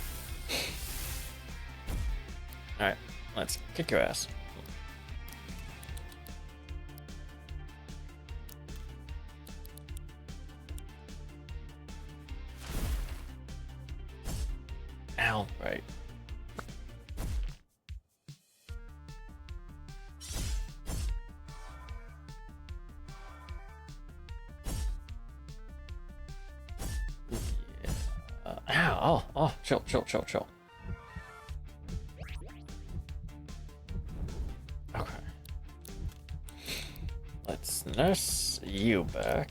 Alright, let's kick your ass. Ow, right. Ow. chill, chill, chill, chill. Okay. Let's nurse you back.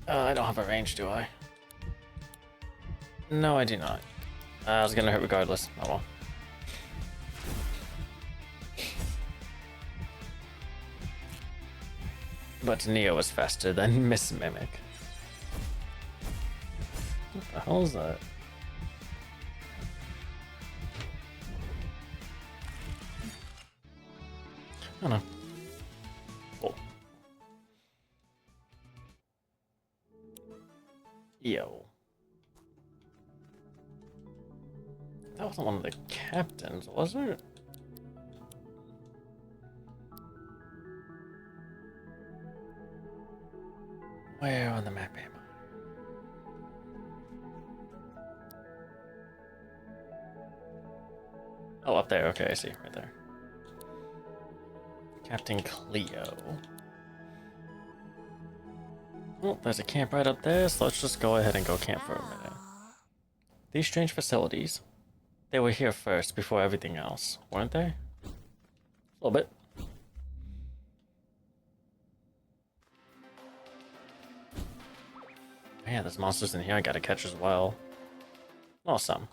I don't have a range, do I? No, I do not. I was gonna hit regardless. Oh well. But Neo is faster than Miss Mimic. What the hell is that? I don't know. Cool. Yo. That wasn't one of the captains, was it? Where on the map am I? Oh, up there. Okay, I see. Right there. Captain Cleo. Well, there's a camp right up there, so let's just go ahead and go camp for a minute. These strange facilities, they were here first before everything else, weren't they? A little bit. Man, there's monsters in here I gotta catch as well. Well, some.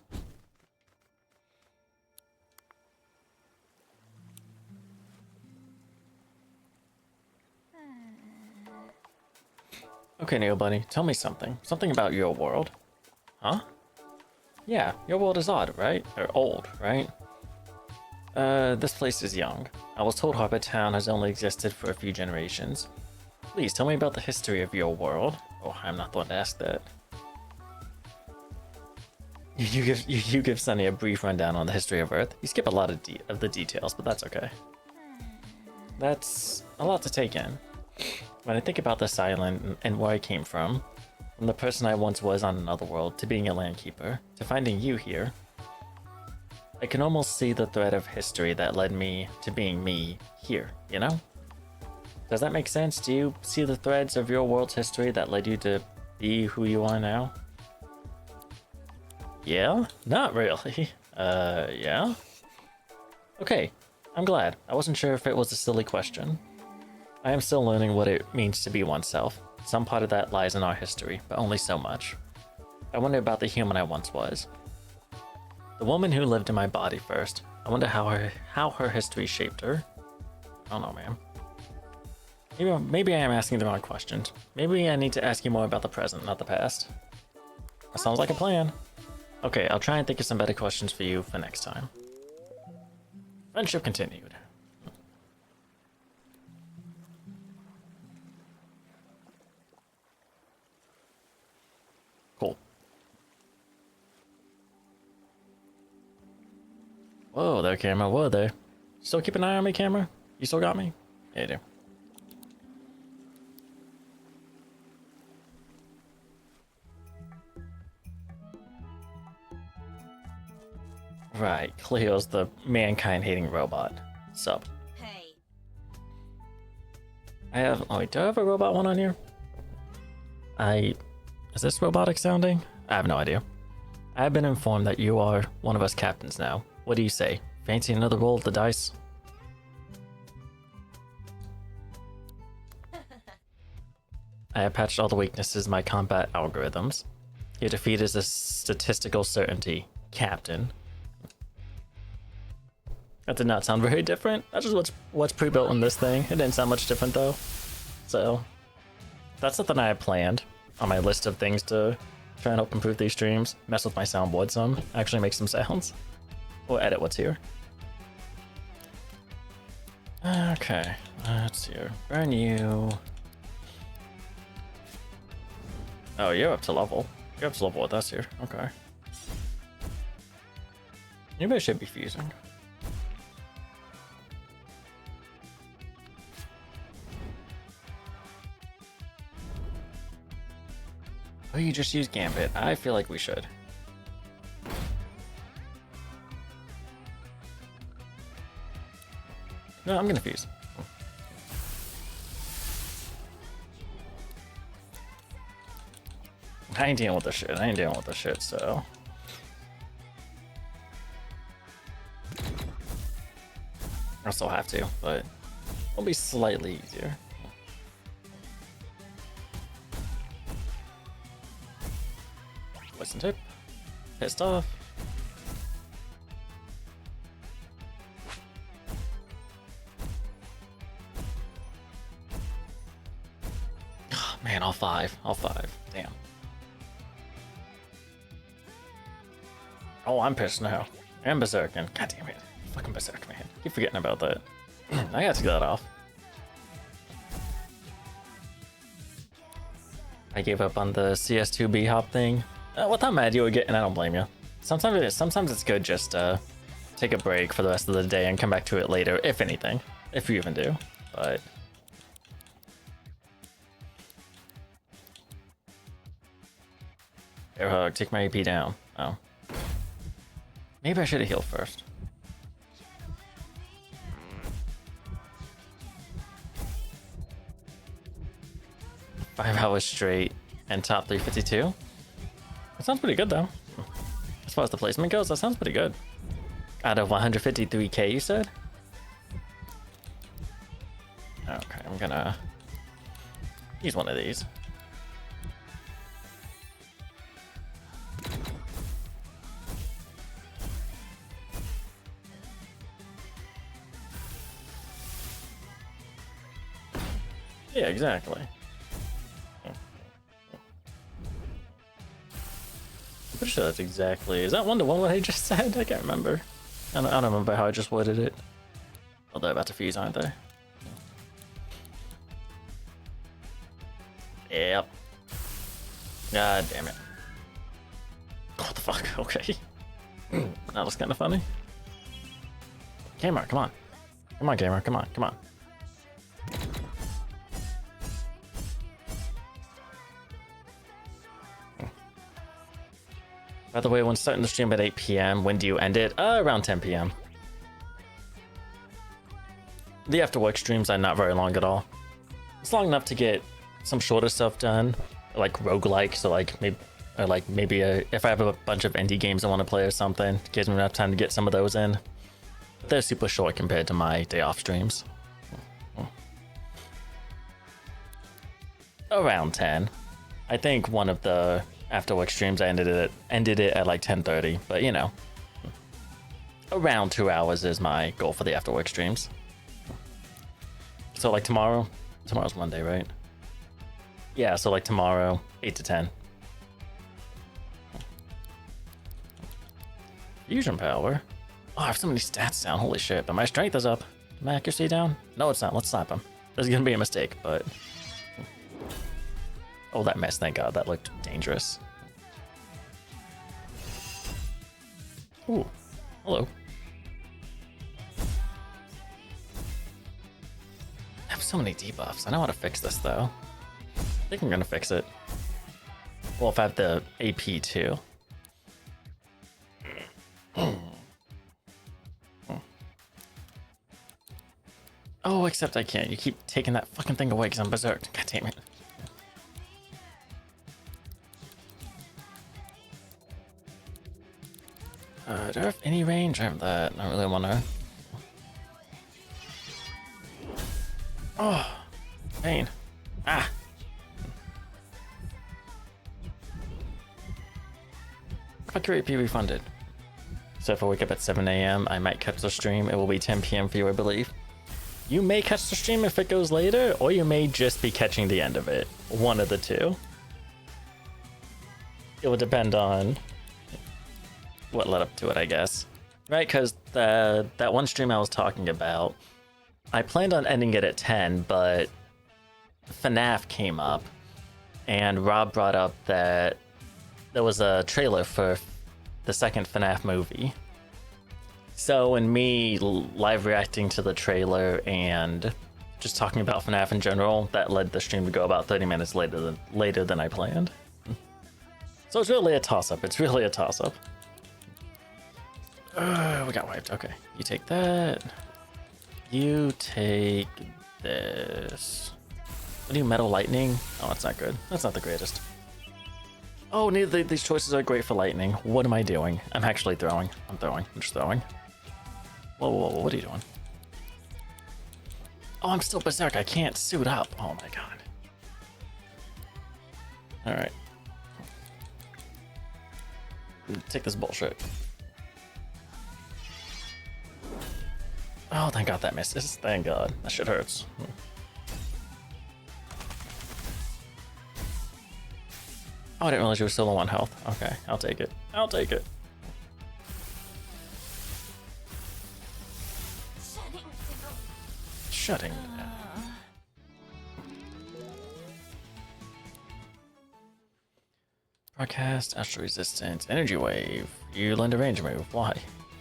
Okay, Neobunny, tell me something. Something about your world. Huh? Yeah, your world is odd, right? Or old, right? This place is young. I was told Harbor Town has only existed for a few generations. Please, tell me about the history of your world. Oh, I'm not the one to ask that. You give Sunny a brief rundown on the history of Earth. You skip a lot of the details, but that's okay. That's a lot to take in. When I think about this island and where I came from the person I once was on another world, to being a landkeeper, to finding you here, I can almost see the thread of history that led me to being me here, you know? Does that make sense? Do you see the threads of your world's history that led you to be who you are now? Yeah? Not really. Yeah? Okay, I'm glad. I wasn't sure if it was a silly question. I am still learning what it means to be oneself. Some part of that lies in our history, but only so much. I wonder about the human I once was. The woman who lived in my body first. I wonder how her history shaped her. I don't know, man. Maybe I am asking the wrong questions. Maybe I need to ask you more about the present, not the past. That sounds like a plan. Okay, I'll try and think of some better questions for you for next time. Friendship continued. Cool. Whoa there, camera. Whoa there. Still keep an eye on me, camera? You still got me? Yeah, you do. Right, Cleo's the mankind-hating robot. Sup? Hey. Oh wait, do I have a robot one on here? Is this robotic sounding? I have no idea. I have been informed that you are one of us captains now. What do you say? Fancy another roll of the dice? I have patched all the weaknesses in my combat algorithms. Your defeat is a statistical certainty, Captain. That did not sound very different. That's just what's pre-built in this thing. It didn't sound much different though. So that's something I had planned on my list of things to try and help improve these streams. Mess with my soundboard some. Actually make some sounds. Or edit what's here. Okay. Let's see here. Burn you. Oh, you're up to level. You're up to level with us here. Okay. Anybody should be fusing. Oh, you just use Gambit. I feel like we should. No, I'm gonna fuse. I ain't dealing with this shit. I ain't dealing with this shit, so. I still have to, but it'll be slightly easier. Poison tip. Pissed off. Oh, man, all five. All five. Damn. Oh, I'm pissed now. And berserking. God damn it. Fucking berserk, man. Keep forgetting about that. I got to get that off. I gave up on the CS2B hop thing. With how mad you were getting, I don't blame you. Sometimes it's good just take a break for the rest of the day and come back to it later, if anything. If you even do. But air hug, take my AP down. Oh. Maybe I should have healed first. Five hours straight and top 352. That sounds pretty good though. As far as the placement goes, that sounds pretty good. Out of 153k, you said? Okay, I'm gonna use one of these. Yeah, exactly. Pretty sure that's exactly. Is that 1-to-1 what I just said? I can't remember. I don't remember how I just worded it. Oh, they're about to fuse, aren't they? Yep. God damn it. What the fuck? Okay. That was kind of funny. Gamer, come on. Come on, gamer. Come on. Come on. By the way, when starting the stream at 8 p.m., when do you end it? Around 10 p.m. The after work streams are not very long at all. It's long enough to get some shorter stuff done, like roguelike, so maybe if I have a bunch of indie games I want to play or something, it gives me enough time to get some of those in. But they're super short compared to my day off streams. Around 10. I think one of the after work streams I ended it at like 10:30, but you know, around 2 hours is my goal for the after work streams. So like tomorrow's Monday, right? Yeah, so like tomorrow 8 to 10. Fusion power. Oh, I have so many stats down, holy shit, but my strength is up. My accuracy down? No, it's not. Let's slap him. There's gonna be a mistake, but oh, that mess, thank God. That looked dangerous. Ooh, hello. I have so many debuffs. I know how to fix this, though. I think I'm gonna fix it. Well, if I have the AP, too. Oh, except I can't. You keep taking that fucking thing away because I'm berserked. God damn it. Do I have any range? I have that. I don't really want to. Oh, pain. Ah. Fuck your AP refunded. So if I wake up at 7 a.m., I might catch the stream. It will be 10 p.m. for you, I believe. You may catch the stream if it goes later, or you may just be catching the end of it. One of the two. It will depend on what led up to it, I guess. Right, because that one stream I was talking about, I planned on ending it at 10, but FNAF came up, and Rob brought up that there was a trailer for the second FNAF movie. So, in me live reacting to the trailer and just talking about FNAF in general, that led the stream to go about 30 minutes later than I planned. So it's really a toss-up. It's really a toss-up. We got wiped. Okay, you take that. You take this. What do you, Metal Lightning? Oh, that's not good. That's not the greatest. Oh, neither of these choices are great for lightning. What am I doing? I'm actually throwing. I'm just throwing. Whoa, whoa, whoa, what are you doing? Oh, I'm still berserk. I can't suit up. Oh my god. Alright. Take this bullshit. Oh, thank god that misses. Thank god. That shit hurts. Oh, I didn't realize you were still on 1 health. Okay, I'll take it. I'll take it. Shutting down. Broadcast, astral resistance, energy wave. You lend a range move. Why?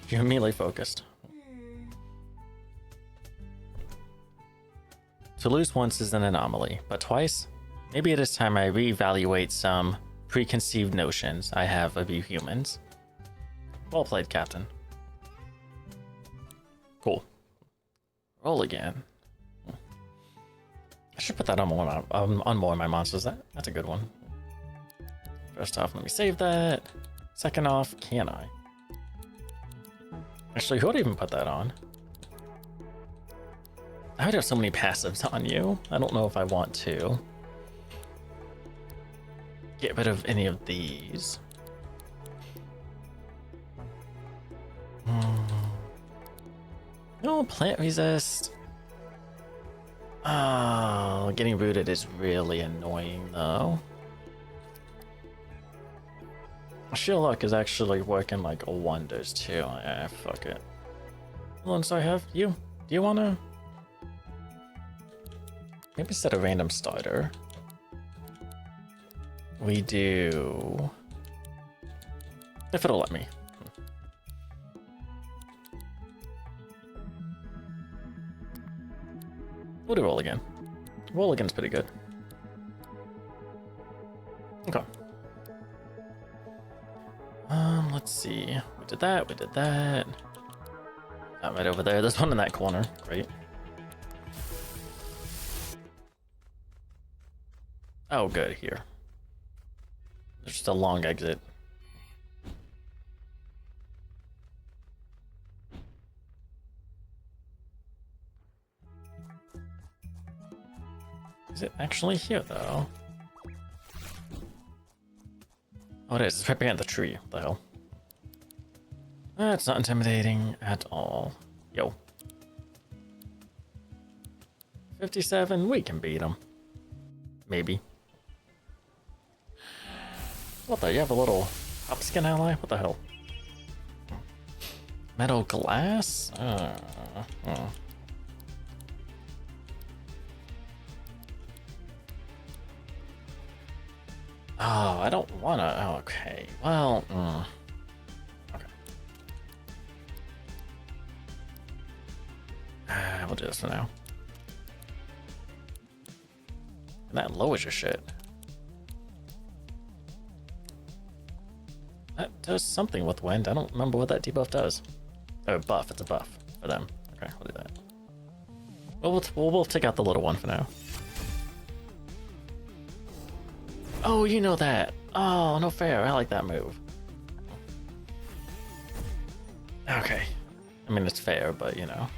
You're melee focused. To lose once is an anomaly, but twice? Maybe it is time I reevaluate some preconceived notions I have of you humans. Well played, Captain. Cool. Roll again. I should put that on more of my monsters. That's a good one. First off, let me save that. Second off, can I? Actually, who would even put that on? I would have so many passives on you. I don't know if I want to get rid of any of these. No, plant resist. Oh, getting rooted is really annoying though. Sheer luck is actually working like wonders too. Fuck it. Hold on, so I have you. Do you wanna? Maybe set a random starter. We do. If it'll let me. We'll do roll again. Roll again's pretty good. Okay. Let's see. We did that, we did that. That right over there. There's one in that corner. Great. Oh, good, here. There's just a long exit. Is it actually here, though? Oh, it is. It's right behind the tree. What the hell? That's not intimidating at all. Yo. 57, we can beat him. Maybe. What the? You have a little upskin ally? What the hell? Metal glass? Oh, I don't wanna. Oh, okay. Well, okay. We'll do this for now. And that lowers your shit. That does something with wind. I don't remember what that debuff does. Oh, buff. It's a buff for them. Okay, we'll do that. Well, we'll take out the little one for now. Oh, you know that. Oh, no fair. I like that move. Okay. I mean, it's fair, but you know.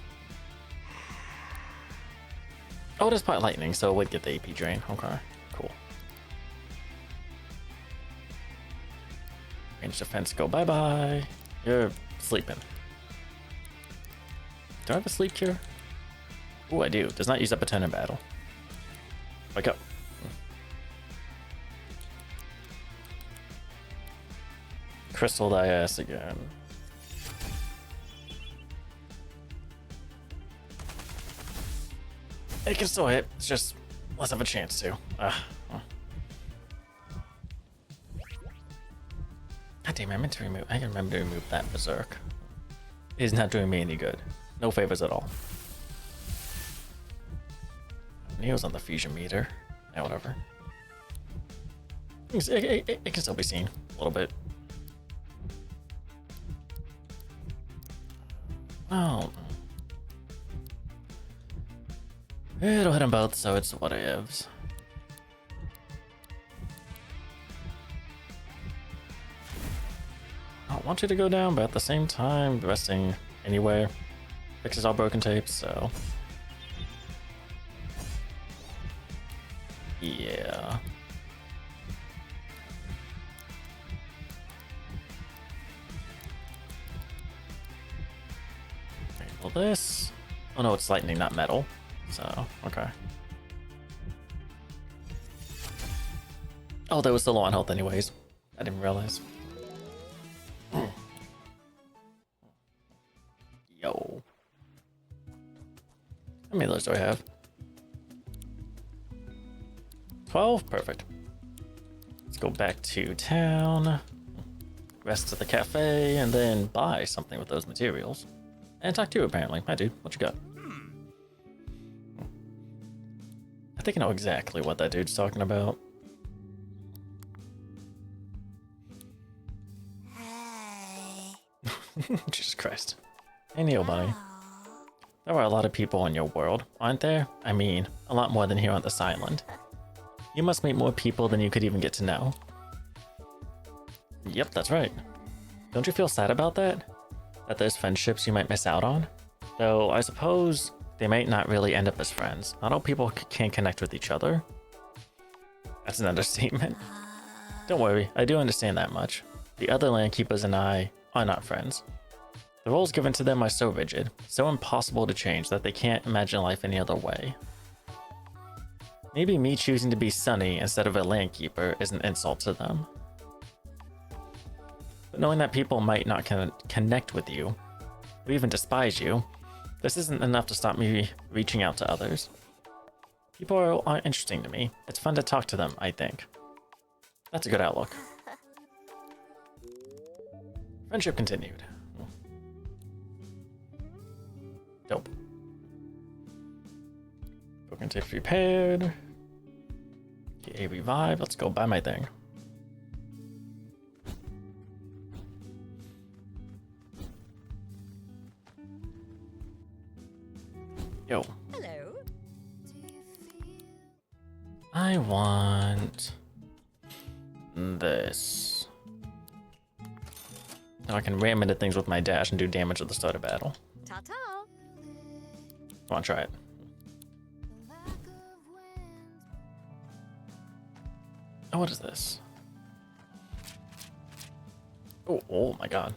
Oh, it is part lightning, so it would get the AP drain. Okay, cool. Range defense, go bye-bye. You're sleeping. Do I have a sleep cure? Ooh, I do. Does not use up a 10 in battle. Wake up. Crystal thy ass again. It can still hit, it's just less of a chance to. God damn, I meant to remove. I can remember to remove that berserk. It is not doing me any good. No favors at all. Neo's on the fusion meter. Yeah, whatever. It can still be seen a little bit. Oh. It'll hit them both, so it's what ifs. don't want you to go down, but at the same time, resting anywhere fixes all broken tapes, so... Yeah. Okay, well this... Oh no, it's lightning, not metal. So, okay. Oh, that was still low on health anyways. I didn't realize. Yo. How many of those do I have? 12? Perfect. Let's go back to town. Rest at the cafe, and then buy something with those materials. And talk to you, apparently. Hi, dude. What you got? I think I know exactly what that dude's talking about. Jesus Christ. Hey, Neobunny. There are a lot of people in your world, aren't there? I mean, a lot more than here on this island. You must meet more people than you could even get to know. Yep, that's right. Don't you feel sad about that? That there's friendships you might miss out on? Though, I suppose they might not really end up as friends. Not all people can connect with each other. That's an understatement. Don't worry, I do understand that much. The other landkeepers and I are not friends. The roles given to them are so rigid, so impossible to change that they can't imagine life any other way. Maybe me choosing to be Sunny instead of a landkeeper is an insult to them. But knowing that people might not connect with you, or even despise you, this isn't enough to stop me reaching out to others. People are interesting to me. It's fun to talk to them, I think. That's a good outlook. Friendship continued. Dope. Broken tape repaired. A revive. Let's go buy my thing. Yo. Hello. I want this. Now I can ram into things with my dash and do damage at the start of battle. Ta-ta. Come on, try it. Oh, what is this? Oh my god.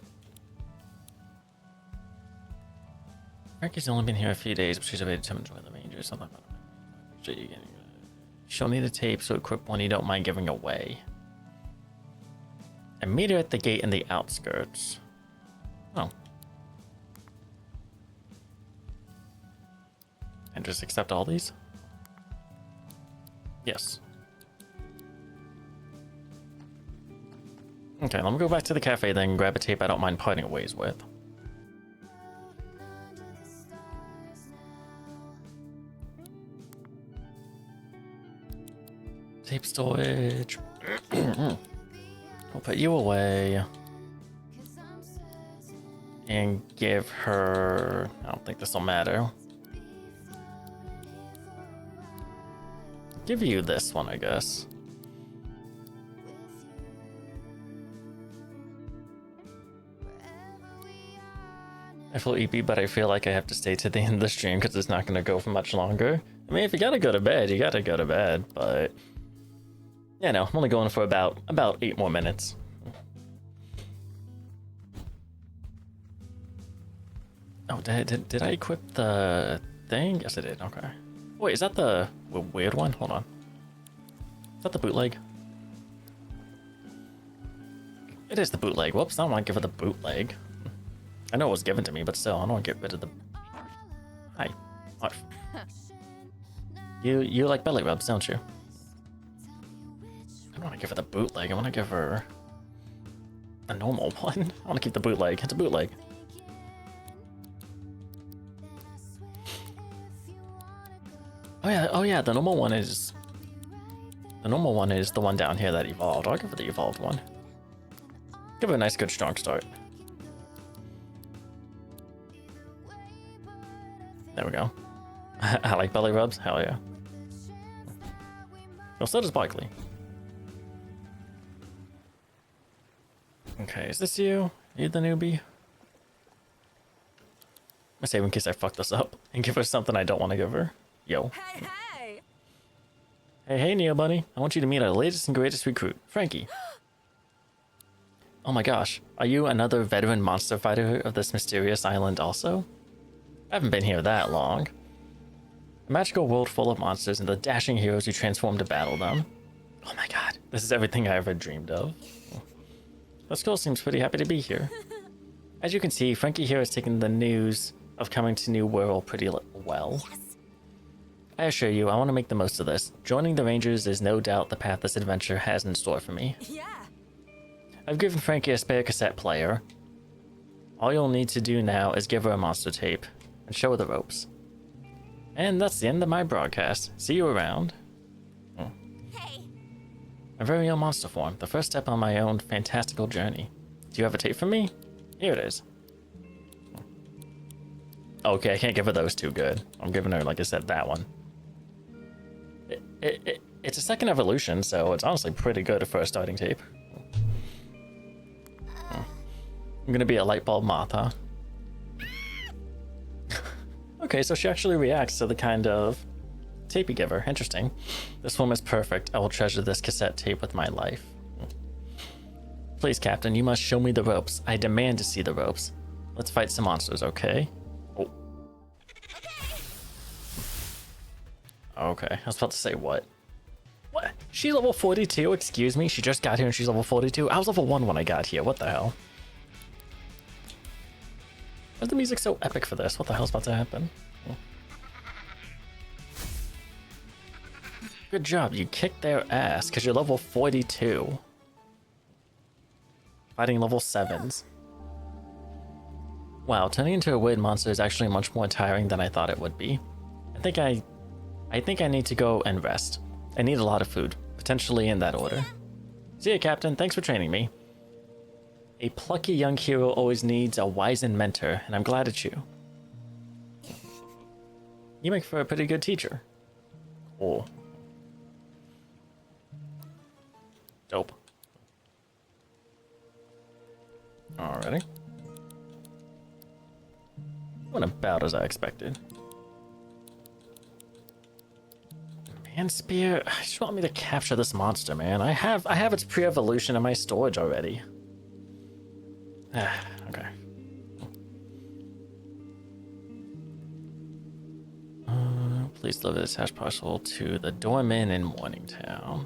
Frankie's only been here a few days, but she's ready to enjoy the manger or something. She'll need a tape, so equip one you don't mind giving away. And meet her at the gate in the outskirts. Oh. And just accept all these? Yes. Okay, let me go back to the cafe then and grab a tape I don't mind parting ways with. Tape storage. We'll put you away. And give her... I don't think this will matter. Give you this one, I guess. I feel EP, but I feel like I have to stay to the end of the stream because it's not going to go for much longer. I mean, if you gotta go to bed, you gotta go to bed, but... Yeah, no, I'm only going for about 8 more minutes. Oh, did I equip the thing? Yes, I did, okay. Wait, is that the weird one? Hold on. Is that the bootleg? It is the bootleg. Whoops, I don't want to give her the bootleg. I know it was given to me, but still, I don't want to get rid of the... Hi. What? You like belly rubs, don't you? I don't want to give her the bootleg. I want to give her a normal one. I want to keep the bootleg. It's a bootleg. Oh yeah, the normal one is the one down here that evolved. I'll give her the evolved one. Give her a nice, good, strong start. There we go. I like belly rubs. Hell yeah. Well, so does Barkley. Okay, is this you? You the newbie? I save in case I fuck this up and give her something I don't want to give her. Yo. Hey, hey! Hey, Neobunny. I want you to meet our latest and greatest recruit, Frankie. Oh my gosh, are you another veteran monster fighter of this mysterious island also? I haven't been here that long. A magical world full of monsters and the dashing heroes who transform to battle them. Oh my god, this is everything I ever dreamed of. This girl seems pretty happy to be here. As you can see, Frankie here has taken the news of coming to New World pretty well. Yes. I assure you, I want to make the most of this. Joining the Rangers is no doubt the path this adventure has in store for me. Yeah. I've given Frankie a spare cassette player. All you'll need to do now is give her a monster tape and show her the ropes. And that's the end of my broadcast. See you around. Hey. My very own monster form, the first step on my own fantastical journey. Do you have a tape for me? Here it is. Okay, I can't give her those two good. I'm giving her, like I said, that one. It's a second evolution, so it's honestly pretty good for a starting tape. I'm gonna be a light bulb moth, huh? Okay, so she actually reacts to the kind of tape you give her. Interesting. This one is perfect. I will treasure this cassette tape with my life. Please, Captain, you must show me the ropes. I demand to see the ropes. Let's fight some monsters, okay? Oh. Okay, I was about to say what? What? She's level 42? Excuse me? She just got here and she's level 42? I was level 1 when I got here. What the hell? Why is the music so epic for this? What the hell's about to happen? Oh. Good job, you kicked their ass because you're level 42. Fighting level 7s. Wow, turning into a weird monster is actually much more tiring than I thought it would be. I think I need to go and rest. I need a lot of food, potentially in that order. See ya, Captain. Thanks for training me. A plucky young hero always needs a wizened mentor, and I'm glad it's you. You make for a pretty good teacher. Cool. Dope. Alrighty. Went about as I expected. Man spear, I just want me to capture this monster, man. I have its pre-evolution in my storage already. Okay. Please deliver this hash parcel to the doorman in Morningtown.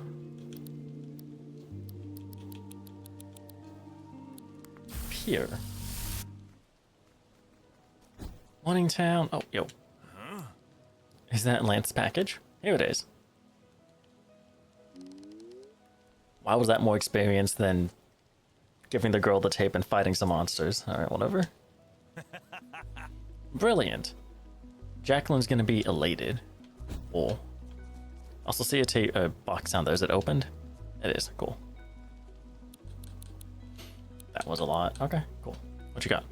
Here. Morningtown. Oh, yo. Is that Lance's package? Here it is. Why was that more experience than giving the girl the tape and fighting some monsters? Alright, whatever. Brilliant. Jacqueline's gonna be elated. Oh. Also see a box down there. Is it opened? It is. Cool. That was a lot. Okay, cool. What you got?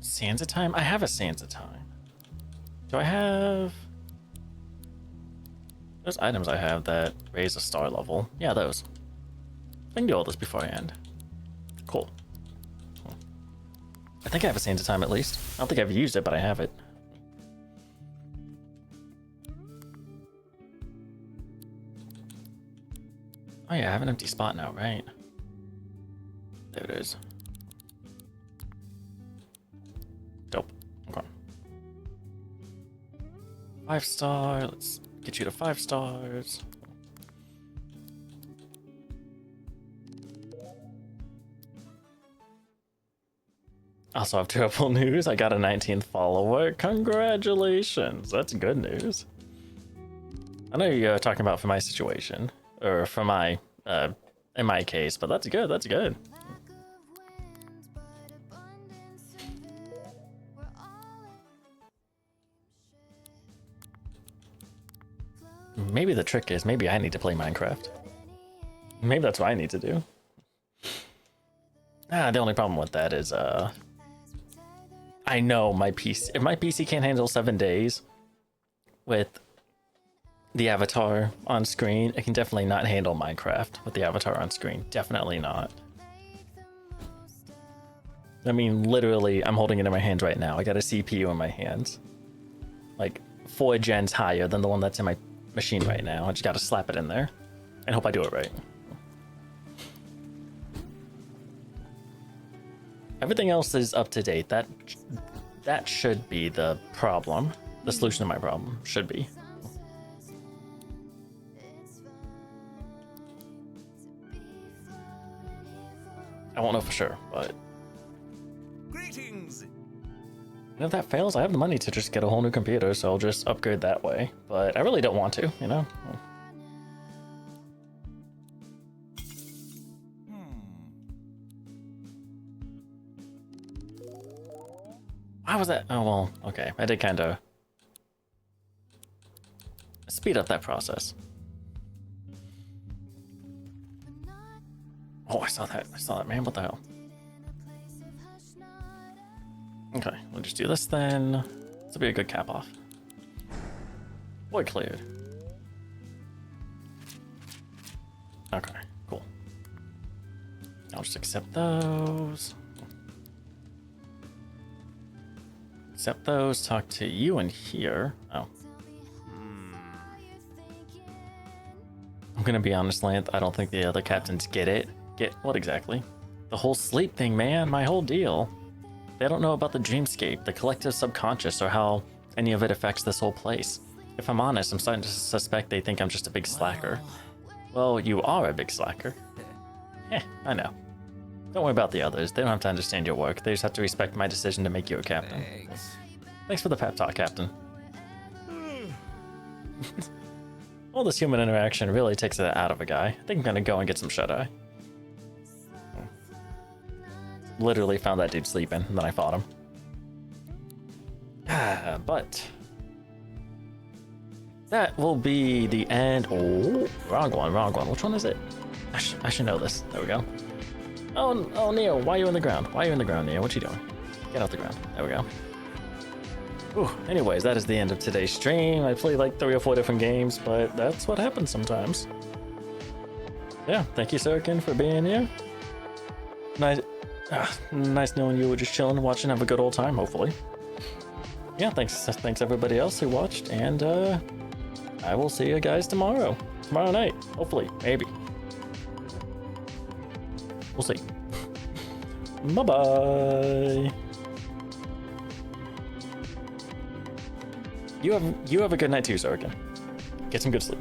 Sansa time? I have a Sansa time. Do I have... Those items I have that raise a star level. Yeah, those. I can do all this before I end. Cool. I think I have a Sansa time at least. I don't think I've used it, but I have it. Oh yeah, I have an empty spot now, right? There it is. Dope. Okay. 5-star. Let's get you to 5 stars. Also have terrible news. I got a 19th follower. Congratulations. That's good news. I know you're talking about for my situation. Or for my, in my case, but that's good. That's good. Maybe the trick is, maybe I need to play Minecraft. Maybe that's what I need to do. The only problem with that is, I know my PC, if my PC can't handle 7 days with the avatar on screen. It can definitely not handle Minecraft with the avatar on screen. Definitely not. I mean, literally, I'm holding it in my hands right now. I got a CPU in my hands. Like, 4 gens higher than the one that's in my machine right now. I just gotta slap it in there and hope I do it right. Everything else is up to date. That should be the problem. The solution to my problem should be. I won't know for sure, but Greetings. and if that fails, I have the money to just get a whole new computer, so I'll just upgrade that way. But I really don't want to, you know? Why was that? Oh, well, okay. I did kind of speed up that process. Oh, I saw that. I saw that, man. What the hell? Okay, we'll just do this then. This will be a good cap off. Void cleared. Okay, cool. I'll just accept those. Accept those, talk to you in here. Oh. I'm gonna be honest, Lance, I don't think the other captains get it. Get what exactly? The whole sleep thing, man, my whole deal. They don't know about the dreamscape, the collective subconscious, or how any of it affects this whole place. If I'm honest, I'm starting to suspect they think I'm just a big slacker. Well, you are a big slacker. I know. Don't worry about the others. They don't have to understand your work. They just have to respect my decision to make you a captain. Thanks for the pep talk, Captain. All this human interaction really takes it out of a guy. I think I'm gonna go and get some shut-eye. Literally found that dude sleeping, and then I fought him. But that will be the end. Oh, wrong one, wrong one. Which one is it? I should know this. There we go. Oh, Neo, why are you in the ground? Why are you in the ground, Neo? What you doing? Get off the ground. There we go. Ooh, anyways, that is the end of today's stream. I played like 3 or 4 different games, but that's what happens sometimes. Yeah, thank you, Sirkin, for being here. Nice knowing you were just chilling, watching, have a good old time, hopefully. Yeah, thanks everybody else who watched, and I will see you guys tomorrow night, hopefully, maybe. We'll see. Bye-bye. You have a good night too, Sirkin. Get some good sleep.